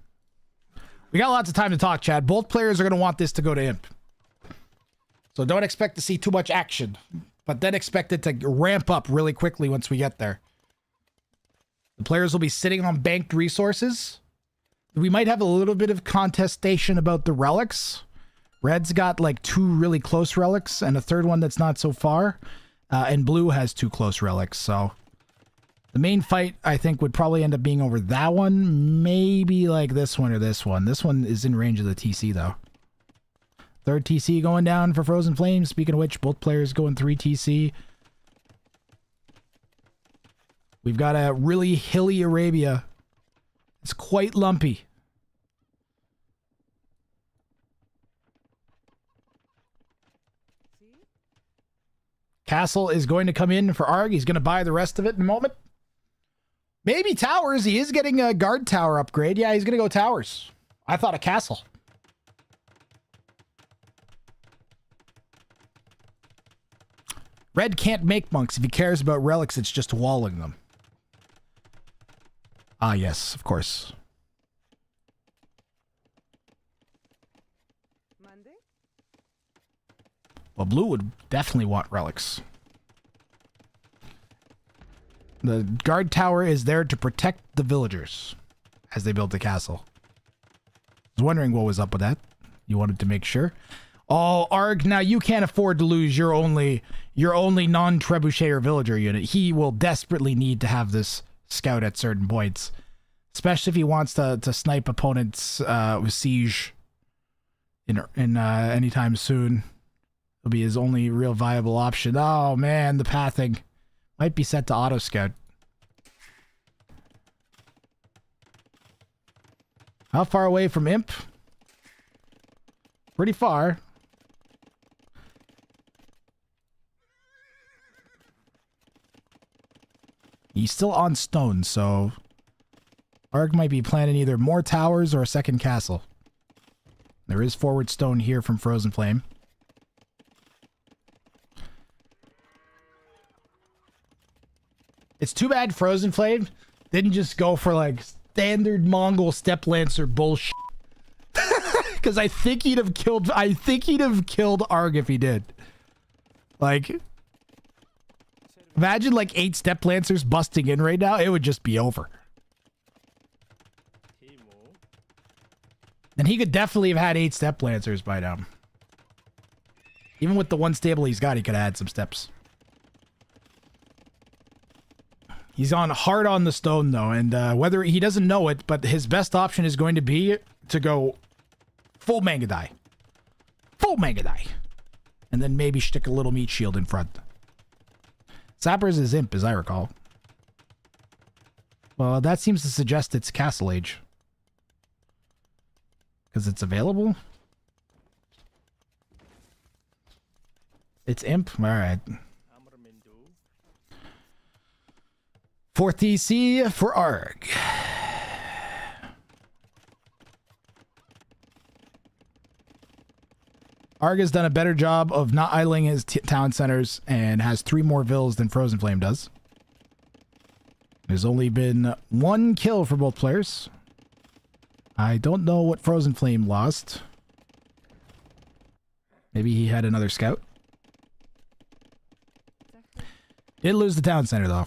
We got lots of time to talk, Chad. Both players are going to want this to go to Imp. So don't expect to see too much action. But then expect it to ramp up really quickly once we get there. The players will be sitting on banked resources. We might have a little bit of contestation about the relics. Red's got like 2 really close relics and a third one that's not so far. And blue has 2 close relics, so... The main fight, I think, would probably end up being over that one. Maybe like this one or this one. This one is in range of the TC, though. Third TC going down for Frozen Flames. Speaking of which, both players going 3 TC. We've got a really hilly Arabia. It's quite lumpy. Castle is going to come in for Arg. He's going to buy the rest of it in a moment. Maybe towers. He is getting a guard tower upgrade. Yeah, he's going to go towers. I thought a castle. Red can't make monks. If he cares about relics, it's just walling them. Ah, yes, of course. Monday? Well, blue would definitely want relics. The guard tower is there to protect the villagers as they build the castle. I was wondering what was up with that. You wanted to make sure. Oh, Arg, now you can't afford to lose your only non-trebuchet or villager unit. He will desperately need to have this scout at certain points. Especially if he wants to snipe opponents with siege in anytime soon. It'll be his only real viable option. Oh man, the pathing might be set to auto scout. How far away from Imp? Pretty far. He's still on stone, so Arg might be planning either more towers or a second castle. There is forward stone here from Frozen Flame. It's too bad Frozen Flame didn't just go for like standard Mongol step lancer bullshit. Because I think he'd have killed Arg if he did. Like, imagine like 8 step lancers busting in right now. It would just be over. And he could definitely have had 8 step lancers by now. Even with the one stable he's got, he could have had some steps. He's on hard on the stone though, and whether he doesn't know it, but his best option is going to be to go full Mangadai. Full Mangadai. And then maybe stick a little meat shield in front. Sappers is Imp, as I recall. Well, that seems to suggest it's Castle Age. Because it's available? It's Imp? Alright. 4th DC for Arg. Arg has done a better job of not idling his town centers and has 3 more vills than Frozen Flame does. There's only been 1 kill for both players. I don't know what Frozen Flame lost. Maybe he had another scout. Did lose the town center though.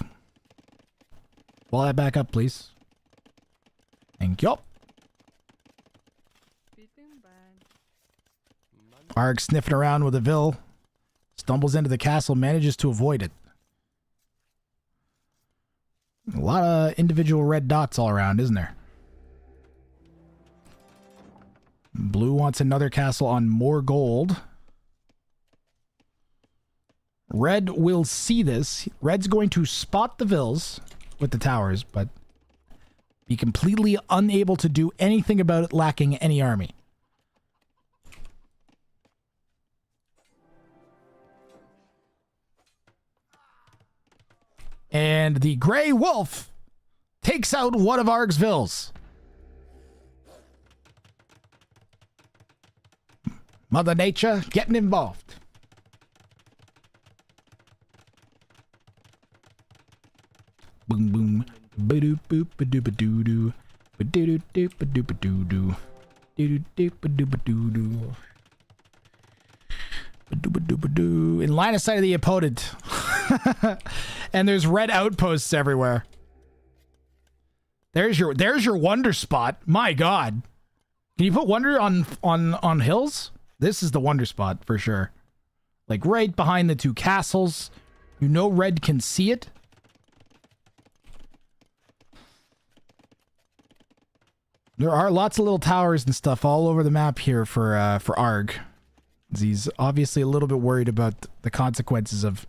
Wall that back up, please. Thank you. Arg sniffing around with a vill. Stumbles into the castle, manages to avoid it. A lot of individual red dots all around, isn't there? Blue wants another castle on more gold. Red will see this. Red's going to spot the vills with the towers, but be completely unable to do anything about it, lacking any army. And the Grey Wolf takes out one of Arg's vills. Mother Nature getting involved. Boom, boom, Ba-doop boop ba-doop ba-doo-doo. Ba-doo-doo doop ba-doop ba-doo-doo. Doo-doo doop ba-doop ba-doo-doo. Ba-doo ba-doo ba-doo. In line of sight of the opponent. And there's red outposts everywhere. There's your wonder spot. My God. Can you put wonder on hills? This is the wonder spot for sure. Like right behind the two castles. You know red can see it. There are lots of little towers and stuff all over the map here for Arg. He's obviously a little bit worried about the consequences of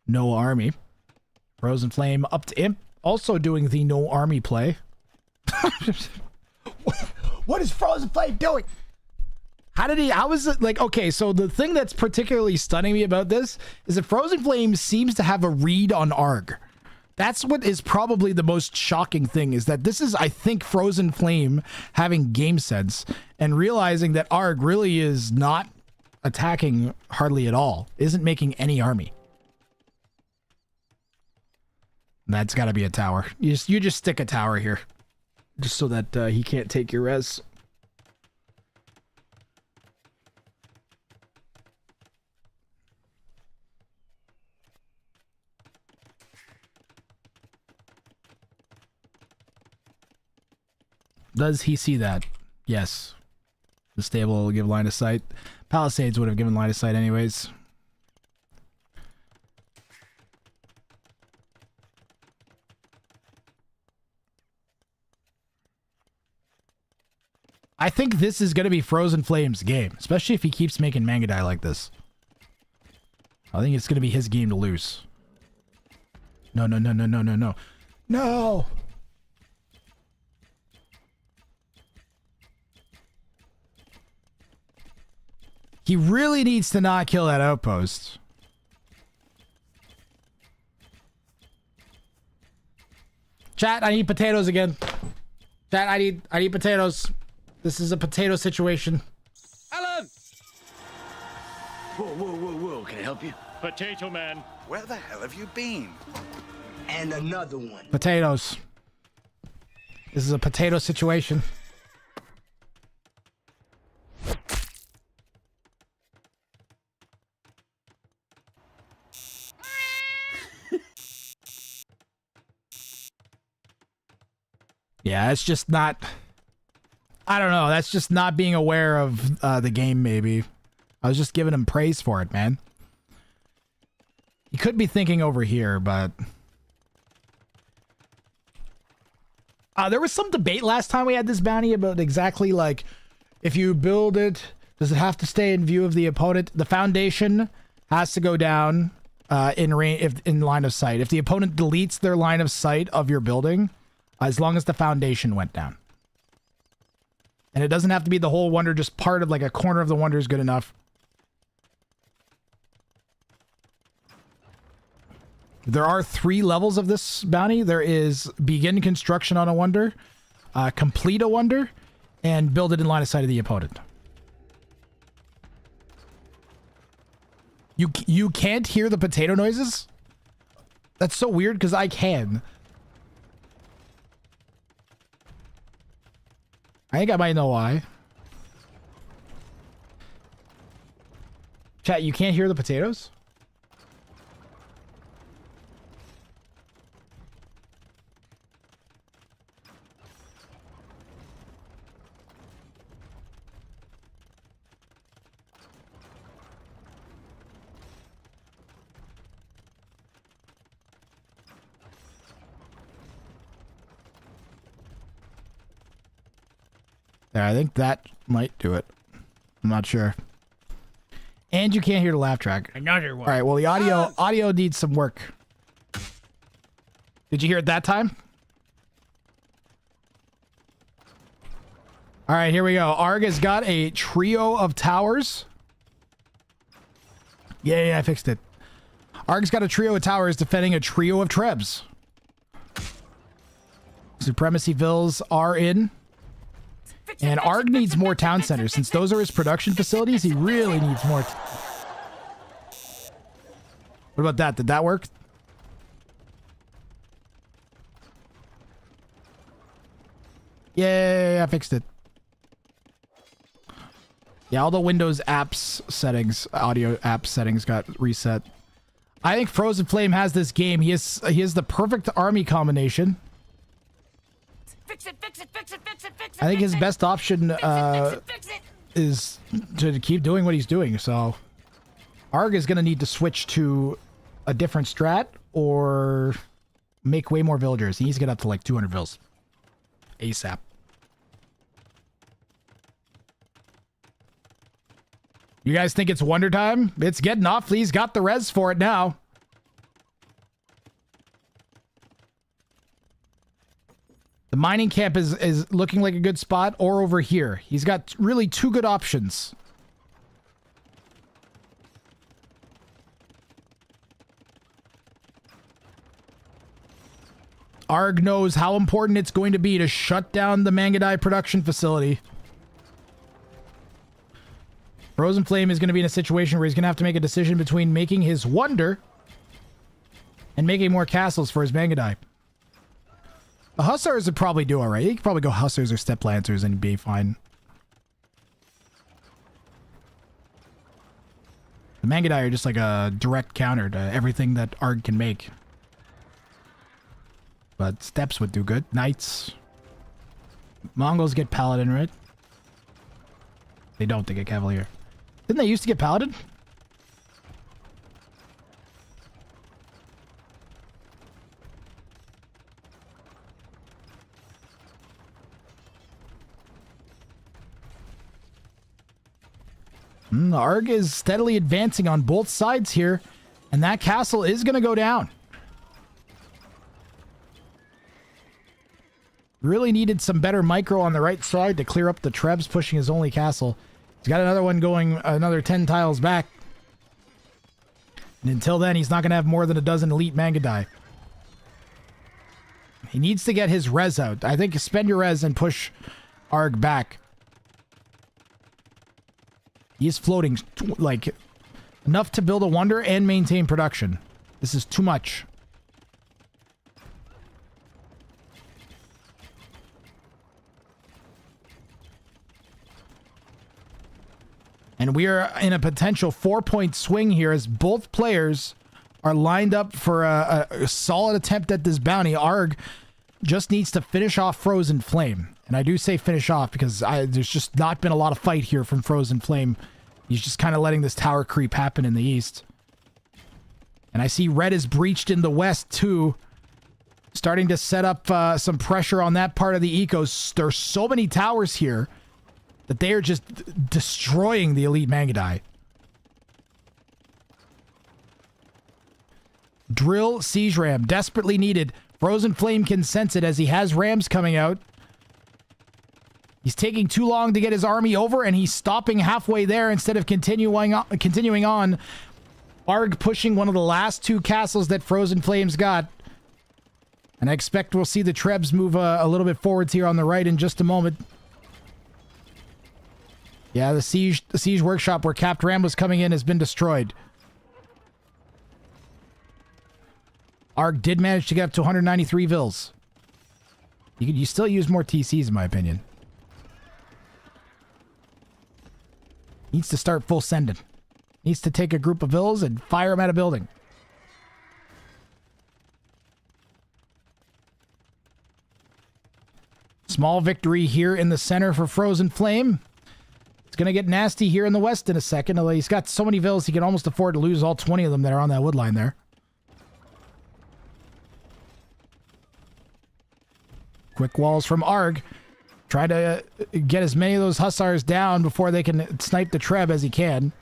no army. Frozen Flame up to Imp, also doing the no army play. What is Frozen Flame doing? How is it like, okay, so the thing that's particularly stunning me about this is that Frozen Flame seems to have a read on Arg. That's what is probably the most shocking thing, is that this is, I think, Frozen Flame having game sense and realizing that Arg really is not attacking hardly at all, isn't making any army. That's got to be a tower. You just stick a tower here, just so that he can't take your res. Does he see that? Yes. The stable will give line of sight. Palisades would have given line of sight anyways. I think this is going to be Frozen Flame's game, especially if he keeps making Mangadai like this. I think it's going to be his game to lose. No, no, no, no, no, no, no. No! He really needs to not kill that outpost. Chat, I need potatoes again. Chat, I need potatoes. This is a potato situation. Alan! Whoa, whoa, whoa, whoa. Can I help you? Potato Man. Where the hell have you been? And another one. Potatoes. This is a potato situation. Yeah, it's just not... I don't know. That's just not being aware of the game, maybe. I was just giving him praise for it, man. He could be thinking over here, but... there was some debate last time we had this bounty about exactly, like, if you build it, does it have to stay in view of the opponent? The foundation has to go down in line of sight. If the opponent deletes their line of sight of your building... as long as the foundation went down. And it doesn't have to be the whole wonder, just part of like a corner of the wonder is good enough. There are 3 levels of this bounty. There is begin construction on a wonder, complete a wonder, and build it in line of sight of the opponent. You can't hear the potato noises? That's so weird because I can. I think I might know why. Chat, you can't hear the potatoes? Yeah, I think that might do it. I'm not sure. And you can't hear the laugh track. Another one. All right, well, the audio needs some work. Did you hear it that time? All right, here we go. Arg has got a trio of towers. Yeah, I fixed it. Arg's got a trio of towers defending a trio of trebs. Supremacy vills are in. And Arg needs more town centers. Since those are his production facilities, he really needs more. What about that? Did that work? Yeah, I fixed it. Yeah, all the Windows apps settings, audio app settings got reset. I think Frozen Flame has this game. He has the perfect army combination. Fix it, fix it, fix it, fix it, fix it. I think his best option is to keep doing what he's doing. So Arg is going to need to switch to a different strat or make way more villagers. He needs to get up to like 200 vills ASAP. You guys think it's wonder time? It's getting awfully. He's got the res for it now. The mining camp is looking like a good spot, or over here. He's got really two good options. Arg knows how important it's going to be to shut down the Mangadai production facility. Frozen Flame is going to be in a situation where he's going to have to make a decision between making his wonder and making more castles for his Mangadai. The Hussars would probably do alright. He could probably go Hussars or Step Lancers and be fine. The Mangadai are just like a direct counter to everything that Arg can make. But Steps would do good. Knights. Mongols get Paladin, right? They don't, they get Cavalier. Didn't they used to get Paladin? Arg is steadily advancing on both sides here, and that castle is going to go down. Really needed some better micro on the right side to clear up the Trebs pushing his only castle. He's got another one going another 10 tiles back. And until then, he's not going to have more than a dozen elite Mangadai. He needs to get his res out. I think spend your res and push Arg back. He's floating like enough to build a wonder and maintain production. This is too much. And we are in a potential 4-point swing here as both players are lined up for a solid attempt at this bounty. Arg just needs to finish off Frozen Flame. And I do say finish off because there's just not been a lot of fight here from Frozen Flame. He's just kind of letting this tower creep happen in the east. And I see red is breached in the west too. Starting to set up some pressure on that part of the ecos. There's so many towers here that they are just destroying the elite Mangadai. Drill siege ram, desperately needed. Frozen Flame can sense it as he has rams coming out. He's taking too long to get his army over, and he's stopping halfway there instead of continuing on. Arg pushing one of the last two castles that Frozen Flame's got. And I expect we'll see the Trebs move a little bit forwards here on the right in just a moment. Yeah, the siege workshop where Capt Ram was coming in has been destroyed. Arg did manage to get up to 193 vills. You still use more TCs, in my opinion. Needs to start full sending. Needs to take a group of vills and fire them at a building. Small victory here in the center for Frozen Flame. It's going to get nasty here in the west in a second. Although he's got so many vills, he can almost afford to lose all 20 of them that are on that wood line there. Quick walls from Arg. Try to get as many of those Hussars down before they can snipe the Treb as he can.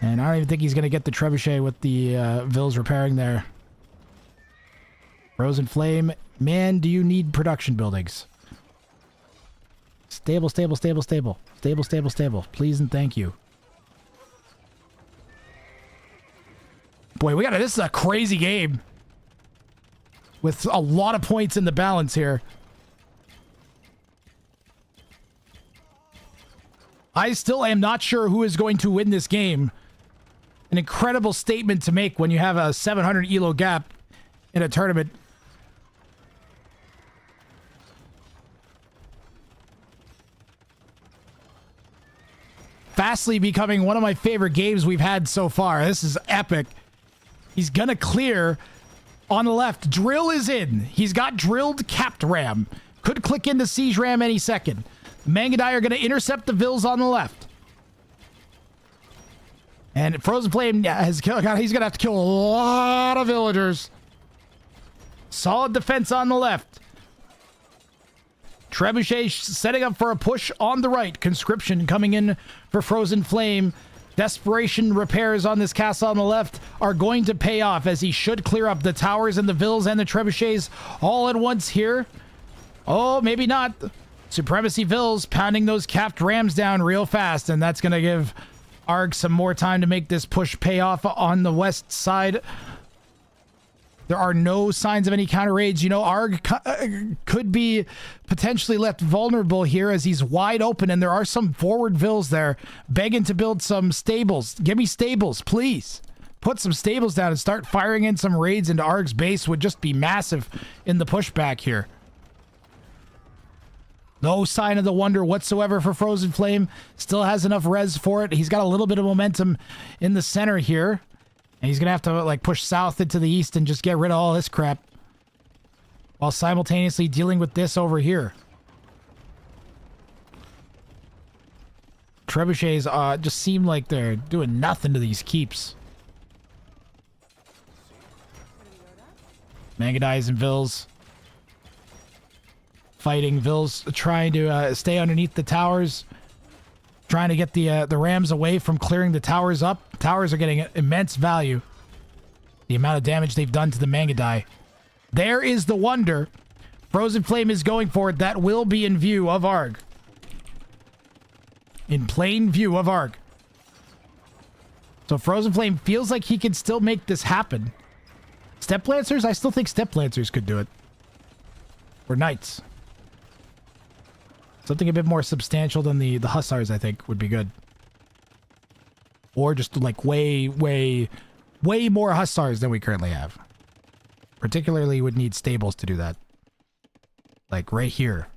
And I don't even think he's going to get the Trebuchet with the vills repairing there. Frozen Flame. Man, do you need production buildings? Stable, stable, stable, stable. Stable, stable, stable. Please and thank you. Boy, this is a crazy game. With a lot of points in the balance here. I still am not sure who is going to win this game. An incredible statement to make when you have a 700 elo gap in a tournament. fastly becoming one of my favorite games we've had so far. This is epic. He's gonna clear on the left. Drill is in. He's got drilled capped ram. Could click into siege ram any second. Mangadai are gonna intercept the Vils on the left. And Frozen Flame has killed. He's gonna have to kill a lot of villagers. Solid defense on the left. Trebuchet setting up for a push on the right. Conscription coming in for Frozen Flame. Desperation repairs on this castle on the left are going to pay off as he should clear up the towers and the Vils and the Trebuchets all at once here. Oh, maybe not. Supremacy Vils pounding those capped rams down real fast, and that's going to give Arg some more time to make this push pay off on the west side. There are no signs of any counter raids. You know, Arg could be potentially left vulnerable here as he's wide open, and there are some forward Vils there begging to build some stables. Give me stables, please. Put some stables down and start firing in some raids into Arg's base would just be massive in the pushback here. No sign of the wonder whatsoever for Frozen Flame. Still has enough res for it. He's got a little bit of momentum in the center here. And he's going to have to like push south into the east and just get rid of all this crap. While simultaneously dealing with this over here. Trebuchets just seem like they're doing nothing to these keeps. Mangadais and Vils. Fighting. Vils trying to stay underneath the towers. Trying to get the rams away from clearing the towers up. Towers are getting immense value. The amount of damage they've done to the Mangadai. There is the wonder. Frozen Flame is going for it. That will be in view of Arg. In plain view of Arg. So Frozen Flame feels like he can still make this happen. Step Lancers? I still think Step Lancers could do it. Or Knights. Something a bit more substantial than the Hussars, I think, would be good. Or just like way more Hussars than we currently have. Particularly would need stables to do that. Like right here.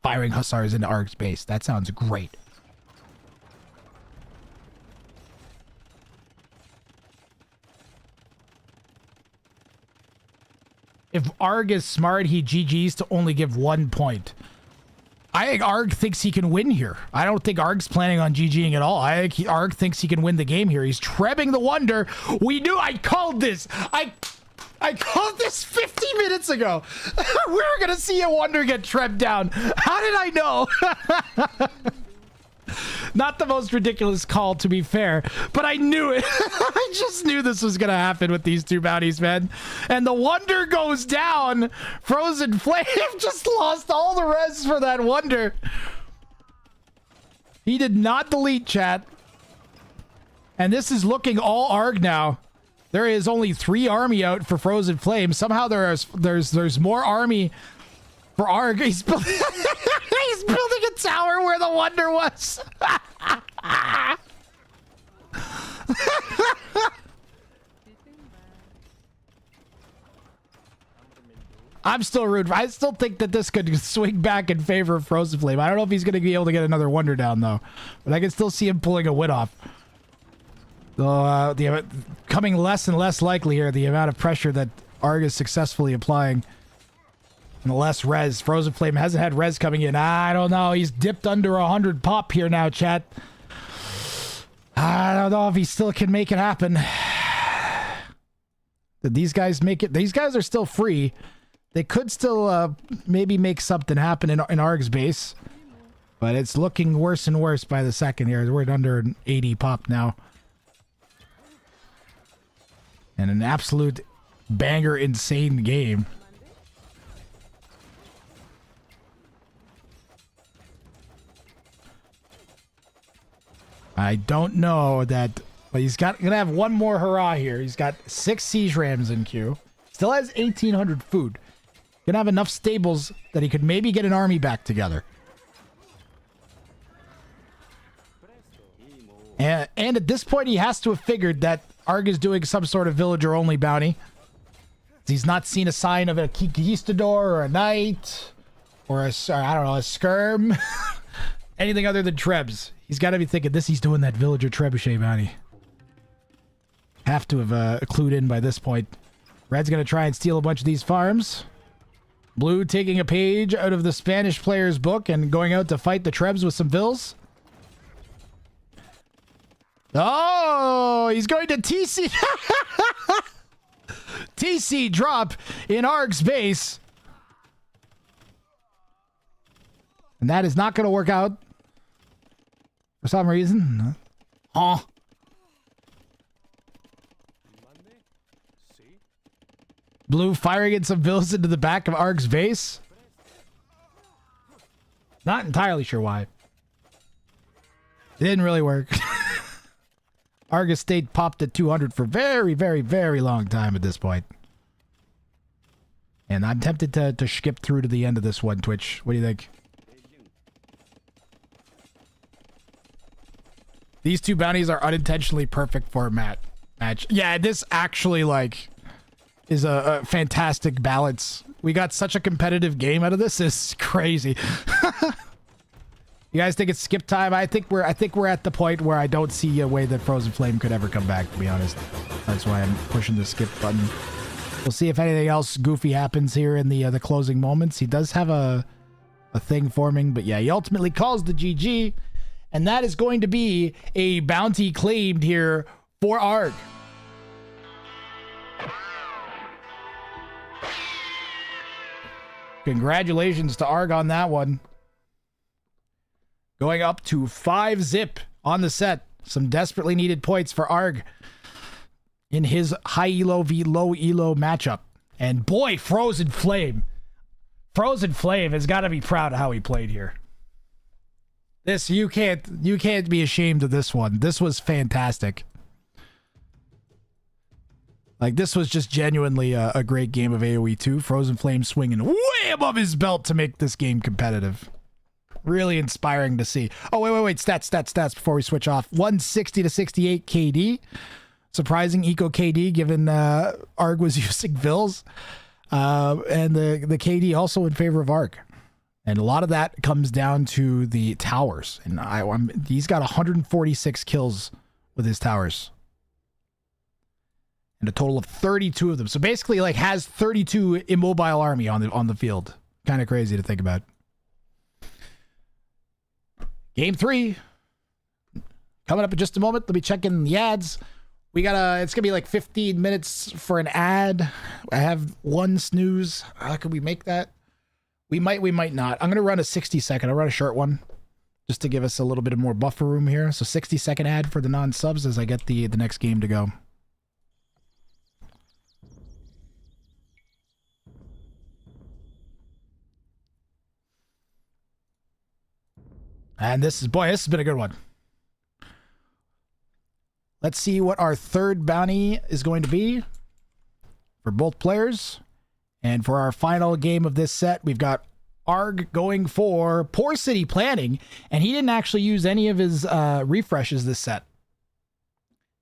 Firing Hussars into Arg's base. That sounds great. If Arg is smart, he GG's to only give 1 point. I think Arg thinks he can win here. I don't think Arg's planning on GGing at all. I think Arg thinks he can win the game here. He's trebbing the wonder. We knew. I called this. I called this 50 minutes ago. We were going to see a wonder get trebbed down. How did I know? Not the most ridiculous call, to be fair, but I knew it. I just knew this was going to happen with these two bounties, man. And the wonder goes down. Frozen Flame just lost all the res for that wonder. He did not delete, chat. And this is looking all Arg now. There is only 3 army out for Frozen Flame. Somehow there's more army for Arg. He's building a tower where the wonder was. I'm still rude. I still think that this could swing back in favor of Frozen Flame. I don't know if he's going to be able to get another wonder down, though. But I can still see him pulling a win off. Coming less and less likely here, the amount of pressure that Arg is successfully applying. And the less res. Frozen Flame hasn't had res coming in. I don't know. He's dipped under 100 pop here now, chat. I don't know if he still can make it happen. Did these guys make it? These guys are still free. They could still maybe make something happen in Arg's base. But it's looking worse and worse by the second here. We're at under an 80 pop now. And an absolute banger insane game. I don't know that, but he's gonna have one more hurrah here. He's got 6 siege rams in queue. Still has 1,800 food. Gonna have enough stables that he could maybe get an army back together. And at this point, he has to have figured that Arg is doing some sort of villager-only bounty. He's not seen a sign of a conquistador or a knight or I don't know, a skirm. Anything other than Trebs. He's got to be thinking this. He's doing that villager trebuchet bounty. Have to have clued in by this point. Red's going to try and steal a bunch of these farms. Blue taking a page out of the Spanish player's book and going out to fight the Trebs with some vills. Oh, he's going to TC. TC drop in Arg's base. And that is not going to work out. For some reason. Huh. Blue firing in some vills into the back of Arg's base. Not entirely sure why. It didn't really work. Arg Estate popped at 200 for very, very, very long time at this point. And I'm tempted to skip through to the end of this one, Twitch. What do you think? These two bounties are unintentionally perfect for a match. Yeah, this actually, like, is a fantastic balance. We got such a competitive game out of this. It's crazy. You guys think it's skip time? I think we're at the point where I don't see a way that Frozen Flame could ever come back, to be honest. That's why I'm pushing the skip button. We'll see if anything else goofy happens here in the closing moments. He does have a thing forming, but yeah, he ultimately calls the GG, and that is going to be a bounty claimed here for Arg. Congratulations to Arg on that one. Going up to 5 zip on the set. Some desperately needed points for Arg in his high elo v low elo matchup. And boy, Frozen Flame. Frozen Flame has got to be proud of how he played here. This, you can't be ashamed of this one. This was fantastic. Like, this was just genuinely a great game of AoE 2. Frozen Flame swinging way above his belt to make this game competitive. Really inspiring to see. Oh, wait. Stats before we switch off. 160 to 68 KD. Surprising eco KD given Arg was using Vills. And the KD also in favor of Arg. And a lot of that comes down to the towers. And he's got 146 kills with his towers. And a total of 32 of them. So basically, like, has 32 immobile army on the field. Kind of crazy to think about. Game 3 coming up in just a moment. Let me check in the ads. We got it's gonna be like 15 minutes for an ad. I have one snooze. Could we make that? We might not. I'm gonna run a 60-second. I'll run a short one just to give us a little bit of more buffer room here. So 60-second ad for the non-subs as I get the next game to go. And this has been a good one. Let's see what our third bounty is going to be for both players. And for our final game of this set, we've got Arg going for Poor City Planning. And he didn't actually use any of his refreshes this set.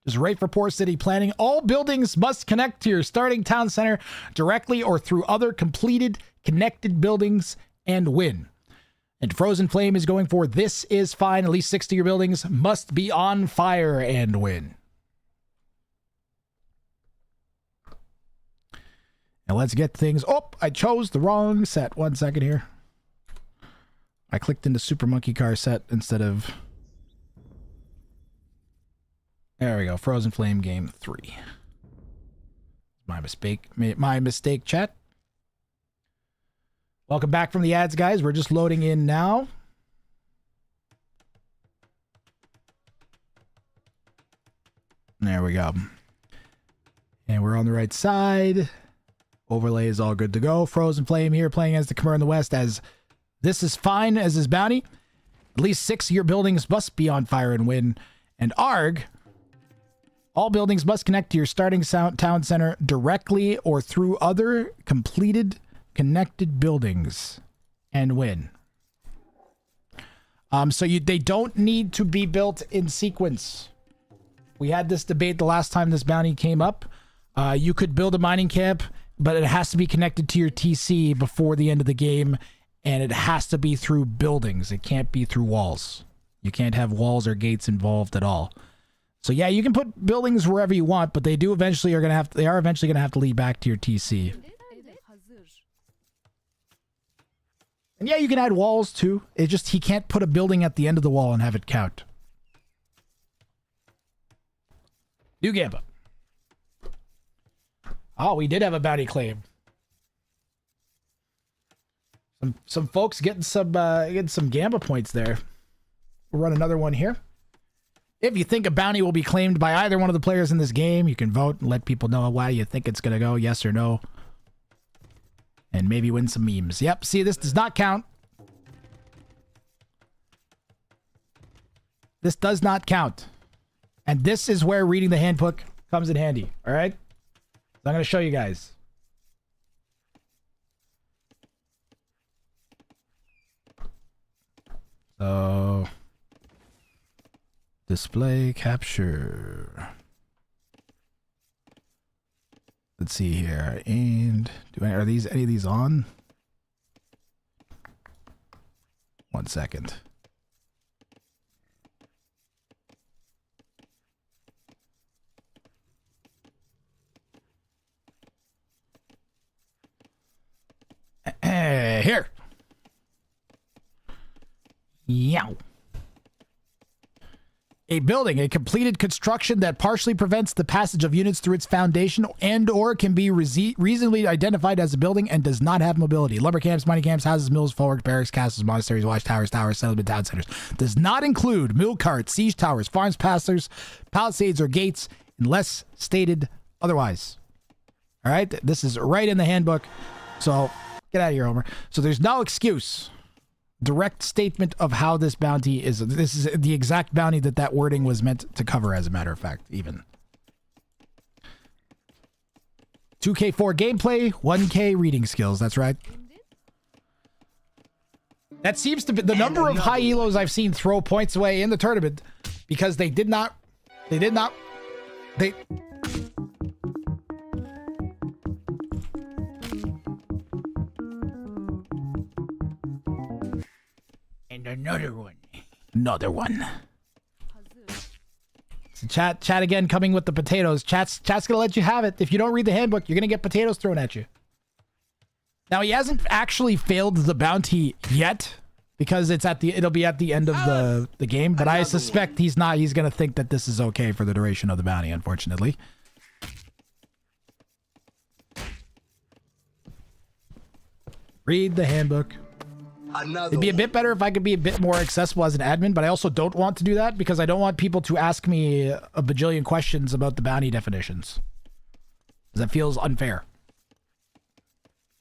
Just right for Poor City Planning. All buildings must connect to your starting town center directly or through other completed connected buildings and win. And Frozen Flame is going for This Is Fine. At least 60 of your buildings must be on fire and win. Now let's get things... Oh, I chose the wrong set. 1 second here. I clicked into Super Monkey Car set instead of... There we go. Frozen Flame Game 3. My mistake, chat. Welcome back from the ads, guys. We're just loading in now. There we go. And we're on the right side. Overlay is all good to go. Frozen Flame here playing as the Khmer in the West as This Is Fine as his bounty. At least 6 of your buildings must be on fire and win. And Arg, all buildings must connect to your starting town center directly or through other completed connected buildings and win. So they don't need to be built in sequence. We had this debate the last time this bounty came up. You could build a mining camp, but it has to be connected to your TC before the end of the game, and it has to be through buildings. It can't be through walls. You can't have walls or gates involved at all. So yeah, you can put buildings wherever you want, but they are eventually going to have to lead back to your TC. And yeah, you can add walls too. It's just he can't put a building at the end of the wall and have it count. New Gamba. Oh, we did have a bounty claim. Some folks getting some Gamba points there. We'll run another one here. If you think a bounty will be claimed by either one of the players in this game, you can vote and let people know why you think it's going to go, yes or no. And maybe win some memes. Yep, see, this does not count. This does not count. And this is where reading the handbook comes in handy, all right? So I'm going to show you guys. So... display capture. Let's see here. And are any of these on? 1 second. Here. Yow. A building, a completed construction that partially prevents the passage of units through its foundation and or can be reasonably identified as a building and does not have mobility. Lumber camps, mining camps, houses, mills, forts, barracks, castles, monasteries, watchtowers, towers, settlement, town centers. Does not include mill carts, siege towers, farms, palisades, or gates unless stated otherwise. All right, this is right in the handbook. So get out of here, Homer. So there's no excuse. Direct statement of how this bounty is. This is the exact bounty that wording was meant to cover, as a matter of fact, even. 2K4 gameplay, 1K reading skills. That's right. That seems to be the number of high elos I've seen throw points away in the tournament because they did not. And another one. So chat again, coming with the potatoes. Chat's gonna let you have it. If you don't read the handbook, you're gonna get potatoes thrown at you. Now he hasn't actually failed the bounty yet because it'll be at the end of the game. But I suspect he's not. He's gonna think that this is okay for the duration of the bounty. Unfortunately. Read the handbook. It'd be a bit better if I could be a bit more accessible as an admin, but I also don't want to do that because I don't want people to ask me a bajillion questions about the bounty definitions. That feels unfair.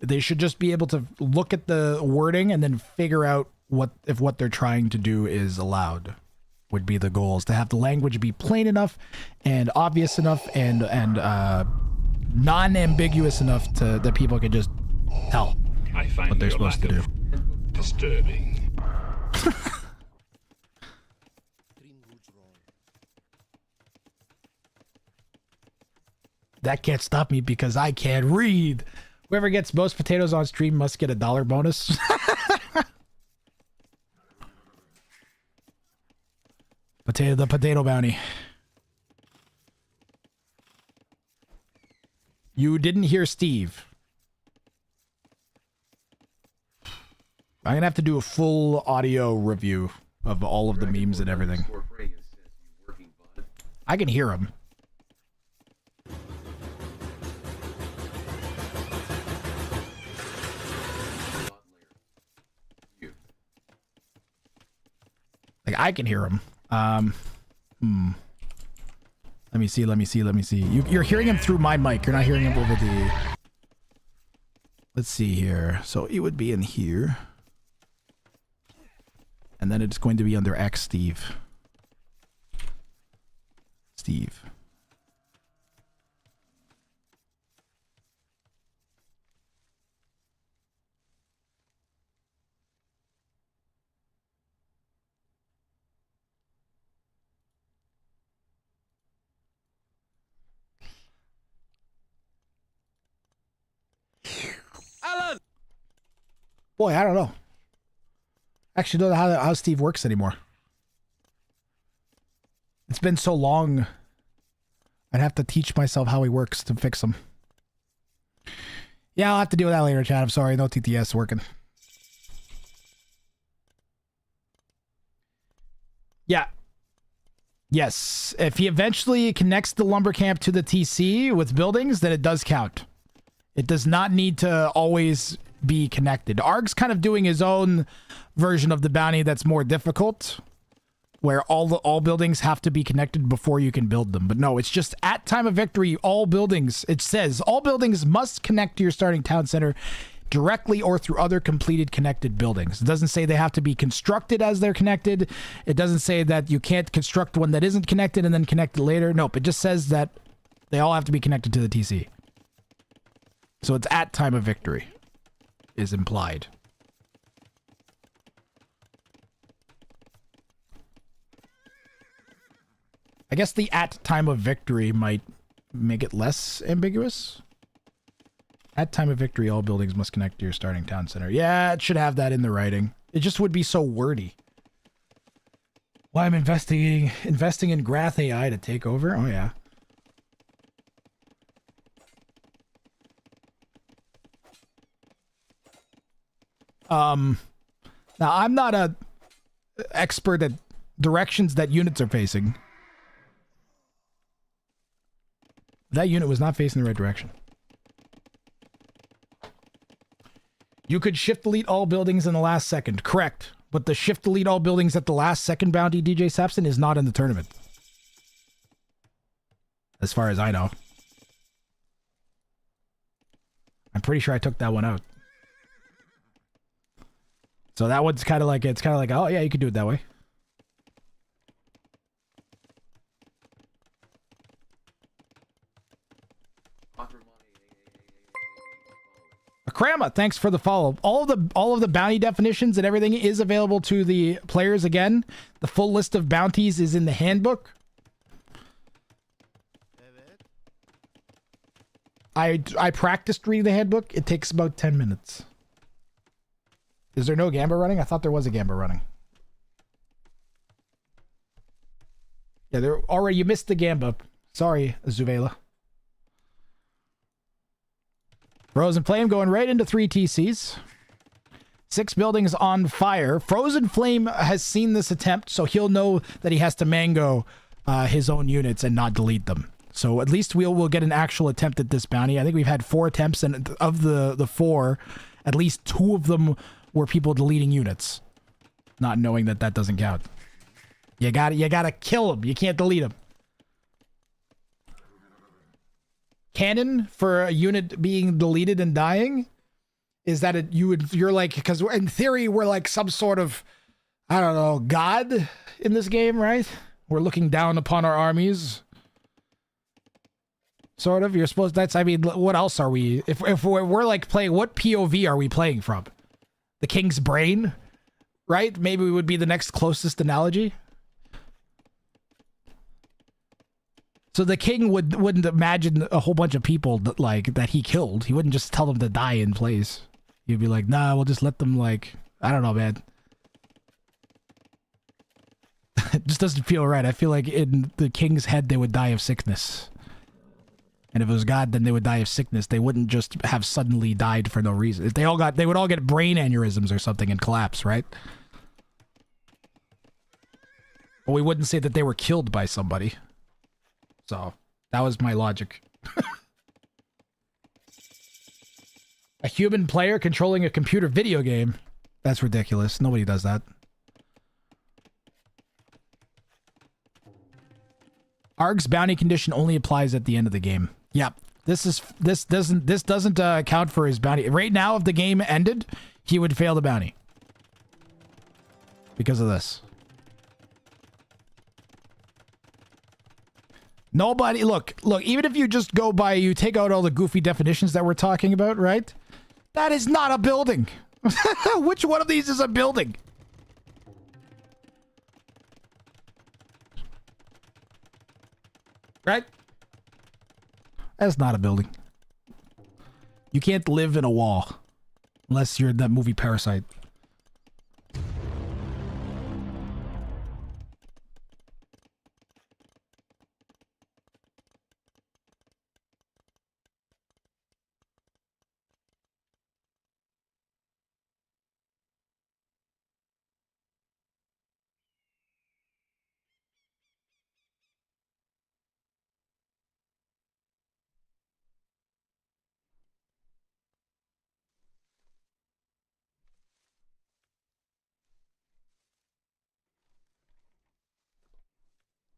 They should just be able to look at the wording and then figure out if what they're trying to do is allowed. Would be the goal, is to have the language be plain enough and obvious enough and non-ambiguous enough that people can just tell what they're supposed to do. Disturbing. That can't stop me because I can't read. Whoever gets most potatoes on stream must get a $1 bonus. The potato bounty. You didn't hear Steve. I'm gonna have to do a full audio review of all of the memes and everything. I can hear him. Like, I can hear him. Let me see. You're hearing him through my mic. You're not hearing him over the... Let's see here. So it would be in here. And then it's going to be under X, Steve. Alan! Boy, I don't know. Actually, don't know how Steve works anymore. It's been so long. I'd have to teach myself how he works to fix him. Yeah, I'll have to deal with that later, chat. I'm sorry, no TTS working. Yeah. Yes. If he eventually connects the lumber camp to the TC with buildings, then it does count. It does not need to always be connected. Arg's kind of doing his own version of the bounty that's more difficult, where all buildings have to be connected before you can build them. But no, it's just at time of victory, all buildings, it says, all buildings must connect to your starting town center directly or through other completed connected buildings. It doesn't say they have to be constructed as they're connected. It doesn't say that you can't construct one that isn't connected and then connect it later. Nope, it just says that they all have to be connected to the TC. So it's at time of victory is implied. I guess the at time of victory might make it less ambiguous. At time of victory, all buildings must connect to your starting town center. Yeah, it should have that in the writing. It just would be so wordy. Why I'm investing in Grath AI to take over? Oh yeah. Now I'm not a expert at directions that units are facing. That unit was not facing the right direction. You could shift delete all buildings in the last second. Correct. But the shift delete all buildings at the last second bounty, DJ Sapson, is not in the tournament. As far as I know. I'm pretty sure I took that one out. So that one's kind of like, it's kind of like, oh yeah, you could do it that way. Akrama, thanks for the follow. All of the bounty definitions and everything is available to the players again. The full list of bounties is in the handbook. I practiced reading the handbook. It takes about 10 minutes. Is there no Gamba running? I thought there was a Gamba running. Yeah, there already. You missed the Gamba. Sorry, Zuvela. Frozen Flame going right into 3 TCs. 6 buildings on fire. Frozen Flame has seen this attempt, so he'll know that he has to mango his own units and not delete them. So at least we'll get an actual attempt at this bounty. I think we've had 4 attempts, and of the 4, at least 2 of them were people deleting units, not knowing that that doesn't count. You gotta kill them. You can't delete them. Canon for a unit being deleted and dying is that you're like, because in theory we're like some sort of, I don't know, god in this game, right? We're looking down upon our armies. Sort of. You're supposed, that's, I mean, what else are we, if we're like playing, what POV are we playing from? The king's brain, right? Maybe we would be the next closest analogy. So the king wouldn't imagine a whole bunch of people that he killed. He wouldn't just tell them to die in place. He'd be like, nah, we'll just let them, like, I don't know, man. It just doesn't feel right. I feel like in the king's head, they would die of sickness. And if it was God, then they would die of sickness. They wouldn't just have suddenly died for no reason. If they would all get brain aneurysms or something and collapse, right? But we wouldn't say that they were killed by somebody. So, that was my logic. A human player controlling a computer video game? That's ridiculous. Nobody does that. Arg's bounty condition only applies at the end of the game. Yep. This doesn't account for his bounty. Right now, if the game ended, he would fail the bounty. Because of this. Nobody, look, even if you just go by, you take out all the goofy definitions that we're talking about, right? That is not a building. Which one of these is a building? Right? That's not a building. You can't live in a wall. Unless you're in that movie Parasite.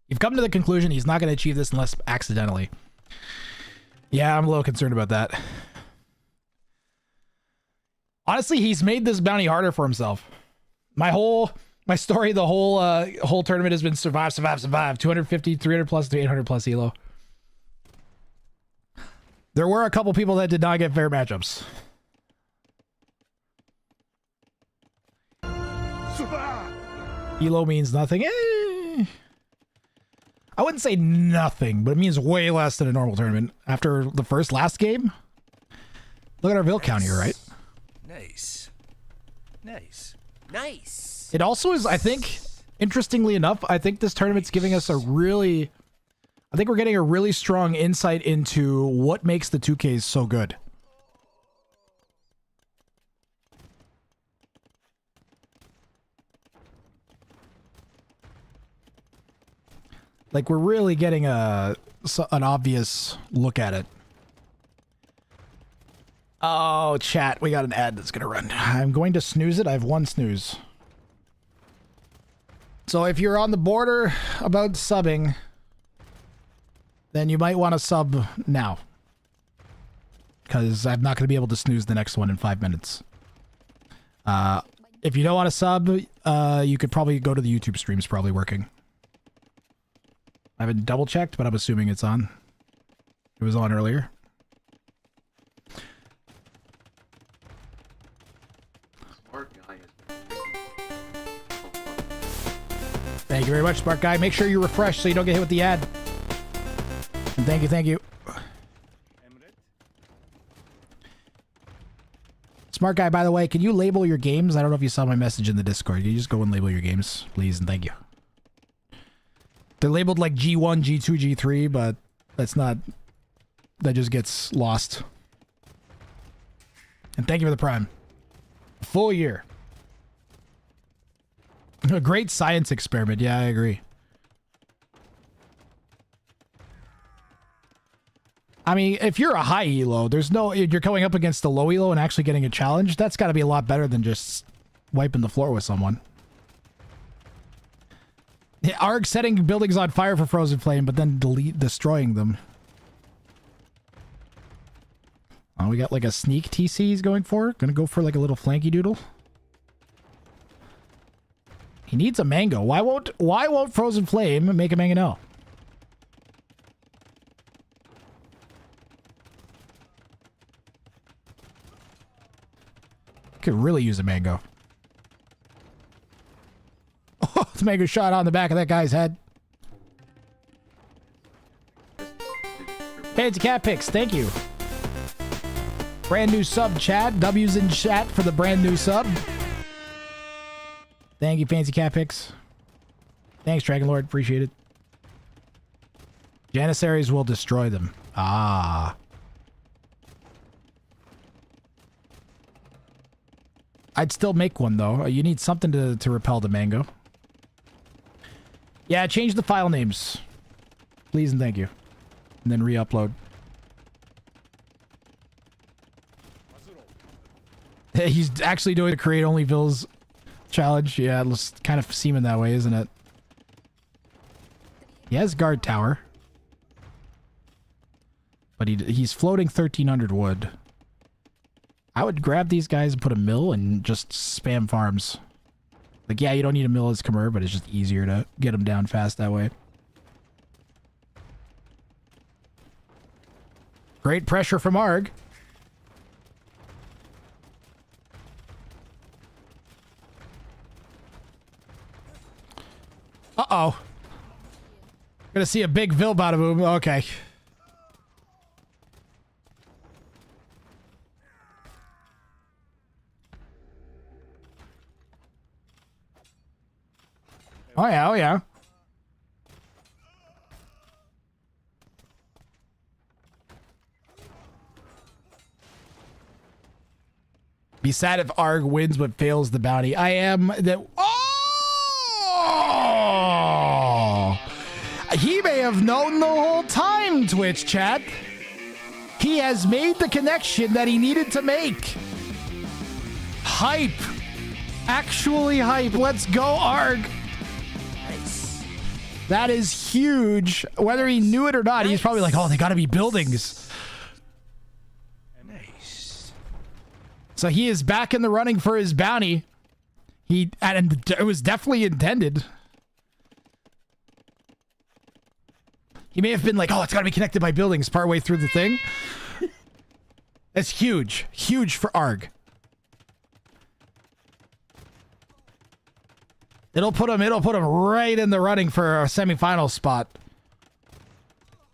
You've come to the conclusion he's not going to achieve this unless accidentally. Yeah, I'm a little concerned about that. Honestly, he's made this bounty harder for himself. My story, the whole tournament has been survive. 250, 300 plus to 800 plus elo. There were a couple people that did not get fair matchups. Elo means nothing. I wouldn't say nothing, but it means way less than a normal tournament. After the last game, look at our Vil count here, right? Nice. It also is, I think, interestingly enough, I think this tournament's giving us I think we're getting a really strong insight into what makes the 2Ks so good. Like, we're really getting an obvious look at it. Oh, chat, we got an ad that's going to run. I'm going to snooze it. I have one snooze. So if you're on the border about subbing, then you might want to sub now. Because I'm not going to be able to snooze the next one in 5 minutes. If you don't want to sub, you could probably go to the YouTube stream. It's probably working. I haven't double checked, but I'm assuming it's on. It was on earlier. Thank you very much, Smart Guy. Make sure you refresh so you don't get hit with the ad. And thank you. Smart Guy, by the way, can you label your games? I don't know if you saw my message in the Discord. Can you just go and label your games, please, and thank you. They're labeled like G1, G2, G3, but that's not... That just gets lost. And thank you for the Prime. A full year. A great science experiment. Yeah, I agree. I mean, if you're a high elo, you're going up against a low elo and actually getting a challenge, that's got to be a lot better than just wiping the floor with someone. Yeah, Arg setting buildings on fire for Frozen Flame, but then destroying them. Oh, we got like a sneak TC he's going for. Gonna go for like a little flanky doodle. He needs a mango. Why won't Frozen Flame make a mango now? Could really use a mango. Oh, the mango shot on the back of that guy's head. Hey, it's Cat Picks. Thank you. Brand new sub, Chad. W's in chat for the brand new sub. Thank you, Fancy Cat Picks. Thanks, Dragon Lord. Appreciate it. Janissaries will destroy them. Ah. I'd still make one, though. You need something to repel the mango. Yeah, change the file names. Please and thank you. And then re-upload. He's actually doing the create only vills challenge. Yeah, it's kind of seeming that way, isn't it? He has guard tower. But he's floating 1300 wood. I would grab these guys and put a mill and just spam farms. Like, yeah, you don't need a mill as Khmer, but it's just easier to get them down fast that way. Great pressure from Arg. Uh-oh. Gonna see a big Vil bada boom. Okay. Oh yeah, oh yeah. Be sad if Arg wins but fails the bounty. I am that. Oh! He may have known the whole time, Twitch chat. He has made the connection that he needed to make. Hype. Actually hype. Let's go, Arg. That is huge. Whether he knew it or not, he's probably like, oh, they gotta be buildings. Nice. So he is back in the running for his bounty. And it was definitely intended. He may have been like, oh, it's gotta be connected by buildings partway through the thing. That's huge. Huge for ARG. It'll put him right in the running for a semifinal spot.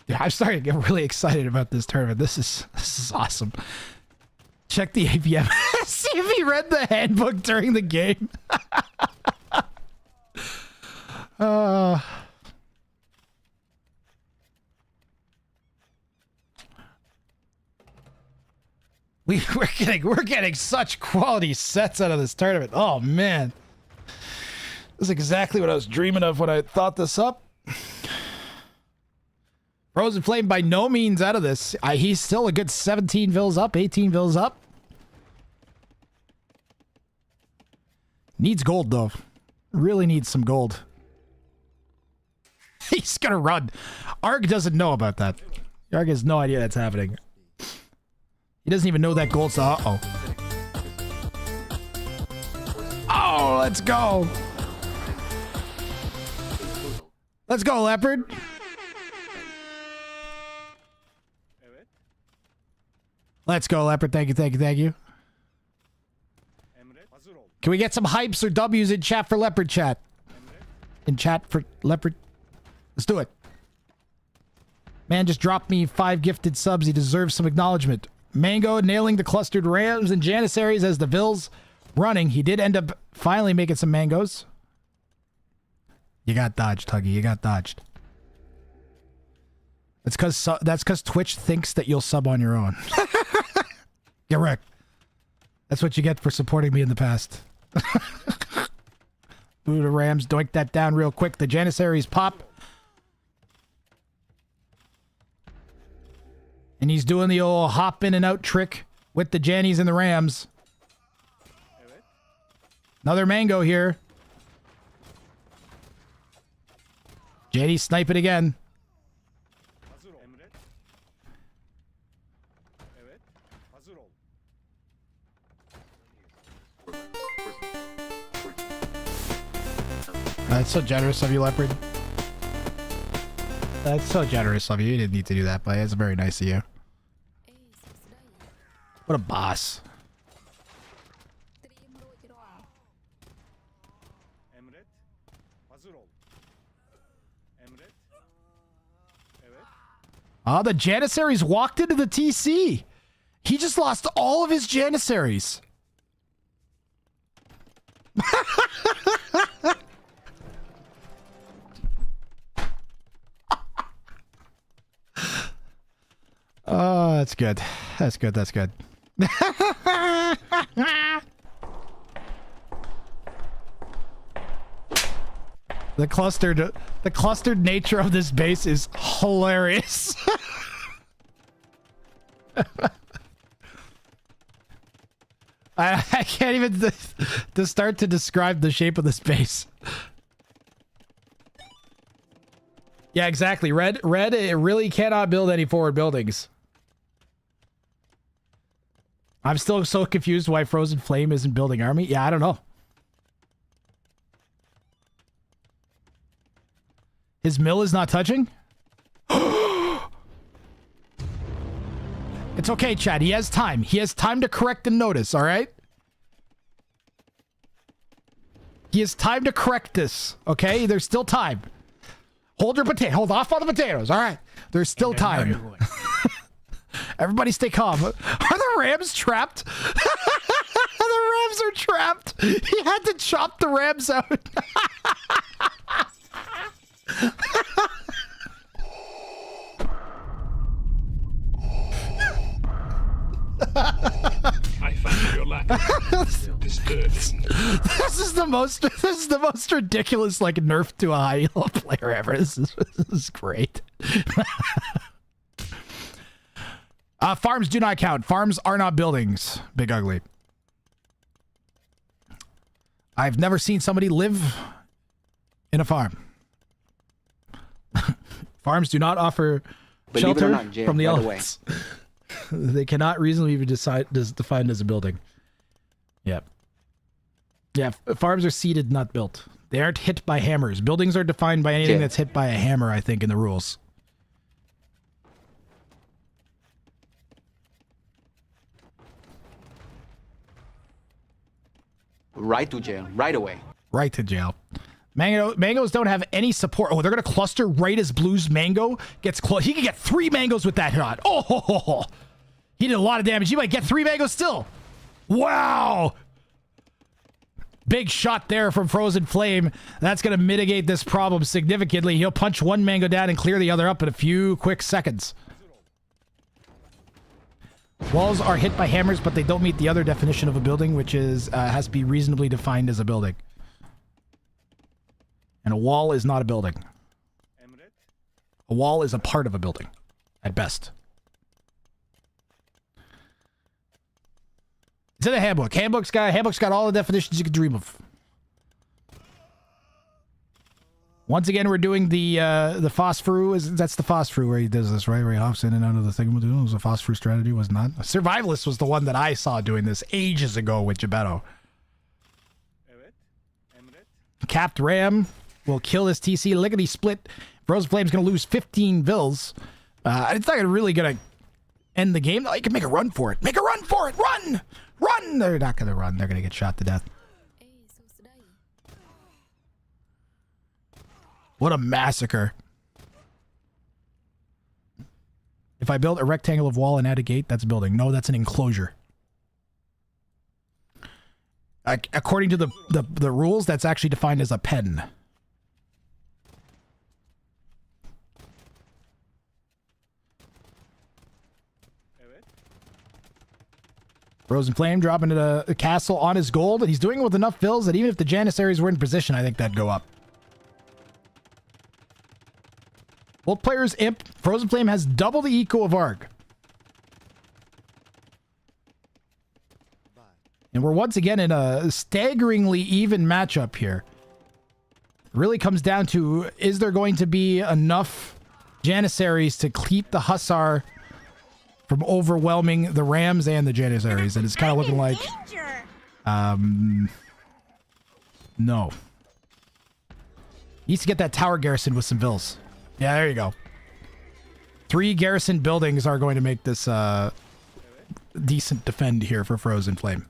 Yeah, I'm starting to get really excited about this tournament. This is awesome. Check the AVM. See if he read the handbook during the game. We're getting such quality sets out of this tournament. Oh man. This is exactly what I was dreaming of when I thought this up. Frozen Flame by no means out of this. He's still a good 17 vills up, 18 vills up. Needs gold though. Really needs some gold. He's gonna run. Arg doesn't know about that. Arg has no idea that's happening. He doesn't even know that gold's uh-oh. Oh, let's go. Let's go, Leopard. Let's go, Leopard. Thank you, thank you, thank you. Can we get some hypes or W's in chat for Leopard chat? In chat for Leopard. Let's do it. Man just dropped me 5 gifted subs. He deserves some acknowledgement. Mango nailing the clustered rams and janissaries as the vills running. He did end up finally making some mangoes. You got dodged, Tuggy. You got dodged. That's because Twitch thinks that you'll sub on your own. Get wrecked. That's what you get for supporting me in the past. Ooh, the Rams doink that down real quick. The Janissaries pop. And he's doing the old hop in and out trick with the Jannies and the Rams. Another mango here. JD sniping again. That's so generous of you, Leopard. That's so generous of you. You didn't need to do that, but it's very nice of you. What a boss. Oh, the Janissaries walked into the TC. He just lost all of his Janissaries. Oh, that's good. That's good. That's good. The clustered nature of this base is hilarious. I can't even to start to describe the shape of this base. Yeah, exactly. Red, it really cannot build any forward buildings. I'm still so confused why Frozen Flame isn't building army. Yeah, I don't know. His mill is not touching? It's okay, Chad. He has time. He has time to correct the notice, all right? He has time to correct this, okay? There's still time. Hold your potato. Hold off on the potatoes, all right? There's still time. Everybody stay calm. Are the Rams trapped? The Rams are trapped. He had to chop the Rams out. I find your lack of disturbing. This is the most ridiculous like nerf to a high elo player ever. This is great. Farms do not count. Farms are not buildings. Big Ugly. I've never seen somebody live in a farm. Farms do not offer Believe it or shelter not, Jay, from the right away. elements. They cannot reasonably be defined as a building. Yep. Yeah, farms are seeded, not built. They aren't hit by hammers. Buildings are defined by anything Jay. that's hit by a hammer, I think, in the rules. Right to jail, right away. Right to jail. Mangoes don't have any support. Oh, they're going to cluster right as Blue's Mango gets close. He can get 3 mangoes with that shot. Oh, ho, ho, ho. He did a lot of damage. He might get 3 mangoes still. Wow. Big shot there from Frozen Flame. That's going to mitigate this problem significantly. He'll punch 1 mango down and clear the other up in a few quick seconds. Walls are hit by hammers, but they don't meet the other definition of a building, which is has to be reasonably defined as a building. And a wall is not a building. A wall is a part of a building, at best. It's in the handbook. Handbook's got all the definitions you could dream of. Once again, we're doing the phosphor. That's the phosphor where he does this, right? Where he hops in and out of the thing. It was a phosphor strategy, was not. Survivalist was the one that I saw doing this ages ago with Gebetto. Capped Ram will kill this TC. Lickety split. Frozen Flame's going to lose 15 vills. It's not really going to end the game. You can make a run for it. Make a run for it. Run! Run! They're not going to run. They're going to get shot to death. What a massacre. If I build a rectangle of wall and add a gate, that's a building. No, that's an enclosure. According to the rules, that's actually defined as a pen. Frozen Flame dropping into a castle on his gold, and he's doing it with enough fills that even if the Janissaries were in position, I think that'd go up. Both players imp. Frozen Flame has double the eco of Arg. And we're once again in a staggeringly even matchup here. It really comes down to, is there going to be enough Janissaries to keep the Hussar from overwhelming the Rams and the Janissaries? And it's kind of looking like... no. Needs to get that tower garrison with some vills. Yeah, there you go. 3 garrison buildings are going to make this decent defend here for Frozen Flame.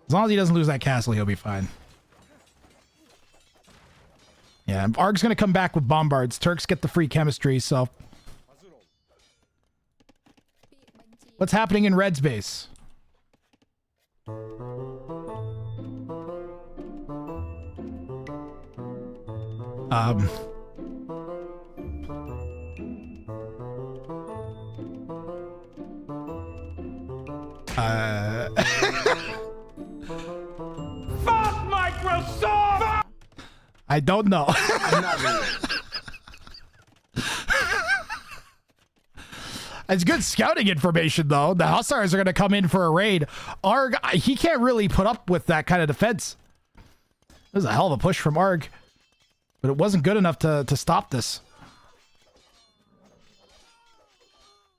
As long as he doesn't lose that castle, he'll be fine. Yeah, Arg's going to come back with bombards. Turks get the free chemistry, so... What's happening in Red's base? Fuck Microsoft! I don't know. It's good scouting information, though. The Hussars are going to come in for a raid. Arg, he can't really put up with that kind of defense. This is a hell of a push from Arg. But it wasn't good enough to stop this.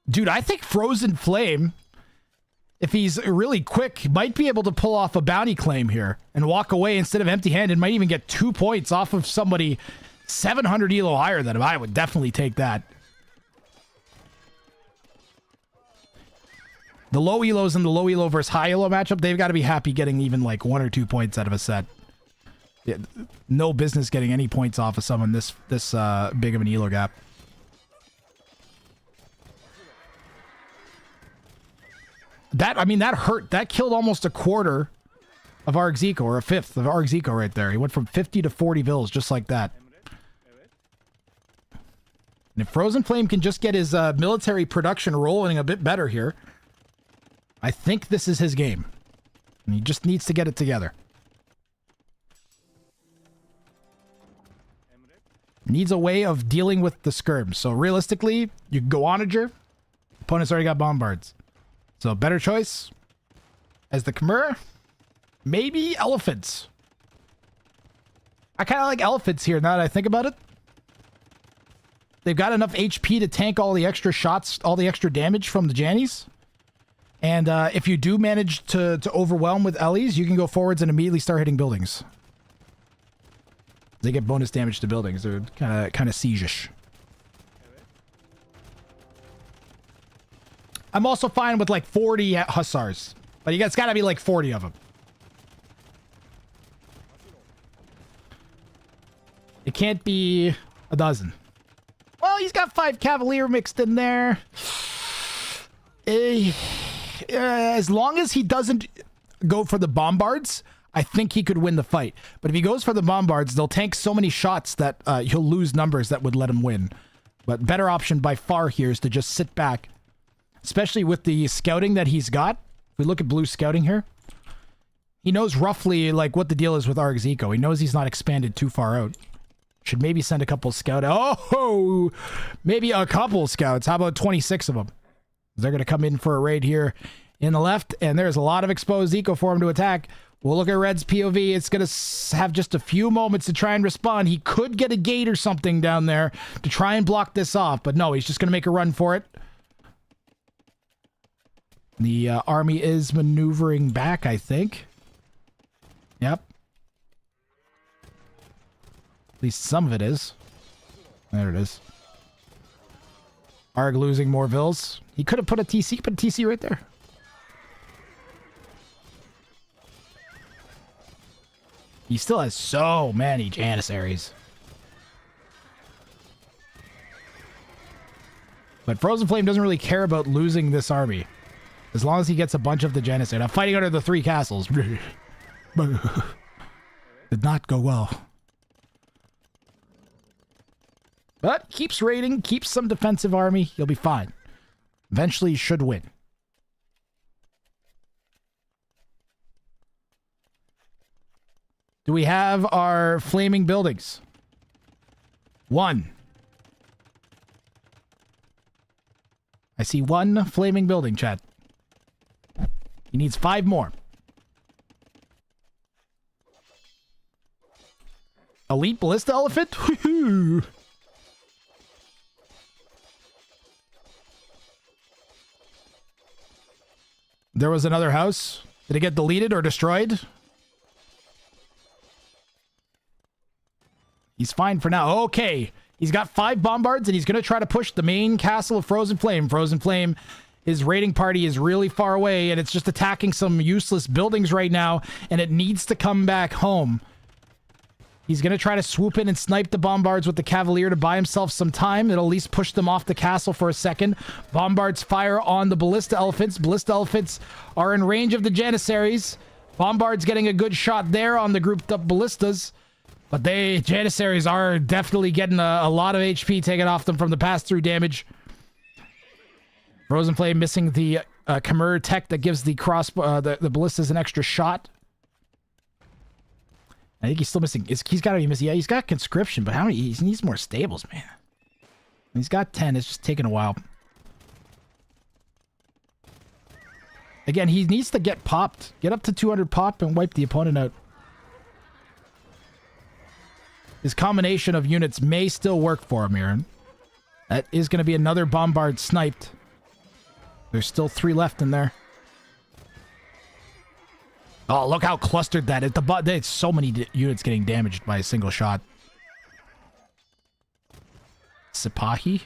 Dude, I think Frozen Flame, if he's really quick, might be able to pull off a bounty claim here and walk away instead of empty-handed. Might even get 2 points off of somebody 700 elo higher than him. I would definitely take that. The low elos and the low elo versus high elo matchup, they've got to be happy getting even like 1 or 2 points out of a set. Yeah, no business getting any points off of someone this big of an elo gap. That hurt. That killed almost a quarter of Arg's eco, or a fifth of Arg's eco right there. He went from 50 to 40 vills just like that. And if Frozen Flame can just get his military production rolling a bit better here, I think this is his game. And he just needs to get it together. Needs a way of dealing with the skirms. So realistically, you can go Onager. Opponent's already got bombards. So better choice as the Chimera, maybe elephants. I kind of like elephants here now that I think about it. They've got enough HP to tank all the extra shots, all the extra damage from the Jannies. And if you do manage to overwhelm with Ellies, you can go forwards and immediately start hitting buildings. They get bonus damage to buildings. They're kind of siege-ish. I'm also fine with like 40 hussars, but it's got to be like 40 of them. It can't be a dozen. Well, he's got 5 cavalier mixed in there. As long as he doesn't go for the bombards, I think he could win the fight. But if he goes for the bombards, they'll tank so many shots that he'll lose numbers that would let him win. But better option by far here is to just sit back. Especially with the scouting that he's got. If we look at blue scouting here, he knows roughly like what the deal is with Arg's eco. He knows he's not expanded too far out. Should maybe send a couple scouts. Oh, maybe a couple scouts. How about 26 of them? They're going to come in for a raid here in the left, and there's a lot of exposed eco for him to attack. We'll look at Red's POV. It's going to have just a few moments to try and respond. He could get a gate or something down there to try and block this off, but no, he's just going to make a run for it. The army is maneuvering back, I think. Yep. At least some of it is. There it is. Arg losing more vills. He could have put a TC, put a TC right there. He still has so many Janissaries. But Frozen Flame doesn't really care about losing this army. As long as he gets a bunch of the Janissary. Now, fighting under the 3 castles. Did not go well. But keeps raiding, keeps some defensive army. He'll be fine. Eventually, he should win. Do we have our flaming buildings? 1. I see 1 flaming building, chat. He needs 5 more. Elite Ballista Elephant? Woohoo! There was another house. Did it get deleted or destroyed? He's fine for now. Okay. He's got 5 bombards, and he's going to try to push the main castle of Frozen Flame. Frozen Flame, his raiding party is really far away, and it's just attacking some useless buildings right now, and it needs to come back home. He's going to try to swoop in and snipe the bombards with the Cavalier to buy himself some time. It'll at least push them off the castle for a second. Bombards fire on the Ballista Elephants. Ballista Elephants are in range of the Janissaries. Bombards getting a good shot there on the grouped up Ballistas. But Janissaries are definitely getting a lot of HP taken off them from the pass-through damage. Frozen Flame missing the Khmer tech that gives the crossbow, the Ballistas an extra shot. I think he's still missing. He's got to be missing. Yeah, he's got conscription, but how many? He needs more stables, man. He's got 10. It's just taking a while. Again, he needs to get popped. Get up to 200 pop and wipe the opponent out. His combination of units may still work for him, Aaron. That is going to be another bombard sniped. There's still 3 left in there. Oh, look how clustered that is. There's so many units getting damaged by a single shot. Sipahi?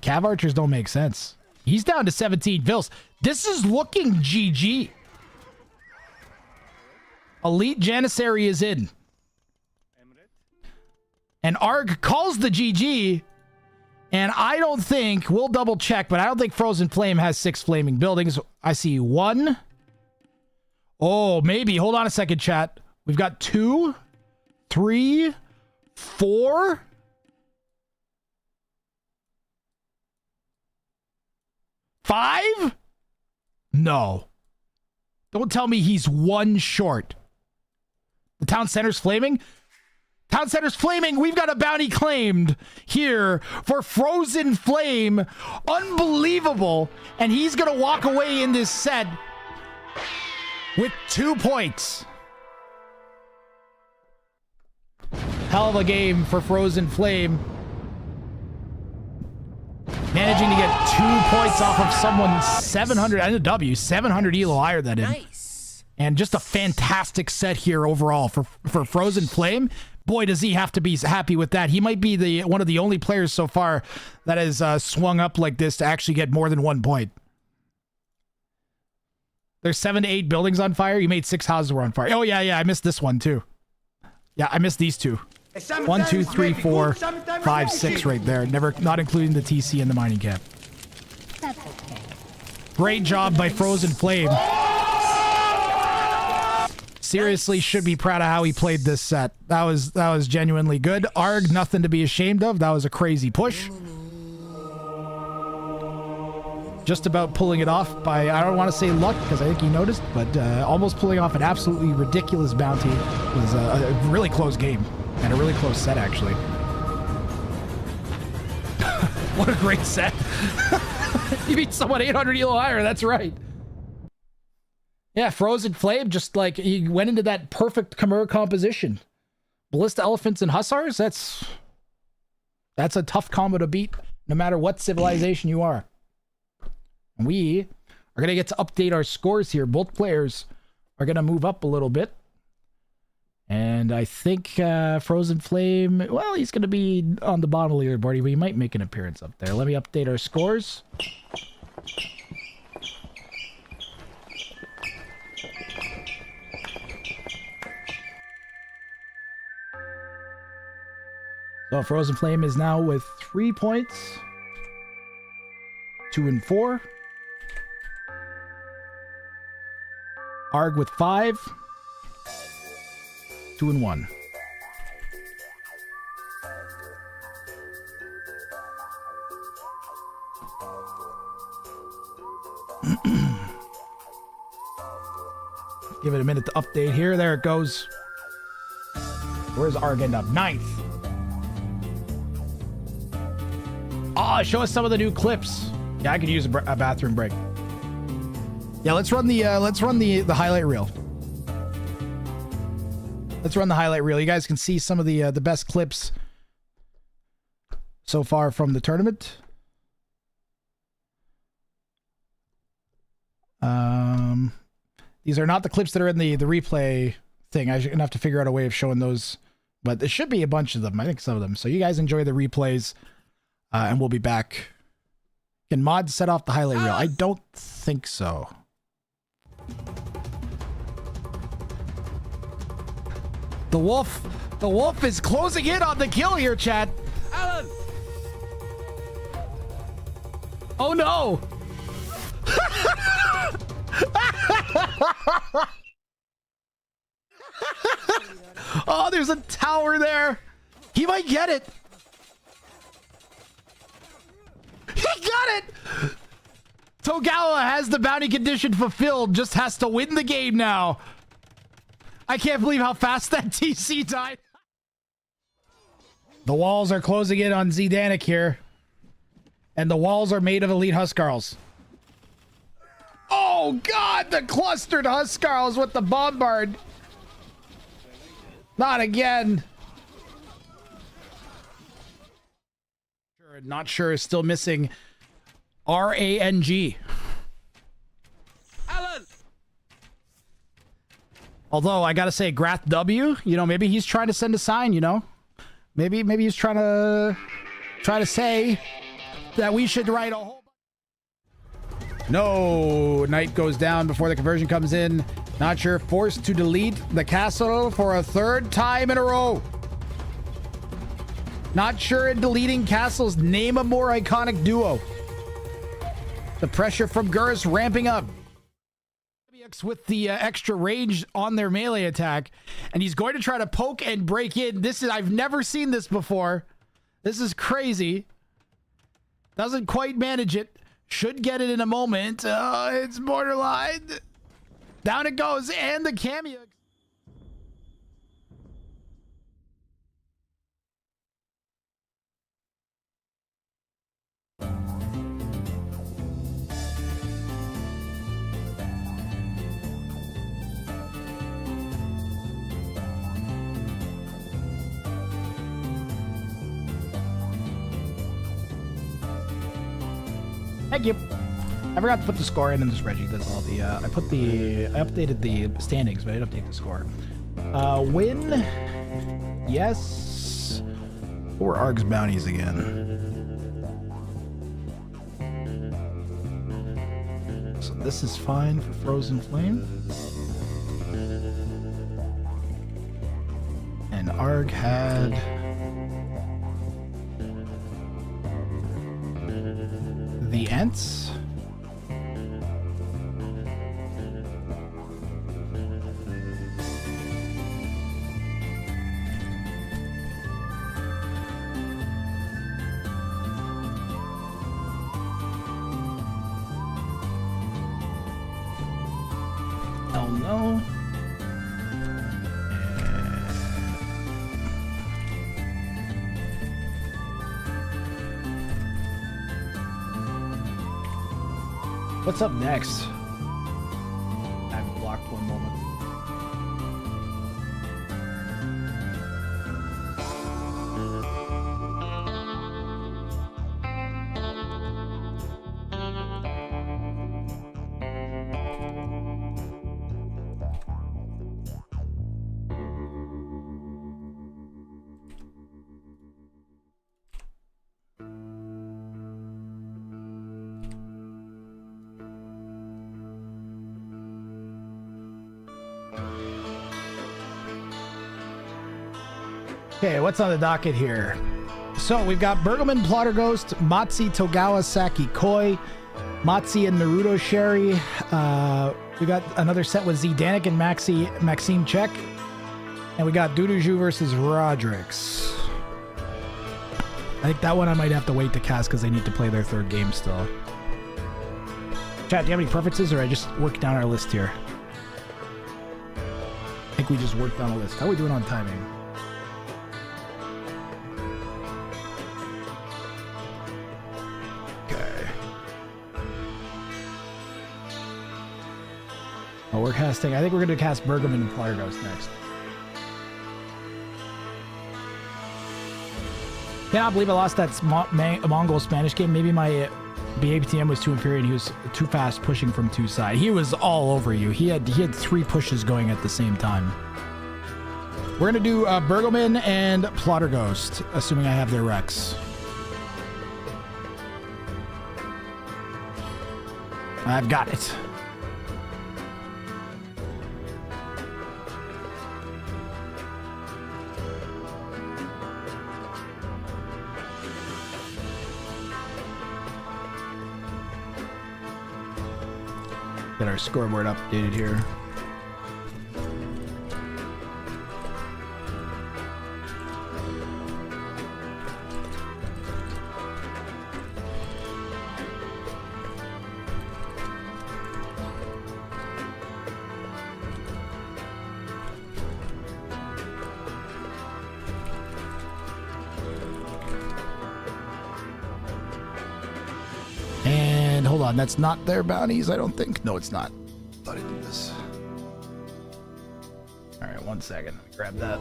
Cav archers don't make sense. He's down to 17 vills. This is looking GG. Elite Janissary is in. And Arg calls the GG. And I don't think, we'll double check, but I don't think Frozen Flame has 6 flaming buildings. I see 1. Oh, maybe. Hold on a second, chat. We've got 2, 3, 4. 5? No. Don't tell me he's 1 short. The town center's flaming? Town center's flaming. We've got a bounty claimed here for Frozen Flame. Unbelievable. And he's going to walk away in this set with 2 points. Hell of a game for Frozen Flame. Managing to get 2 points off of someone 700 and a W, 700 elo higher than him. Nice. And just a fantastic set here overall for Frozen Flame. Boy, does he have to be happy with that. He might be one of the only players so far that has swung up like this to actually get more than 1 point. There's 7 to 8 buildings on fire. You made 6 houses were on fire. Oh, yeah, I missed this one too. Yeah, I missed these two. 1, 2, 3, 4, 5, 6 right there. Not including the TC and the mining camp. That's okay. Great job by Frozen Flame. Seriously, should be proud of how he played this set. That was genuinely good. Arg, nothing to be ashamed of. That was a crazy push. Just about pulling it off by, I don't want to say luck, because I think he noticed, but almost pulling off an absolutely ridiculous bounty. It was a really close game, and a really close set, actually. What a great set. You beat someone 800 elo higher, that's right. Yeah, Frozen Flame, just like, he went into that perfect Khmer composition. Ballista Elephants and Hussars, that's a tough combo to beat, no matter what civilization you are. And we are going to get to update our scores here. Both players are going to move up a little bit. And I think Frozen Flame, well, he's going to be on the bottom of the leaderboard, but he might make an appearance up there. Let me update our scores. So Frozen Flame is now with 3 points. 2 and 4. Arg with 5. 2 and 1. Give it a minute to update here. There it goes. Where's Arg end up? 9th. Oh, show us some of the new clips. Yeah, I could use a bathroom break. Yeah, let's run the highlight reel. Let's run the highlight reel. You guys can see some of the best clips so far from the tournament. These are not the clips that are in the replay thing. I'm gonna have to figure out a way of showing those, but there should be a bunch of them. I think some of them. So you guys enjoy the replays, and we'll be back. Can mods set off the highlight reel? I don't think so. The wolf is closing in on the kill here, chat. Alan! Oh no! Oh, there's a tower there. He might get it. He got it! Togawa has the bounty condition fulfilled, just has to win the game now. I can't believe how fast that TC died. The walls are closing in on Zdanik here. And the walls are made of elite Huskarls. Oh god, the clustered Huskarls with the bombard. Not again. Not sure is still missing RANG. Alan! Although I gotta say, Grath W, you know, maybe he's trying to send a sign, you know? Maybe he's trying to say that we should write a whole No, Knight goes down before the conversion comes in. Not sure, forced to delete the castle for a 3rd time in a row. Not sure in deleting castles. Name a more iconic duo. The pressure from Gurus ramping up. With the extra range on their melee attack, and he's going to try to poke and break in. I've never seen this before. This is crazy. Doesn't quite manage it. Should get it in a moment. It's borderline. Down it goes, and the cameo. Thank you. I forgot to put the score in, and this Reggie does all the. I updated the standings, but I didn't update the score. Win. Yes. What were Arg's bounties again? So this is fine for Frozen Flame. And Arg had the Ents. Oh no. What's up next? I've blocked one moment. Okay, what's on the docket here? So we've got Bergelman, Plotter Ghost, Matsi, Togawa, Saki, Koi, Matsi and Naruto Sherry. We got another set with Zdanik and Maxime Czech. And we got Duduju versus Rodrix. I think that one I might have to wait to cast because they need to play their third game still. Chat, do you have any preferences, or I just work down our list here? I think we just worked down a list. How are we doing on timing? Okay. Oh, we're casting. I think we're going to cast Bergman and Flyer Ghost next. Cannot believe I lost that Mongol Spanish game. Maybe my BAPTM was too inferior and he was too fast pushing from two sides. He was all over you. He had 3 pushes going at the same time. We're gonna do Bergelman and Plotter Ghost, assuming I have their Rex. I've got it. Get our scoreboard updated here. And hold on, that's not their bounties, I don't think. No, it's not. Thought I did this. All right, 1 second. Let me grab that.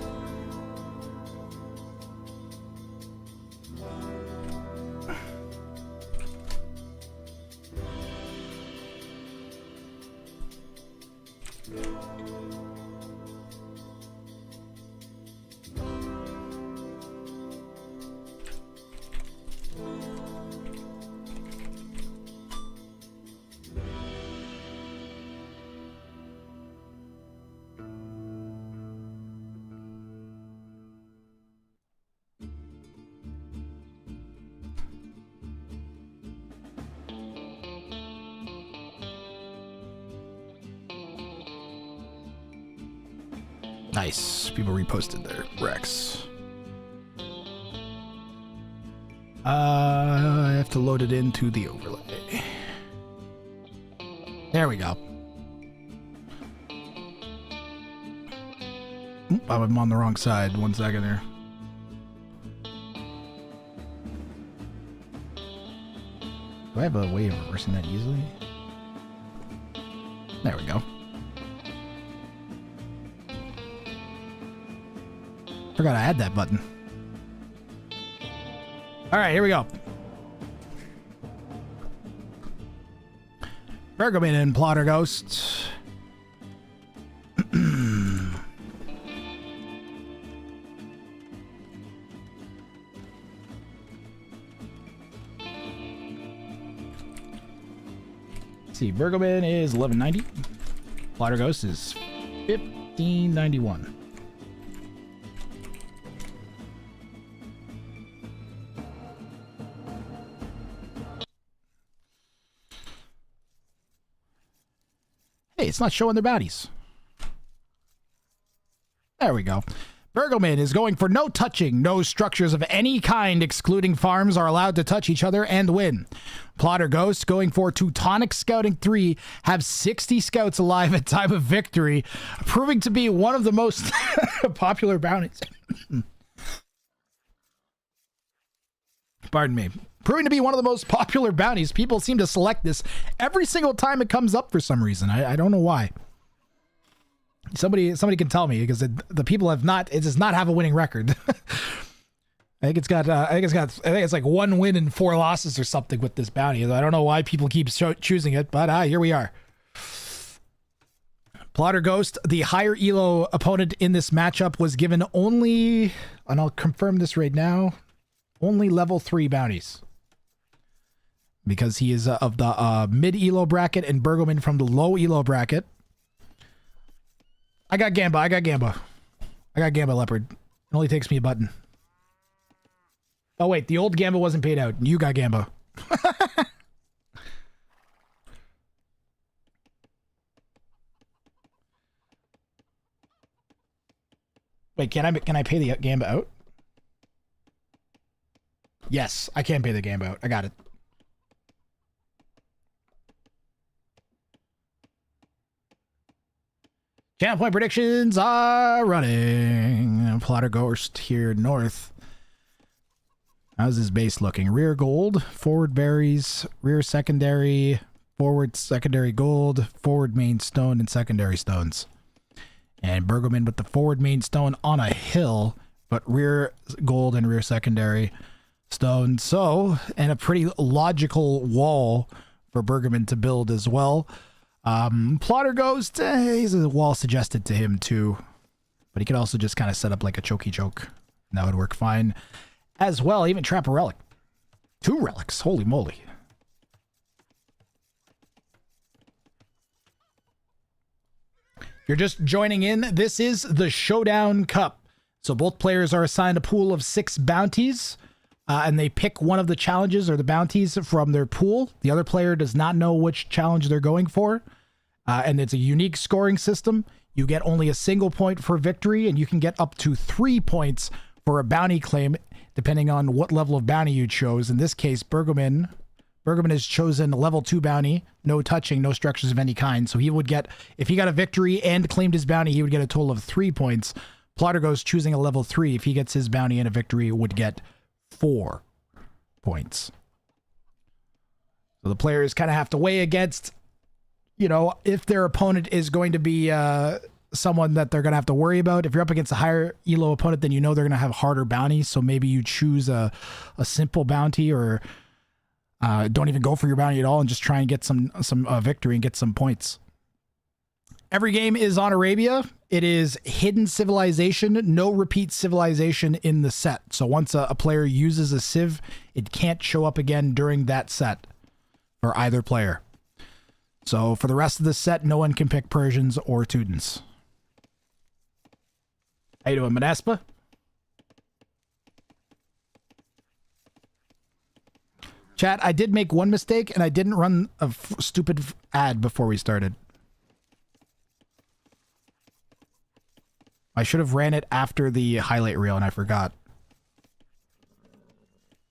Nice. People reposted their Rex. I have to load it into the overlay. There we go. Oop, I'm on the wrong side. 1 second there. Do I have a way of reversing that easily? There we go. Forgot I had that button. All right, here we go. Bergman and Plotter Ghost. See, Bergman is 1190. Plotter Ghost is 1591. Hey, it's not showing their bounties. There we go. Bergelman is going for no touching. No structures of any kind, excluding farms, are allowed to touch each other and win. Plotter Ghost going for Teutonic Scouting 3, have 60 scouts alive at time of victory, proving to be one of the most popular bounties. Pardon me. Proving to be one of the most popular bounties. People seem to select this every single time it comes up for some reason. I don't know why. Somebody can tell me, because the people have not. It does not have a winning record. I think it's like 1 win and 4 losses or something with this bounty. I don't know why people keep choosing it, but here we are. Plotter Ghost, the higher elo opponent in this matchup, was given only, and I'll confirm this right now, only level 3 bounties. Because he is of the mid elo bracket and Bergelman from the low elo bracket. I got Gamba. I got Gamba Leopard. It only takes me a button. Oh, wait. The old Gamba wasn't paid out. You got Gamba. Wait, can I pay the Gamba out? Yes, I can pay the Gamba out. I got it. Channel point predictions are running. Plotter Ghost here north. How's his base looking? Rear gold, forward berries, rear secondary, forward secondary gold, forward main stone, and secondary stones. And Bergelman with the forward main stone on a hill, but rear gold and rear secondary stone. So, and a pretty logical wall for Bergelman to build as well. Plotter Ghost, he's a wall suggested to him too, but he could also just kind of set up like a chokey choke. That would work fine as well. Even trap a relic. 2 relics. Holy moly. If you're just joining in, this is the Showdown Cup. So both players are assigned a pool of 6 bounties. And they pick one of the challenges or the bounties from their pool. The other player does not know which challenge they're going for. And it's a unique scoring system. You get only a single point for victory, and you can get up to 3 points for a bounty claim, depending on what level of bounty you chose. In this case, Bergelman has chosen a level 2 bounty, no touching, no structures of any kind. So he would get, if he got a victory and claimed his bounty, he would get a total of 3 points. Plotter Ghost choosing a level 3. If he gets his bounty and a victory, would get 4 points. So the players kind of have to weigh against, if their opponent is going to be someone that they're going to have to worry about. If you're up against a higher elo opponent, then they're going to have harder bounties. So maybe you choose a simple bounty, or don't even go for your bounty at all and just try and get some victory and get some points. Every game is on Arabia. It is hidden civilization, no repeat civilization in the set. So once a player uses a civ, it can't show up again during that set for either player. So for the rest of the set, no one can pick Persians or Teutons. How you doing, Manaspa? Chat, I did make one mistake, and I didn't run a stupid ad before we started. I should have ran it after the highlight reel, and I forgot.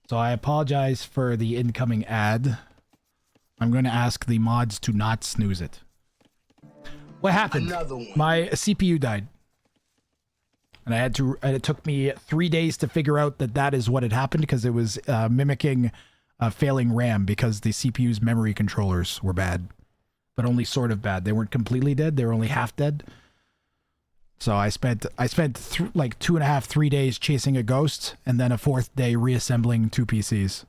So I apologize for the incoming ad. I'm going to ask the mods to not snooze it. What happened? My CPU died. And it took me 3 days to figure out that is what had happened, because it was mimicking failing RAM, because the CPU's memory controllers were bad. But only sort of bad. They weren't completely dead. They were only half dead. So I spent like 2.5, 3 days chasing a ghost, and then a 4th day reassembling 2 PCs.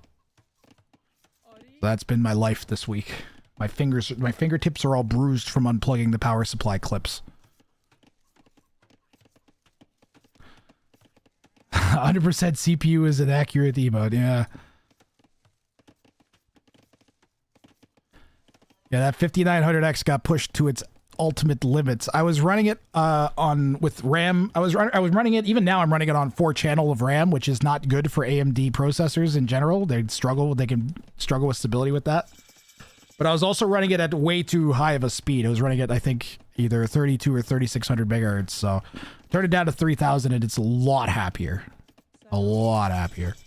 So that's been my life this week. My fingertips are all bruised from unplugging the power supply clips. 100% CPU is an accurate emote, yeah. Yeah, that 5900X got pushed to its ultimate limits. I was running it with RAM. I was running it, even now I'm running it on 4-channel of RAM, which is not good for AMD processors in general. They can struggle with stability with that. But I was also running it at way too high of a speed. I was running it, I think, either 32 or 3600 megahertz. So turn it down to 3000 and it's a lot happier. A lot happier.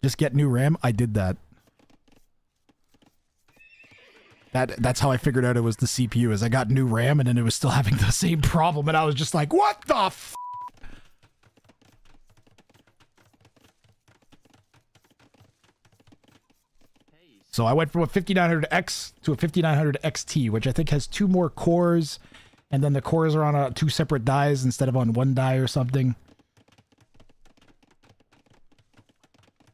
Just get new RAM. I did that. That's how I figured out it was the CPU, is I got new RAM and then it was still having the same problem and I was just like, what the f***? So I went from a 5900X to a 5900 XT, which I think has 2 more cores, and then the cores are on 2 separate dies instead of on 1 die or something.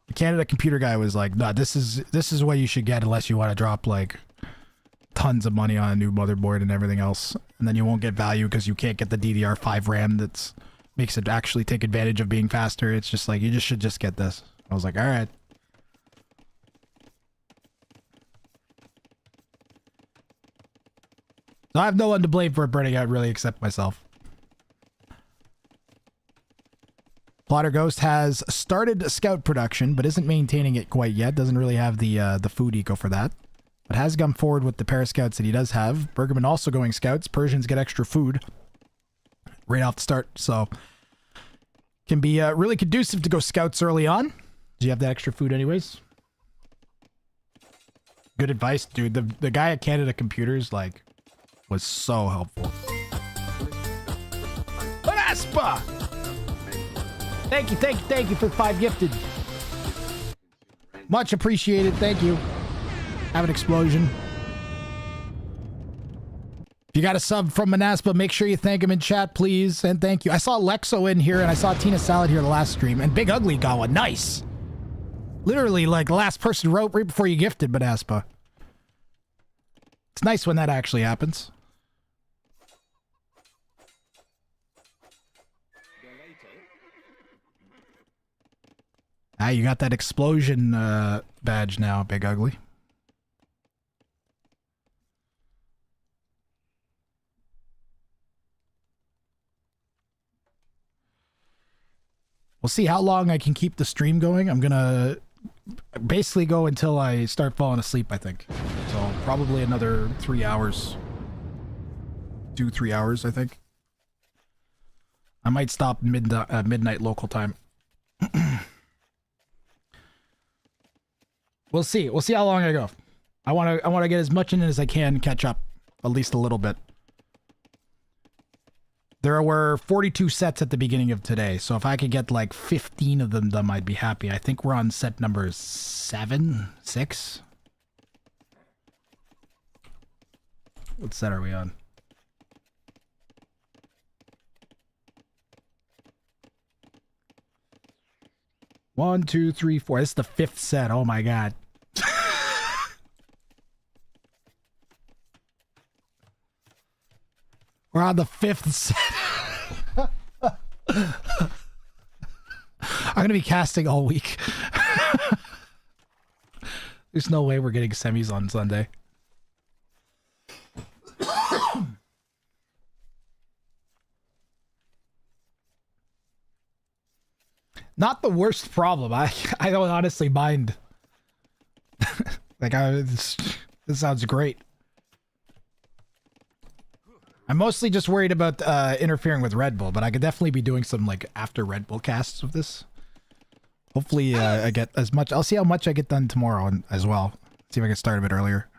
The Canada computer guy was like, "Nah, this is what you should get unless you want to drop like tons of money on a new motherboard and everything else, and then you won't get value because you can't get the DDR5 RAM that makes it actually take advantage of being faster. It's just like, you should just get this." I was like, all right. So I have no one to blame for it burning out, really, except myself. Plotter Ghost has started scout production, but isn't maintaining it quite yet. Doesn't really have the food eco for that. But has come forward with the parascouts that he does have. Bergman also going scouts. Persians get extra food right off the start, so can be really conducive to go scouts early on. Do you have that extra food anyways? Good advice, dude. The guy at Canada Computers, like, was so helpful. Aspa! Thank you for the 5 gifted. Much appreciated, thank you. Have an explosion. If you got a sub from Manaspa, make sure you thank him in chat, please, and thank you. I saw Lexo in here, and I saw Tina Salad here the last stream, and Big Ugly got one. Nice! Literally, like, the last person wrote right before you gifted Manaspa. It's nice when that actually happens. Ah, you got that explosion badge now, Big Ugly. We'll see how long I can keep the stream going. I'm gonna basically go until I start falling asleep, I think. So probably another 3 hours. 2-3 hours, I think. I might stop midnight local time. We'll see. We'll see how long I go. I want to get as much in as I can, catch up at least a little bit. There were 42 sets at the beginning of today, so if I could get like 15 of them done, I'd be happy. I think we're on set number 7, 6. What set are we on? One, 2, 3, 4. This is the 5th set. Oh my god. We're on the 5th set. I'm gonna be casting all week. There's no way we're getting semis on Sunday. Not the worst problem. I don't honestly mind. Like, this sounds great. I'm mostly just worried about interfering with Red Bull, but I could definitely be doing some like after Red Bull casts of this. Hopefully I get as much. I'll see how much I get done tomorrow as well. See if I can start a bit earlier.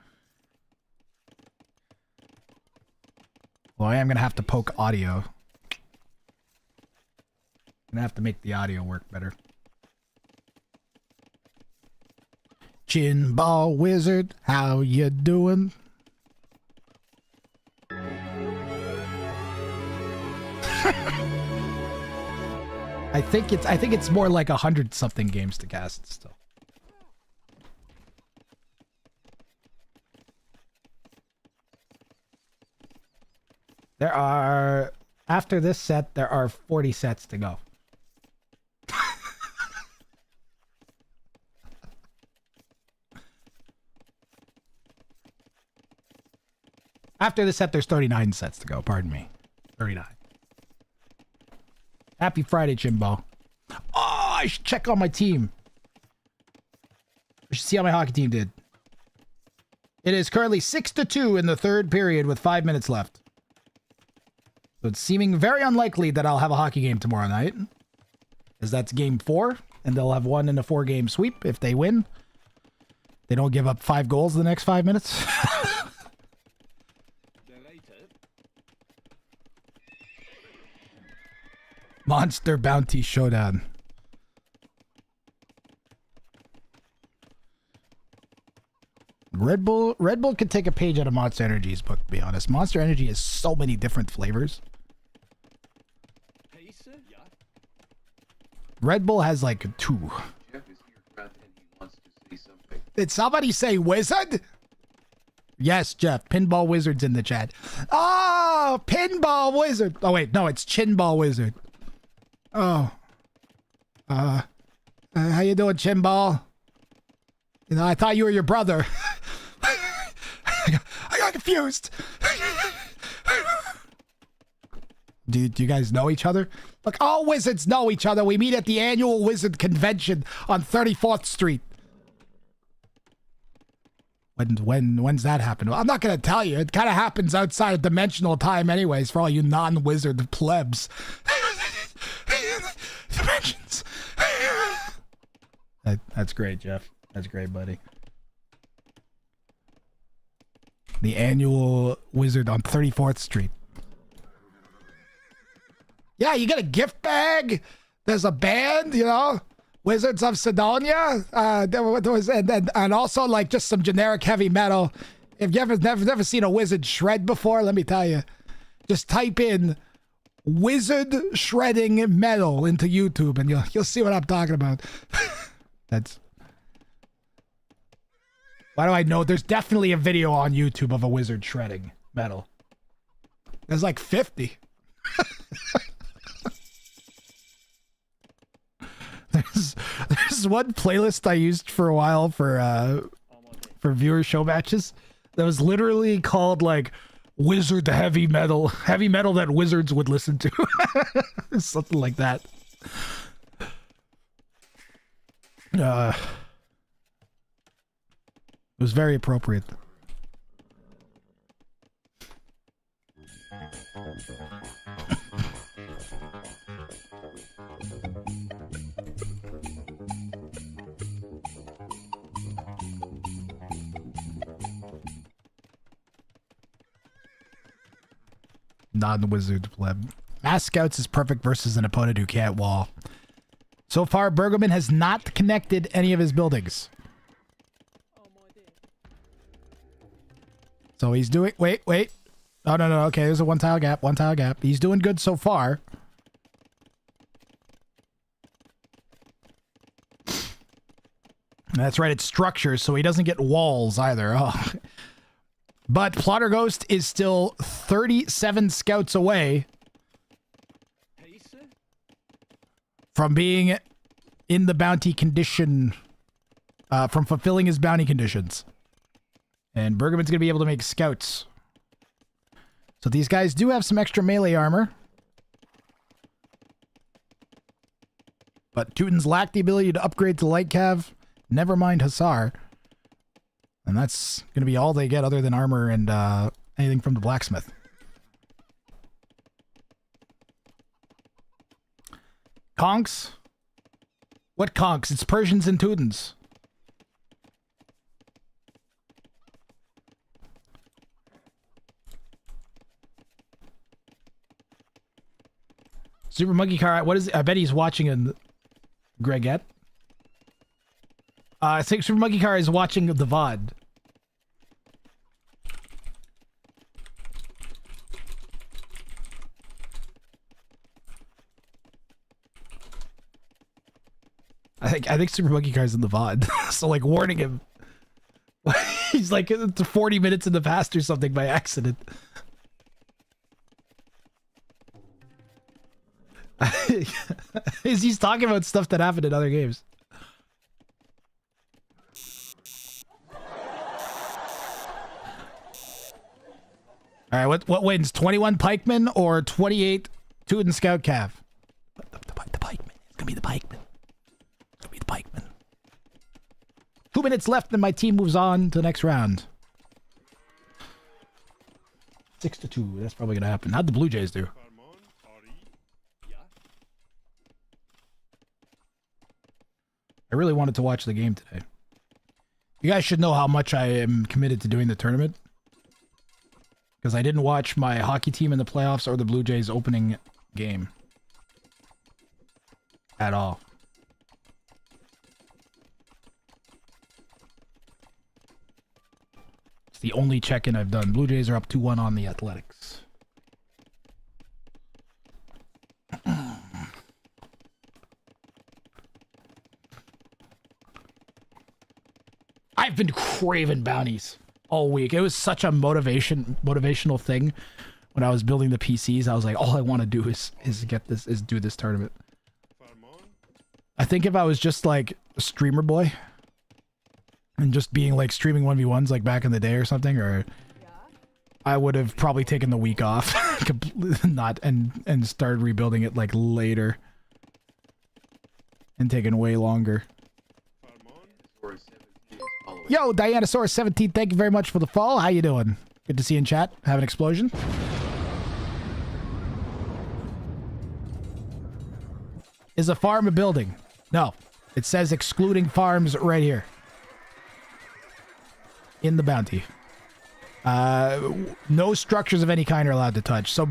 Well, I am going to have to poke audio. I'm going to have to make the audio work better. Chinball Wizard, how you doing? I think it's more like 100 something games to cast still. There are, after this set, there are 40 sets to go. After this set, there's 39 sets to go. Pardon me. 39. Happy Friday, Jimbo. Oh, I should check on my team. I should see how my hockey team did. It is currently 6-2 in the third period with 5 minutes left. So it's seeming very unlikely that I'll have a hockey game tomorrow night. As that's game 4, and they'll have won in a 4-game sweep if they win. They don't give up 5 goals in the next 5 minutes. Monster Bounty Showdown. Red Bull could take a page out of Monster Energy's book, to be honest. Monster Energy has so many different flavors. Red Bull has like 2. Jeff is here, Brad, and he wants to say something. Did somebody say wizard? Yes, Jeff. Pinball Wizard's in the chat. Oh, Pinball Wizard. Oh, wait. No, it's Chinball Wizard. Oh. How you doing, Chinball? You know, I thought you were your brother. I got confused. Do you guys know each other? Look, all wizards know each other. We meet at the annual wizard convention on 34th Street. When's that happen? Well, I'm not gonna tell you. It kind of happens outside of dimensional time, anyways, for all you non-wizard plebs. Dimensions. That's great, Jeff. That's great, buddy. The annual wizard on 34th Street. Yeah, you get a gift bag. There's a band, you know, Wizards of Sidonia. And also like just some generic heavy metal. If you never seen a wizard shred before, let me tell you, just type in wizard shredding metal into YouTube, and you'll see what I'm talking about. That's. Why do I know? There's definitely a video on YouTube of a wizard shredding metal. There's like 50. There's one playlist I used for a while for viewer show matches that was literally called like wizard heavy metal that wizards would listen to. Something like that. It was very appropriate. Non-wizard pleb. Mass Scouts is perfect versus an opponent who can't wall. So far, Bergman has not connected any of his buildings. So he's doing... Wait. Oh, no. Okay, there's a one tile gap. He's doing good so far. That's right, it's structures, so he doesn't get walls either. Oh. But Plotter Ghost is still 37 scouts away from being in the bounty condition, from fulfilling his bounty conditions. And Bergman's going to be able to make scouts. So these guys do have some extra melee armor. But Teutons lack the ability to upgrade to light cav. Never mind Hussar. And that's going to be all they get other than armor and anything from the blacksmith. Conks? What conks? It's Persians and Teutons. Super Monkey Car, what is it? I bet he's watching a Gregette. I think Super Monkey Car is watching the VOD. I think Super Monkey Car is in the VOD. So like warning him. He's like 40 minutes in the past or something by accident. He's talking about stuff that happened in other games. All right, what wins? 21 pikemen or 28 Teuton Scout Cav? The pikemen. It's gonna be the pikemen. It's gonna be the pikemen. 2 minutes left, and my team moves on to the next round. 6-2. That's probably gonna happen. How'd the Blue Jays do? I really wanted to watch the game today. You guys should know how much I am committed to doing the tournament. Because I didn't watch my hockey team in the playoffs or the Blue Jays opening game. At all. It's the only check-in I've done. Blue Jays are up 2-1 on the Athletics. I've been craving bounties all week. It was such a motivational thing when I was building the PCs. I was like, all I want to do is do this tournament. I think if I was just like a streamer boy and just being like streaming 1v1s like back in the day or something, or I would have probably taken the week off and started rebuilding it like later and taken way longer. Yo, Dianasaurus17, thank you very much for the follow. How you doing? Good to see you in chat. Have an explosion. Is a farm a building? No. It says excluding farms right here. In the bounty. No structures of any kind are allowed to touch. So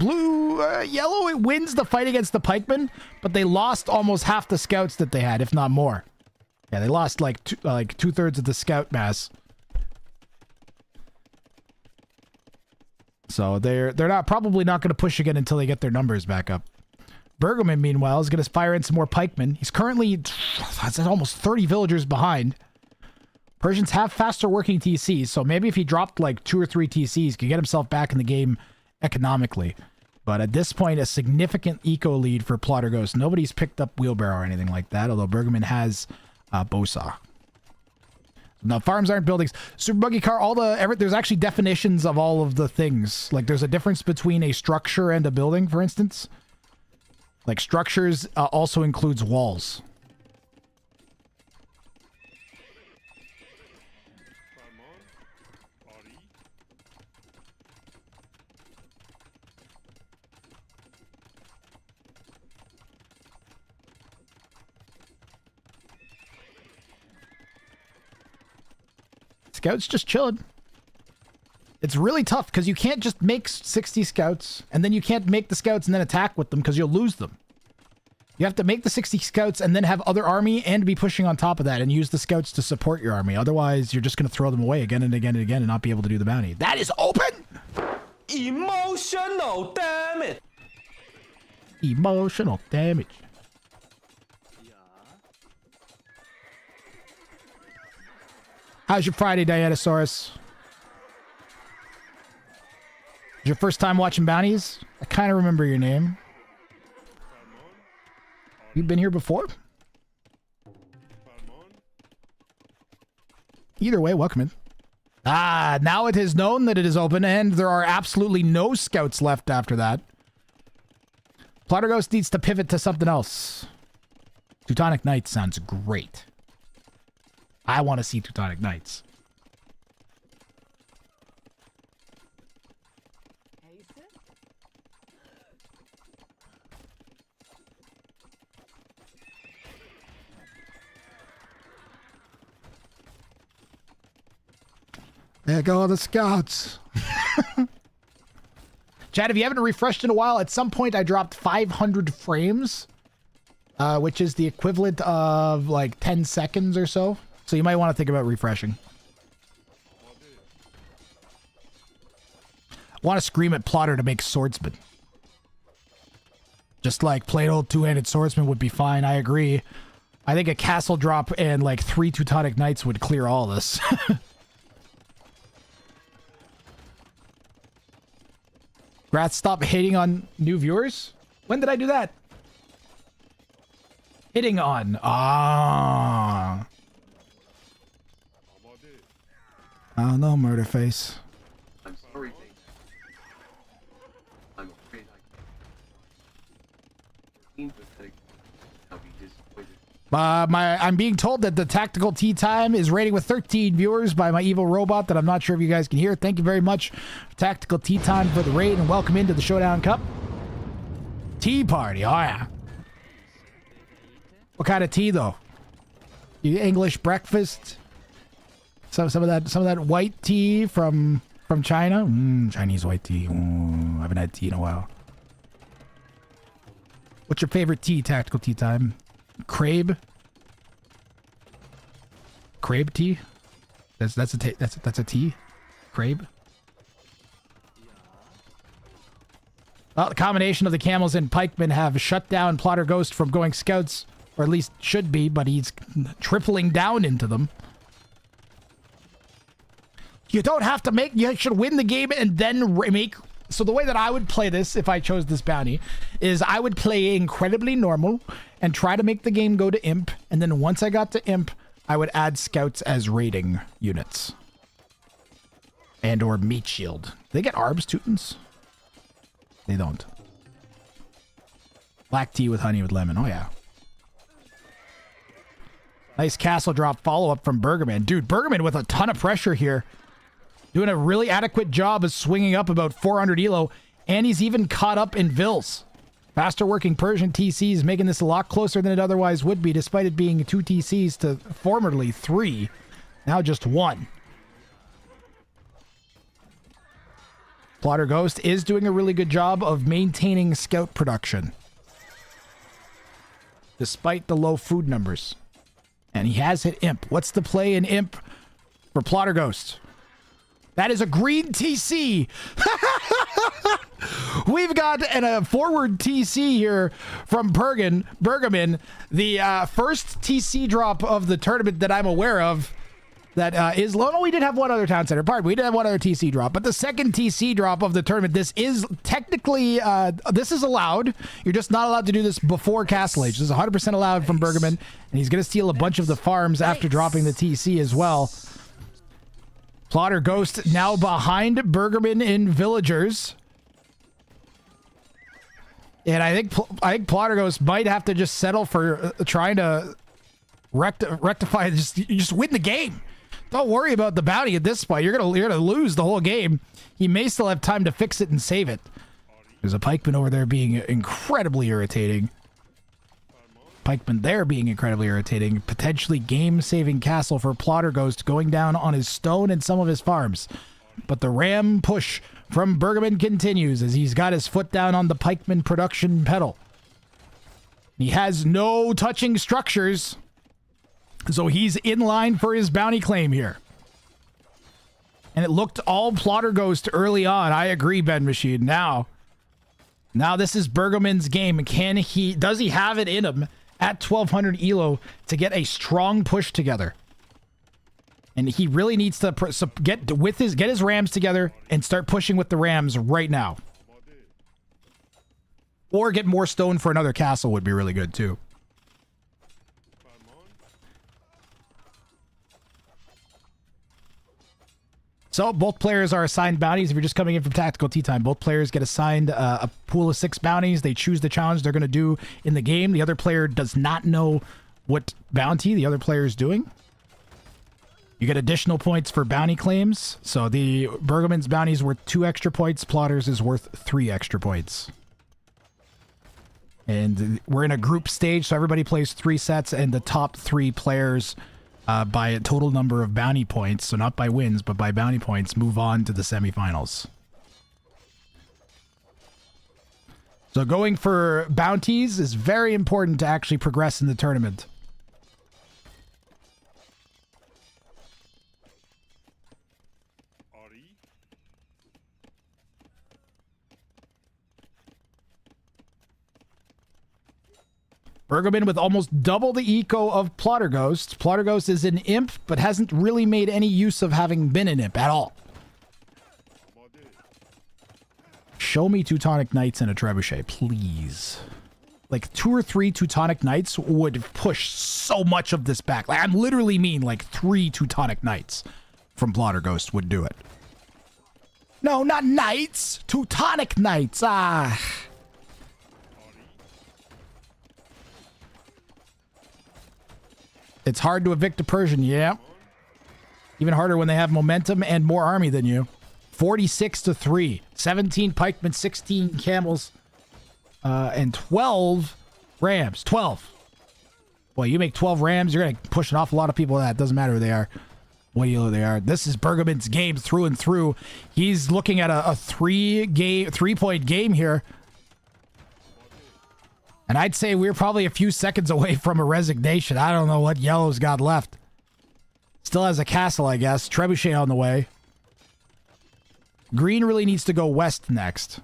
yellow, it wins the fight against the pikemen, but they lost almost half the scouts that they had, if not more. Yeah, they lost like 2/3 of the scout mass. So they're probably not going to push again until they get their numbers back up. Bergman, meanwhile, is going to fire in some more pikemen. He's currently almost 30 villagers behind. Persians have faster working TCs, so maybe if he dropped like 2 or 3 TCs, he could get himself back in the game economically. But at this point, a significant eco lead for Plotter Ghost. Nobody's picked up Wheelbarrow or anything like that, although Bergman has Bosa. No, farms aren't buildings. Super Buggy Car, there's actually definitions of all of the things. Like there's a difference between a structure and a building, for instance. Like structures also includes walls. Scouts just chilling. It's really tough because you can't just make 60 scouts and then you can't make the scouts and then attack with them because you'll lose them. You have to make the 60 scouts and then have other army and be pushing on top of that and use the scouts to support your army. Otherwise, you're just going to throw them away again and again and again and not be able to do the bounty. That is open! Emotional damage! Emotional damage. How's your Friday, Dianosaurus? Your first time watching bounties? I kind of remember your name. You've been here before? Either way, welcome in. Now it is known that it is open and there are absolutely no scouts left after that. Plotter Ghost needs to pivot to something else. Teutonic Knights sounds great. I want to see Teutonic Knights. There go the scouts. Chad, if you haven't refreshed in a while, at some point I dropped 500 frames, which is the equivalent of like 10 seconds or so. So you might want to think about refreshing. I want to scream at Plotter to make swordsman. Just like plain old two-handed swordsman would be fine. I agree. I think a castle drop and like 3 Teutonic Knights would clear all this. Grath, stop hating on new viewers? When did I do that? hitting on. Ah. Oh no, Murderface. I'm sorry, Dave. I'm afraid I pathetic. I'll be disappointed. I'm being told that the Tactical Tea Time is rating with 13 viewers by my evil robot that I'm not sure if you guys can hear. Thank you very much, Tactical Tea Time, for the raid, and welcome into the Showdown Cup. Tea party, oh yeah. What kind of tea though? You English breakfast? Some of that white tea from China? Chinese white tea. I haven't had tea in a while. What's your favorite tea, Tactical Tea Time? Crabe? Crabe tea? That's a tea? Crabe? Well, the combination of the camels and pikemen have shut down Plotter Ghost from going scouts, or at least should be, but he's tripling down into them. You don't have to make... You should win the game and then make... So the way that I would play this, if I chose this bounty, is I would play incredibly normal and try to make the game go to Imp, and then once I got to Imp, I would add scouts as raiding units. And or meat shield. They get arbs, Teutons? They don't. Black tea with honey with lemon. Oh, yeah. Nice castle drop follow-up from Bergerman. Dude, Bergerman with a ton of pressure here. Doing a really adequate job of swinging up about 400 elo. And he's even caught up in Vils. Faster working Persian TCs making this a lot closer than it otherwise would be, despite it being 2 TCs to formerly 3. Now just 1. Plotter Ghost is doing a really good job of maintaining scout production, despite the low food numbers. And he has hit Imp. What's the play in Imp for Plotter Ghost? That is a green TC. We've got a forward TC here from Bergamin. The first TC drop of the tournament that I'm aware of. That is low. No, we did have one other town center. Pardon, we did have one other TC drop. But the second TC drop of the tournament, this is technically, this is allowed. You're just not allowed to do this before Castle Age. This is 100% allowed from Bergamin. And he's going to steal a bunch of the farms after dropping the TC as well. Plotter Ghost now behind Bergamin in villagers. And I think Plotter Ghost might have to just settle for trying to rectify, just win the game. Don't worry about the bounty at this point. You're gonna lose the whole game. He may still have time to fix it and save it. There's a pikeman over there being incredibly irritating. Pikeman there being incredibly irritating. Potentially game-saving castle for Plotter Ghost going down on his stone and some of his farms. But the ram push from Bergamin continues as he's got his foot down on the pikeman production pedal. He has no touching structures. So he's in line for his bounty claim here. And it looked all Plotter Ghost early on. I agree, Ben Machine. Now this is Bergamin's game. Does he have it in him at 1200 elo to get a strong push together? And he really needs to get his rams together and start pushing with the rams right now. Or get more stone for another castle would be really good too. So both players are assigned bounties. If you're just coming in from Tactical Tea Time, both players get assigned a pool of 6 bounties. They choose the challenge they're going to do in the game. The other player does not know what bounty the other player is doing. You get additional points for bounty claims. So the Bergamin's bounty is worth 2 extra points. Plotter's is worth 3 extra points. And we're in a group stage, so everybody plays 3 sets, and the top 3 players... by a total number of bounty points, so not by wins, but by bounty points, move on to the semifinals. So going for bounties is very important to actually progress in the tournament. Bergamin with almost double the eco of Plotter Ghost. Plotter Ghost is an imp, but hasn't really made any use of having been an imp at all. Show me Teutonic Knights and a trebuchet, please. like 2 or 3 Teutonic Knights would push so much of this back. Like, I'm literally mean like 3 Teutonic Knights from Blotter Ghost would do it. No, not Knights. Teutonic Knights. Ah. It's hard to evict a Persian, yeah. Even harder when they have momentum and more army than you. 46-3. 17 pikemen, 16 camels, and 12 rams. 12. Boy, you make 12 rams, you're going to push an awful lot of people with that. Doesn't matter who they are. What yellow they are. This is Bergamon's game through and through. He's looking at a 3-point game here. And I'd say we're probably a few seconds away from a resignation. I don't know what yellow's got left. Still has a castle, I guess. Trebuchet on the way. Green really needs to go west next.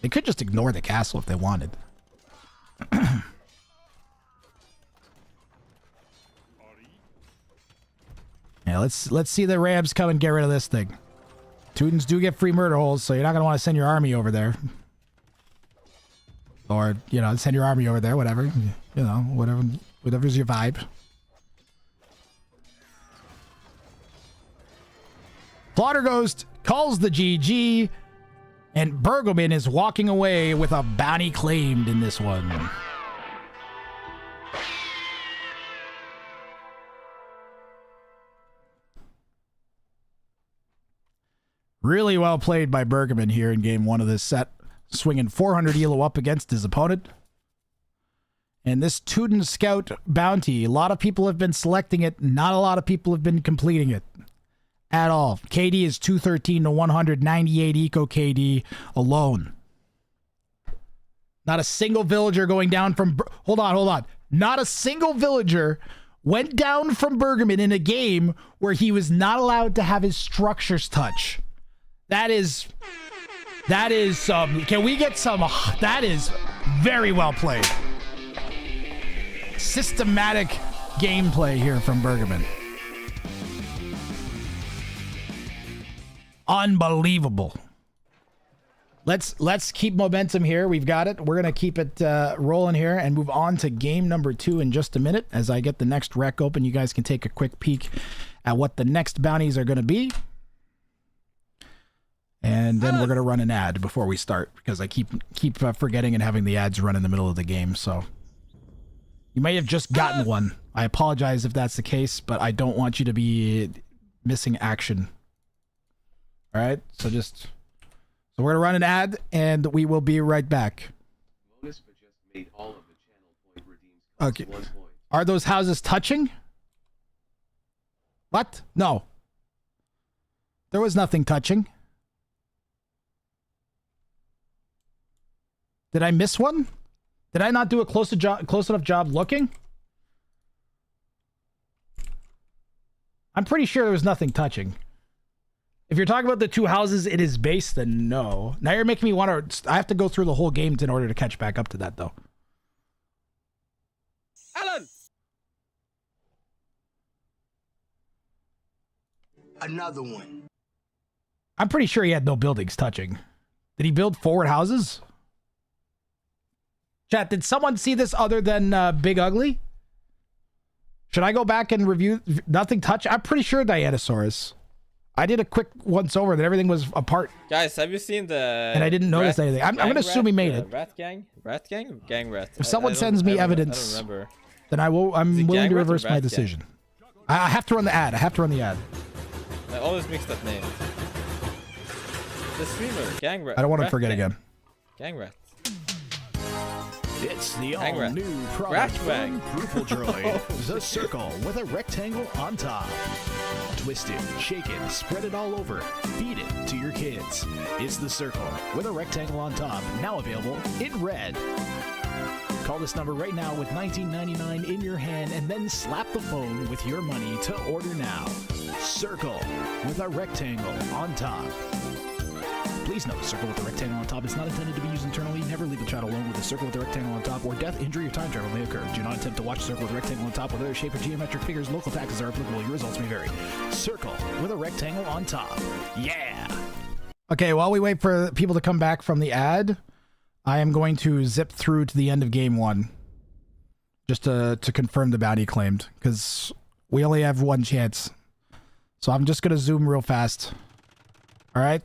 They could just ignore the castle if they wanted. Yeah, let's see the Rams come and get rid of this thing. Teutons do get free murder holes, so you're not going to want to send your army over there. Or, you know, send your army over there, whatever. You know, whatever's your vibe. Plotter Ghost calls the GG, and Bergman is walking away with a bounty claimed in this one. Really well played by Bergman here in game 1 of this set. Swinging 400 elo up against his opponent. And this Teuton Scout bounty, a lot of people have been selecting it. Not a lot of people have been completing it at all. KD is 213 to 198 eco KD alone. Not a single villager going down from... Hold on. Not a single villager went down from Bergman in a game where he was not allowed to have his structures touch. That is some... Can we get some... That is very well played. Systematic gameplay here from Bergman. Unbelievable. Let's keep momentum here. We've got it. We're going to keep it rolling here and move on to game number 2 in just a minute. As I get the next rec open, you guys can take a quick peek at what the next bounties are going to be. And then we're going to run an ad before we start, because I keep forgetting and having the ads run in the middle of the game. So you may have just gotten one. I apologize if that's the case, but I don't want you to be missing action. All right, so we're going to run an ad, and we will be right back. Okay. Are those houses touching? What? No. There was nothing touching. Did I miss one? Did I not do a close enough job looking? I'm pretty sure there was nothing touching. If you're talking about the 2 houses, it is base, then no. Now you're making me want to... I have to go through the whole game in order to catch back up to that, though. Alan! Another one. I'm pretty sure he had no buildings touching. Did he build forward houses? Chat, did someone see this other than Big Ugly? Should I go back and review? Nothing touch? I'm pretty sure Dianosaurus. I did a quick once over that everything was apart. Guys, have you seen the... And I didn't notice anything. I'm going to assume he made it. Rat gang? Rat gang? Or gang rat? If someone sends me evidence, I don't remember. Then I'm willing to reverse my decision. I have to run the ad. I always mix up names. The streamer, gang rat. I don't want to forget again. Gang rat. It's the all-new product from Purple Droid, the circle with a rectangle on top. Twist it, shake it, spread it all over, feed it to your kids. It's the circle with a rectangle on top, now available in red. Call this number right now with $19.99 in your hand and then slap the phone with your money to order now. Circle with a rectangle on top. Please note, circle with a rectangle on top is not intended to be used internally. Never leave the child alone with a circle with a rectangle on top, or death, injury, or time travel may occur. Do not attempt to watch a circle with a rectangle on top with other shape or geometric figures. Local taxes are applicable. Your results may vary. Circle with a rectangle on top. Yeah! Okay, while we wait for people to come back from the ad, I am going to zip through to the end of game 1. Just to confirm the bounty claimed. Because we only have one chance. So I'm just going to zoom real fast. Alright?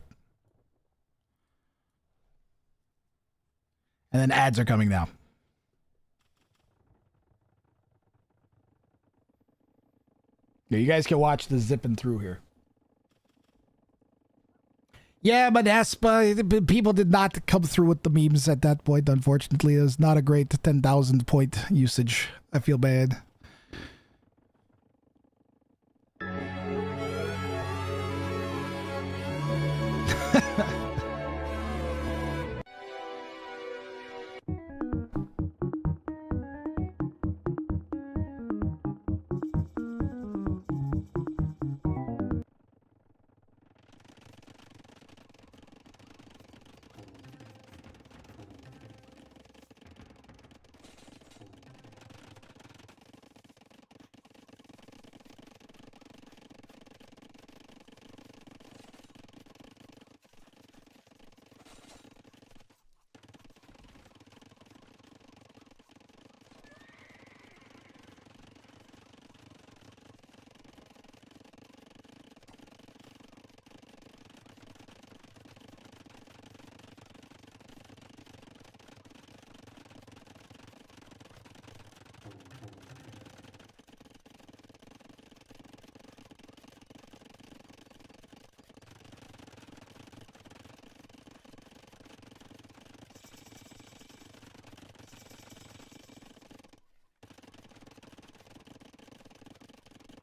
And then ads are coming now. Yeah, you guys can watch the zipping through here. Yeah, but people did not come through with the memes at that point, unfortunately. It was not a great 10,000 point usage. I feel bad.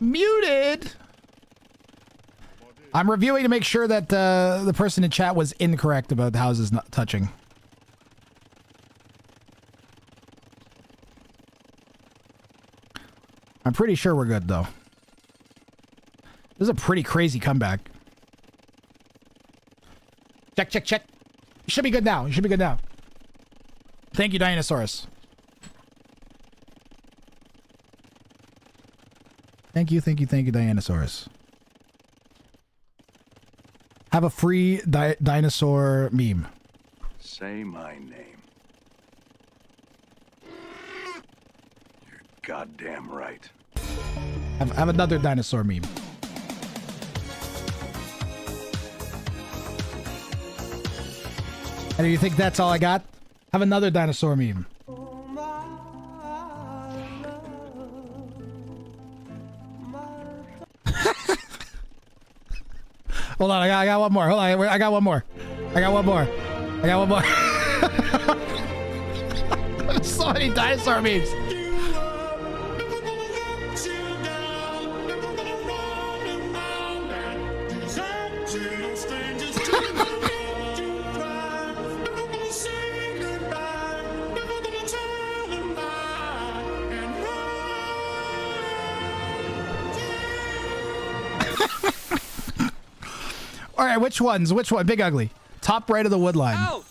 Muted. I'm reviewing to make sure that the person in chat was incorrect about the houses not touching. I'm pretty sure we're good though. This is a pretty crazy comeback. Check, check, check. You should be good now. You should be good now. Thank you, Dinosaurus. Thank you, thank you, thank you, Dinosaurus. Have a free dinosaur meme. Say my name. You're goddamn right. Have another dinosaur meme. And do you think that's all I got? Have another dinosaur meme. Hold on, I got one more. Hold on, I got one more. I got one more. I got one more. So many dinosaur memes. All right, which ones? Which one? Big Ugly. Top right of the wood line. Out.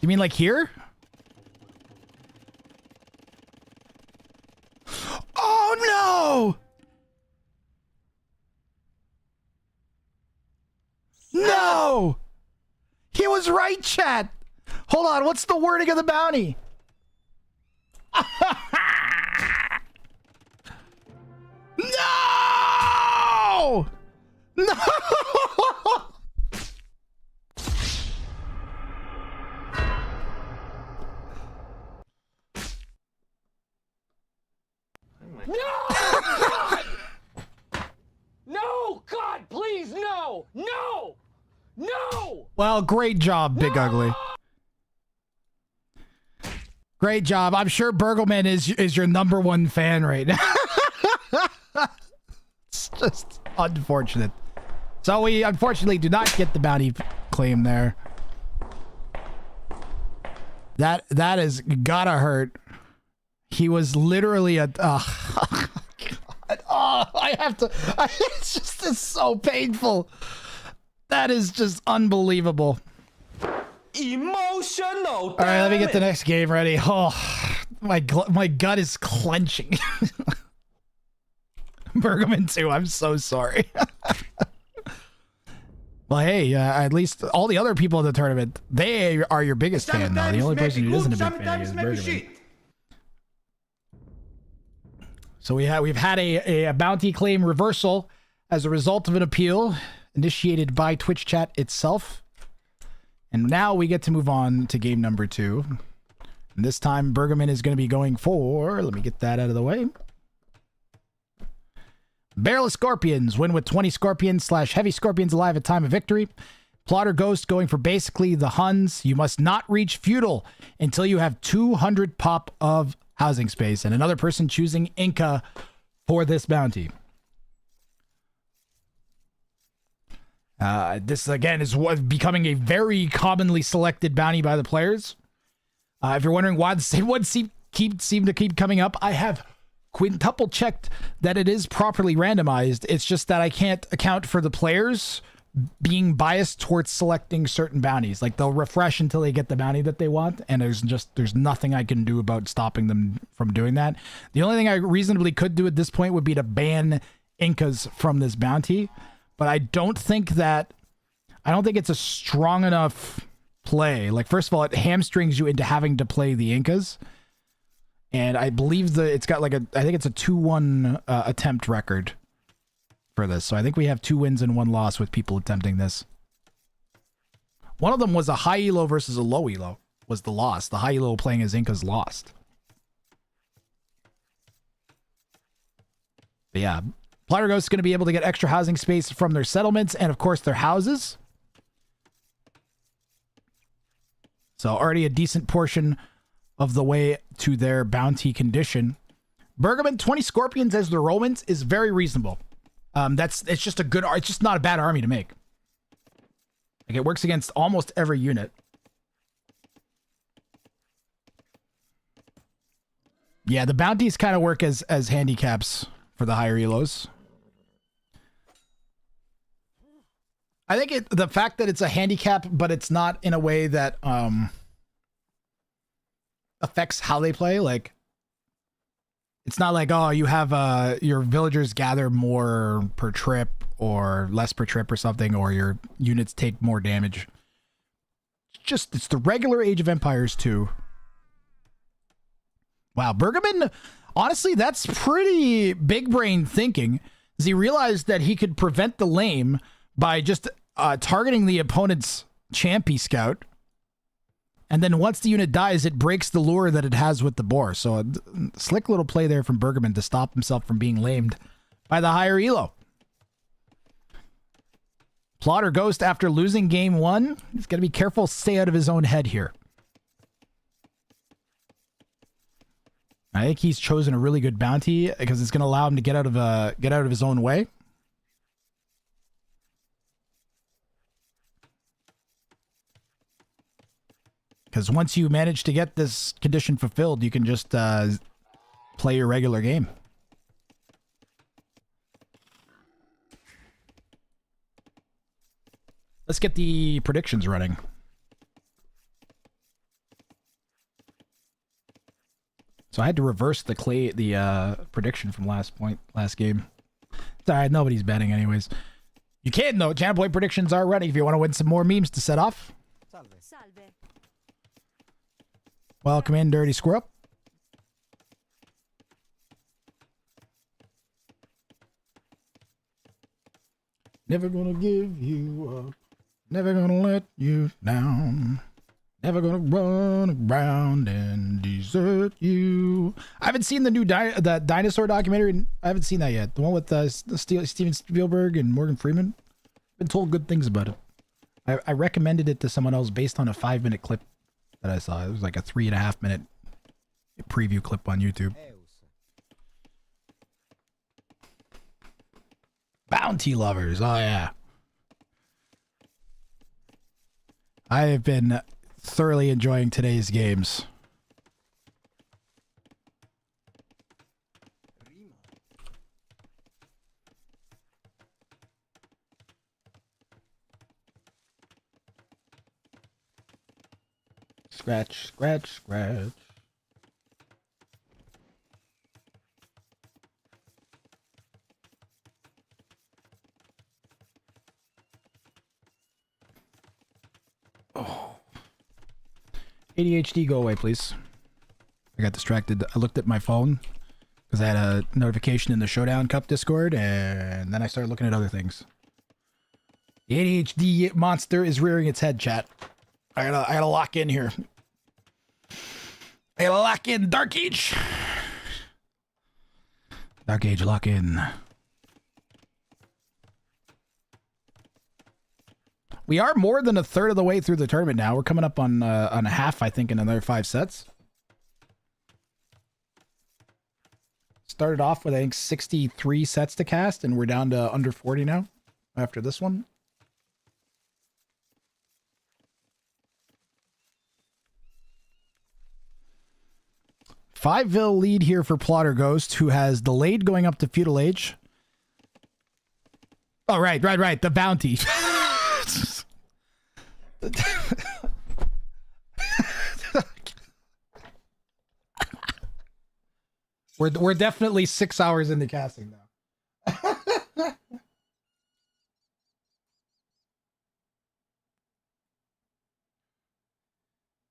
You mean like here? Oh no! No! He was right, chat. Hold on, what's the wording of the bounty? No! No! No! No! God, please, no! No! No! Well, great job, Big Ugly. Great job. I'm sure Burgleman is your #1 fan right now. It's just unfortunate. So we unfortunately do not get the bounty claim there. That is gotta hurt. He was literally a oh, I have to it's so painful. That is just unbelievable. Emotional. All right, let me get the next game ready. Oh, my gut is clenching. Bergman 2, I'm so sorry. Well, hey, at least all the other people in the tournament, they are your biggest fan now. The only person who isn't a big fan is Bergman. So we've had a bounty claim reversal as a result of an appeal initiated by Twitch chat itself. And now we get to move on to game number 2. And this time Bergman is going to be going for, let me get that out of the way. Bearless Scorpions win with 20 Scorpions / Heavy Scorpions alive at time of victory. Plotter Ghost going for basically the Huns. You must not reach feudal until you have 200 pop of housing space, and another person choosing Inca for this bounty. This again is becoming a very commonly selected bounty by the players. If you're wondering why the same ones seem to keep coming up, I have quintuple checked that it is properly randomized. It's just that I can't account for the players being biased towards selecting certain bounties. Like, they'll refresh until they get the bounty that they want, and there's nothing I can do about stopping them from doing that. The only thing I reasonably could do at this point would be to ban Incas from this bounty, but I don't think it's a strong enough play. Like, first of all, it hamstrings you into having to play the Incas. And I believe it's got like I think it's a 2-1 attempt record for this. So I think we have 2 wins and 1 loss with people attempting this. One of them was a high elo versus a low elo was the loss. The high elo playing as Incas lost. But yeah, Plotter Ghost is going to be able to get extra housing space from their settlements and of course their houses. So already a decent portion of the way to their bounty condition. Bergman 20 Scorpions as the Romans is very reasonable. It's just not a bad army to make. Like, it works against almost every unit. Yeah, the bounties kind of work as handicaps for the higher elos. I think the fact that it's a handicap, but it's not in a way that affects how they play. Like, it's not like, oh, you have your villagers gather more per trip or less per trip or something, or your units take more damage. It's the regular Age of Empires 2. Wow, Bergman, honestly, that's pretty big brain thinking. As he realized that he could prevent the lame by just targeting the opponent's Champy Scout. And then once the unit dies, it breaks the lure that it has with the boar. So a slick little play there from Bergman to stop himself from being lamed by the higher elo. Plotter Ghost, after losing game 1, he's got to be careful, stay out of his own head here. I think he's chosen a really good bounty because it's going to allow him to get out of his own way. Because once you manage to get this condition fulfilled, you can just play your regular game. Let's get the predictions running. So I had to reverse the prediction from last game. It's alright, nobody's betting anyways. You can though. Channel Point predictions are running if you want to win some more memes to set off. Welcome in, Dirty Squirrel. Never gonna give you up. Never gonna let you down. Never gonna run around and desert you. I haven't seen the new the dinosaur documentary. I haven't seen that yet. The one with Steven Spielberg and Morgan Freeman. Been told good things about it. I recommended it to someone else based on a 5-minute clip that I saw. It was like a 3.5-minute preview clip on YouTube. Bounty lovers. Oh yeah. I have been thoroughly enjoying today's games. Scratch, scratch, scratch. ADHD, go away, please. I got distracted. I looked at my phone because I had a notification in the Showdown Cup Discord, and then I started looking at other things. The ADHD monster is rearing its head, chat. I gotta lock in here. I gotta lock in Dark Age. Dark Age, lock in. We are more than a third of the way through the tournament now. We're coming up on a half, I think, in another 5 sets. Started off with, I think, 63 sets to cast, and we're down to under 40 now after this one. Fiveville lead here for Plotter Ghost, who has delayed going up to Feudal Age. Oh, right. The bounty. We're definitely 6 hours into casting now.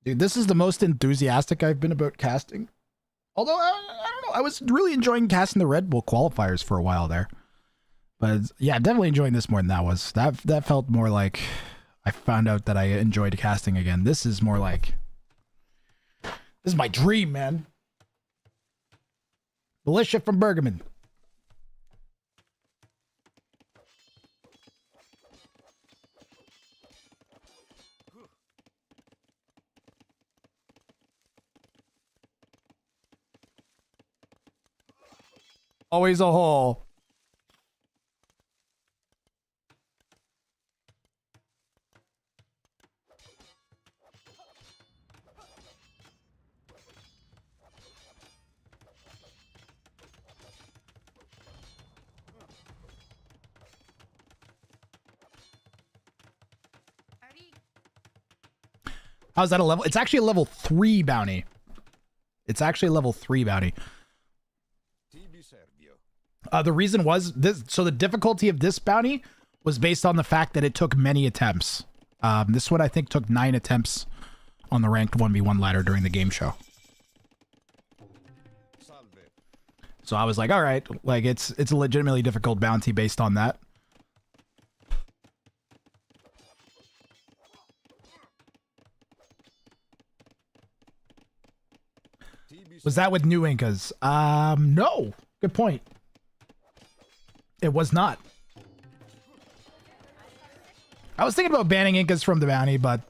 Dude, this is the most enthusiastic I've been about casting. Although, I don't know, I was really enjoying casting the Red Bull qualifiers for a while there. But yeah, definitely enjoying this more than that was. That felt more like I found out that I enjoyed casting again. This is more like, this is my dream, man. Militia from Bergman. Always a hole. How's that a level? It's actually a level 3 bounty. It's actually a level 3 bounty. The reason was this. So the difficulty of this bounty was based on the fact that it took many attempts. This one I think took 9 attempts on the ranked 1v1 ladder during the game show. So I was like, all right, like it's a legitimately difficult bounty based on that. Was that with new Incas? No. Good point. It was not. I was thinking about banning Incas from the bounty, but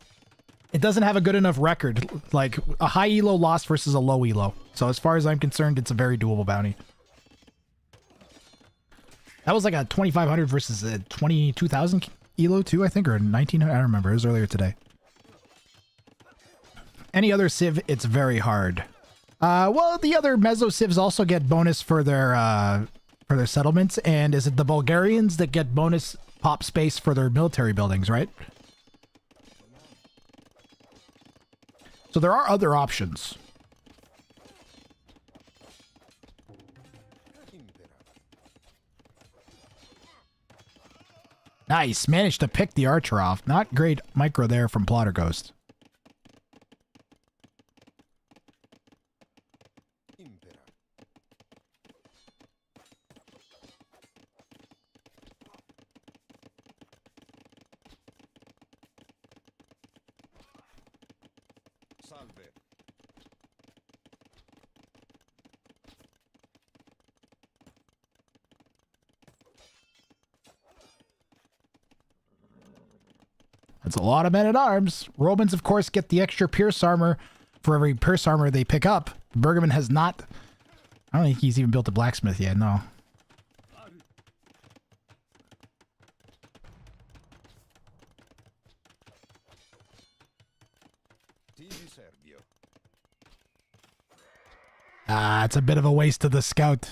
it doesn't have a good enough record. Like, a high elo loss versus a low elo. So as far as I'm concerned, it's a very doable bounty. That was like a 2,500 versus a 22,000 elo too, I think, or 1,900. I don't remember. It was earlier today. Any other civ, it's very hard. Well, the other Meso civs also get bonus for their settlements, and is it the Bulgarians that get bonus pop space for their military buildings, right? So there are other options. Nice, managed to pick the archer off. Not great micro there from Plotter Ghost. That's a lot of men-at-arms. Romans, of course, get the extra pierce armor for every pierce armor they pick up. Bergman has not... I don't think he's even built a blacksmith yet, no. Ah, it's a bit of a waste of the scout.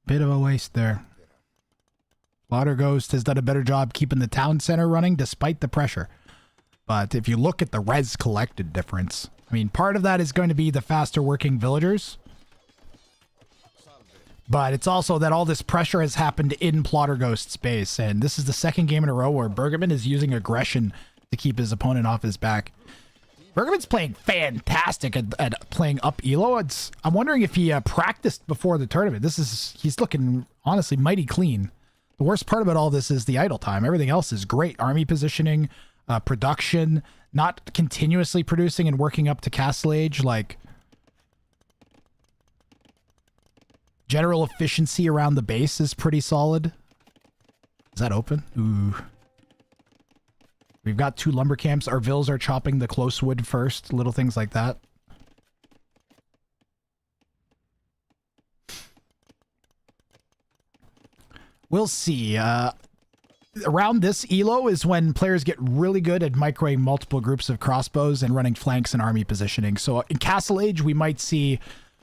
Bit of a waste there. Plotter Ghost has done a better job keeping the town center running despite the pressure. But if you look at the res collected difference, I mean, part of that is going to be the faster working villagers. But it's also that all this pressure has happened in Plotter Ghost's base. And this is the second game in a row where Bergman is using aggression to keep his opponent off his back. Bergman's playing fantastic at playing up elo. I'm wondering if he practiced before the tournament. He's looking honestly mighty clean. The worst part about all this is the idle time. Everything else is great. Army positioning, production, not continuously producing and working up to castle age. Like general efficiency around the base is pretty solid. Is that open? Ooh. We've got 2 lumber camps. Our vills are chopping the close wood first. Little things like that. We'll see. Around this elo is when players get really good at microwaving multiple groups of crossbows and running flanks and army positioning. So in Castle Age, we might see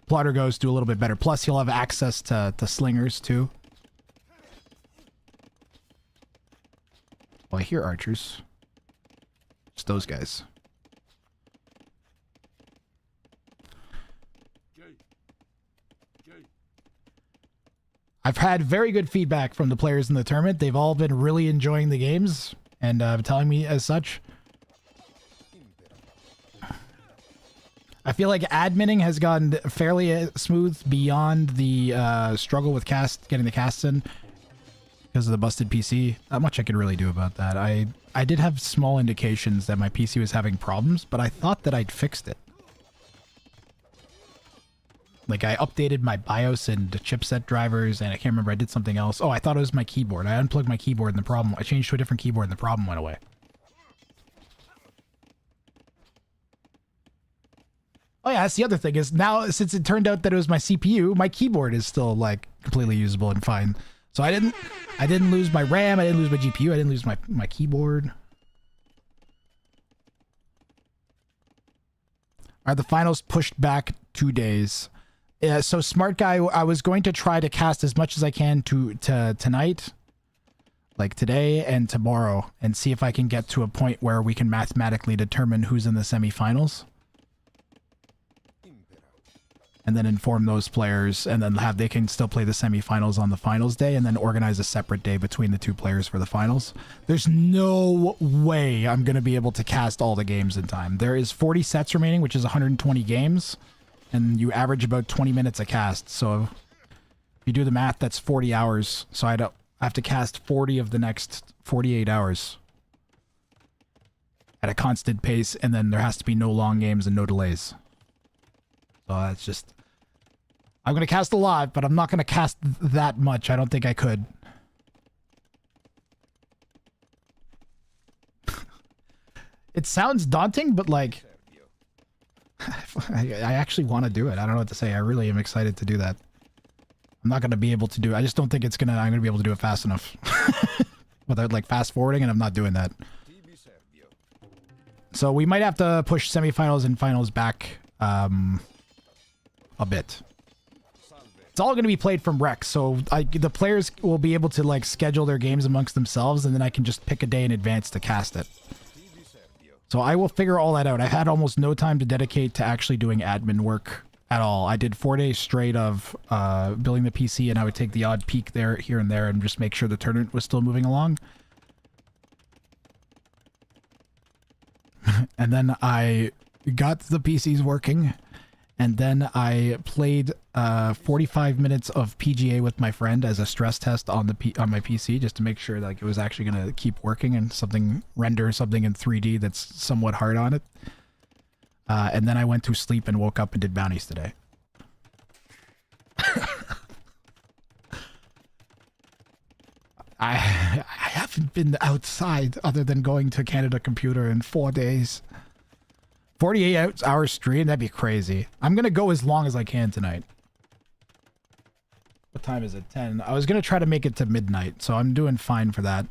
Plotter Ghost do a little bit better. Plus, he'll have access to slingers too. Well, I hear archers. It's those guys. I've had very good feedback from the players in the tournament. They've all been really enjoying the games and telling me as such. I feel like adminning has gone fairly smooth beyond the struggle with getting the casts in because of the busted PC. Not much I could really do about that. I did have small indications that my PC was having problems, but I thought that I'd fixed it. Like, I updated my BIOS and the chipset drivers, and I can't remember, I did something else. Oh, I thought it was my keyboard. I unplugged my keyboard, and I changed to a different keyboard, and the problem went away. Oh yeah, that's the other thing, is now, since it turned out that it was my CPU, my keyboard is still, like, completely usable and fine. So I didn't lose my RAM, I didn't lose my GPU, I didn't lose my keyboard. Are the finals pushed back 2 days? So Smart Guy, I was going to try to cast as much as I can to tonight, like today and tomorrow, and see if I can get to a point where we can mathematically determine who's in the semifinals. And then inform those players, and then they can still play the semifinals on the finals day, and then organize a separate day between the 2 players for the finals. There's no way I'm going to be able to cast all the games in time. There is 40 sets remaining, which is 120 games. And you average about 20 minutes a cast. So if you do the math, that's 40 hours. So I have to cast 40 of the next 48 hours at a constant pace. And then there has to be no long games and no delays. So that's just... I'm going to cast a lot, but I'm not going to cast that much. I don't think I could. It sounds daunting, but like... I actually want to do it. I don't know what to say. I really am excited to do that. I'm not going to be able to do it. I just don't think I'm going to be able to do it fast enough. Without like fast forwarding, and I'm not doing that. So we might have to push semifinals and finals back a bit. It's all going to be played from rec, so the players will be able to like schedule their games amongst themselves, and then I can just pick a day in advance to cast it. So I will figure all that out. I had almost no time to dedicate to actually doing admin work at all. I did 4 days straight of building the PC, and I would take the odd peek here and there and just make sure the tournament was still moving along. And then I got the PCs working, and then I played 45 minutes of PGA with my friend as a stress test on my PC, just to make sure like it was actually going to keep working and render something in 3D that's somewhat hard on it. And then I went to sleep and woke up and did bounties today. I haven't been outside other than going to Canada Computer in 4 days. 48 hours stream? That'd be crazy. I'm going to go as long as I can tonight. What time is it? 10. I was going to try to make it to midnight, so I'm doing fine for that.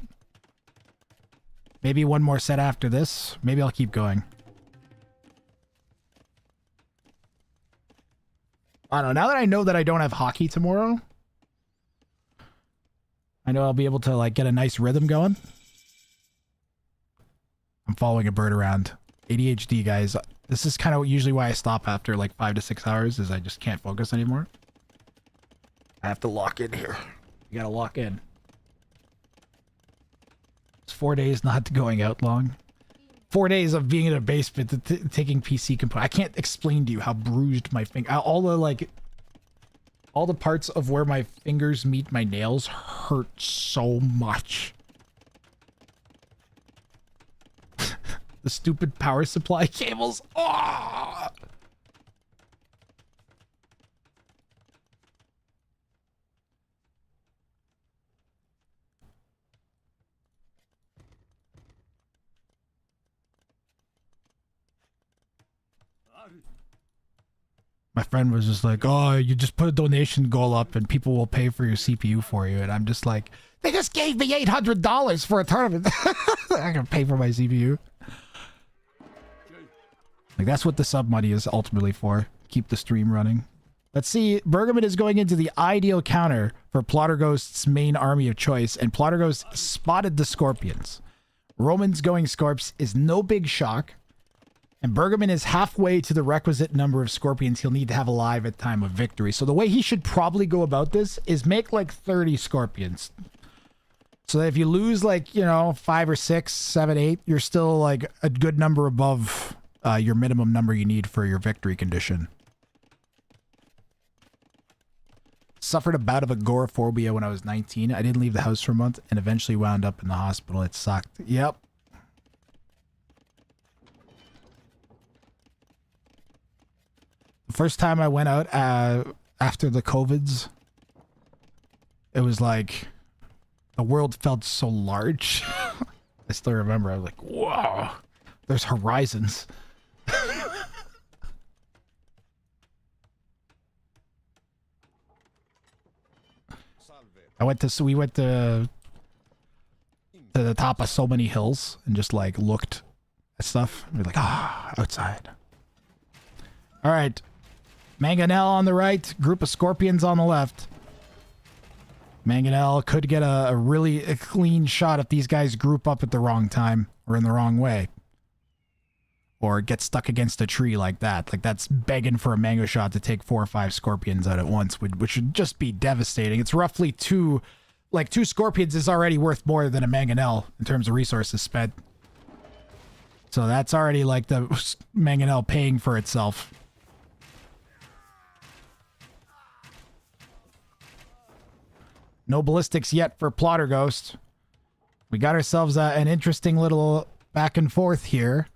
Maybe one more set after this. Maybe I'll keep going. I don't know. Now that I know that I don't have hockey tomorrow, I know I'll be able to like get a nice rhythm going. I'm following a bird around. ADHD, guys. This is kind of usually why I stop after like 5 to 6 hours, is I just can't focus anymore. I have to lock in here. You gotta lock in. It's 4 days not going out long. 4 days of being in a basement, taking PC components. I can't explain to you how bruised my finger. All the parts of where my fingers meet my nails hurt so much. The stupid power supply cables. Oh! My friend was just like, oh, you just put a donation goal up and people will pay for your CPU for you. And I'm just like, they just gave me $800 for a tournament. I can pay for my CPU. Like, that's what the sub money is ultimately for. Keep the stream running. Let's see. Bergman is going into the ideal counter for Plotterghost's main army of choice. And Plotterghost spotted the Scorpions. Roman's going Scorps is no big shock. And Bergman is halfway to the requisite number of Scorpions he'll need to have alive at time of victory. So the way he should probably go about this is make like 30 Scorpions. So that if you lose like, you know, 5 or 6, 7, 8, you're still like a good number above your minimum number you need for your victory condition. Suffered a bout of agoraphobia when I was 19. I didn't leave the house for a month and eventually wound up in the hospital. It sucked. Yep. The first time I went out after the COVIDs, it was like the world felt so large. I still remember. I was like, whoa, there's horizons. We went to the top of so many hills and just like looked at stuff. We were like, outside. All right. Mangonel on the right, group of Scorpions on the left. Mangonel could get a really clean shot if these guys group up at the wrong time or in the wrong way. Or get stuck against a tree like that. Like, that's begging for a mango shot to take 4 or 5 Scorpions out at once, which would just be devastating. It's roughly 2 Scorpions is already worth more than a Mangonel in terms of resources spent. So that's already like the Mangonel paying for itself. No ballistics yet for Plotterghost. We got ourselves an interesting little back and forth here.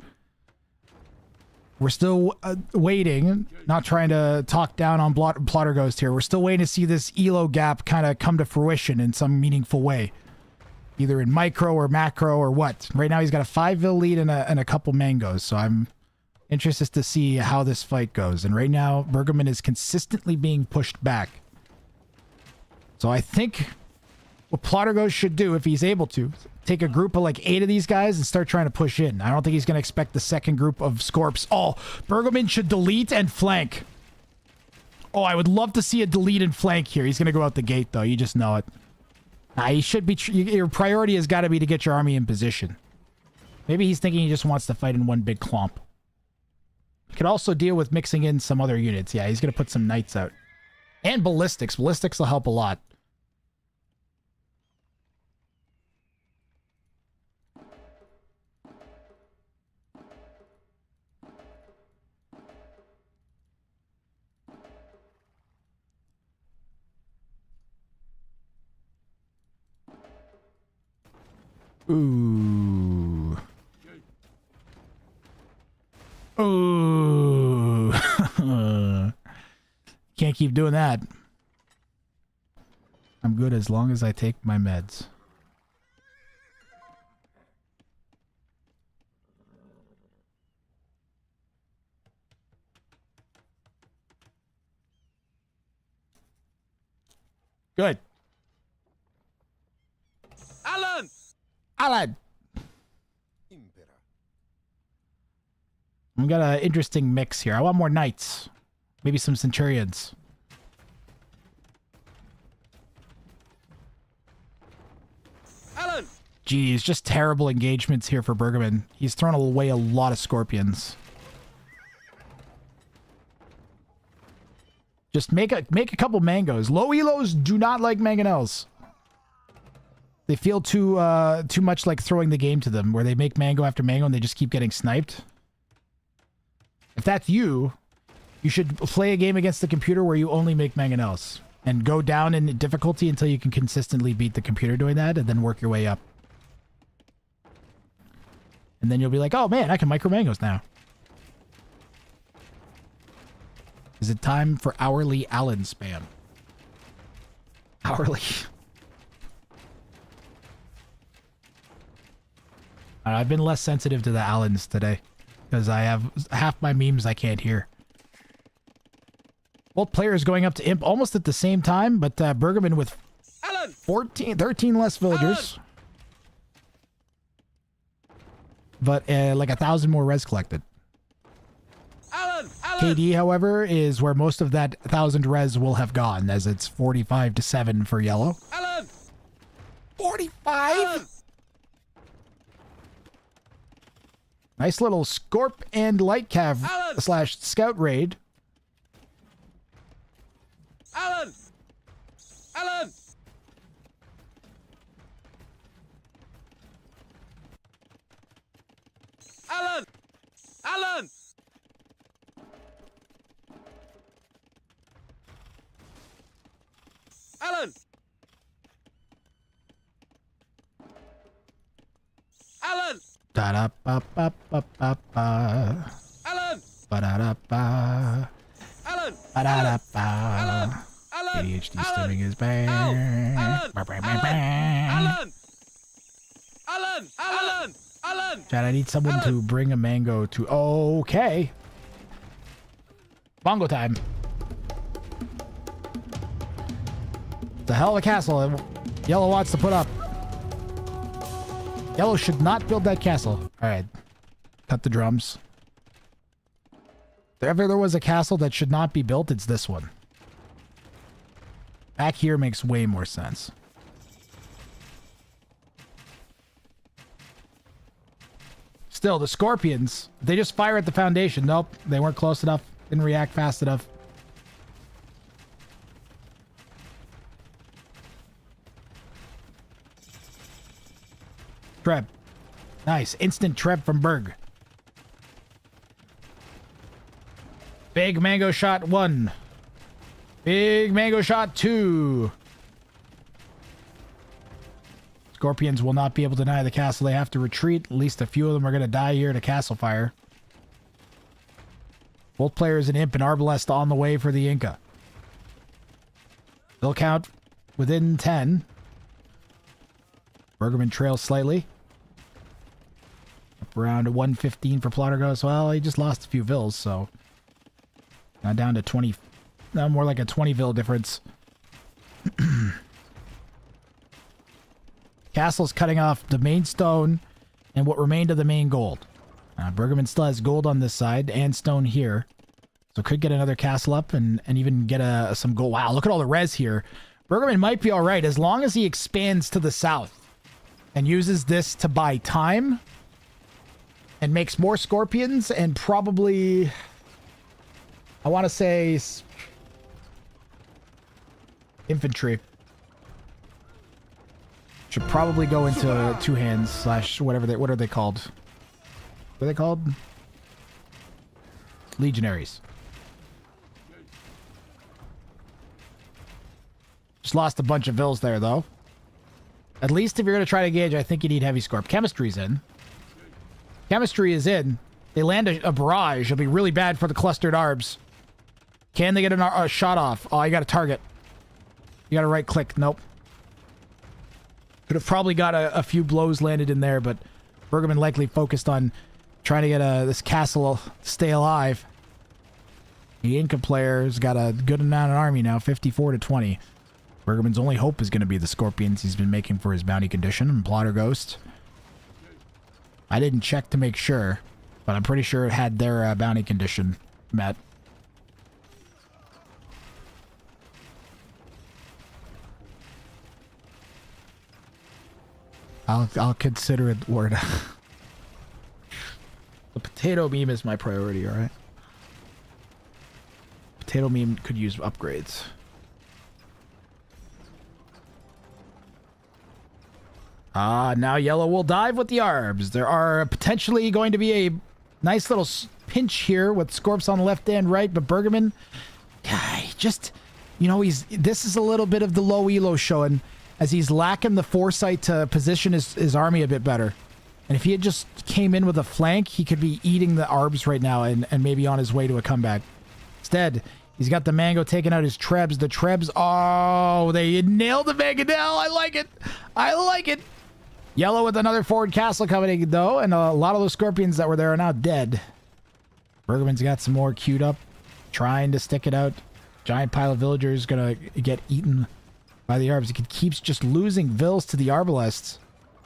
We're still waiting, not trying to talk down on Plotterghost here. We're still waiting to see this ELO gap kind of come to fruition in some meaningful way. Either in micro or macro or what. Right now he's got a 5-vil lead and a couple mangoes, so I'm interested to see how this fight goes. And right now, Bergman is consistently being pushed back. So I think what Plotterghost should do, if he's able to, take a group of like 8 of these guys and start trying to push in. I don't think he's going to expect the second group of Scorps. Oh, Bergman should delete and flank. Oh, I would love to see a delete and flank here. He's going to go out the gate, though. You just know it. He should be... your priority has got to be to get your army in position. Maybe he's thinking he just wants to fight in one big clump. He could also deal with mixing in some other units. Yeah, he's going to put some knights out. And ballistics. Ballistics will help a lot. Ooh. Ooh. Can't keep doing that. I'm good as long as I take my meds. Good. Alan! Alan! I've got an interesting mix here. I want more knights. Maybe some centurions. Alan! Geez, just terrible engagements here for Bergman. He's thrown away a lot of Scorpions. Just make a couple mangoes. Low elos do not like mangonels. They feel too much like throwing the game to them, where they make mango after mango and they just keep getting sniped. If that's you, you should play a game against the computer where you only make mangonels and go down in difficulty until you can consistently beat the computer doing that, and then work your way up. And then you'll be like, oh man, I can micro mangoes now. Is it time for hourly Allen spam? Hourly. I've been less sensitive to the Allens today because I have half my memes I can't hear. Both players going up to Imp almost at the same time, but Bergman with 13 less villagers. But like 1,000 more res collected. KD, however, is where most of that 1,000 res will have gone, as it's 45-7 for yellow. 45? Nice little Scorp and Light Cav / Scout raid. Alan! Alan! Alan! Alan! Alan! Alan! Da da ba ba ba ba ba. Alan! Ba da da ba. Alan! Ba da da ba. Alan! ADHD stimming is bad. Alan! Ba, ba, ba, ba. Alan! Alan! Alan! Alan! Chad, I need someone to bring a mango to... Okay. Bongo time. It's a hell of a castle Yellow wants to put up. Yellow should not build that castle. Alright. Cut the drums. If ever there was a castle that should not be built, it's this one. Back here makes way more sense. Still, the Scorpions, they just fire at the foundation. Nope, they weren't close enough. Didn't react fast enough. Treb. Nice. Instant Treb from Berg. Big mango shot 1. Big mango shot 2. Scorpions will not be able to deny the castle. They have to retreat. At least a few of them are going to die here to castle fire. Both players in Imp and Arbalest on the way for the Inca. They'll count within 10. Bergerman trails slightly. Up around 115 for Plotterghost. Well, he just lost a few vills, so... Now down to 20... Now more like a 20 vill difference. Castle's cutting off the main stone and what remained of the main gold. Bergerman still has gold on this side and stone here. So could get another castle up and even get some gold. Wow, look at all the res here. Bergerman might be alright as long as he expands to the south and uses this to buy time and makes more Scorpions and probably, I want to say, infantry. Should probably go into two hands / whatever what are they called? What are they called? Legionaries. Just lost a bunch of vills there, though. At least if you're going to try to engage, I think you need heavy Scorp. Chemistry's in. Chemistry is in. They land a barrage. It'll be really bad for the clustered arbs. Can they get a shot off? Oh, you got to target. You got to right click. Nope. Could have probably got a few blows landed in there, but Bergerman likely focused on trying to get this castle stay alive. The Inca player's got a good amount of army now, 54-20. Bergerman's only hope is going to be the Scorpions he's been making for his bounty condition and Plotter Ghost. I didn't check to make sure, but I'm pretty sure it had their bounty condition met. I'll consider it word. The potato meme is my priority, alright? Potato meme could use upgrades. Now yellow will dive with the arbs. There are potentially going to be a nice little pinch here with Scorps on the left and right, but Bergman, just, you know, this is a little bit of the low elo showing as he's lacking the foresight to position his army a bit better. And if he had just came in with a flank, he could be eating the arbs right now and maybe on his way to a comeback. Instead, he's got the Mango taking out his Trebs. The Trebs, oh, they nailed the Mangonel. I like it. I like it. Yellow with another forward castle coming, though, and a lot of those Scorpions that were there are now dead. Bergman's got some more queued up, trying to stick it out. Giant pile of villagers gonna get eaten by the arbs. He keeps just losing vills to the arbalests.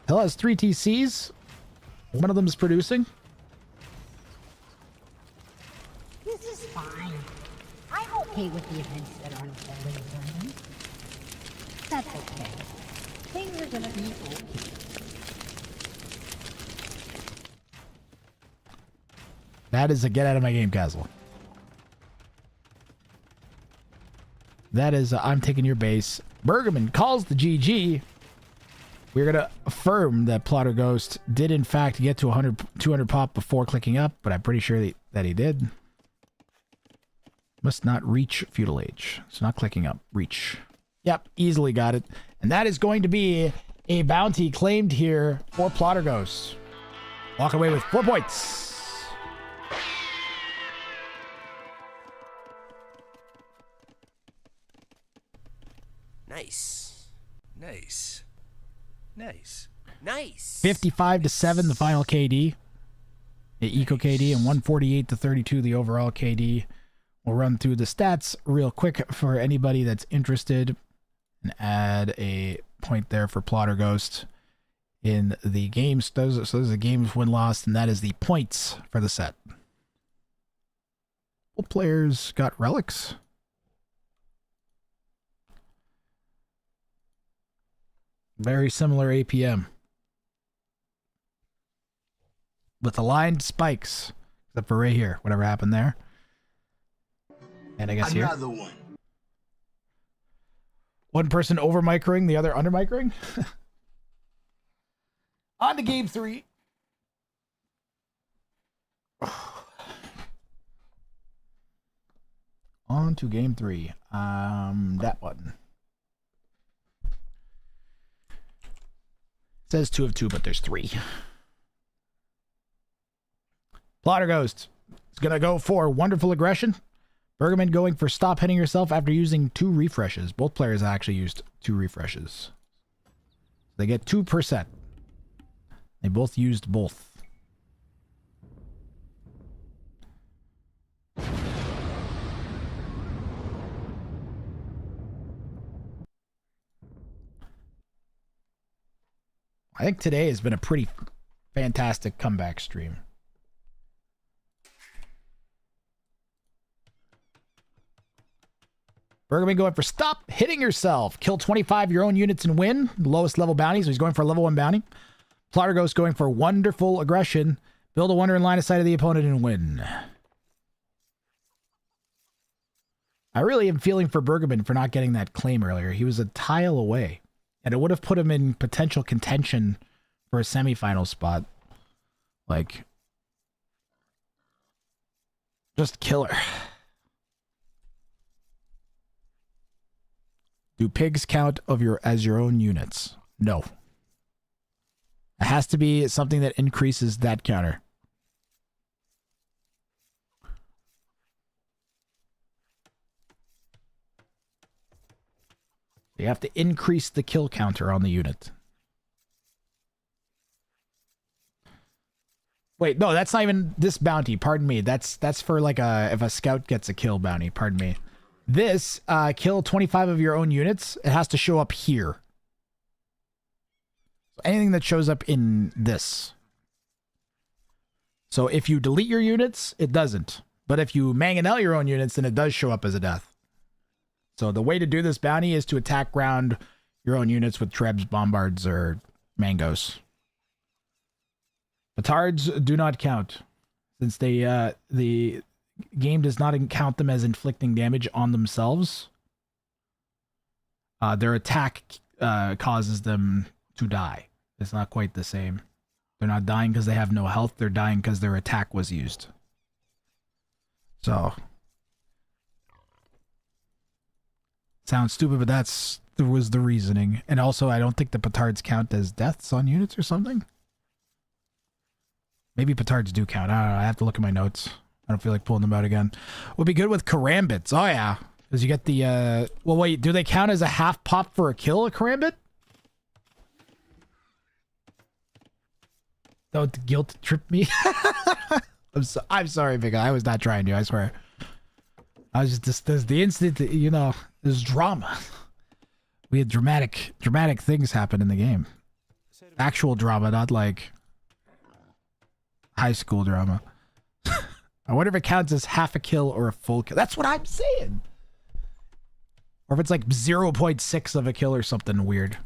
Hill has 3 TCs. One of them is producing. This is fine. I'm okay with the events that are unfolding around me. That's okay. Things are gonna be okay. That is a get out of my game castle. That is I'm taking your base. Bergman calls the GG. We're going to affirm that Plotter Ghost did in fact get to 200 pop before clicking up, but I'm pretty sure that he did. Must not reach feudal age. It's not clicking up. Reach. Yep, easily got it. And that is going to be a bounty claimed here for Plotter Ghost. Walk away with 4 points. Nice. Nice. Nice. Nice. 55-7, the final KD. The eco KD, and 148-32, the overall KD. We'll run through the stats real quick for anybody that's interested and add a point there for Plotter Ghost in the games. So those are the games win-loss, and that is the points for the set. Both players got relics. Very similar APM. With aligned spikes. Except for right here. Whatever happened there. And I guess Another here. One. One person over microing, the other under microing. On to game 3. On to game 3. That one. It says 2 of 2, but there's 3. Plotter Ghost is going to go for Wonderful Aggression. Bergman going for Stop Hitting Yourself after using 2 refreshes. Both players actually used 2 refreshes. They get 2%. They both used both. I think today has been a pretty fantastic comeback stream. Bergman going for Stop Hitting Yourself. Kill 25 of your own units and win. Lowest level bounty, so he's going for a level 1 bounty. Plotter Ghost going for Wonderful Aggression. Build a wonder in line of sight of the opponent and win. I really am feeling for Bergman for not getting that claim earlier. He was a tile away. And it would have put him in potential contention for a semifinal spot. Like, just killer. Do pigs count as your own units? No. It has to be something that increases that counter. You have to increase the kill counter on the unit. Wait, no, that's not even this bounty. Pardon me. That's for like if a scout gets a kill bounty. Pardon me. This, kill 25 of your own units. It has to show up here. So anything that shows up in this. So if you delete your units, it doesn't. But if you mangonel your own units, then it does show up as a death. So the way to do this bounty is to attack ground your own units with Trebs, Bombards, or Mangos. Petards do not count, since the game does not count them as inflicting damage on themselves. Their attack causes them to die. It's not quite the same. They're not dying because they have no health. They're dying because their attack was used. So. Sounds stupid, but there was the reasoning. And also, I don't think the petards count as deaths on units or something. Maybe petards do count. I don't know. I have to look at my notes. I don't feel like pulling them out again. Would be good with karambits. Oh, yeah. Because you get the, well, wait. Do they count as a half pop for a kill, a karambit? Don't guilt trip me. I'm sorry, Vika. I was not trying to, I swear. I was just the instant that, you know, there's drama. We had dramatic things happen in the game. Actual drama, not like high school drama. I wonder if it counts as half a kill or a full kill. That's what I'm saying. Or if it's like 0.6 of a kill or something weird.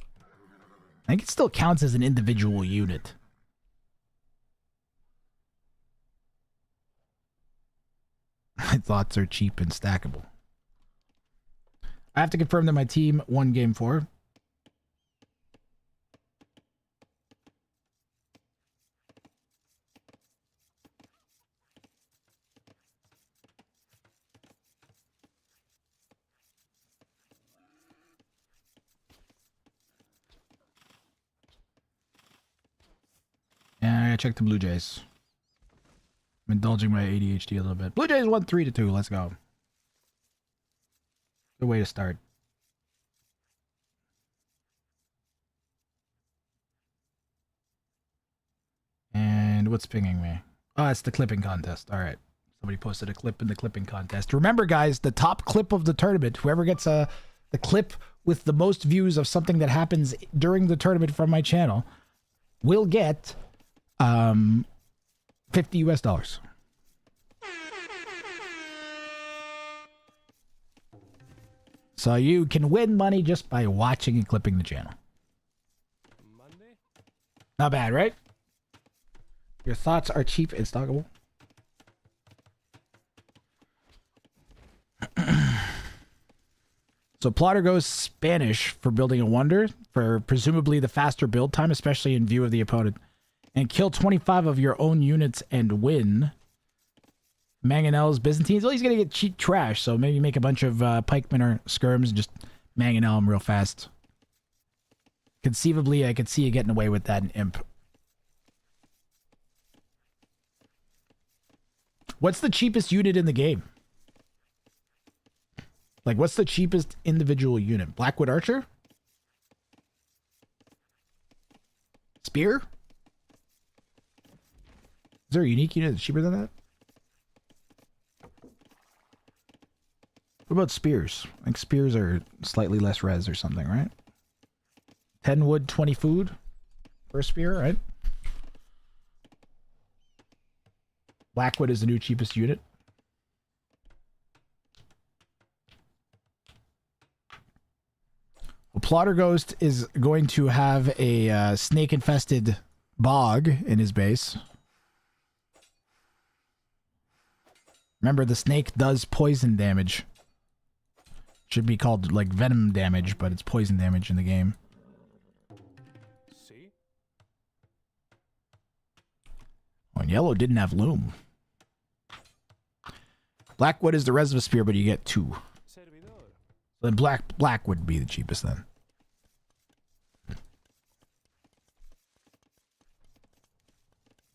I think it still counts as an individual unit. My thoughts are cheap and stackable. I have to confirm that my team won game 4. Yeah, I gotta check the Blue Jays. I'm indulging my ADHD a little bit. Blue Jays won 3-2. Let's go. Good way to start. And what's pinging me? Oh, it's the clipping contest. All right. Somebody posted a clip in the clipping contest. Remember, guys, the top clip of the tournament, whoever gets the clip with the most views of something that happens during the tournament from my channel will get $50 US. So you can win money just by watching and clipping the channel. Not bad, right? Your thoughts are cheap and stockable. So Plotter goes Spanish for building a wonder, for presumably the faster build time, especially in view of the opponent. And kill 25 of your own units and win. Mangonel's Byzantines. Well, he's going to get cheap trash, so maybe make a bunch of pikemen or skirms and just mangonel them real fast. Conceivably, I could see you getting away with that in Imp. What's the cheapest unit in the game? Like, what's the cheapest individual unit? Blackwood Archer? Spear? Is there a unique unit that's cheaper than that? What about spears? I think spears are slightly less res or something, right? 10 wood, 20 food for a spear, right? Blackwood is the new cheapest unit. Well, Plotter Ghost is going to have a snake-infested bog in his base. Remember, the snake does poison damage. Should be called, like, venom damage, but it's poison damage in the game. See? Oh, and yellow didn't have loom. Blackwood is the res of a spear, but you get 2. Then black would be the cheapest then.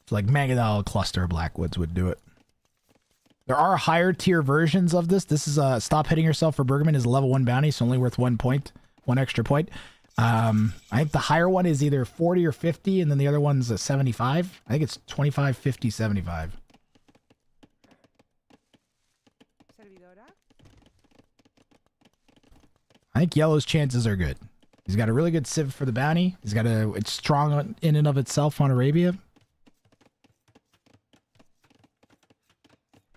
It's like Mangonel cluster Blackwoods would do it. There are higher tier versions of this. This is Stop Hitting Yourself for Bergman is a level 1 bounty, so only worth 1 point, 1 extra point. I think the higher one is either 40 or 50, and then the other one's a 75. I think it's 25, 50, 75. I think yellow's chances are good. He's got a really good civ for the bounty. It's strong in and of itself on Arabia.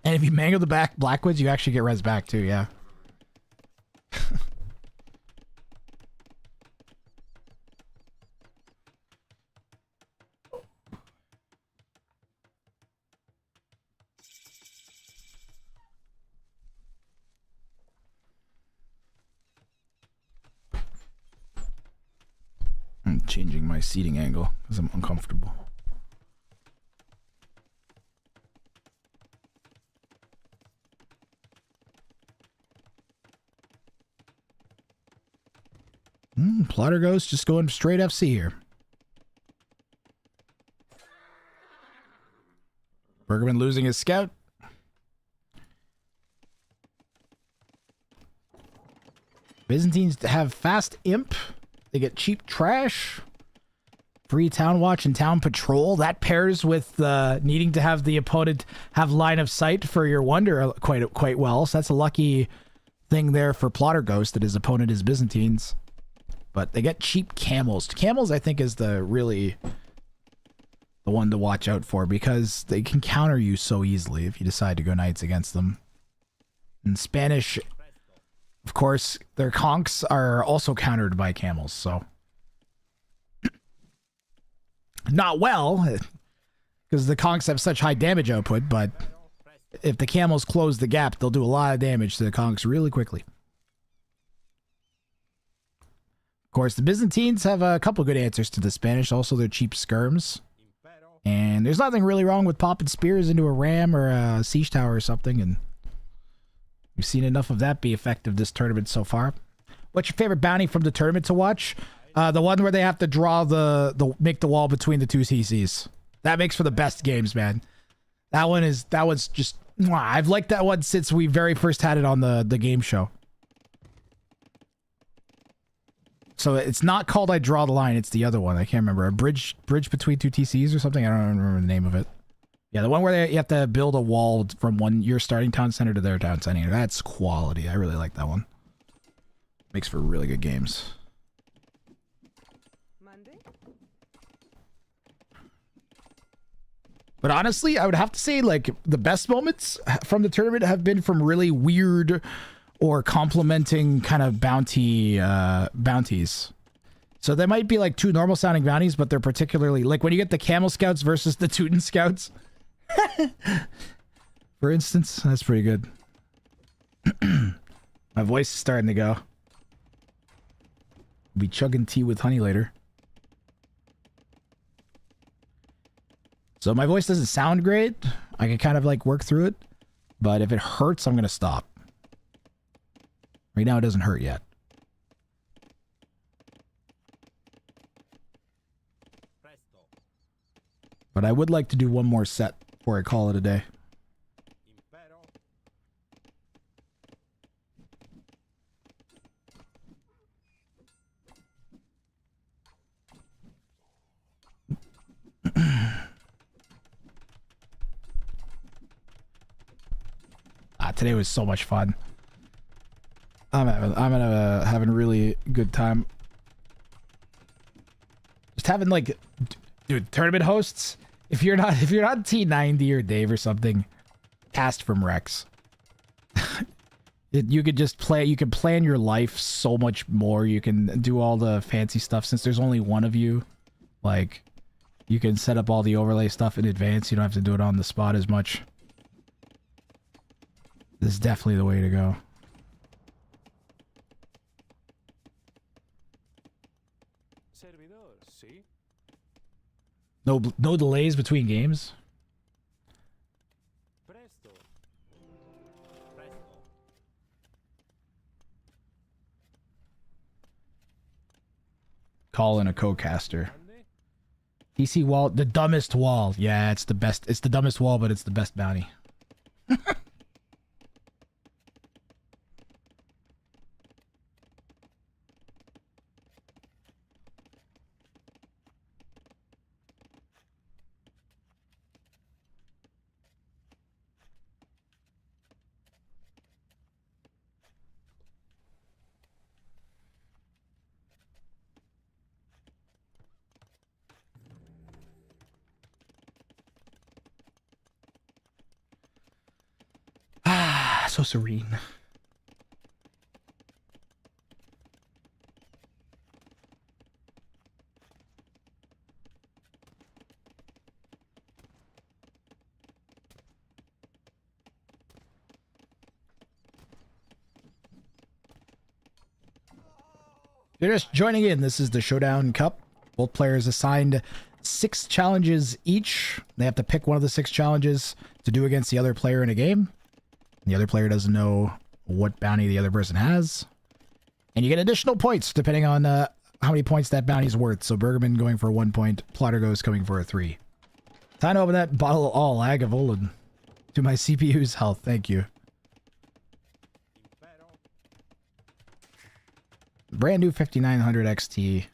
And if you mangle the back Blackwoods, you actually get res back too, yeah. changing my seating angle because I'm uncomfortable. Plotter Ghost just going straight FC here. Bergman losing his scout. Byzantines have fast imp. They get cheap trash. Free town watch and town patrol. That pairs with needing to have the opponent have line of sight for your wonder quite well. So that's a lucky thing there for Plotter Ghost that his opponent is Byzantines. But they get cheap camels. Camels, I think, is the one to watch out for because they can counter you so easily if you decide to go knights against them. And Spanish, of course, their conchs are also countered by camels, so not well, because the conchs have such high damage output, but if the camels close the gap, they'll do a lot of damage to the conchs really quickly. Of course, the Byzantines have a couple good answers to the Spanish, also their cheap skirms. And there's nothing really wrong with popping spears into a ram or a siege tower or something, and we've seen enough of that be effective this tournament so far. What's your favorite bounty from the tournament to watch? The one where they have to draw make the wall between the two TCs. That makes for the best games, man. That one's just, I've liked that one since we very first had it on the game show. So it's not called I Draw the Line, it's the other one. I can't remember. A bridge between two TCs or something? I don't remember the name of it. Yeah, the one where you have to build a wall from your starting town center to their town center. That's quality. I really like that one. Makes for really good games. But honestly, I would have to say, like, the best moments from the tournament have been from really weird or complementing kind of bounties. So there might be like two normal sounding bounties, but they're particularly like when you get the Camel Scouts versus the Teuton Scouts. For instance, that's pretty good. My voice is starting to go. I'll be chugging tea with honey later. So my voice doesn't sound great. I can kind of like work through it, but if it hurts, I'm going to stop. Right now, it doesn't hurt yet. But I would like to do one more set before I call it a day. Today was so much fun. I'm having a really good time. Just having like, dude, tournament hosts. If you're not T90 or Dave or something, cast from Rex. You could just play. You can plan your life so much more. You can do all the fancy stuff since there's only one of you. Like, you can set up all the overlay stuff in advance. You don't have to do it on the spot as much. This is definitely the way to go. No delays between games. Call in a co-caster. PC wall, the dumbest wall. Yeah, it's the best. It's the dumbest wall, but it's the best bounty. So serene. You're just joining in. This is the Showdown Cup. Both players assigned 6 challenges each. They have to pick one of the 6 challenges to do against the other player in a game. The other player doesn't know what bounty the other person has. And you get additional points depending on how many points that bounty is worth. So Bergman going for 1 point, Plotter goes coming for a 3. Time to open that bottle of all Lagavulin to my CPU's health. Thank you. Brand new 5900 XT.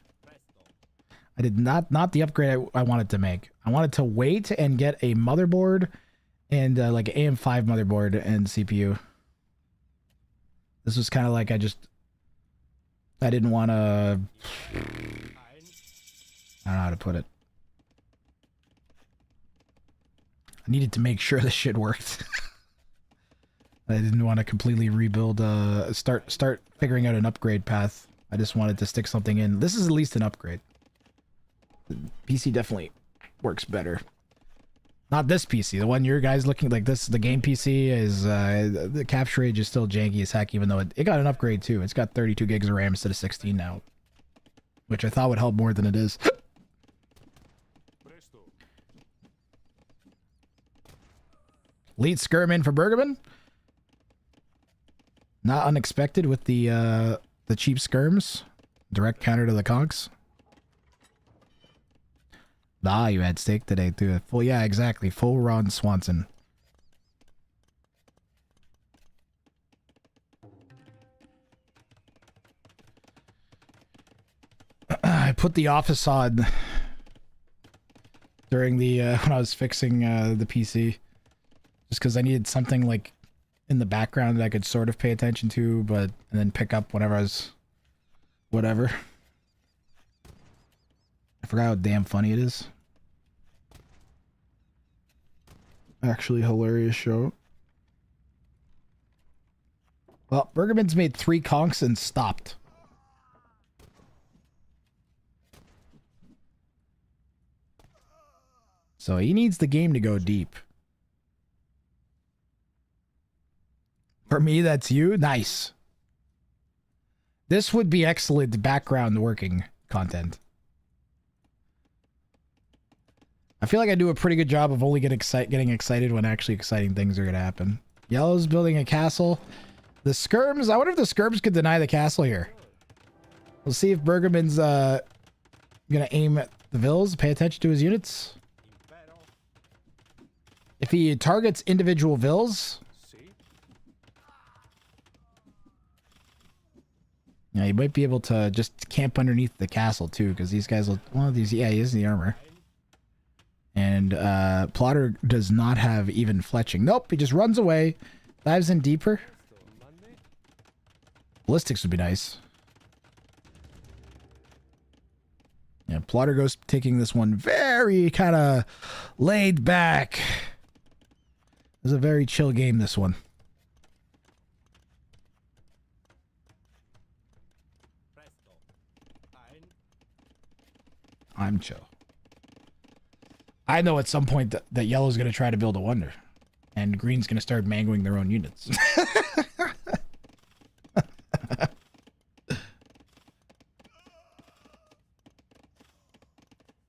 I did not the upgrade I wanted to make. I wanted to wait and get a motherboard and like an AM5 motherboard and CPU. This was kind of like I didn't want to. I don't know how to put it. I needed to make sure this shit worked. I didn't want to completely rebuild, start figuring out an upgrade path. I just wanted to stick something in. This is at least an upgrade. The PC definitely works better. Not this PC. The one your guys looking like this, the game PC is, the capture rate is still janky as heck, even though it got an upgrade too. It's got 32 gigs of RAM instead of 16 now. Which I thought would help more than it is. Lead skirm in for Bergman. Not unexpected with the cheap skirms. Direct counter to the conks. Ah, you had steak today too. Full, yeah, exactly. Full Ron Swanson. I put the office on during the when I was fixing the PC, just because I needed something like in the background that I could sort of pay attention to, and then pick up whenever I was whatever. I forgot how damn funny it is. Actually hilarious show. Well, Bergman's made 3 conks and stopped. So he needs the game to go deep. For me, that's you. Nice. This would be excellent background working content. I feel like I do a pretty good job of only getting excited when actually exciting things are going to happen. Yellow's building a castle. The skirms, I wonder if the skirms could deny the castle here. We'll see if Bergman's going to aim at the vills, pay attention to his units. If he targets individual vills, yeah, he might be able to just camp underneath the castle too, because these guys will, well, these, yeah, he is in the armor. And Plotter does not have even fletching. Nope, he just runs away, dives in deeper. Ballistics would be nice. Yeah, Plotter goes taking this one very kind of laid back. It was a very chill game, this one. I'm chill. I know at some point that Yellow's going to try to build a wonder. And Green's going to start mangling their own units.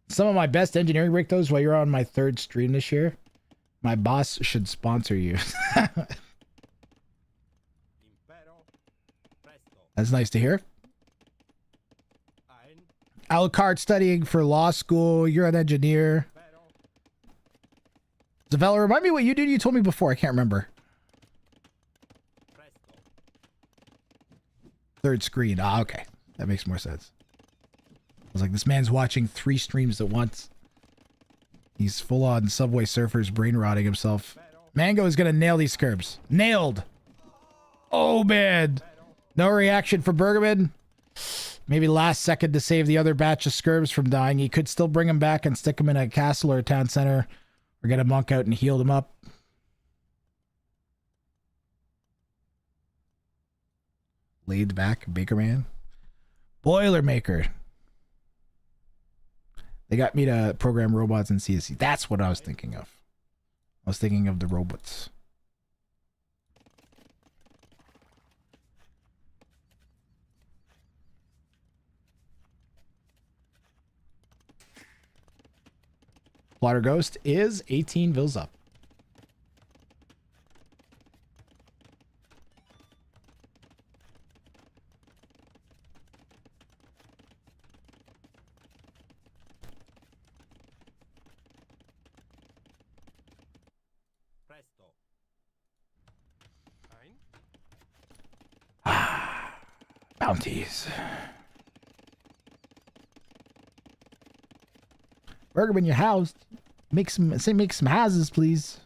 Some of my best engineering breakthroughs while you're on my 3rd stream this year. My boss should sponsor you. That's nice to hear. Alucard studying for law school. You're an engineer. Zavella, remind me what you did. You told me before. I can't remember. 3rd screen. Ah, okay. That makes more sense. I was like, this man's watching 3 streams at once. He's full on Subway Surfers brain rotting himself. Mango is going to nail these skirms. Nailed. Oh, man. No reaction for Bergman. Maybe last second to save the other batch of skirms from dying. He could still bring them back and stick them in a castle or a town center. Or get a monk out and heal them up. Laid back Baker Man. Boilermaker. They got me to program robots in CSC. That's what I was thinking of. I was thinking of the robots. Plotter Ghost is 18 vills up. Bounties. Bergman, your house. Make some houses, please.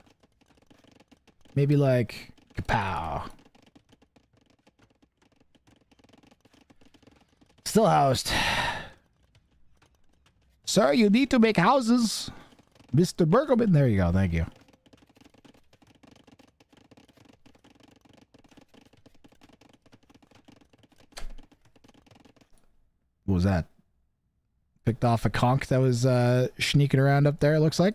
Maybe like kapow. Still housed. Sir, you need to make houses. Mr. Bergman. There you go. Thank you. What was that? Picked off a conch that was sneaking around up there, it looks like.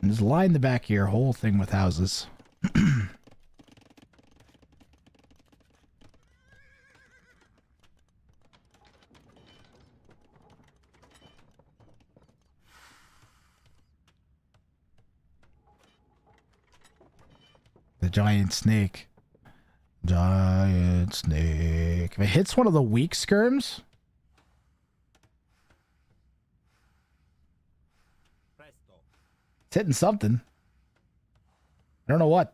And just line the back of your whole thing with houses. The giant snake. Giant snake. If it hits one of the weak skirms. It's hitting something. I don't know what.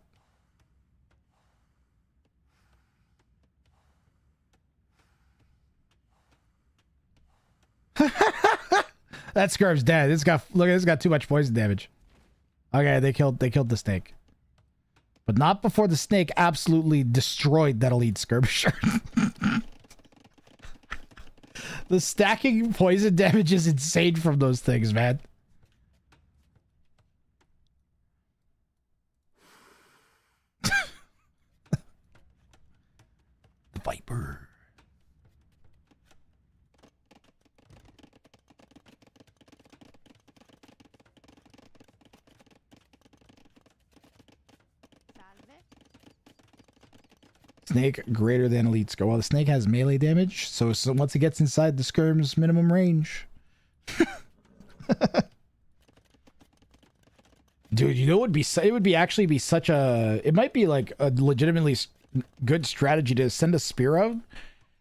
That skirm's dead. It's got, look, it's got too much poison damage. Okay, they killed the snake. But not before the snake absolutely destroyed that elite skirmisher. The stacking poison damage is insane from those things, man. The Viper. Snake greater than elite skill. Well, the snake has melee damage, so once it gets inside the skirm's minimum range. Dude, you know what would be? It would be actually be such a. It might be like a legitimately good strategy to send a spear out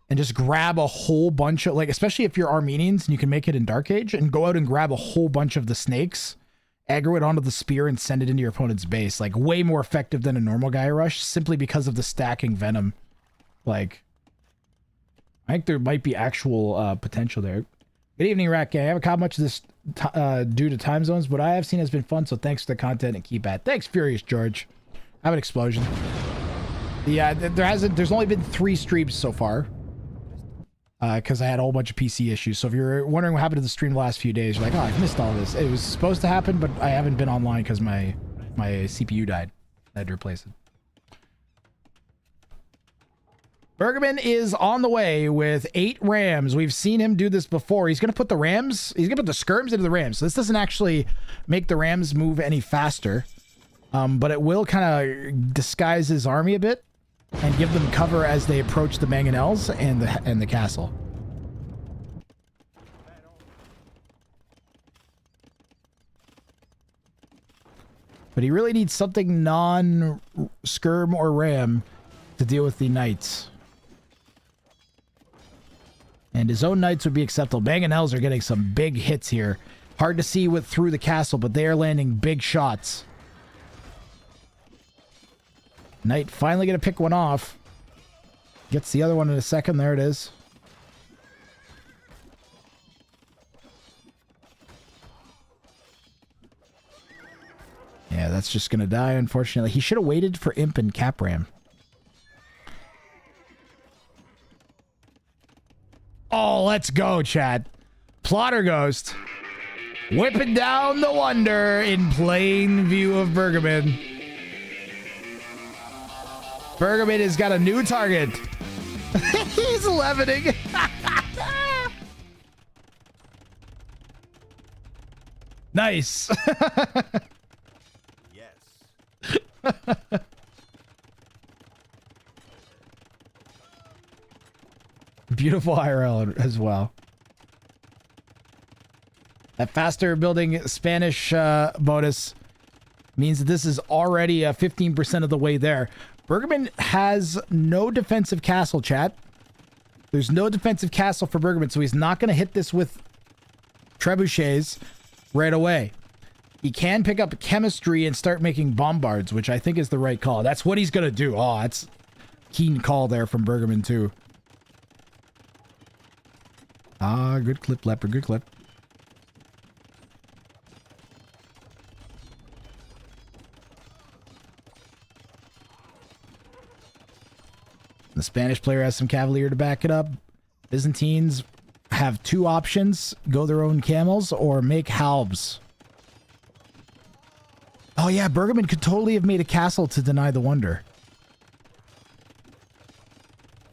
and just grab a whole bunch of, like, especially if you're Armenians and you can make it in Dark Age, and go out and grab a whole bunch of the snakes, aggro it onto the spear, and send it into your opponent's base. Like, way more effective than a normal Gaia Rush, simply because of the stacking venom. Like, I think there might be actual potential there. Good evening, Rat Gang. I haven't caught much of this due to time zones, but I have seen has been fun, so thanks for the content and keep at. Thanks, Furious George. Have an explosion. Yeah, there's only been 3 streams so far. Because I had a whole bunch of PC issues. So if you're wondering what happened to the stream the last few days, you're like, oh, I've missed all this. It was supposed to happen, but I haven't been online because my CPU died. I had to replace it. Bergman is on the way with 8 rams. We've seen him do this before. He's going to put the rams, he's going to put the skirms into the rams. So this doesn't actually make the rams move any faster. But it will kind of disguise his army a bit and give them cover as they approach the mangonels and the castle. But he really needs something non-skirm or ram to deal with the knights. And his own knights would be acceptable. Mangonels are getting some big hits here. Hard to see through the castle, but they are landing big shots. Knight finally gonna pick one off. Gets the other one in a second. There it is. Yeah, that's just gonna die, unfortunately. He should have waited for Imp and Capram. Oh, let's go, chat. Plotter Ghost. Whipping down the wonder in plain view of Bergman. Bergman has got a new target. He's 11ing. Nice. Yes. Beautiful IRL as well. That faster building Spanish bonus means that this is already 15% of the way there. Bergman has no defensive castle, chat. There's no defensive castle for Bergman, so he's not going to hit this with trebuchets right away. He can pick up chemistry and start making bombards, which I think is the right call. That's what he's going to do. Oh, that's keen call there from Bergman, too. Ah, good clip, Leopard. Good clip. The Spanish player has some Cavalier to back it up. Byzantines have two options. Go their own camels or make halbs. Oh yeah, Bergman could totally have made a castle to deny the wonder.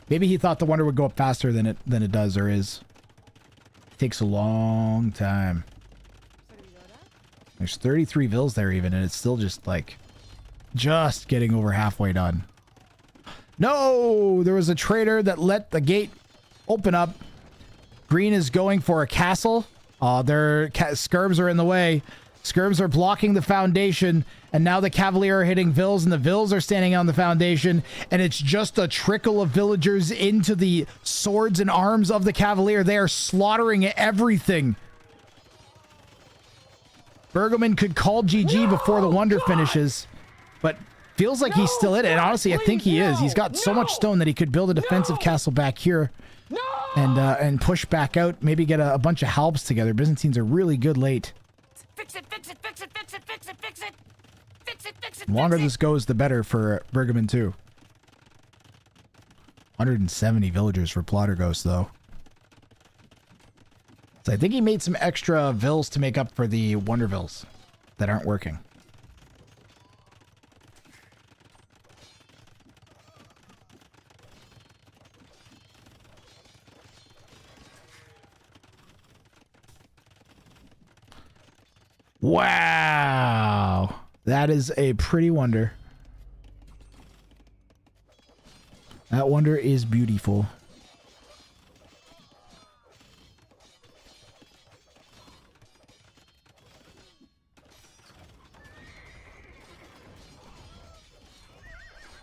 Maybe he thought the wonder would go up faster than it does or is. It takes a long time. There's 33 vills there even, and it's still just like just getting over halfway done. No! There was a traitor that let the gate open up. Green is going for a castle. Their skirms are in the way. Skirms are blocking the foundation, and now the Cavalier are hitting vills, and the vills are standing on the foundation, and it's just a trickle of villagers into the swords and arms of the Cavalier. They are slaughtering everything. Bergman could call GG before the wonder finishes, but feels like he's still in it. And honestly, I think he is. He's got so much stone that he could build a defensive castle back here and push back out. Maybe get a bunch of halbs together. Byzantines are really good late. Fix it, fix it, fix it, fix it, fix it, fix it. Fix it, fix it, The longer this goes, the better for Bergman too. 170 villagers for Plotter Ghost though. So I think he made some extra vills to make up for the wonder vills that aren't working. Wow. That is a pretty wonder. That wonder is beautiful.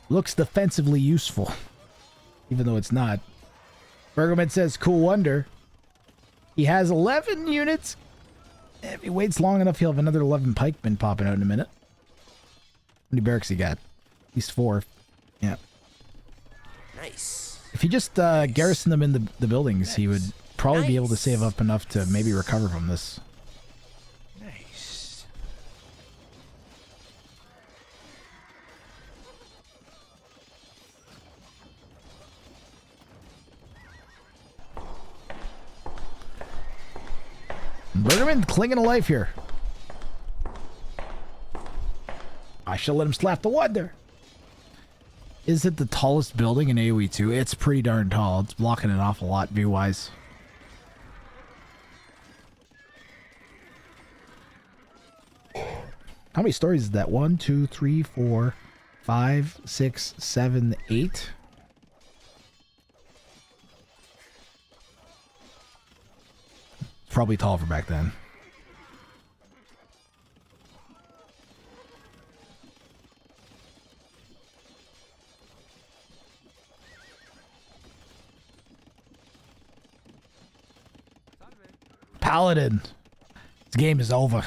Looks defensively useful, even though it's not. Bergman says, cool wonder. He has 11 units. If he waits long enough, he'll have another 11 pikemen popping out in a minute. How many barracks he got? At least 4. Yeah. Nice. If he just garrisoned them in the buildings, he would probably be able to save up enough to maybe recover from this. Nice. Bergman clinging to life here. I shall let him slap the wonder. Is it the tallest building in AoE 2? It's pretty darn tall. It's blocking it off a lot view-wise. How many stories is that? 1, 2, 3, 4, 5, 6, 7, 8. It's probably tall for back then. Paladin. This game is over.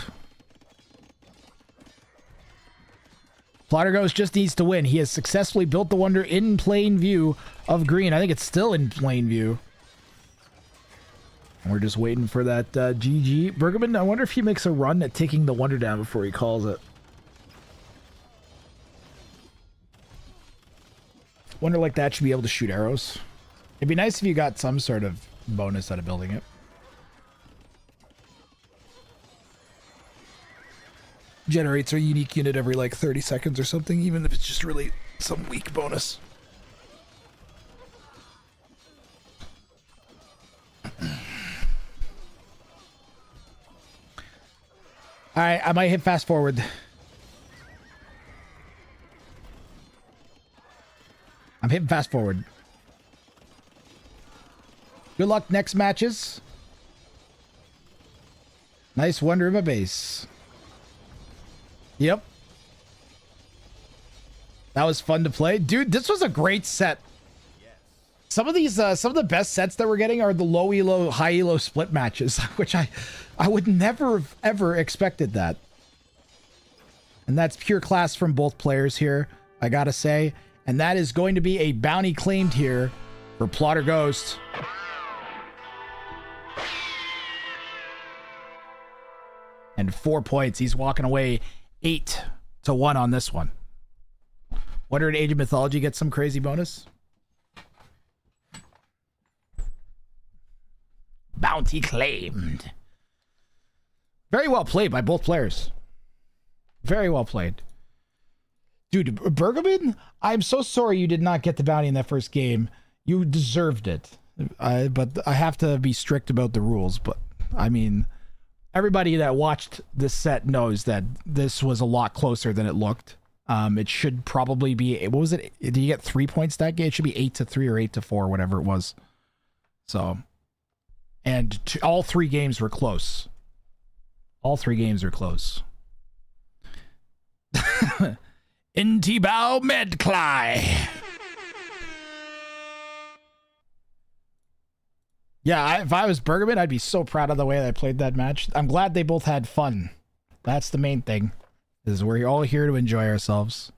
Plotter Ghost just needs to win. He has successfully built the wonder in plain view of green. I think it's still in plain view. We're just waiting for that GG. Bergman, I wonder if he makes a run at taking the wonder down before he calls it. Wonder like that should be able to shoot arrows. It'd be nice if you got some sort of bonus out of building it. Generates a unique unit every like 30 seconds or something, even if it's just really some weak bonus. Alright, I might hit fast forward. I'm hitting fast forward. Good luck next matches. Nice Wonder in my base. Yep. That was fun to play. Dude, this was a great set. Some of these, some of the best sets that we're getting are the low elo, high elo split matches, which I would never have ever expected that. And that's pure class from both players here, I gotta say. And that is going to be a bounty claimed here for Plotter Ghost. And 4 points. He's walking away 8-1 on this one. Wonder did Age of Mythology get some crazy bonus? Bounty claimed. Very well played by both players. Very well played. Dude, Bergman, I'm so sorry you did not get the bounty in that first game. You deserved it. But I have to be strict about the rules. But, I mean, everybody that watched this set knows that this was a lot closer than it looked. It should probably be, what was it? Did you get 3 points that game? It should be 8-3 or 8-4, whatever it was. So, and all 3 games were close. All 3 games are close. Intibao Medcly. Yeah, if I was Bergman, I'd be so proud of the way I played that match. I'm glad they both had fun. That's the main thing. Is we're all here to enjoy ourselves.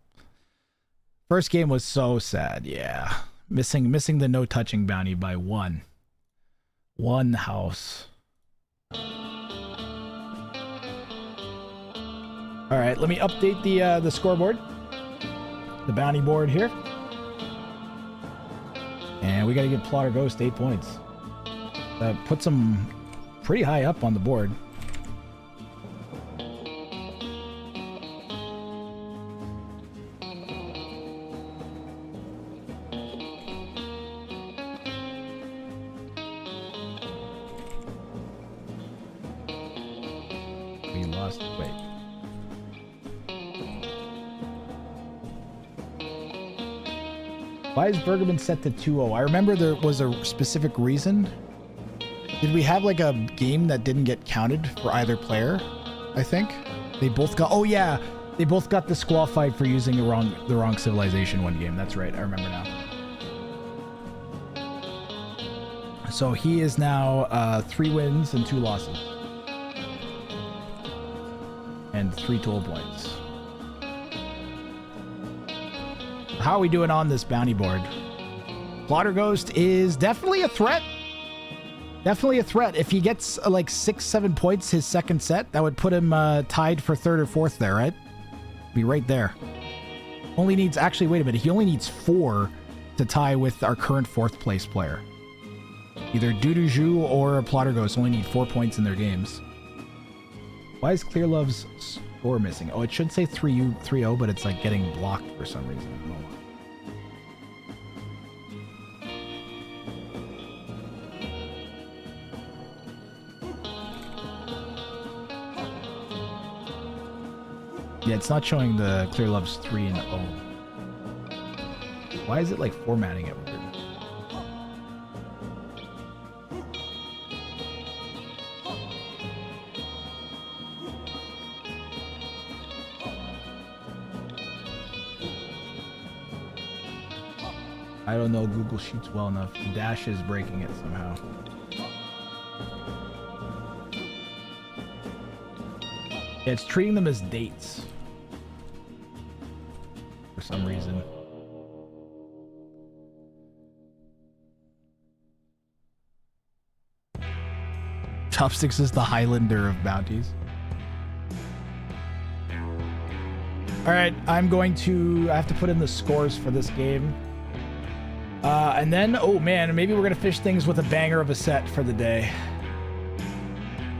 First game was so sad, yeah. Missing the no touching bounty by 1. 1 house. All right, let me update the scoreboard. The bounty board here. And we got to give Plotter Ghost 8 points. That puts him pretty high up on the board. We lost. Wait. Why is Bergman set to 2-0? I remember there was a specific reason. Did we have like a game that didn't get counted for either player? I think they both got. Oh yeah, they both got disqualified for using the wrong civilization one game. That's right. I remember now. So he is now 3 wins and 2 losses, and 3 total points. How are we doing on this bounty board? Plotter Ghost is definitely a threat. Definitely a threat. If he gets like 6-7 points his second set, that would put him tied for 3rd or 4th there, right? Be right there. Only needs, actually, wait a minute. He only needs 4 to tie with our current 4th place player. Either Duduju or Plotter Ghost only need 4 points in their games. Why is Clear Love's score missing? Oh, it should say 3-0, but it's like getting blocked for some reason. Yeah, it's not showing the Clear Love's 3-0. Why is it like formatting it weird? I don't know Google Sheets well enough. Dash is breaking it somehow. Yeah, it's treating them as dates. For some reason. Chopsticks is the Highlander of bounties. Alright, I have to put in the scores for this game. And then, oh man, maybe we're gonna fish things with a banger of a set for the day.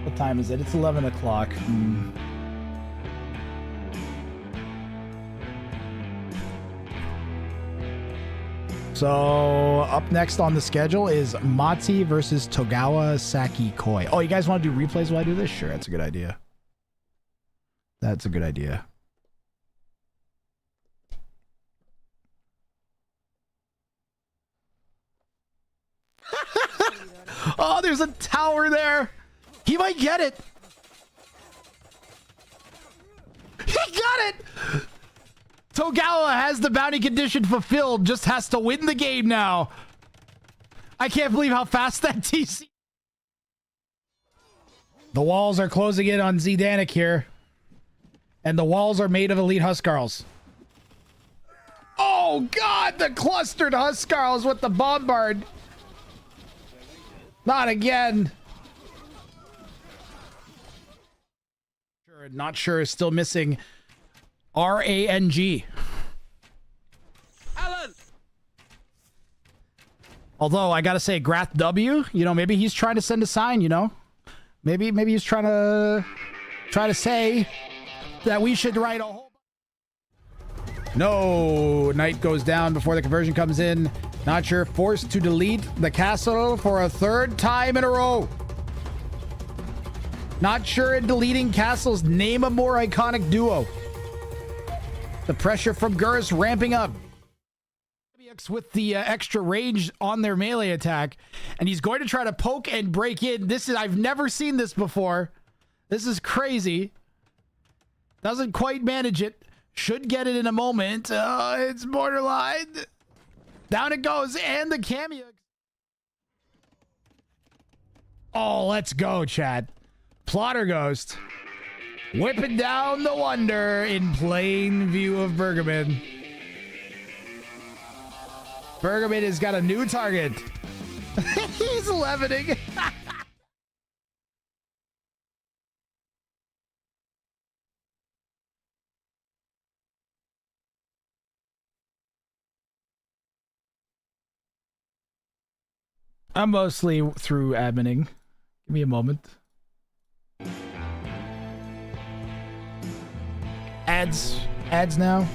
What time is it? It's 11 o'clock. So, up next on the schedule is Matsi versus Togawa Saki Koi. Oh, you guys want to do replays while I do this? Sure, that's a good idea. That's a good idea. Oh, there's a tower there. He might get it. He got it. Togawa has the bounty condition fulfilled. Just has to win the game now. I can't believe how fast that TC. The walls are closing in on Zdanik here. And the walls are made of elite Huskarls. Oh, God, the clustered Huskarls with the bombard. Not again. Not sure is still missing RANG. Alan! Although, I gotta say, Grath W, you know, maybe he's trying to send a sign, you know? Maybe he's trying to say that we should write a whole... No, Knight goes down before the conversion comes in. Not sure, forced to delete the castle for a third time in a row. Not sure in deleting castles, name a more iconic duo. The pressure from Gurus ramping up. With the extra range on their melee attack, and he's going to try to poke and break in. I've never seen this before. This is crazy. Doesn't quite manage it. Should get it in a moment. It's borderline. Down it goes, and the cameo. Oh, let's go, Chad. Plotter Ghost. Whipping down the Wonder in plain view of Bergman. Bergman has got a new target. He's leavening. I'm mostly through adminning. Give me a moment. Ads now.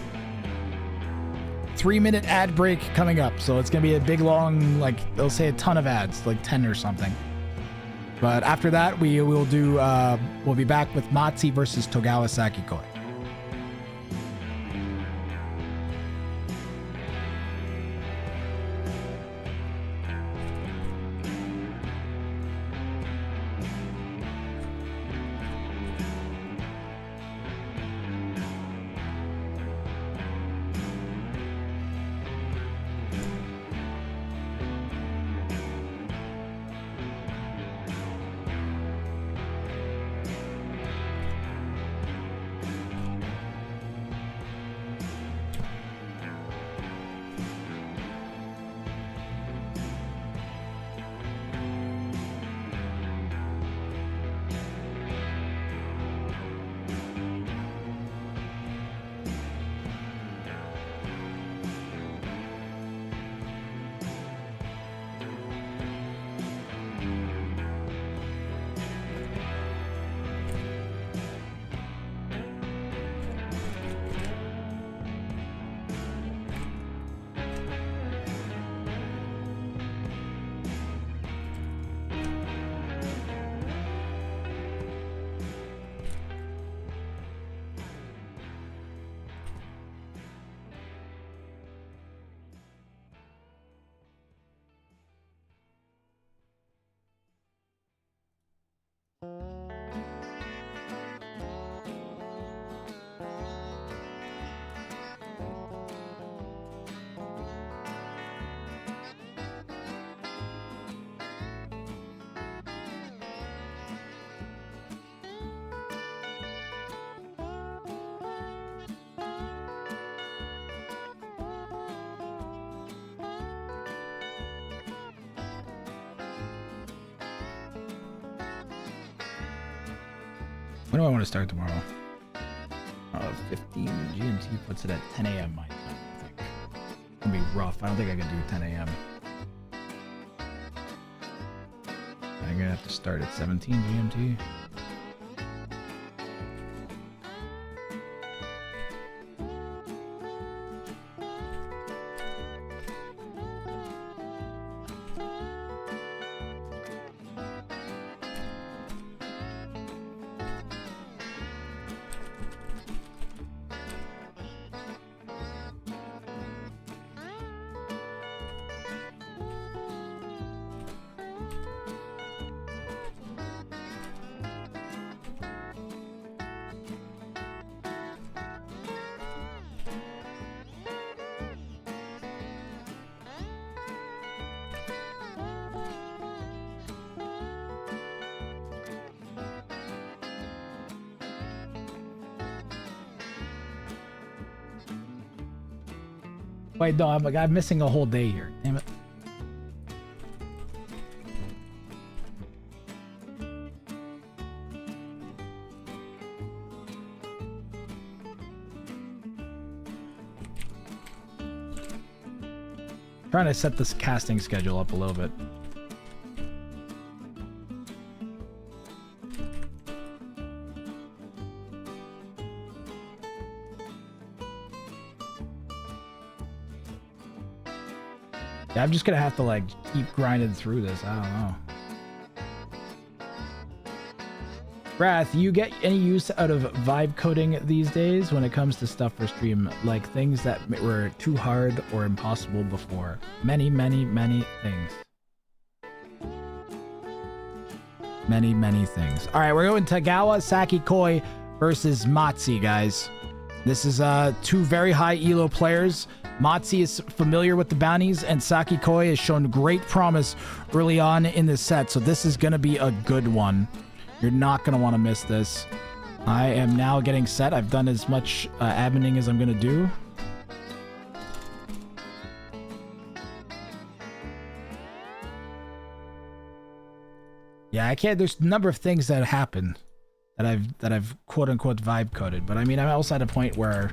3-minute ad break coming up, so it's gonna be a big long, like they'll say a ton of ads, like 10 or something. But after that, we will do. We'll be back with Matzi versus Togawa Sakikoi. When do I want to start tomorrow? 15 GMT puts it at 10 a.m. my time, I think. It's gonna be rough. I don't think I can do 10 a.m. I'm gonna have to start at 17 GMT. Wait, no, I'm missing a whole day here. Damn it. Trying to set this casting schedule up a little bit. Yeah, I'm just gonna have to like keep grinding through this. I don't know. Wrath, you get any use out of vibe coding these days when it comes to stuff for stream, like things that were too hard or impossible before? Many, many, many things. Many, many things. All right, we're going Tagawa Saki Koi versus Matsi, guys. This is two very high elo players. Matsi is familiar with the bounties, and Saki Koi has shown great promise early on in the set, so this is going to be a good one. You're not going to want to miss this. I am now getting set. I've done as much adminning as I'm going to do. Yeah, I can't. There's a number of things that happen that I've quote unquote vibe coded, but I mean, I'm also at a point where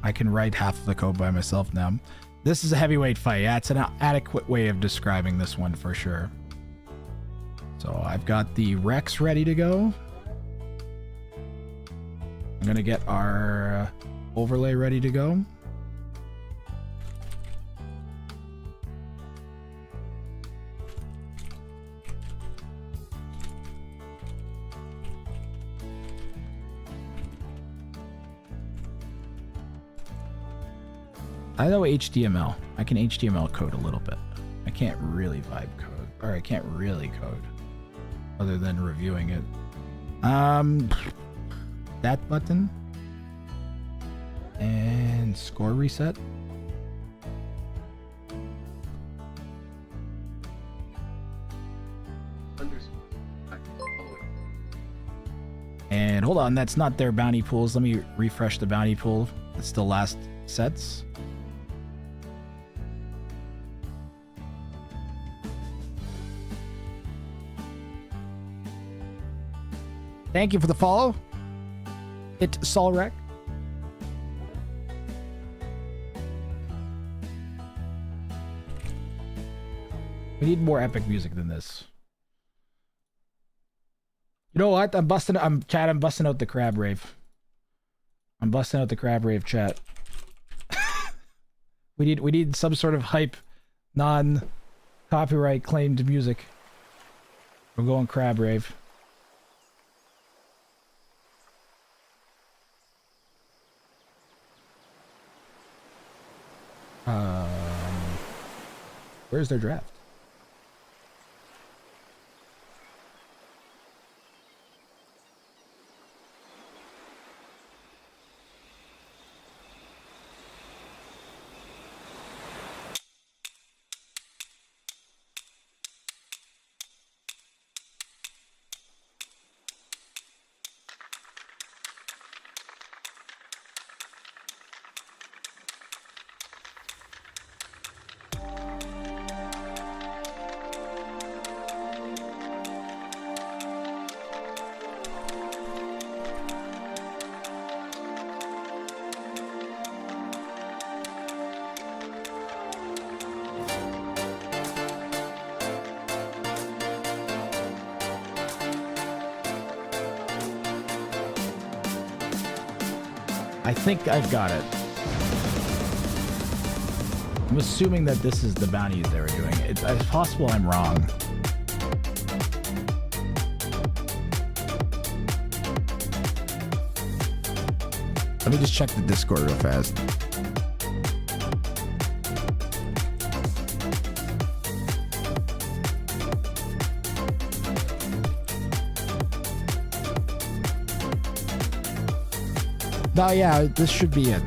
I can write half of the code by myself now. This is a heavyweight fight. Yeah, it's an adequate way of describing this one for sure. So I've got the Rex ready to go. I'm gonna get our overlay ready to go. I know HTML. I can HTML code a little bit. I can't really vibe code, or I can't really code other than reviewing it. That button and score reset. And hold on, that's not their bounty pools. Let me refresh the bounty pool. It's the last sets. Thank you for the follow. It's Solrek. We need more epic music than this. You know what? I'm busting out the crab rave. I'm busting out the crab rave chat. we need some sort of hype, non-copyright claimed music. We're going crab rave. Where's their draft? I think I've got it. I'm assuming that this is the bounties they were doing. It's possible I'm wrong. Let me just check the Discord real fast. No, yeah, this should be it.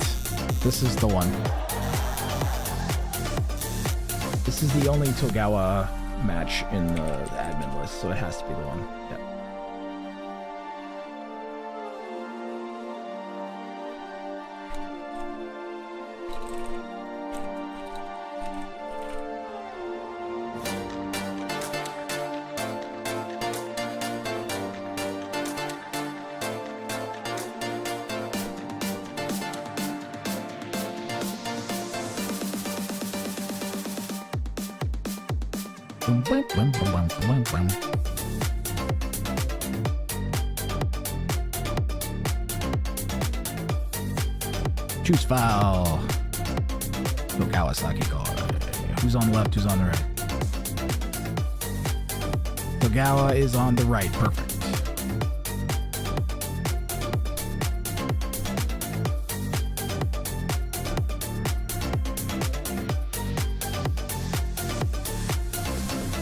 This is the one. This is the only Togawa match in the admin list, so it has to be the one. Yeah. Choose file. Go Kawasaki card. Who's on the left? Who's on the right? Togawa is on the right. Perfect.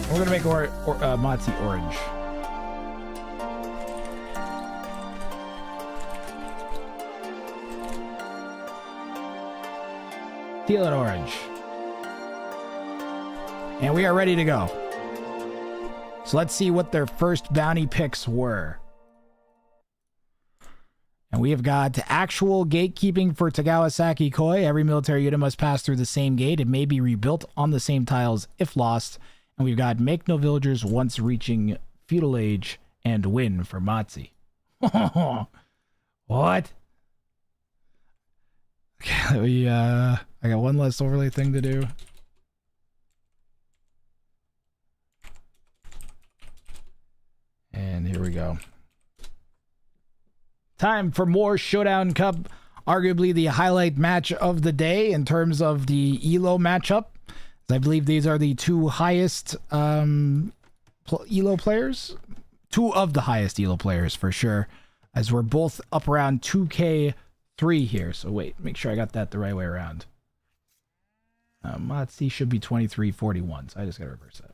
We're gonna make Matzi orange. Teal and orange. And we are ready to go. So let's see what their first bounty picks were. And we have got actual gatekeeping for Tagawasaki Koi. Every military unit must pass through the same gate. It may be rebuilt on the same tiles if lost. And we've got make no villagers once reaching feudal age and win for Matzi. What? Okay, I got one less overlay thing to do. And here we go. Time for more Showdown Cup. Arguably the highlight match of the day in terms of the ELO matchup. I believe these are the two highest ELO players. Two of the highest ELO players for sure. As we're both up around 2K3 here. So wait, make sure I got that the right way around. Matzi should be 2341. So I just got to reverse that.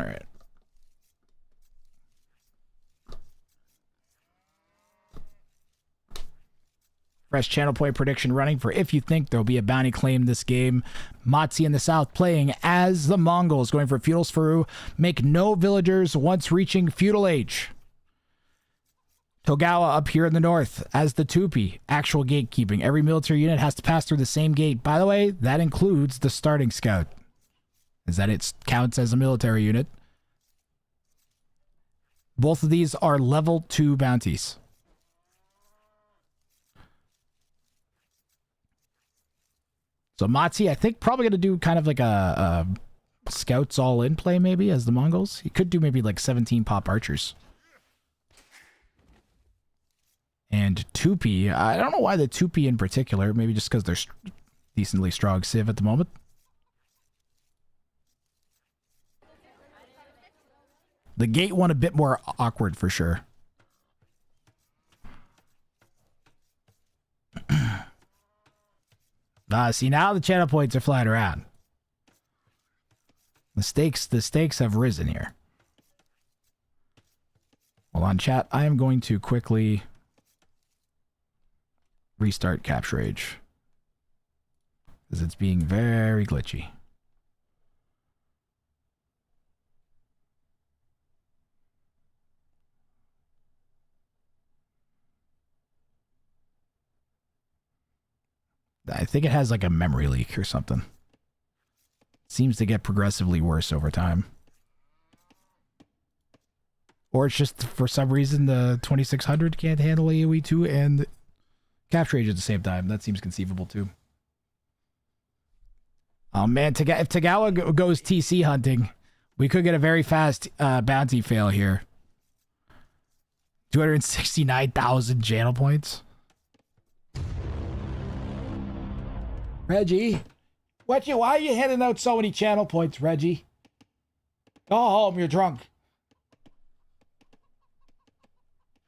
All right. Fresh channel point prediction running for if you think there'll be a bounty claim this game. Matzi in the south playing as the Mongols, going for feudal Sfaru. Make no villagers once reaching feudal age. Togawa up here in the north as the Tupi. Actual gatekeeping. Every military unit has to pass through the same gate. By the way, that includes the starting scout. Is that it counts as a military unit. Both of these are level 2 bounties. So Matzi, I think, probably going to do kind of like a scouts all-in play, maybe, as the Mongols. He could do maybe like 17 pop archers. And Tupi, I don't know why the Tupi in particular. Maybe just because they're decently strong civ at the moment. The gate one a bit more awkward for sure. See, now the channel points are flying around. The stakes have risen here. Hold on, chat. I am going to quickly restart Capture Age because it's being very glitchy. I think it has like a memory leak or something. Seems to get progressively worse over time. Or it's just for some reason the 2600 can't handle AoE 2 and Capture Age at the same time. That seems conceivable too. Oh man, if Tagawa goes TC hunting, we could get a very fast bounty fail here. 269,000 channel points. Reggie, why are you handing out so many channel points, Reggie? Go home, you're drunk.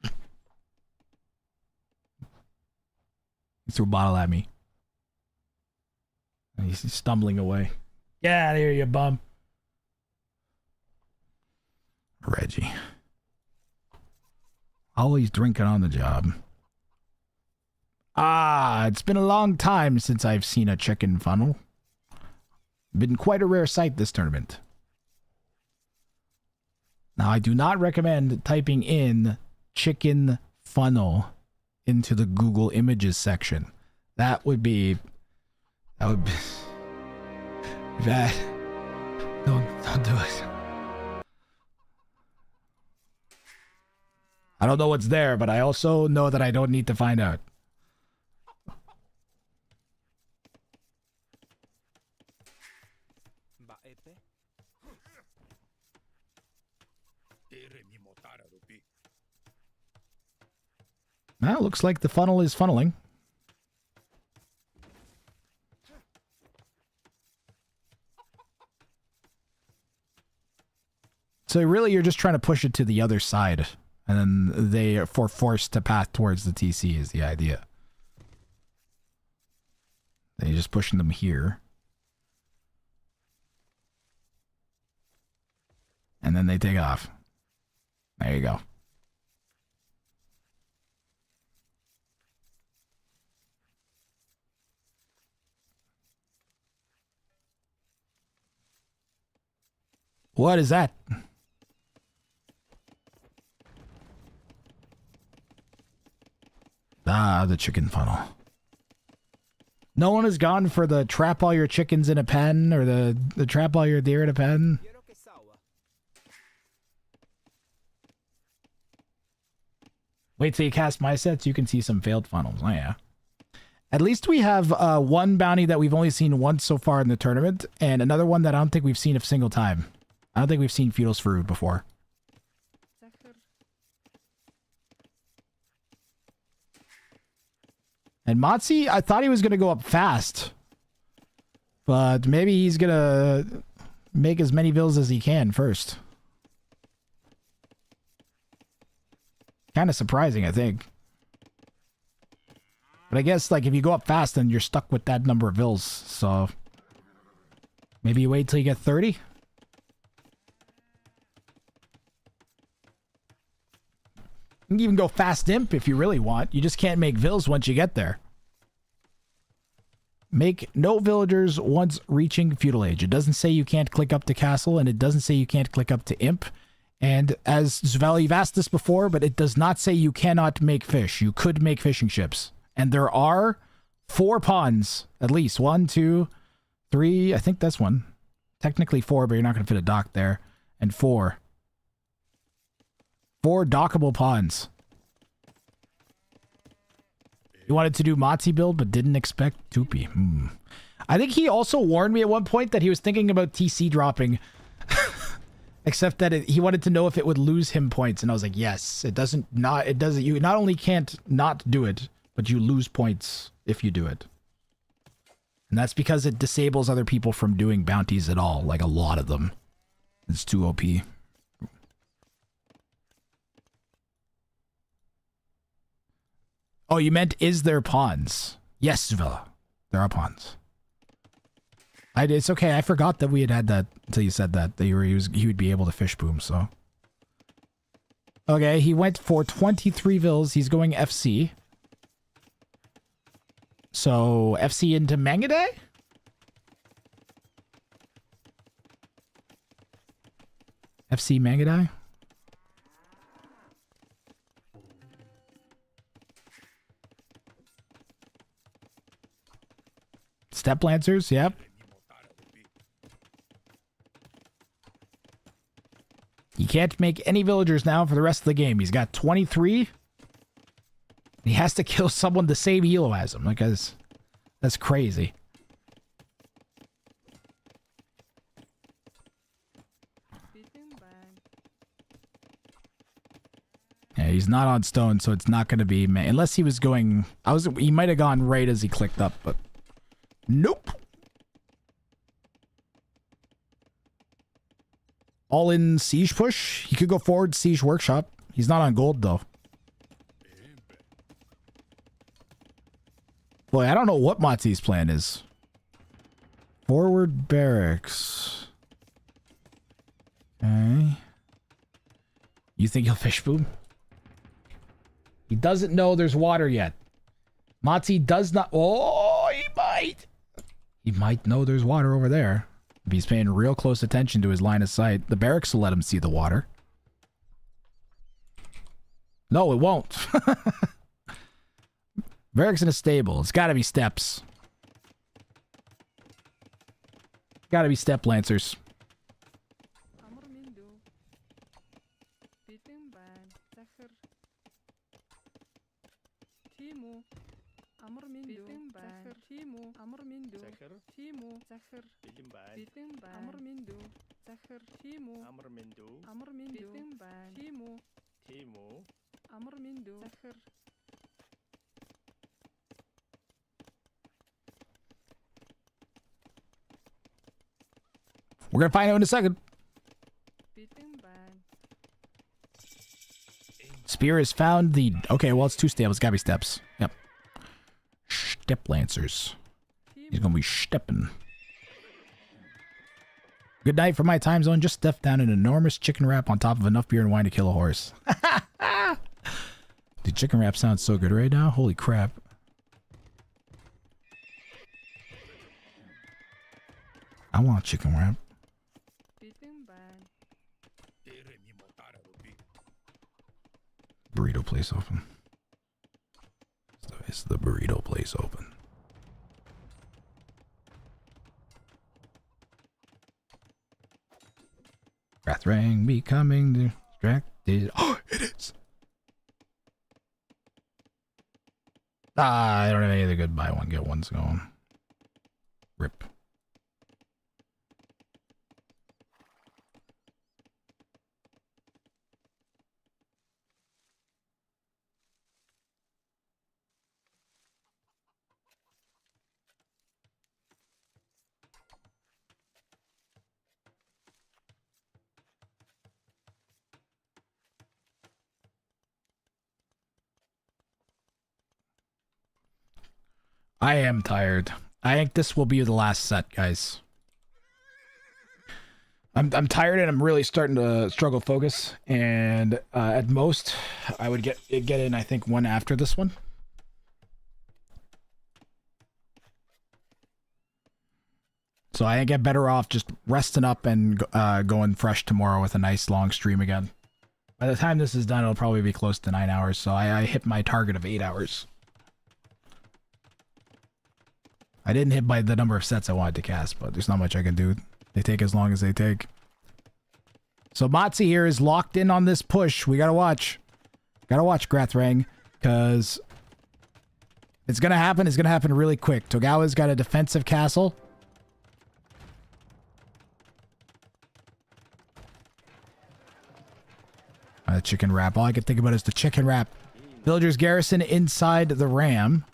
He threw a bottle at me. And he's stumbling away. Get out of here, you bum. Reggie. Always drinking on the job. It's been a long time since I've seen a chicken funnel. Been quite a rare sight this tournament. Now, I do not recommend typing in chicken funnel into the Google Images section. That would be bad. Don't do it. I don't know what's there, but I also know that I don't need to find out. Well, looks like the funnel is funneling. So really, you're just trying to push it to the other side, and then they are forced to path towards the TC is the idea. Then you're just pushing them here. And then they take off. There you go. What is that? Ah, the chicken funnel. No one has gone for the trap all your chickens in a pen or the trap all your deer in a pen. Wait till you cast my sets, you can see some failed funnels. Oh yeah. At least we have one bounty that we've only seen once so far in the tournament, and another one that I don't think we've seen a single time. I don't think we've seen Feudal's Farood before. And Motzi, I thought he was going to go up fast. But maybe he's going to make as many vills as he can first. Kind of surprising, I think. But I guess, like, if you go up fast, then you're stuck with that number of vills. So, maybe you wait till you get 30? You can even go fast imp if you really want. You just can't make vills once you get there. Make no villagers once reaching feudal age. It doesn't say you can't click up to castle, and it doesn't say you can't click up to imp. And as Zuvel, you've asked this before, but it does not say you cannot make fish. You could make fishing ships. And there are 4 ponds, at least. 1, 2, 3, I think that's one. Technically 4, but you're not going to fit a dock there. And 4. 4 dockable ponds. He wanted to do Motzi build, but didn't expect Tupi. I think he also warned me at one point that he was thinking about TC dropping. Except that he wanted to know if it would lose him points. And I was like, yes, it doesn't. You not only can't not do it, but you lose points if you do it. And that's because it disables other people from doing bounties at all. Like a lot of them. It's too OP. Oh, you meant, is there ponds? Yes, Villa. There are ponds. It's okay. I forgot that we had that until you said that. He would be able to fish boom, so. Okay, he went for 23 vills. He's going FC. So, FC into Mangaday? FC Mangaday? Step Lancers, yep. He can't make any villagers now for the rest of the game. He's got 23. He has to kill someone the same elo as him. Like, that's crazy. Yeah, he's not on stone, so it's not going to be... Unless he was going... He might have gone right as he clicked up, but... Nope. All in siege push. He could go forward siege workshop. He's not on gold though. Boy, I don't know what Motzi's plan is. Forward barracks. Okay. You think he'll fish boom? He doesn't know there's water yet. Motzi does not... Oh, he might. He might know there's water over there. If he's paying real close attention to his line of sight. The barracks will let him see the water. No, it won't. Barracks in a stable. It's got to be steps. Got to be step lancers. We're gonna find out in a second. Spear has found the... Okay, well, it's 2 steps. It's gotta be steps. Yep. Step lancers. He's gonna be stepping. Good night for my time zone. Just stuffed down an enormous chicken wrap on top of enough beer and wine to kill a horse. Dude, chicken wrap sounds so good right now. Holy crap. I want chicken wrap. Burrito place open. Is the burrito place open? Wrathring becoming distracted. Oh, it is. I don't have any other good buy one get ones going. Rip. I am tired. I think this will be the last set, guys. I'm tired and I'm really starting to struggle focus. And at most, I would get in, I think, one after this one. So I get better off just resting up and going fresh tomorrow with a nice long stream again. By the time this is done, it'll probably be close to 9 hours. So I hit my target of 8 hours. I didn't hit by the number of sets I wanted to cast, but there's not much I can do. They take as long as they take. So Motzi here is locked in on this push. We gotta watch. Gotta watch Grathring, because it's gonna happen. It's gonna happen really quick. Togawa's got a defensive castle. Chicken wrap. All I can think about is the chicken wrap. Villagers garrison inside the ram.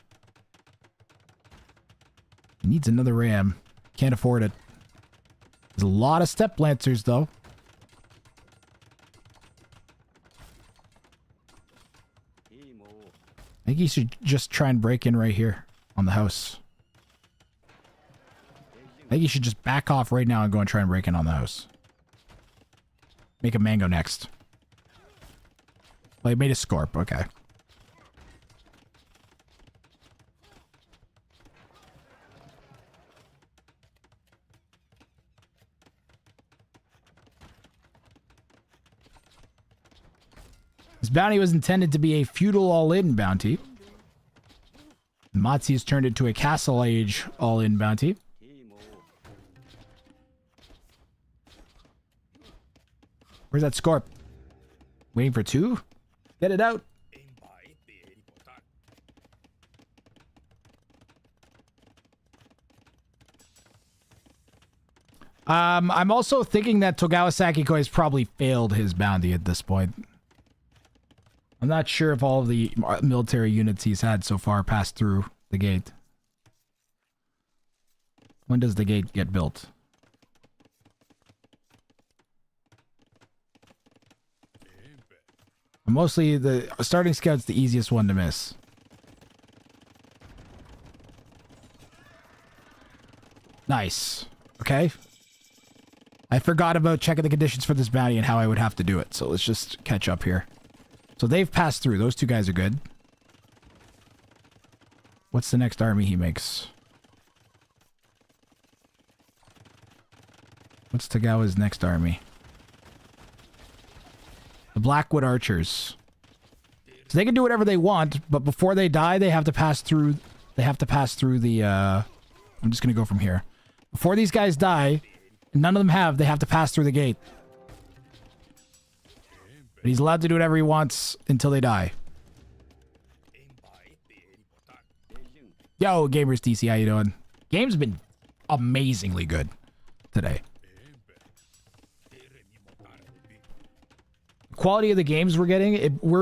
Needs another ram. Can't afford it. There's a lot of step lancers, though. I think he should just try and break in right here on the house. I think he should just back off right now and go and try and break in on the house. Make a mango next. Well, he made a scorp. Okay. This bounty was intended to be a feudal all-in bounty. Motzi has turned it to a castle age all-in bounty. Where's that scorp? Waiting for 2? Get it out. I'm also thinking that Togawa Sakiko has probably failed his bounty at this point. I'm not sure if all of the military units he's had so far passed through the gate. When does the gate get built? Mostly the starting scout's the easiest one to miss. Nice. Okay. I forgot about checking the conditions for this bounty and how I would have to do it. So let's just catch up here. So they've passed through. Those 2 guys are good. What's the next army he makes? What's Togawa's next army? The Blackwood Archers. So they can do whatever they want, but before they die, they have to pass through. They have to pass through the. I'm just gonna go from here. Before these guys die, none of them have. They have to pass through the gate. But he's allowed to do whatever he wants until they die. Yo, Gamers DC, how you doing? Game's been amazingly good today. Quality of the games we're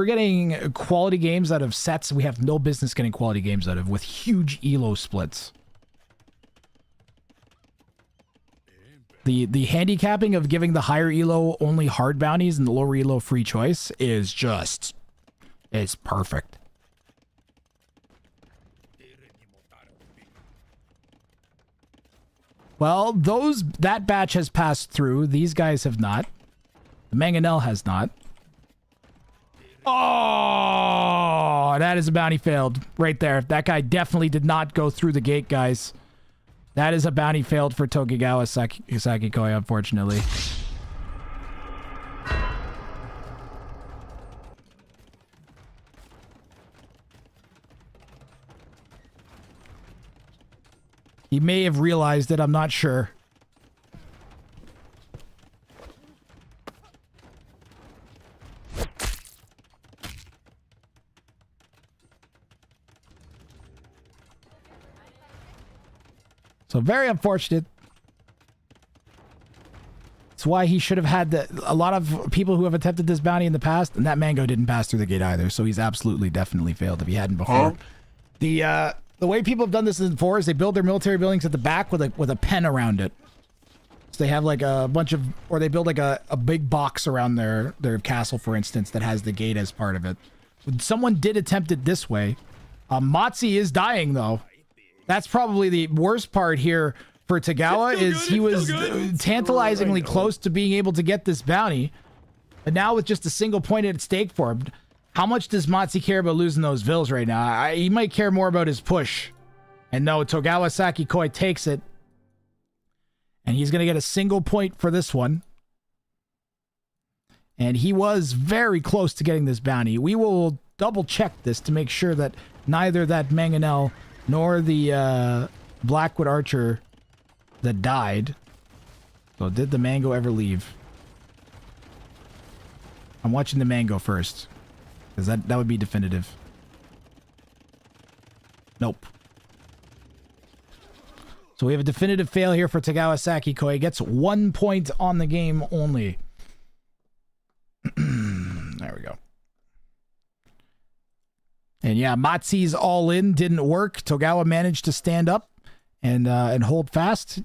getting quality games out of sets we have no business getting quality games out of, with huge elo splits. The handicapping of giving the higher elo only hard bounties and the lower elo free choice is just, it's perfect. Well, that batch has passed through. These guys have not. The Mangonel has not. Oh, that is a bounty failed right there. That guy definitely did not go through the gate, guys. That is a bounty failed for Tokugawa Sakikoi, unfortunately. He may have realized it, I'm not sure. So very unfortunate. It's why he should have had a lot of people who have attempted this bounty in the past, and that Mango didn't pass through the gate either, so he's absolutely definitely failed if he hadn't before. Huh? The way people have done this in 4 is they build their military buildings at the back with a pen around it. So they have like a bunch of, or they build like a big box around their castle, for instance, that has the gate as part of it. Someone did attempt it this way. Matzi is dying though. That's probably the worst part here for Tagawa, is he was tantalizingly close to being able to get this bounty. But now with just a single point at stake for him, how much does Matzi care about losing those vills right now? He might care more about his push. And no, Togawa Sakikoi takes it. And he's going to get a single point for this one. And he was very close to getting this bounty. We will double check this to make sure that neither that Mangonel nor the Blackwood Archer that died. So did the Mango ever leave? I'm watching the Mango first, because that would be definitive. Nope. So we have a definitive fail here for Tagawa Sakikoi. He gets 1 point on the game only. There we go. And yeah, Matzi's all in didn't work. Togawa managed to stand up and hold fast.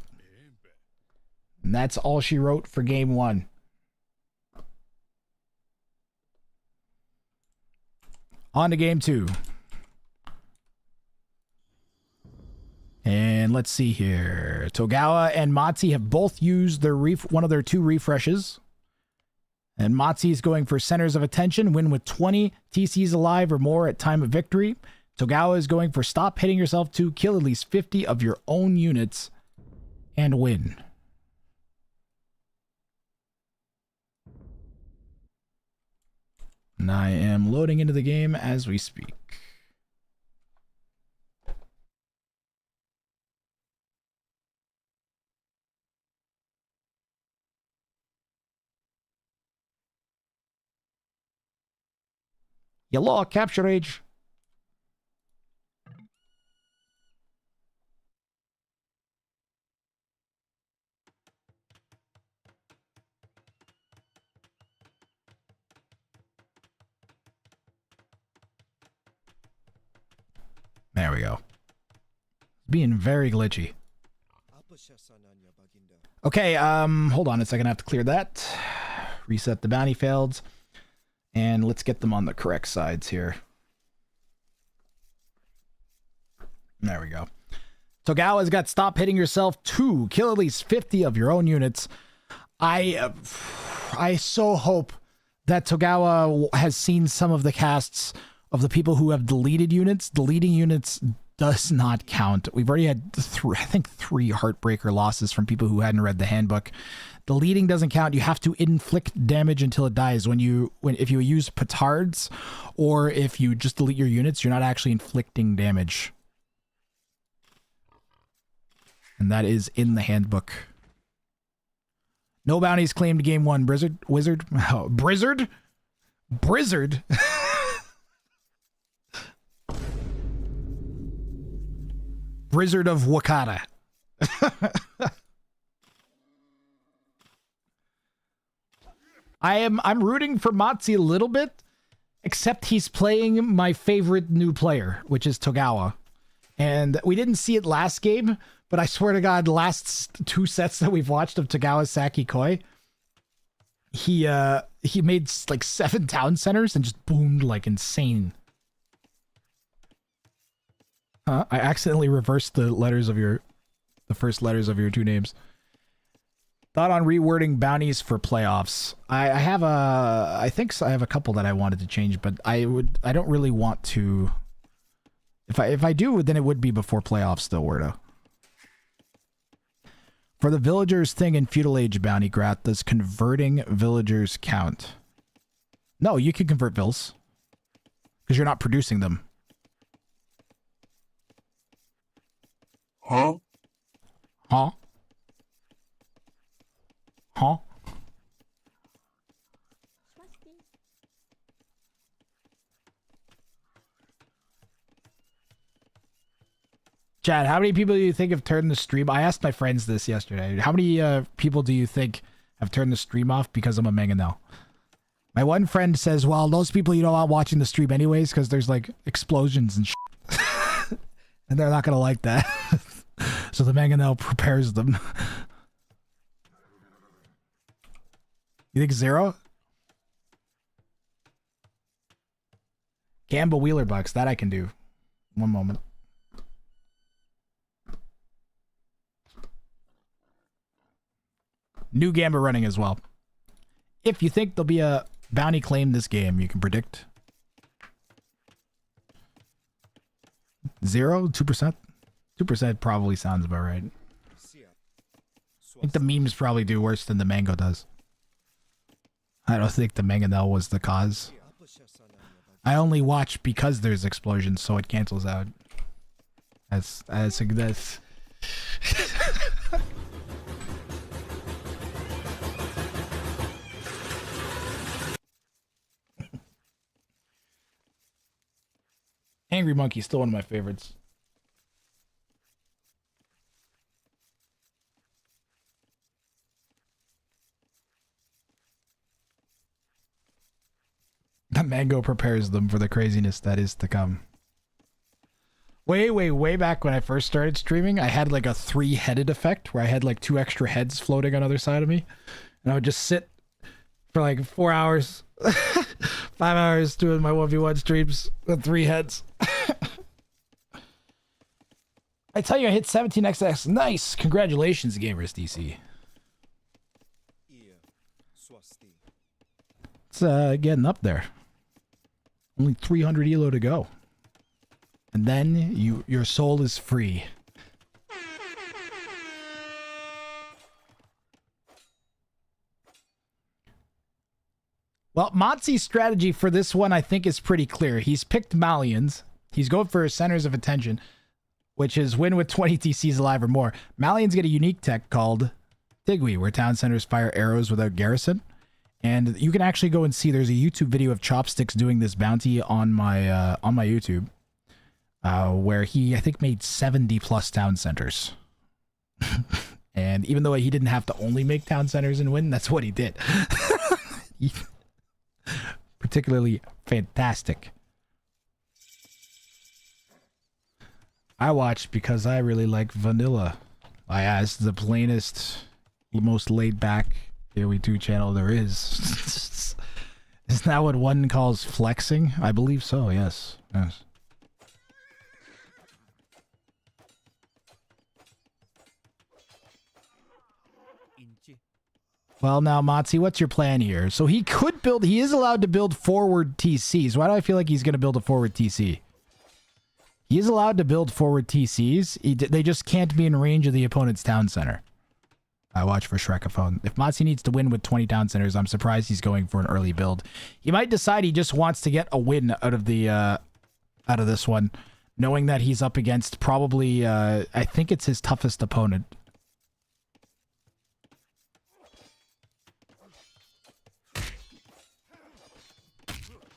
And that's all she wrote for game 1. On to game 2. And let's see here. Togawa and Matzi have both used their one of their 2 refreshes. And Matzi is going for centers of attention, win with 20 TCs alive or more at time of victory. Togawa is going for stop hitting yourself to kill at least 50 of your own units and win. And I am loading into the game as we speak. Yellow capture age. There we go. Being very glitchy. Okay, hold on a second. I have to clear that. Reset the bounty failed. And let's get them on the correct sides here. There we go. Togawa's got stop hitting yourself to kill at least 50 of your own units. I so hope that Togawa has seen some of the casts of the people who have deleted units. Deleting units does not count. We've already had, I think, 3 heartbreaker losses from people who hadn't read the handbook. Deleting doesn't count. You have to inflict damage until it dies. If you use petards or if you just delete your units, you're not actually inflicting damage. And that is in the handbook. No bounties claimed game 1. Blizzard? Oh, Blizzard? Blizzard of Wakata. I'm rooting for Matzi a little bit, except he's playing my favorite new player, which is Togawa. And we didn't see it last game, but I swear to God, the last 2 sets that we've watched of Togawa Saki Koi, he made like 7 town centers and just boomed like insane. I accidentally reversed the first letters of your 2 names. Thought on rewording bounties for playoffs. I think I have a couple that I wanted to change, but I don't really want to. If I do, then it would be before playoffs still, Werdo. For the villagers thing in Feudal Age bounty, Grat, does converting villagers count? No, you can convert vills. Because you're not producing them. Huh? Huh? Huh? Chad, how many people do you think have turned the stream? I asked my friends this yesterday. How many people do you think have turned the stream off because I'm a mangonel? My one friend says, well, those people you don't want watching the stream anyways because there's like explosions and shit. And they're not going to like that. So the mangonel prepares them. You think 0? Gamba Wheeler Bucks, that I can do. One moment. New Gamba running as well. If you think there'll be a bounty claim this game, you can predict. 0? 2%? 2% probably sounds about right. I think the memes probably do worse than the mango does. I don't think the mangonel was the cause. I only watch because there's explosions, so it cancels out. That's Angry Monkey, still one of my favorites. The mango prepares them for the craziness that is to come. Way back when I first started streaming, I had like a 3-headed effect where I had like 2 extra heads floating on either side of me. And I would just sit for like 4 hours, 5 hours doing my 1v1 streams with 3 heads. I tell you, I hit 17xx. Nice! Congratulations, Gamers DC. It's getting up there. Only 300 elo to go. And then your soul is free. Well, Matzi's strategy for this one, I think, is pretty clear. He's picked Malians. He's going for centers of attention, which is win with 20 TCs alive or more. Malians get a unique tech called Tigui, where town centers fire arrows without garrison. And you can actually go and see, there's a YouTube video of Chopsticks doing this bounty on my YouTube, where he, I think, made 70 plus town centers. And even though he didn't have to only make town centers and win, that's what he did. Particularly fantastic. I watched because I really like vanilla. I asked the plainest, most laid back AoE2 channel there is. Isn't that what one calls flexing? I believe so, yes. Yes. Well, now, Matzi, what's your plan here? So he could build, he is allowed to build forward TCs. Why do I feel like he's going to build a forward TC? He is allowed to build forward TCs. They just can't be in range of the opponent's town center. I watch for Shrekaphone. If Matzi needs to win with 20 town centers, I'm surprised he's going for an early build. He might decide he just wants to get a win out of the out of this one, knowing that he's up against probably I think it's his toughest opponent.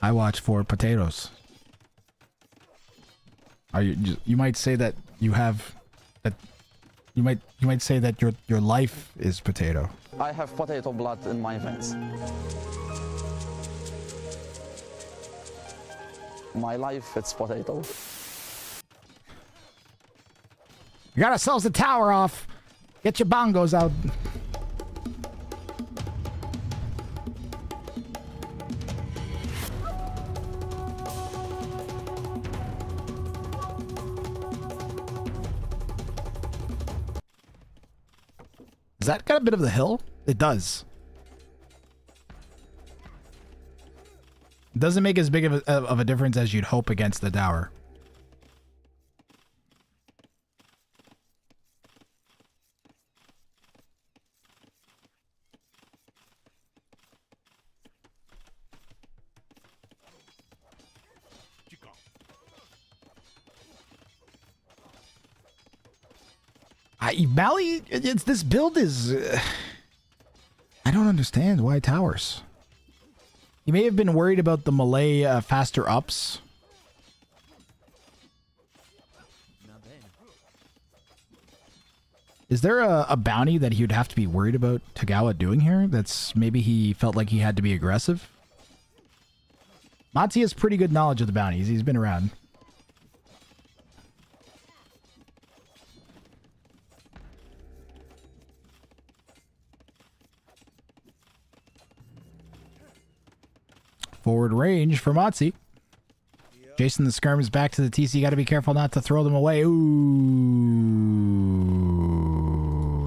I watch for potatoes. Are you might say that you have that you might say that your life is potato. I have potato blood in my veins. My life, it's potato. We got ourselves the tower off. Get your bongos out. Has that got a bit of the hill? It does. It doesn't make as big of a difference as you'd hope against the tower. Bally, this build is... I don't understand why towers. You may have been worried about the melee faster ups. Is there a bounty that he would have to be worried about Tagawa doing here? That's maybe he felt like he had to be aggressive? Matsu has pretty good knowledge of the bounties. He's been around. Forward range for Matsu. Jason the Skirm is back to the TC. Got to be careful not to throw them away. Ooh,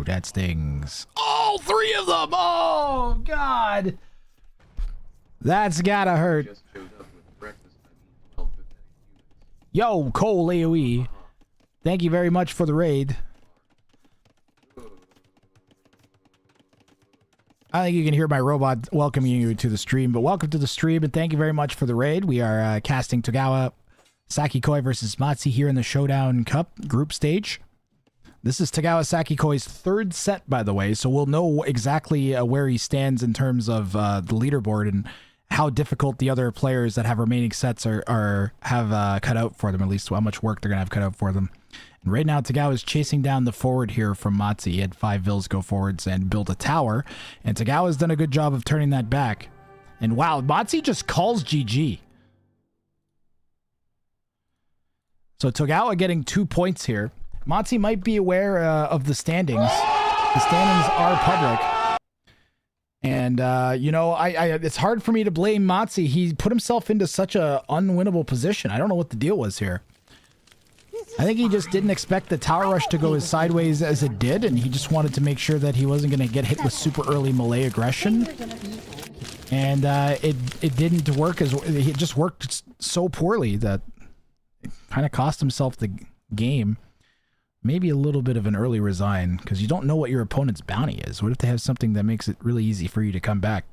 that stings. All three of them. Oh, God. That's gotta hurt. Yo, Cole AoE. Thank you very much for the raid. I think you can hear my robot welcoming you to the stream, but welcome to the stream and thank you very much for the raid. We are casting Tagawa Sakikoi versus Matsu here in the Showdown Cup group stage. This is Tagawa Sakikoi's third set, by the way, so we'll know exactly where he stands in terms of the leaderboard and how difficult the other players that have remaining sets have cut out for them, at least how much work they're going to have cut out for them. And right now, Tagawa is chasing down the forward here from Matsu. He had 5 vills go forwards and build a tower. And Tagawa's done a good job of turning that back. And wow, Matsu just calls GG. So Tagawa getting 2 points here. Matsu might be aware of the standings. The standings are public. And, you know, it's hard for me to blame Matsu. He put himself into such a unwinnable position. I don't know what the deal was here. I think he just didn't expect the tower rush to go as sideways as it did, and he just wanted to make sure that he wasn't going to get hit with super early melee aggression. And it didn't work it just worked so poorly that it kind of cost himself the game. Maybe a little bit of an early resign, because you don't know what your opponent's bounty is. What if they have something that makes it really easy for you to come back?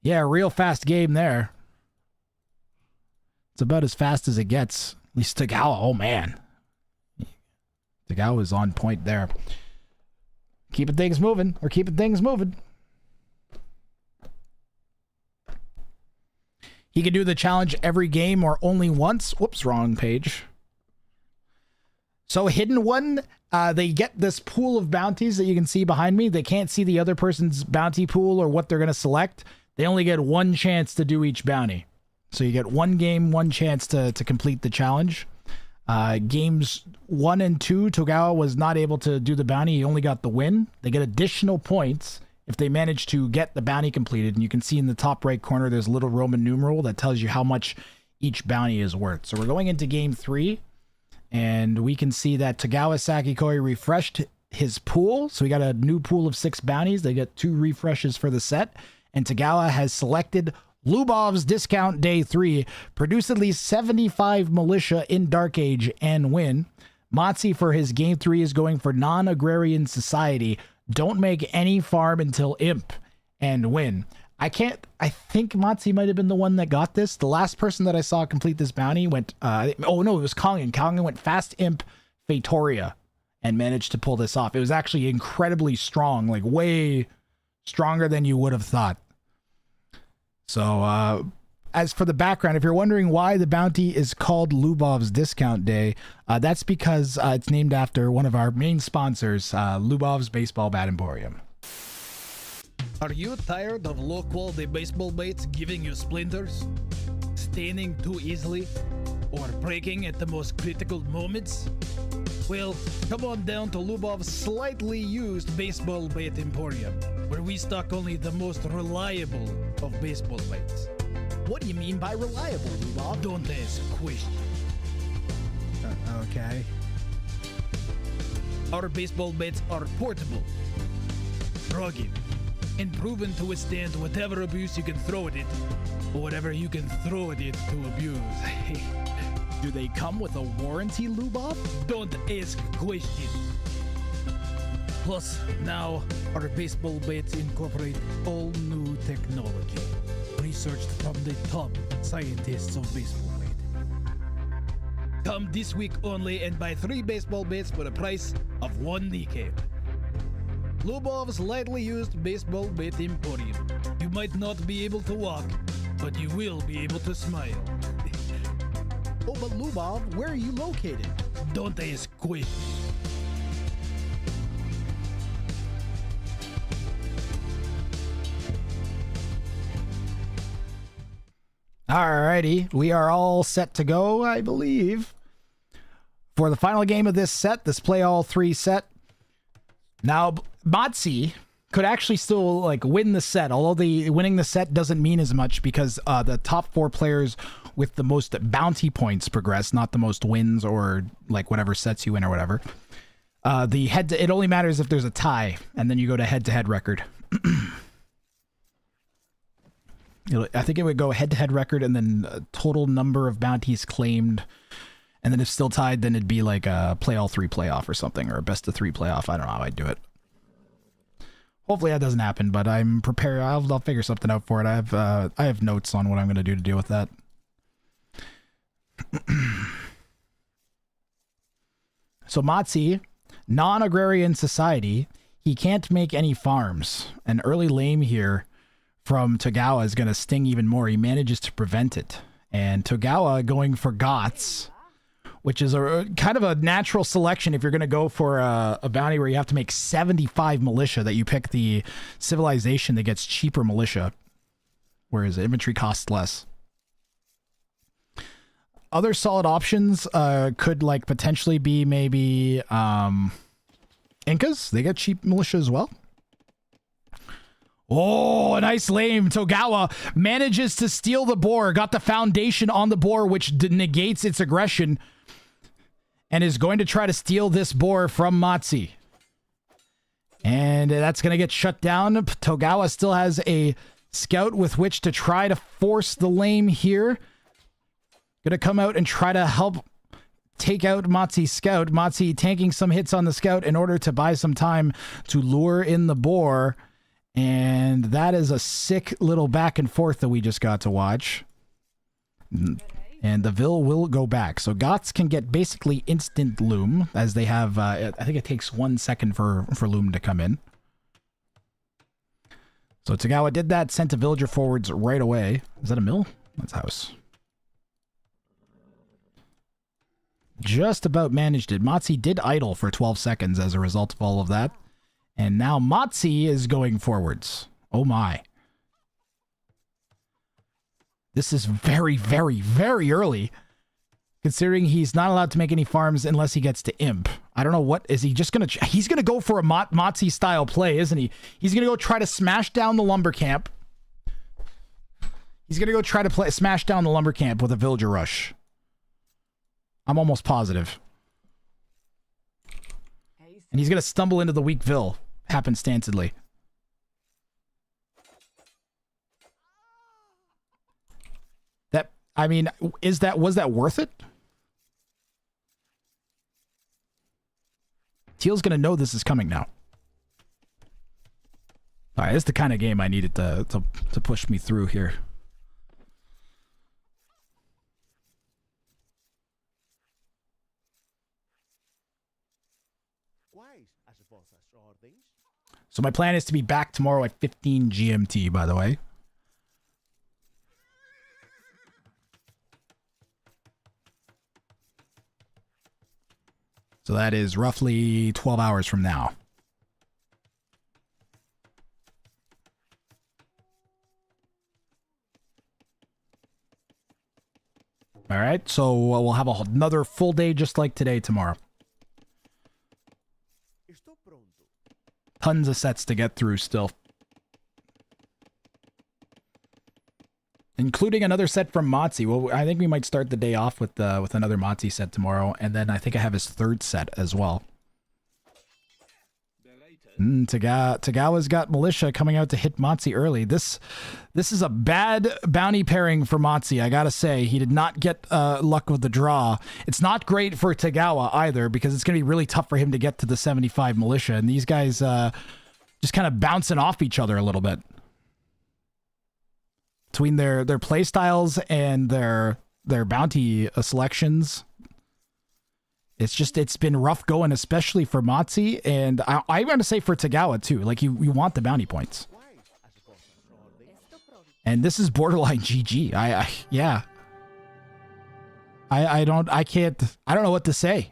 Yeah, real fast game there. It's about as fast as it gets. At least Tagawa, oh man. Tagawa is on point there. Keeping things moving. We're keeping things moving. He can do the challenge every game or only once. Whoops, wrong page. So Hidden One, they get this pool of bounties that you can see behind me. They can't see the other person's bounty pool or what they're going to select. They only get one chance to do each bounty. So you get one game, one chance to complete the challenge. Games 1 and 2, Tagawa was not able to do the bounty. He only got the win. They get additional points if they manage to get the bounty completed. And you can see in the top right corner, there's a little Roman numeral that tells you how much each bounty is worth. So we're going into game 3. And we can see that Tagawa Sakikoi refreshed his pool. So we got a new pool of 6 bounties. They get 2 refreshes for the set. And Tagawa has selected Lubov's Discount Day 3, produce at least 75 militia in Dark Age and win. Matsu for his Game 3 is going for Non-Agrarian Society. Don't make any farm until Imp and win. I think Matsu might have been the one that got this. The last person that I saw complete this bounty went, oh no, it was Kongan. Kongan went Fast Imp Fatoria and managed to pull this off. It was actually incredibly strong, like way stronger than you would have thought. So, as for the background, if you're wondering why the bounty is called Lubov's Discount Day, that's because it's named after one of our main sponsors, Lubov's Baseball Bat Emporium. Are you tired of low-quality baseball baits giving you splinters, staining too easily, or breaking at the most critical moments? Well, come on down to Lubov's slightly used baseball bait emporium, where we stock only the most reliable of baseball baits. What do you mean by reliable, Lubov? Don't ask questions. Okay. Our baseball baits are portable, rugged, and proven to withstand whatever abuse you can throw at it, or whatever you can throw at it to abuse. Do they come with a warranty, Lubov? Don't ask questions. Plus, now, our baseball baits incorporate all new technology, researched from the top scientists of baseball bait. Come this week only and buy 3 baseball baits for the price of 1 kneecap. Lubov's lightly used baseball bait emporium. You might not be able to walk, but you will be able to smile. Oh, but Lubov, where are you located? Don't ask questions. Alrighty, we are all set to go, I believe, for the final game of this set, this play all 3 set. Now, Motzi could actually still like win the set, although winning the set doesn't mean as much because the top 4 players with the most bounty points progress, not the most wins or like whatever sets you win or whatever. It only matters if there's a tie, and then you go to head-to-head record. I think it would go head-to-head record and then total number of bounties claimed, and then if still tied, then it'd be like a play all 3 playoff or something, or a best of 3 playoff. I don't know how I'd do it. Hopefully that doesn't happen, but I'm prepared. I'll figure something out for it. I have notes on what I'm going to do to deal with that. So Motzi, non-agrarian society, he can't make any farms. An early lame here from Togawa is going to sting even more. He manages to prevent it. And Togawa going for Gots, which is a kind of a natural selection if you're going to go for a bounty where you have to make 75 militia, that you pick the civilization that gets cheaper militia, whereas inventory costs less. Other solid options could like potentially be maybe Incas. They get cheap militia as well. Oh, a nice lame. Togawa manages to steal the boar, got the foundation on the boar, which negates its aggression, and is going to try to steal this boar from Motzi. And that's going to get shut down. Togawa still has a scout with which to try to force the lame here. Gonna come out and try to help take out Motzi's scout. Motzi tanking some hits on the scout in order to buy some time to lure in the boar. And that is a sick little back and forth that we just got to watch. And the Vil will go back. So Gots can get basically instant loom, as they have, I think it takes 1 second for loom to come in. So Togawa did that, sent a villager forwards right away. Is that a mill? That's a house. Just about managed it. Motzi did idle for 12 seconds as a result of all of that. And now Motzi is going forwards. Oh my. This is very, very, very early, considering he's not allowed to make any farms unless he gets to Imp. I don't know what, is he just going to, he's going to go for a Motzi style play, isn't he? He's going to go try to smash down the lumber camp. He's going to go try to smash down the lumber camp with a villager rush. I'm almost positive. And he's going to stumble into the weak Vil, happenstancedly. That, I mean, was that worth it? Teal's going to know this is coming now. All right, this is the kind of game I needed to push me through here. So my plan is to be back tomorrow at 15 GMT, by the way. So that is roughly 12 hours from now. All right, so we'll have another full day just like today tomorrow. Tons of sets to get through still. Including another set from Motzi. Well, I think we might start the day off with another Motzi set tomorrow, and then I think I have his third set as well. Tagawa's got Militia coming out to hit Motzi early. This is a bad bounty pairing for Motzi, I gotta say. He did not get luck with the draw. It's not great for Tagawa either, because it's gonna be really tough for him to get to the 75 Militia, and these guys just kind of bouncing off each other a little bit. Between their play styles and their bounty selections, it's been rough going, especially for Motzi, and I'm going to say for Tagawa too. Like you want the bounty points, and this is borderline GG. I don't know what to say.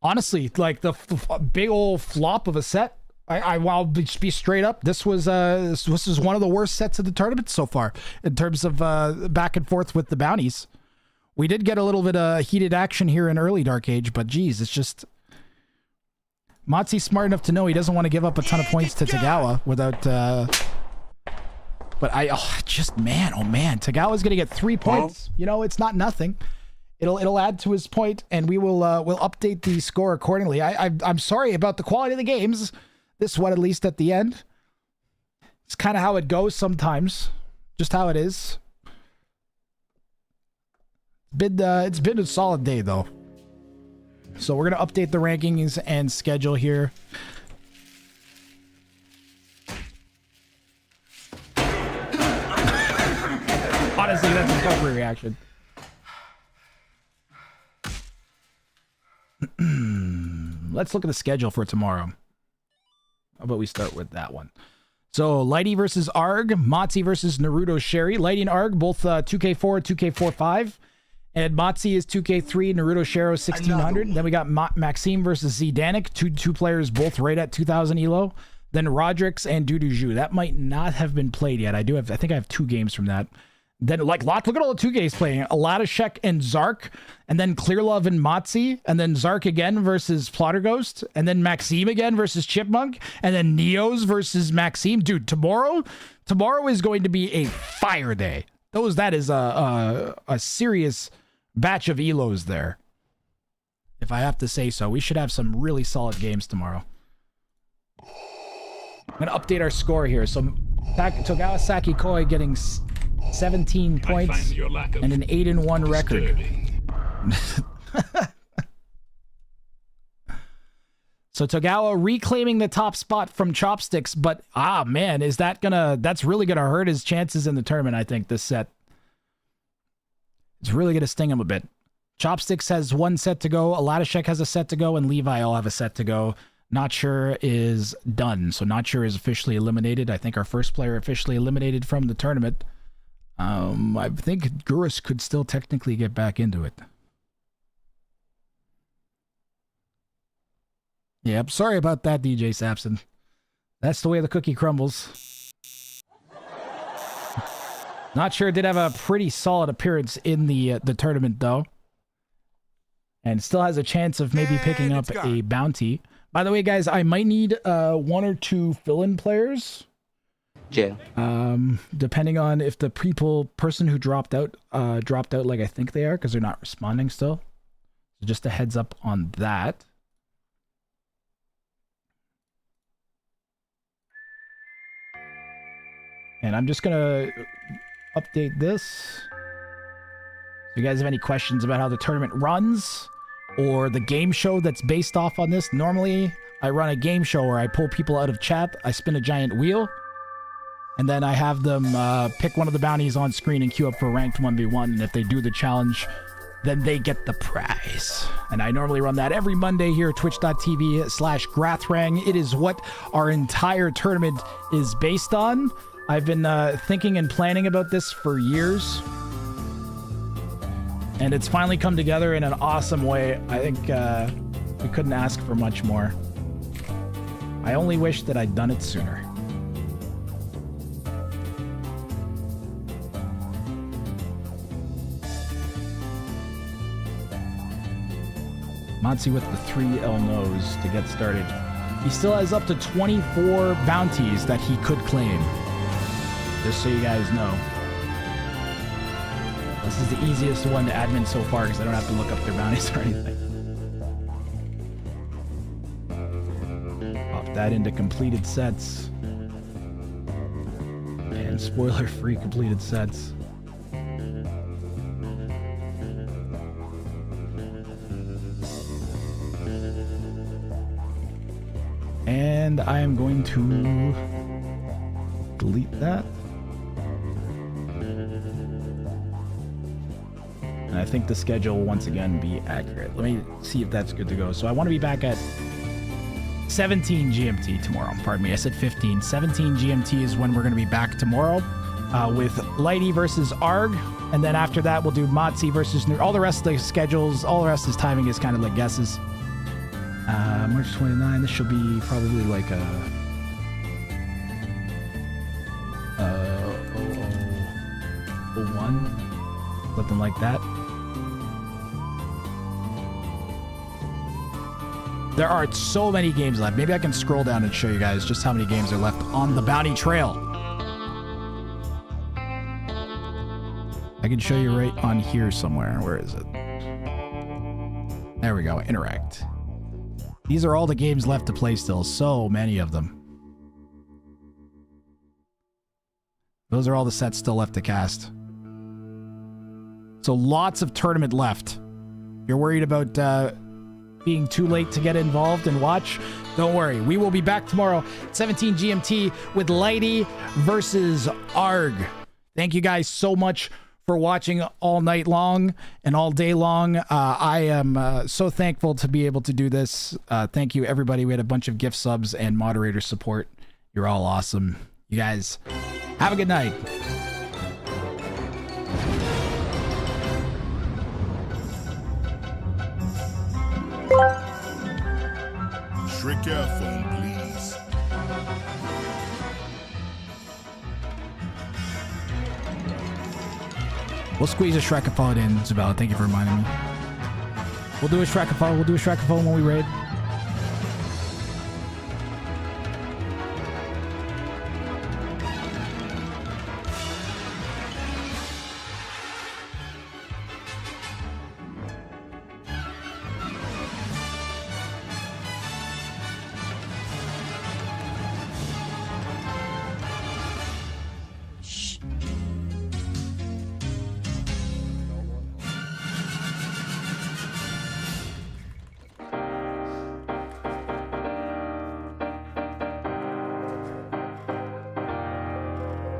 Honestly, like the big old flop of a set. I'll be straight up. This was one of the worst sets of the tournament so far in terms of back and forth with the bounties. We did get a little bit of heated action here in early Dark Age, but geez, it's just Motzi's smart enough to know he doesn't want to give up a ton of points to Tagawa without. But man, oh man, Tagawa's gonna get 3 points. You know, it's not nothing. It'll add to his point, and we'll update the score accordingly. I'm sorry about the quality of the games. This one, at least at the end. It's kind of how it goes sometimes. Just how it is. It's been a solid day, though. So we're going to update the rankings and schedule here. Honestly, that's a appropriate reaction. Let's look at the schedule for tomorrow. How about we start with that one? So, Lighty versus Arg, Motzi versus Naruto Sherry. Lighty and Arg, both 2K4, 2K45. And Motzi is 2K3, Naruto Shero 1600. Then we got Maxime versus Zdanik, two players both right at 2000 elo. Then Rodrix and Duduju. That might not have been played yet. I think I have 2 games from that. Then, look at all the 2 games playing. Aladashek and Zark, and then Clearlove and Motzi, and then Zark again versus Plotterghost, and then Maxime again versus Chipmunk, and then Neos versus Maxime. Dude, tomorrow is going to be a fire day. That is a serious batch of elos there, if I have to say so. We should have some really solid games tomorrow. I'm going to update our score here. So, Togawa Sakikoi getting 17 points and an 8-1 record. So Togawa reclaiming the top spot from Chopsticks, but man, that's really gonna hurt his chances in the tournament. I think this set, it's really gonna sting him a bit. Chopsticks has 1 set to go, Aladashek has a set to go, and Levi all have a set to go. Not Sure is done, so Not Sure is officially eliminated. I think our first player officially eliminated from the tournament. I think Gurus could still technically get back into it. Yeah, I'm sorry about that, DJ Sapson. That's the way the cookie crumbles. Not Sure did have a pretty solid appearance in the tournament, though. And still has a chance of maybe picking up a bounty. By the way, guys, I might need 1 or 2 fill-in players. Jail. Depending on if the person who dropped out like I think they are, because they're not responding still. So just a heads up on that. And I'm just gonna update this. If you guys have any questions about how the tournament runs or the game show that's based off on this, normally I run a game show where I pull people out of chat, I spin a giant wheel, and then I have them pick one of the bounties on screen and queue up for ranked 1v1. And if they do the challenge, then they get the prize. And I normally run that every Monday here at twitch.tv/Grathrang. It is what our entire tournament is based on. I've been thinking and planning about this for years. And it's finally come together in an awesome way. I think we couldn't ask for much more. I only wish that I'd done it sooner. Monty with the 3 El Nos to get started. He still has up to 24 bounties that he could claim. Just so you guys know. This is the easiest one to admin so far because I don't have to look up their bounties or anything. Pop that into completed sets. And spoiler-free completed sets. And I am going to delete that. And I think the schedule will once again be accurate. Let me see if that's good to go. So I want to be back at 17 GMT tomorrow. Pardon me, I said 15. 17 GMT is when we're going to be back tomorrow with Lighty versus Arg. And then after that, we'll do Motzi versus All the rest of the schedules, all the rest of this timing is kind of like guesses. March 29, this should be probably like a 01, something like that. There are so many games left. Maybe I can scroll down and show you guys just how many games are left on the bounty trail. I can show you right on here somewhere. Where is it? There we go. Interact. These are all the games left to play still. So many of them. Those are all the sets still left to cast. So lots of tournament left. You're worried about being too late to get involved and watch? Don't worry. We will be back tomorrow at 17 GMT with Lighty versus Arg. Thank you guys so much for watching all night long and all day long. I am so thankful to be able to do this. Thank you, everybody. We had a bunch of gift subs and moderator support. You're all awesome. You guys have a good night. Shrink your phone, please. We'll squeeze a Shrekaphone in, Isabella. Thank you for reminding me. We'll do a Shrekaphone. We'll do a Shrekaphone when we raid.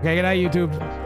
Okay, good night, YouTube.